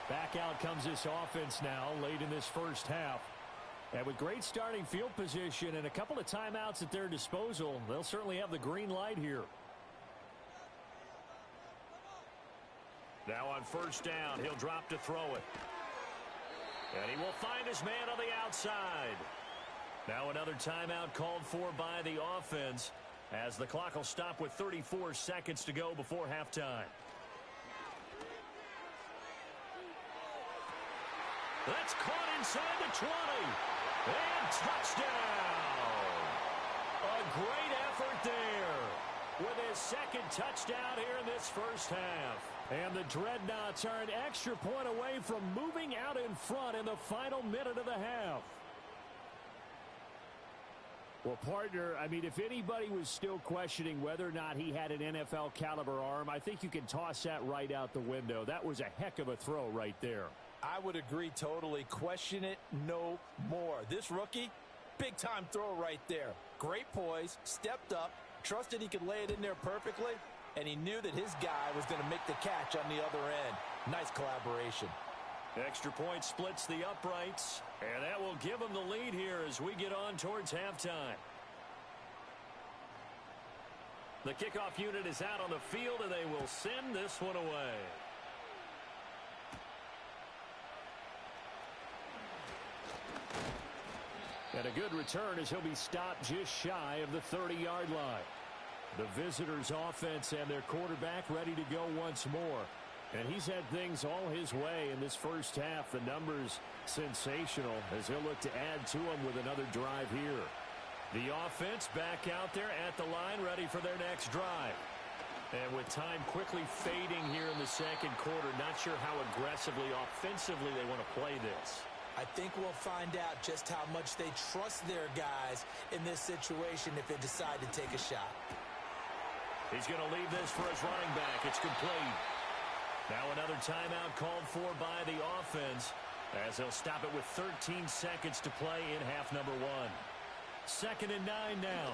Speaker 4: Back out comes this offense now late in this first half. And with great starting field position and a couple of timeouts at their disposal, they'll certainly have the green light here.
Speaker 2: Now on first down, he'll drop to throw it. And he will find his man on the outside. Now another timeout called for by the offense as the clock will stop with 34 seconds to go before halftime. That's caught inside the 20. And touchdown! A great effort there with his 2nd touchdown here in this first half.
Speaker 4: And the Dreadnoughts are an extra point away from moving out in front in the final minute of the half. Well, partner, I mean, if anybody was still questioning whether or not he had an NFL caliber arm, I think you can toss that right out the window. That was a heck of a throw right there.
Speaker 5: I would agree totally. Question it no more. This rookie, big-time throw right there. Great poise, stepped up, trusted he could lay it in there perfectly, and he knew that his guy was going to make the catch on the other end. Nice collaboration.
Speaker 2: Extra point splits the uprights, and that will give them the lead here as we get on towards halftime. The kickoff unit is out on the field, and they will send this one away.
Speaker 4: And a good return as he'll be stopped just shy of the 30-yard line. The visitors' offense and their quarterback ready to go once more. And he's had things all his way in this first half. The numbers sensational as he'll look to add to them with another drive here. The offense back out there at the line ready for their next drive. And with time quickly fading here in the second quarter, not sure how aggressively, offensively they want to play this.
Speaker 5: I think we'll find out just how much they trust their guys in this situation if they decide to take a shot.
Speaker 2: He's going to leave this for his running back. It's complete. Now another timeout called for by the offense as they'll stop it with 13 seconds to play in half number 1. 2nd and 9 now.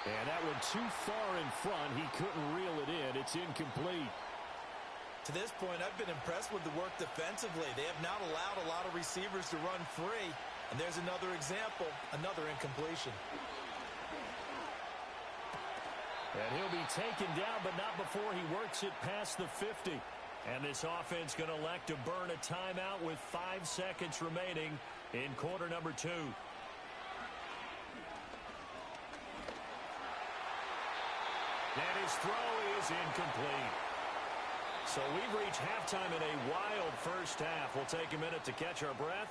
Speaker 4: And that one too far in front. He couldn't reel it in. It's incomplete.
Speaker 5: To this point, I've been impressed with the work defensively. They have not allowed a lot of receivers to run free. And there's another example, another incompletion.
Speaker 2: And he'll be taken down, but not before he works it past the 50. And this offense going to elect to burn a timeout with 5 seconds remaining in quarter number 2. And his throw is incomplete. So we've reached halftime in a wild first half. We'll take a minute to catch our breath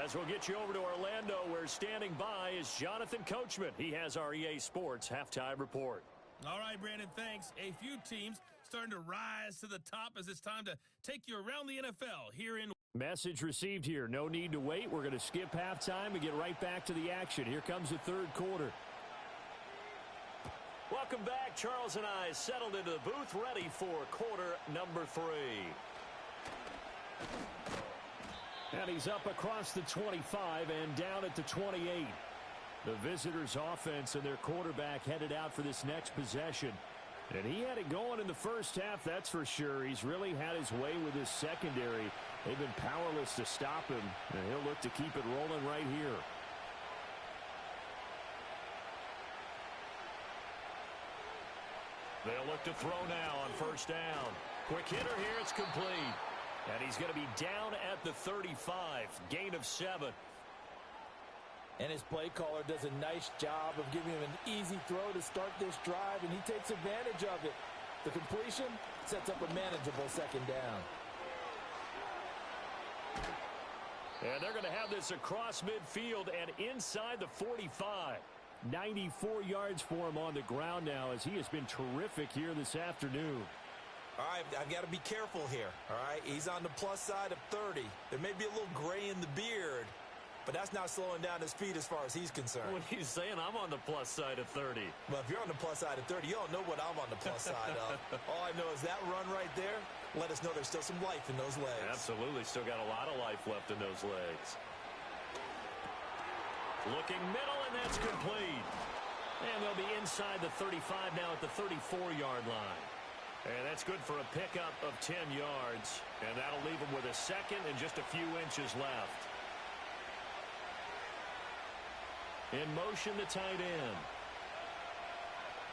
Speaker 2: as we'll get you over to Orlando, where standing by is Jonathan Coachman. He has our EA Sports halftime report.
Speaker 9: All right, Brandon, thanks. A few teams starting to rise to the top as it's time to take you around the NFL here in...
Speaker 4: Message received here. No need to wait. We're going to skip halftime and get right back to the action. Here comes the third quarter.
Speaker 2: Welcome back. Charles and I settled into the booth, ready for quarter number 3.
Speaker 4: And he's up across the 25 and down at the 28. The visitors' offense and their quarterback headed out for this next possession. And he had it going in the first half, that's for sure. He's really had his way with his secondary. They've been powerless to stop him, and he'll look to keep it rolling right here.
Speaker 2: They'll look to throw now on first down. Quick hitter here, it's complete. And he's going to be down at the 35, gain of 7.
Speaker 5: And his play caller does a nice job of giving him an easy throw to start this drive, and he takes advantage of it. The completion sets up a manageable second down.
Speaker 2: And they're going to have this across midfield and inside the 45.
Speaker 4: 94 yards for him on the ground now, as he has been terrific here this afternoon.
Speaker 3: All right, I've got to be careful here, all right? He's on the plus side of 30. There may be a little gray in the beard, but that's not slowing down his speed as far as he's concerned.
Speaker 2: What he's saying, I'm on the plus side of 30.
Speaker 3: Well, if you're on the plus side of 30, you don't know what I'm on the plus side of. All I know is that run right there, let us know there's still some life in those legs.
Speaker 2: Absolutely, still got a lot of life left in those legs. Looking middle, and that's complete. And they'll be inside the 35 now at the 34-yard line. And that's good for a pickup of 10 yards. And that'll leave them with a second and just a few inches left. In motion, the tight end.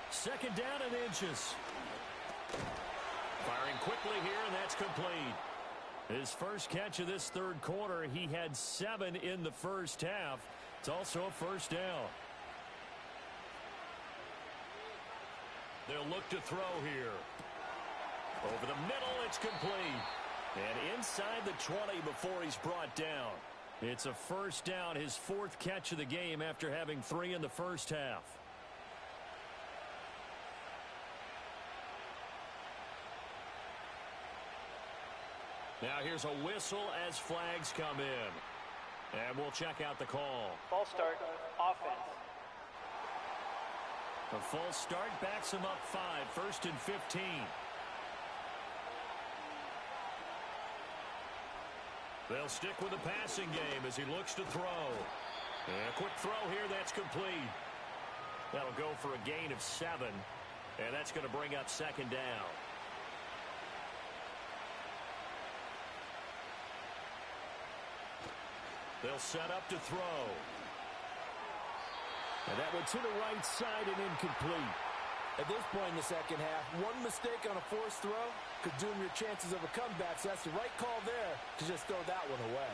Speaker 2: Second down and inches. Firing quickly here, and that's complete. His first catch of this third quarter, he had 7 in the first half. It's also a first down. They'll look to throw here. Over the middle, it's complete. And inside the 20 before he's brought down. It's a first down, his 4th catch of the game after having 3 in the first half. Now here's a whistle as flags come in. And we'll check out the call.
Speaker 6: False start, offense.
Speaker 2: The false start backs him up 5, 1st and 15. They'll stick with the passing game as he looks to throw. And a quick throw here, that's complete. That'll go for a gain of 7. And that's going to bring up second down. They'll set up to throw.
Speaker 4: And that went to the right side and incomplete.
Speaker 5: At this point in the second half, one mistake on a forced throw could doom your chances of a comeback. So that's the right call there to just throw that one away.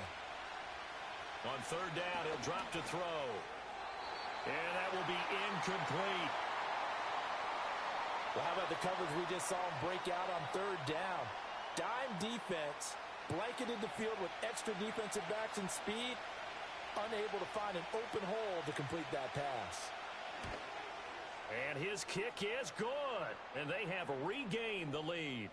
Speaker 2: On third down, he'll drop to throw. And that will be incomplete.
Speaker 5: Well, how about the coverage we just saw him break out on third down? Dime defense, blanketed the field with extra defensive backs and speed, unable to find an open hole to complete that pass.
Speaker 2: And his kick is good. And they have regained the lead.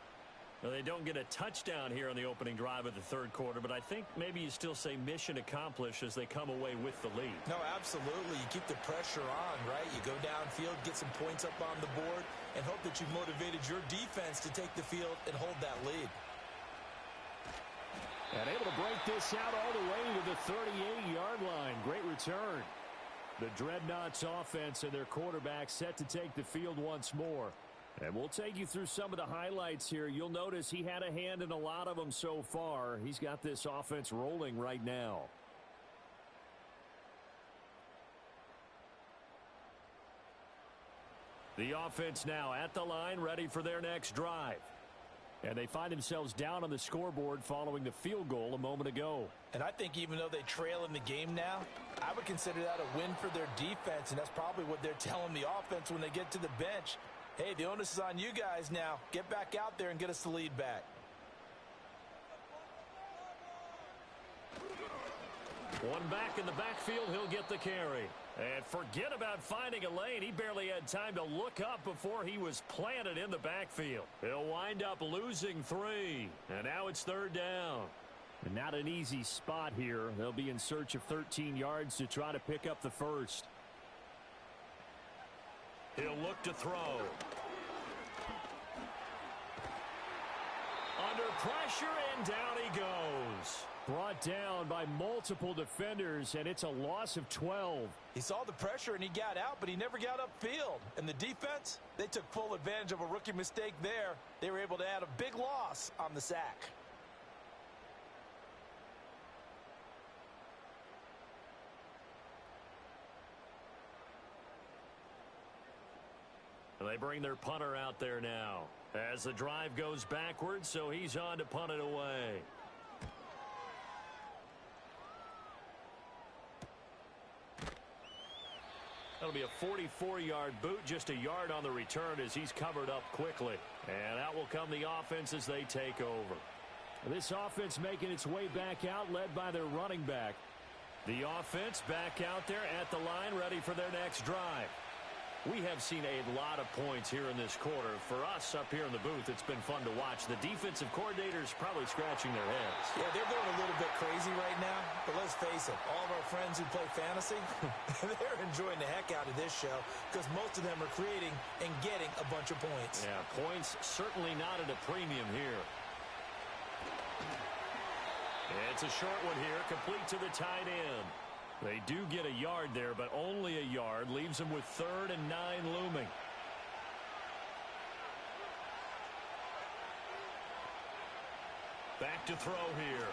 Speaker 2: Well, they don't get a touchdown here on the opening drive of the third quarter, but I think maybe you still say mission accomplished as they come away with the lead.
Speaker 3: No, absolutely. You keep the pressure on, right? You go downfield, get some points up on the board, and hope that you've motivated your defense to take the field and hold that lead.
Speaker 4: And able to break this out all the way to the 38-yard line. Great return. The Dreadnoughts offense and their quarterback set to take the field once more. And we'll take you through some of the highlights here. You'll notice he had a hand in a lot of them so far. He's got this offense rolling right now. The offense now at the line, ready for their next drive. And they find themselves down on the scoreboard following the field goal a moment ago.
Speaker 5: And I think even though they trail in the game now, I would consider that a win for their defense, and that's probably what they're telling the offense when they get to the bench. Hey, the onus is on you guys now. Get back out there and get us the lead back.
Speaker 2: One back in the backfield, he'll get the carry. And forget about finding a lane. He barely had time to look up before he was planted in the backfield. He'll wind up losing 3. And now it's 3rd down.
Speaker 4: And not an easy spot here. They'll be in search of 13 yards to try to pick up the first.
Speaker 2: He'll look to throw. Under pressure, and down he goes.
Speaker 4: Brought down by multiple defenders, and it's a loss of 12.
Speaker 5: He saw the pressure and he got out, but he never got upfield. And the defense, they took full advantage of a rookie mistake there. They were able to add a big loss on the sack.
Speaker 2: They bring their punter out there now as the drive goes backwards, so he's on to punt it away. That'll be a 44-yard boot, just a yard on the return as he's covered up quickly. And out will come the offense as they take over.
Speaker 4: This offense making its way back out, led by their running back.
Speaker 2: The offense back out there at the line, ready for their next drive. We have seen a lot of points here in this quarter. For us up here in the booth, it's been fun to watch. The defensive coordinators probably scratching their heads.
Speaker 5: Yeah, they're going a little bit crazy right now. But let's face it, all of our friends who play fantasy, they're enjoying the heck out of this show because most of them are creating and getting a bunch of points.
Speaker 2: Yeah, points certainly not at a premium here. It's a short one here, complete to the tight end. They do get a yard there, but only a yard. Leaves them with 3rd and 9 looming. Back to throw here.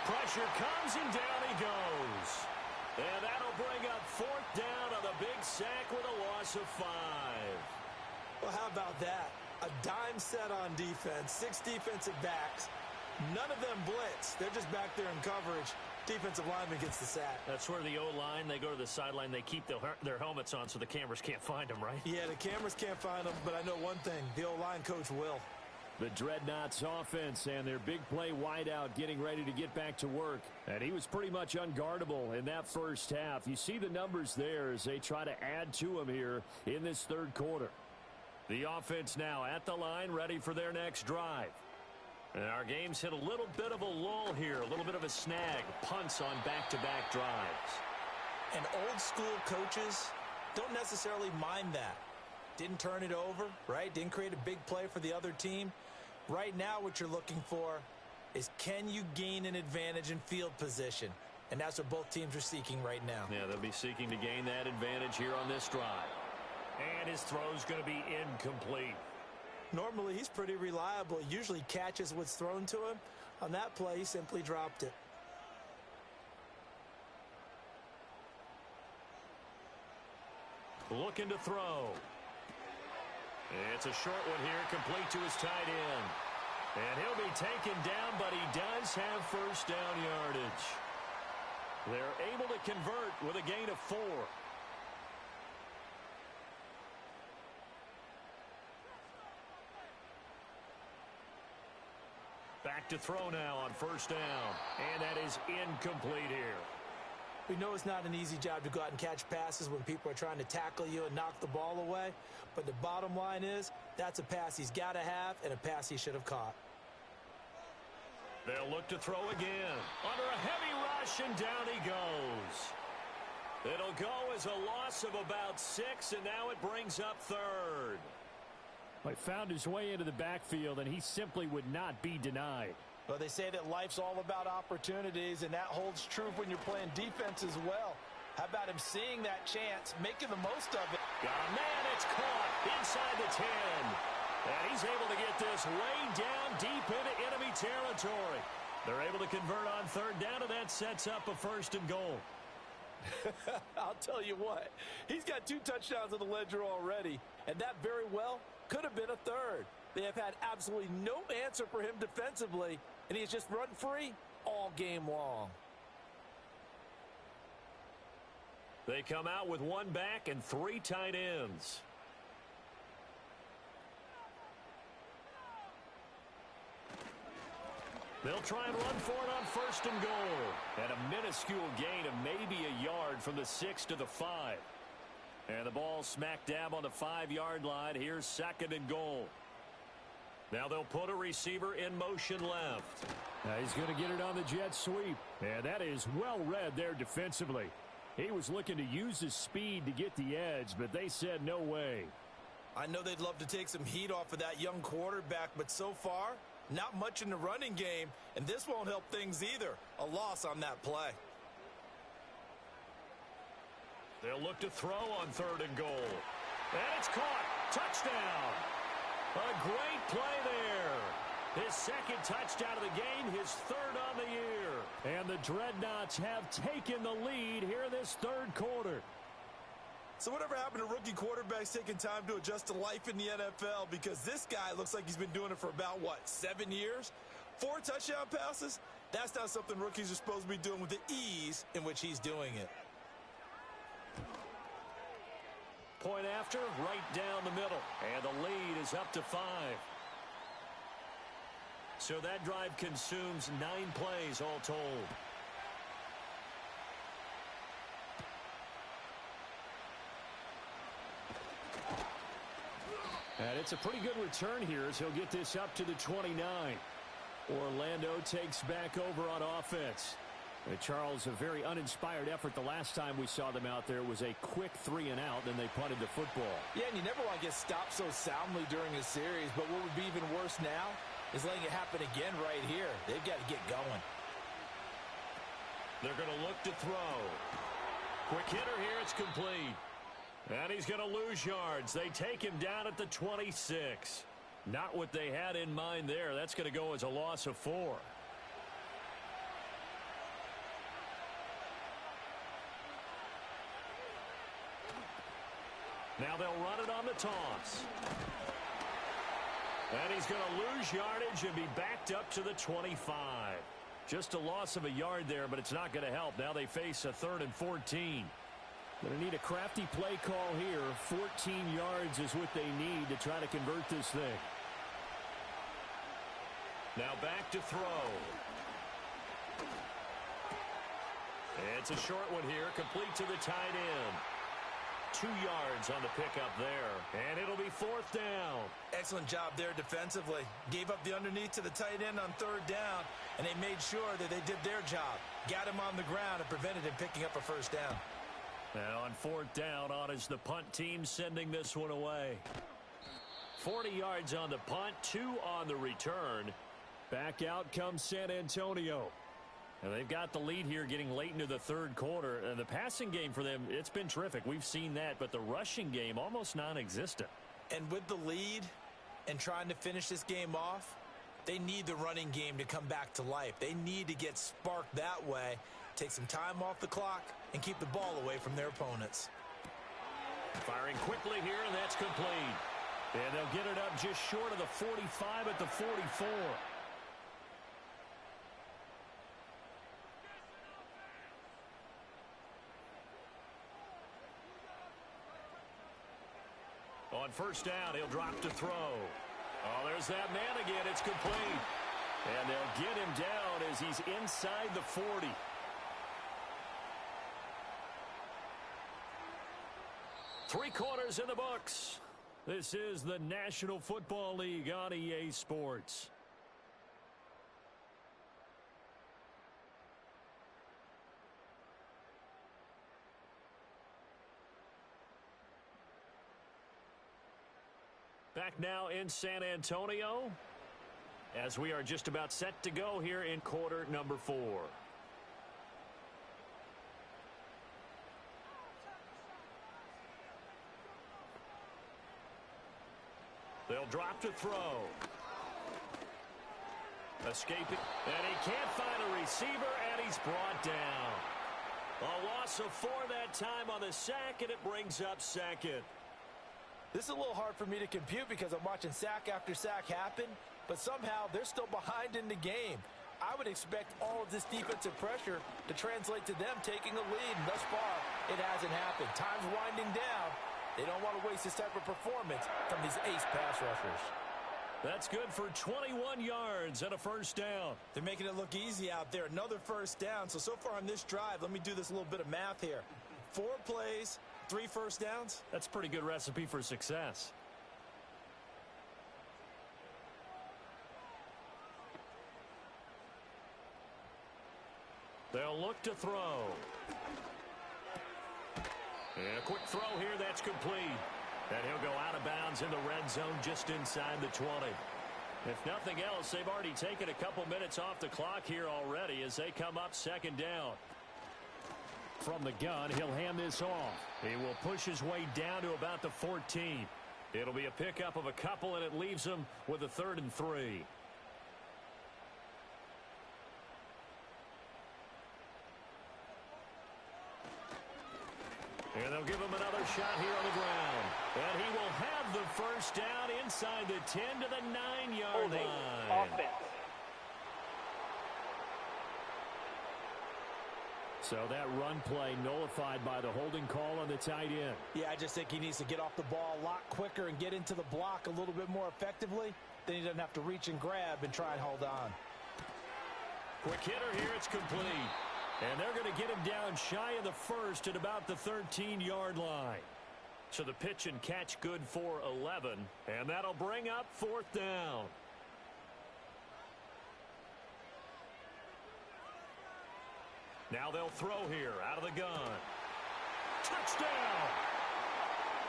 Speaker 2: Pressure comes and down he goes. And that'll bring up 4th down on the big sack with a loss of 5.
Speaker 5: Well, how about that? A dime set on defense, 6 defensive backs. None of them blitz. They're just back there in coverage. Defensive lineman gets the sack.
Speaker 2: That's where the O-line, they go to the sideline, they keep their helmets on so the cameras can't find them, right?
Speaker 5: Yeah, the cameras can't find them, but I know one thing. The O-line coach will.
Speaker 4: The Dreadnoughts offense and their big play wideout getting ready to get back to work. And he was pretty much unguardable in that first half. You see the numbers there as they try to add to him here in this 3rd quarter.
Speaker 2: The offense now at the line, ready for their next drive. And our game's hit a little bit of a lull here, a little bit of a snag. Punts on back-to-back drives.
Speaker 5: And old school coaches don't necessarily mind that. Didn't turn it over, right? Didn't create a big play for the other team. Right now what you're looking for is can you gain an advantage in field position? And that's what both teams are seeking right now.
Speaker 2: Yeah, they'll be seeking to gain that advantage here on this drive. And his throw's going to be incomplete.
Speaker 5: Normally, he's pretty reliable. He usually catches what's thrown to him. On that play, he simply dropped it.
Speaker 2: Looking to throw. It's a short one here, complete to his tight end. And he'll be taken down, but he does have 1st down yardage. They're able to convert with a gain of 4. Back to throw now on 1st down. And that is incomplete here.
Speaker 5: We know it's not an easy job to go out and catch passes when people are trying to tackle you and knock the ball away. But the bottom line is that's a pass he's got to have and a pass he should have caught.
Speaker 2: They'll look to throw again. Under a heavy rush, and down he goes. It'll go as a loss of about 6, and now it brings up 3rd.
Speaker 4: He found his way into the backfield, and he simply would not be denied.
Speaker 5: Well, they say that life's all about opportunities, and that holds true when you're playing defense as well. How about him seeing that chance, making the most of it?
Speaker 2: Got a man, it's caught inside the 10. And he's able to get this way down deep into enemy territory. They're able to convert on 3rd down, and that sets up a 1st and goal.
Speaker 5: I'll tell you what, he's got 2 touchdowns on the ledger already, and that very well Could have been a third. They have had absolutely no answer for him defensively, and he has just run free all game long.
Speaker 2: They come out with one back and 3 tight ends. They'll try and run for it on 1st and goal. And a minuscule gain of maybe a yard from the 6 to the 5. And the ball smack dab on the 5-yard line. Here's 2nd and goal. Now they'll put a receiver in motion left.
Speaker 4: Now he's going to get it on the jet sweep. And that is well read there defensively. He was looking to use his speed to get the edge, but they said no way.
Speaker 3: I know they'd love to take some heat off of that young quarterback, but so far, not much in the running game, and this won't help things either. A loss on that play.
Speaker 2: They'll look to throw on 3rd and goal. And it's caught. Touchdown. A great play there. His 2nd touchdown of the game, his 3rd on the year.
Speaker 4: And the Dreadnoughts have taken the lead here this 3rd quarter.
Speaker 3: So whatever happened to rookie quarterbacks taking time to adjust to life in the NFL? Because this guy looks like he's been doing it for about, 7 years? 4 touchdown passes? That's not something rookies are supposed to be doing with the ease in which he's doing it.
Speaker 2: Point after, right down the middle. And the lead is up to 5. So that drive consumes 9 plays all told.
Speaker 4: And it's a pretty good return here as he'll get this up to the 29. Orlando takes back over on offense. Charles, a very uninspired effort the last time we saw them out there was a quick 3 and out, then they punted the football.
Speaker 5: Yeah, and you never want to get stopped so soundly during a series, but what would be even worse now is letting it happen again right here. They've got to get going.
Speaker 2: They're going to look to throw. Quick hitter here, it's complete. And he's going to lose yards. They take him down at the 26. Not what they had in mind there. That's going to go as a loss of 4. Now they'll run it on the toss. And he's going to lose yardage and be backed up to the 25. Just a loss of a yard there, but it's not going to help. Now they face a 3rd and 14.
Speaker 4: Going to need a crafty play call here. 14 yards is what they need to try to convert this thing.
Speaker 2: Now back to throw. It's a short one here, complete to the tight end. 2 yards on the pickup there, and it'll be 4th down.
Speaker 3: Excellent job there defensively. Gave up the underneath to the tight end on 3rd down, and they made sure that they did their job. Got him on the ground and prevented him picking up a 1st down.
Speaker 2: Now on 4th down, on is the punt team sending this one away. 40 yards on the punt, 2 on the return.
Speaker 4: Back out comes San Antonio.
Speaker 2: And they've got the lead here getting late into the 3rd quarter. And the passing game for them, it's been terrific. We've seen that, but the rushing game almost non-existent.
Speaker 3: And with the lead and trying to finish this game off, they need the running game to come back to life. They need to get sparked that way, take some time off the clock, and keep the ball away from their opponents.
Speaker 2: Firing quickly here, and that's complete.
Speaker 4: And they'll get it up just short of the 45 at the 44.
Speaker 2: On 1st down, he'll drop to throw. Oh, there's that man again. It's complete. And they'll get him down as he's inside the 40. Three quarters in the books. This is the National Football League on EA Sports. Back now in San Antonio as we are just about set to go here in quarter number 4. They'll drop to throw. Escaping. And he can't find a receiver, and he's brought down. A loss of 4 that time on the sack, and it brings up 2nd.
Speaker 5: This is a little hard for me to compute because I'm watching sack after sack happen, but somehow they're still behind in the game. I would expect all of this defensive pressure to translate to them taking a lead, and thus far, it hasn't happened. Time's winding down. They don't want to waste this type of performance from these ace pass rushers.
Speaker 2: That's good for 21 yards and a first down.
Speaker 3: They're making it look easy out there. Another first down. So far on this drive, let me do this little bit of math here. 4 plays, 3 first downs.
Speaker 2: That's a pretty good recipe for success. They'll look to throw. And a quick throw here, that's complete. And he'll go out of bounds in the red zone just inside the 20. If nothing else, they've already taken a couple minutes off the clock here already as they come up second down.
Speaker 4: From the gun, he'll hand this off.
Speaker 2: He will push his way down to about the 14. It'll be a pickup of a couple, and it leaves him with a 3rd and 3. And they'll give him another shot here on the ground. And he will have the first down inside the 10 to the 9-yard line.
Speaker 6: Offense.
Speaker 4: So that run play nullified by the holding call on the tight end.
Speaker 5: Yeah, I just think he needs to get off the ball a lot quicker and get into the block a little bit more effectively. Then he doesn't have to reach and grab and try and hold on.
Speaker 2: Quick hitter here, it's complete. And they're going to get him down shy of the first at about the 13-yard line. So the pitch and catch good for 11. And that'll bring up 4th down. Now they'll throw here out of the gun. Touchdown!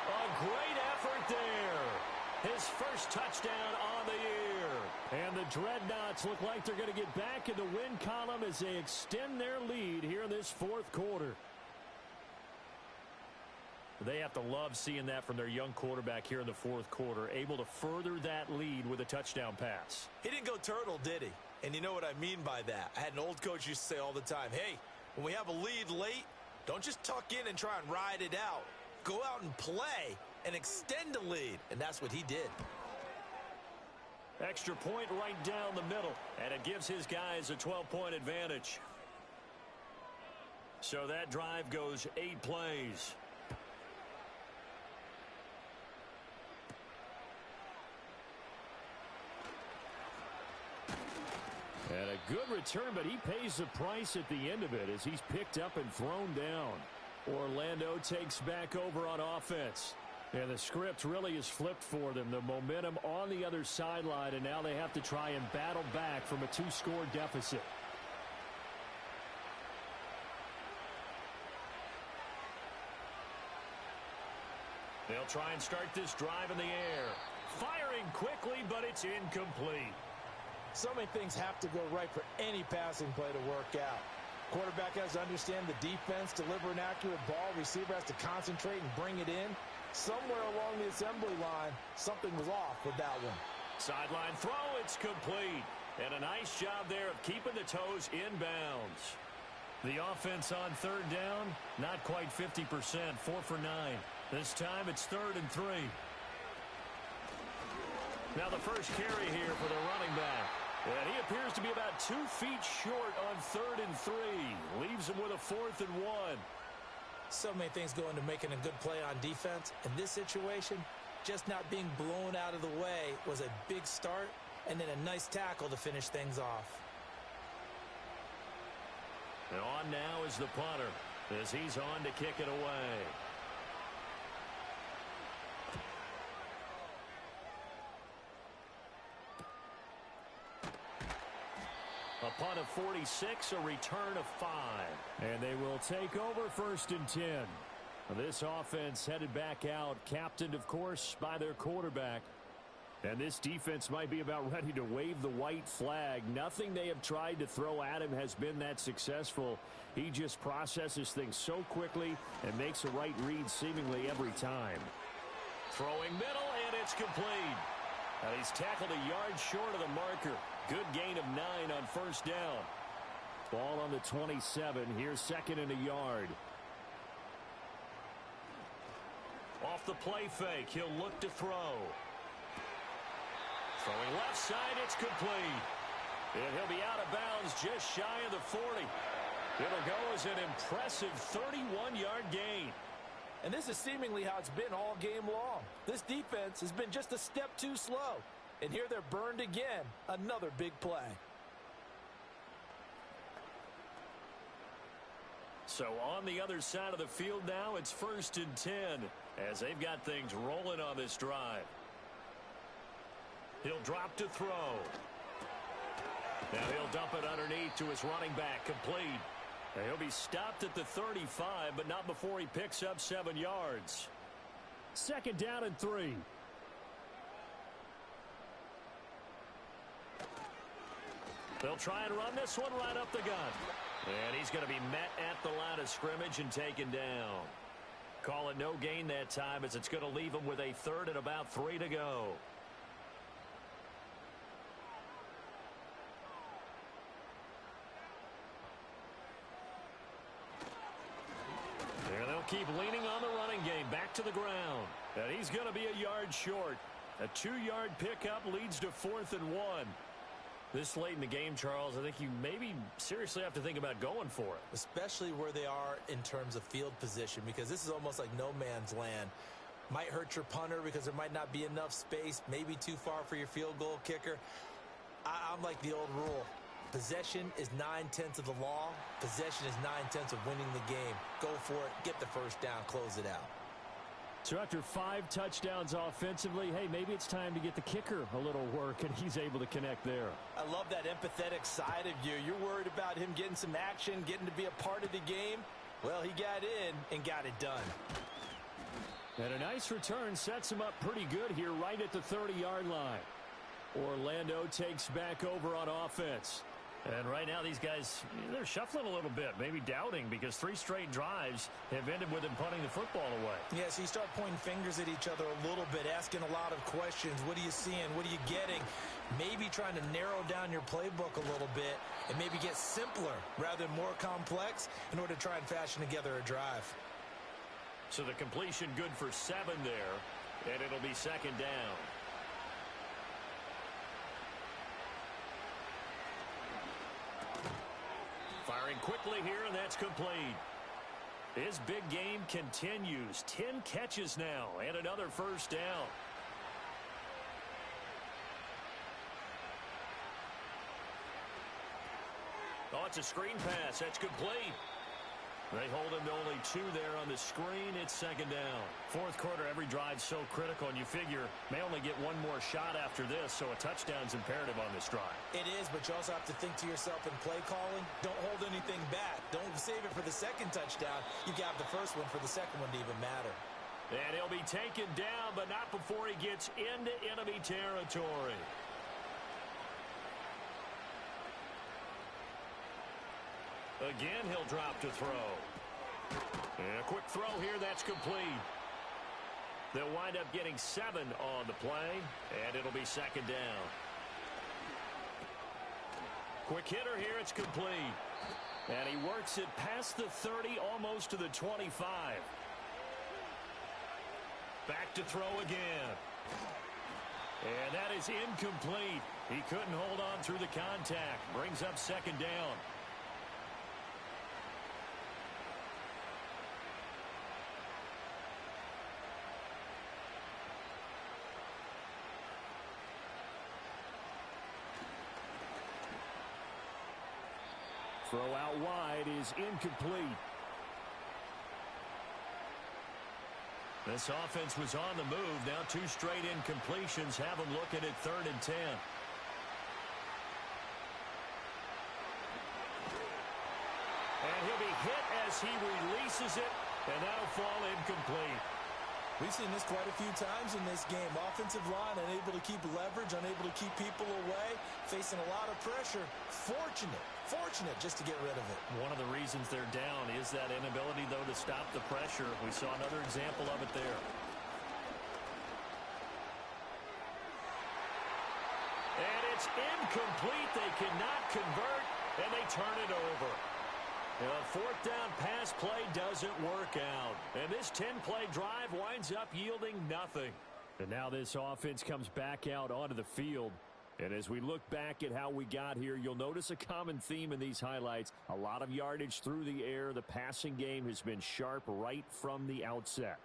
Speaker 2: A great effort there. His first touchdown on the year.
Speaker 4: And the Dreadnoughts look like they're going to get back in the win column as they extend their lead here in this 4th quarter.
Speaker 2: They have to love seeing that from their young quarterback here in the 4th quarter, able to further that lead with a touchdown pass.
Speaker 3: He didn't go turtle, did he? And you know what I mean by that. I had an old coach used to say all the time, hey, when we have a lead late, don't just tuck in and try and ride it out. Go out and play and extend the lead. And that's what he did.
Speaker 2: Extra point right down the middle, and it gives his guys a 12-point advantage. So that drive goes 8 plays.
Speaker 4: And a good return, but he pays the price at the end of it as he's picked up and thrown down. Orlando takes back over on offense. And the script really is flipped for them. The momentum on the other sideline, and now they have to try and battle back from a 2-score deficit.
Speaker 2: They'll try and start this drive in the air. Firing quickly, but it's incomplete.
Speaker 5: So many things have to go right for any passing play to work out. Quarterback has to understand the defense, deliver an accurate ball. Receiver has to concentrate and bring it in. Somewhere along the assembly line, something was off with that one.
Speaker 2: Sideline throw, it's complete. And a nice job there of keeping the toes inbounds. The offense on 3rd down, not quite 50%, 4 for 9. This time it's 3rd and 3. Now the first carry here for the running back. And he appears to be about 2 feet short on 3rd and 3. Leaves him with a 4th and 1.
Speaker 3: So many things go into making a good play on defense. In this situation, just not being blown out of the way was a big start, and then a nice tackle to finish things off.
Speaker 2: And on now is the punter as he's on to kick it away. A punt of 46, a return of 5.
Speaker 4: And they will take over 1st and 10. This offense headed back out, captained, of course, by their quarterback. And this defense might be about ready to wave the white flag. Nothing they have tried to throw at him has been that successful. He just processes things so quickly and makes a right read seemingly every time.
Speaker 2: Throwing middle, and it's complete. And he's tackled a yard short of the marker. Good gain of 9 on 1st down.
Speaker 4: Ball on the 27. Here's 2nd and a yard.
Speaker 2: Off the play fake, he'll look to throw. Throwing left side, it's complete. And he'll be out of bounds just shy of the 40. It'll go as an impressive 31-yard gain.
Speaker 5: And this is seemingly how it's been all game long. This defense has been just a step too slow. And here they're burned again. Another big play.
Speaker 2: So on the other side of the field now, it's 1st and 10 as they've got things rolling on this drive. He'll drop to throw. Now he'll dump it underneath to his running back, complete. Now he'll be stopped at the 35, but not before he picks up 7 yards.
Speaker 4: 2nd down and 3.
Speaker 2: They'll try and run this one right up the gut. And he's going to be met at the line of scrimmage and taken down. Call it no gain that time as it's going to leave him with a 3rd and about 3 to go. And they'll keep leaning on the running game back to the ground. And he's going to be a yard short. A 2-yard pickup leads to 4th and 1. This late in the game, Charles, I think you maybe seriously have to think about going for it.
Speaker 3: Especially where they are in terms of field position, because this is almost like no man's land. Might hurt your punter because there might not be enough space, maybe too far for your field goal kicker. I'm like the old rule. Possession is 9/10 of the law. Possession is 9/10 of winning the game. Go for it, get the first down, close it out.
Speaker 4: So after 5 touchdowns offensively, hey, maybe it's time to get the kicker a little work, and he's able to connect there.
Speaker 5: I love that empathetic side of you. You're worried about him getting some action, getting to be a part of the game. Well, he got in and got it done.
Speaker 4: And a nice return sets him up pretty good here right at the 30-yard line. Orlando takes back over on offense.
Speaker 2: And right now these guys, they're shuffling a little bit, maybe doubting, because 3 straight drives have ended with them punting the football away.
Speaker 3: Yeah, so you start pointing fingers at each other a little bit, asking a lot of questions. What are you seeing? What are you getting? Maybe trying to narrow down your playbook a little bit and maybe get simpler rather than more complex in order to try and fashion together a drive.
Speaker 2: So the completion good for 7 there, and it'll be 2nd down. Firing quickly here, and that's complete. His big game continues. 10 catches now, and another 1st down. Oh, it's a screen pass. That's complete. They hold him to only 2 there on the screen. It's 2nd down. 4th quarter, every drive's so critical, and you figure may only get one more shot after this, so a touchdown's imperative on this drive.
Speaker 3: It is, but you also have to think to yourself in play calling, don't hold anything back. Don't save it for the 2nd touchdown. You got the 1st one for the 2nd one to even matter.
Speaker 2: And he'll be taken down, but not before he gets into enemy territory. Again, he'll drop to throw. And a quick throw here, that's complete. They'll wind up getting 7 on the play, and it'll be 2nd down. Quick hitter here, it's complete. And he works it past the 30, almost to the 25. Back to throw again. And that is incomplete. He couldn't hold on through the contact. Brings up 2nd down.
Speaker 4: Throw out wide is incomplete.
Speaker 2: This offense was on the move. Now 2 straight incompletions have them looking at 3rd and 10. And he'll be hit as he releases it, and that'll fall incomplete.
Speaker 3: We've seen this quite a few times in this game. Offensive line unable to keep leverage, unable to keep people away, facing a lot of pressure. Fortunate just to get rid of it.
Speaker 2: One of the reasons they're down is that inability, though, to stop the pressure. We saw another example of it there. And it's incomplete. They cannot convert, and they turn it over. A fourth down pass play doesn't work out. And this 10-play drive winds up yielding nothing.
Speaker 4: And now this offense comes back out onto the field. And as we look back at how we got here, you'll notice a common theme in these highlights. A lot of yardage through the air. The passing game has been sharp right from the outset.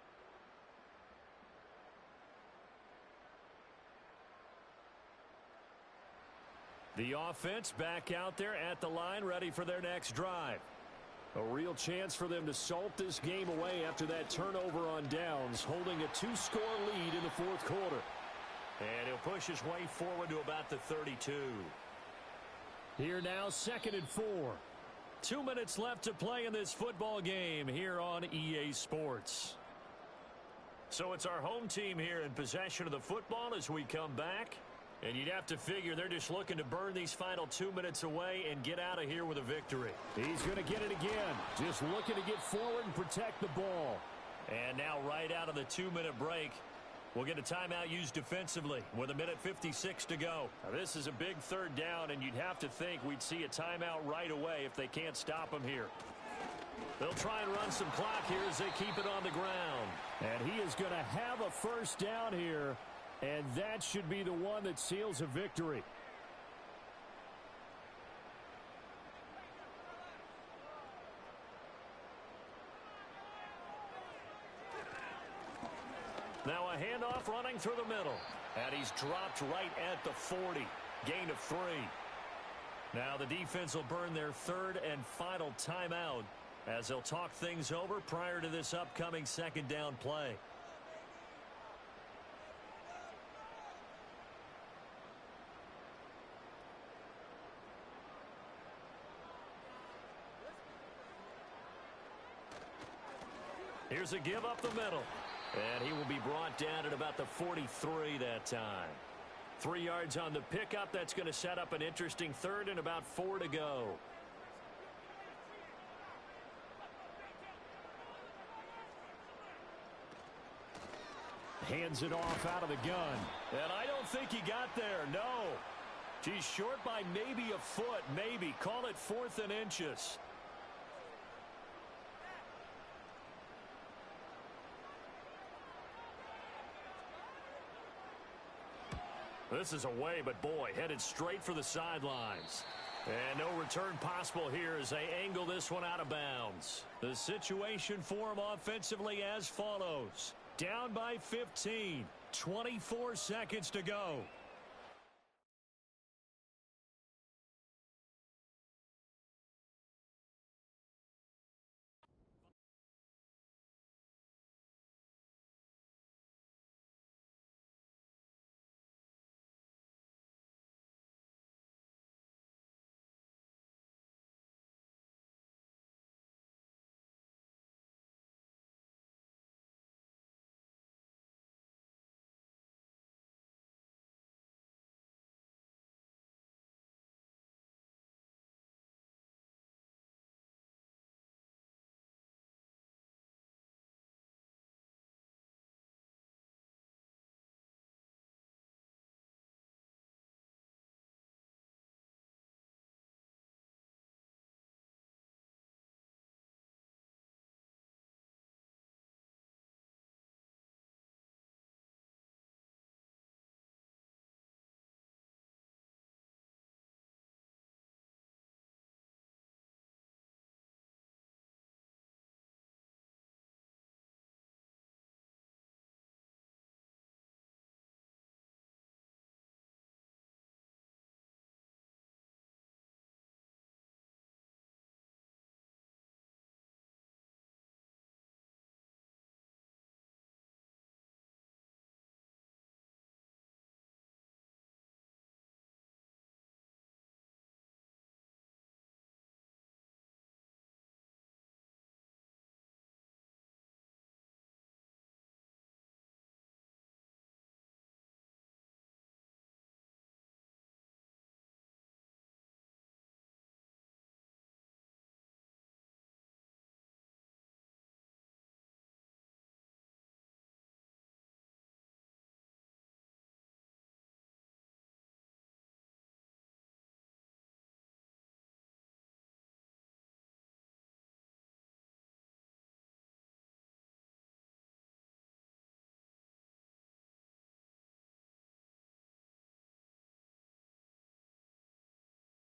Speaker 4: The offense back out there at the line, ready for their next drive. A real chance for them to salt this game away after that turnover on downs, holding a 2-score lead in the fourth quarter.
Speaker 2: And he'll push his way forward to about the 32.
Speaker 4: Here now, 2nd and 4.
Speaker 2: 2 minutes left to play in this football game here on EA Sports. So it's our home team here in possession of the football as we come back. And you'd have to figure they're just looking to burn these final 2 minutes away and get out of here with a victory.
Speaker 4: He's going to get it again. Just looking to get forward and protect the ball.
Speaker 2: And now right out of the 2-minute break, we'll get a timeout used defensively with 1:56 to go. Now, this is a big third down, and you'd have to think we'd see a timeout right away if they can't stop him here. They'll try and run some clock here as they keep it on the ground.
Speaker 4: And he is going to have a first down here. And that should be the one that seals a victory.
Speaker 2: Now a handoff running through the middle. And he's dropped right at the 40. Gain of 3. Now the defense will burn their third and final timeout as they'll talk things over prior to this upcoming second down play. Here's a give up the middle. And he will be brought down at about the 43 that time. 3 yards on the pickup. That's going to set up an interesting third and about 4 to go.
Speaker 4: Hands it off out of the gun.
Speaker 2: And I don't think he got there. No. He's short by maybe a foot. Maybe. Call it 4th and inches. This is away, but boy, headed straight for the sidelines. And no return possible here as they angle this one out of bounds. The situation for them offensively as follows. Down by 15. 24 seconds to go.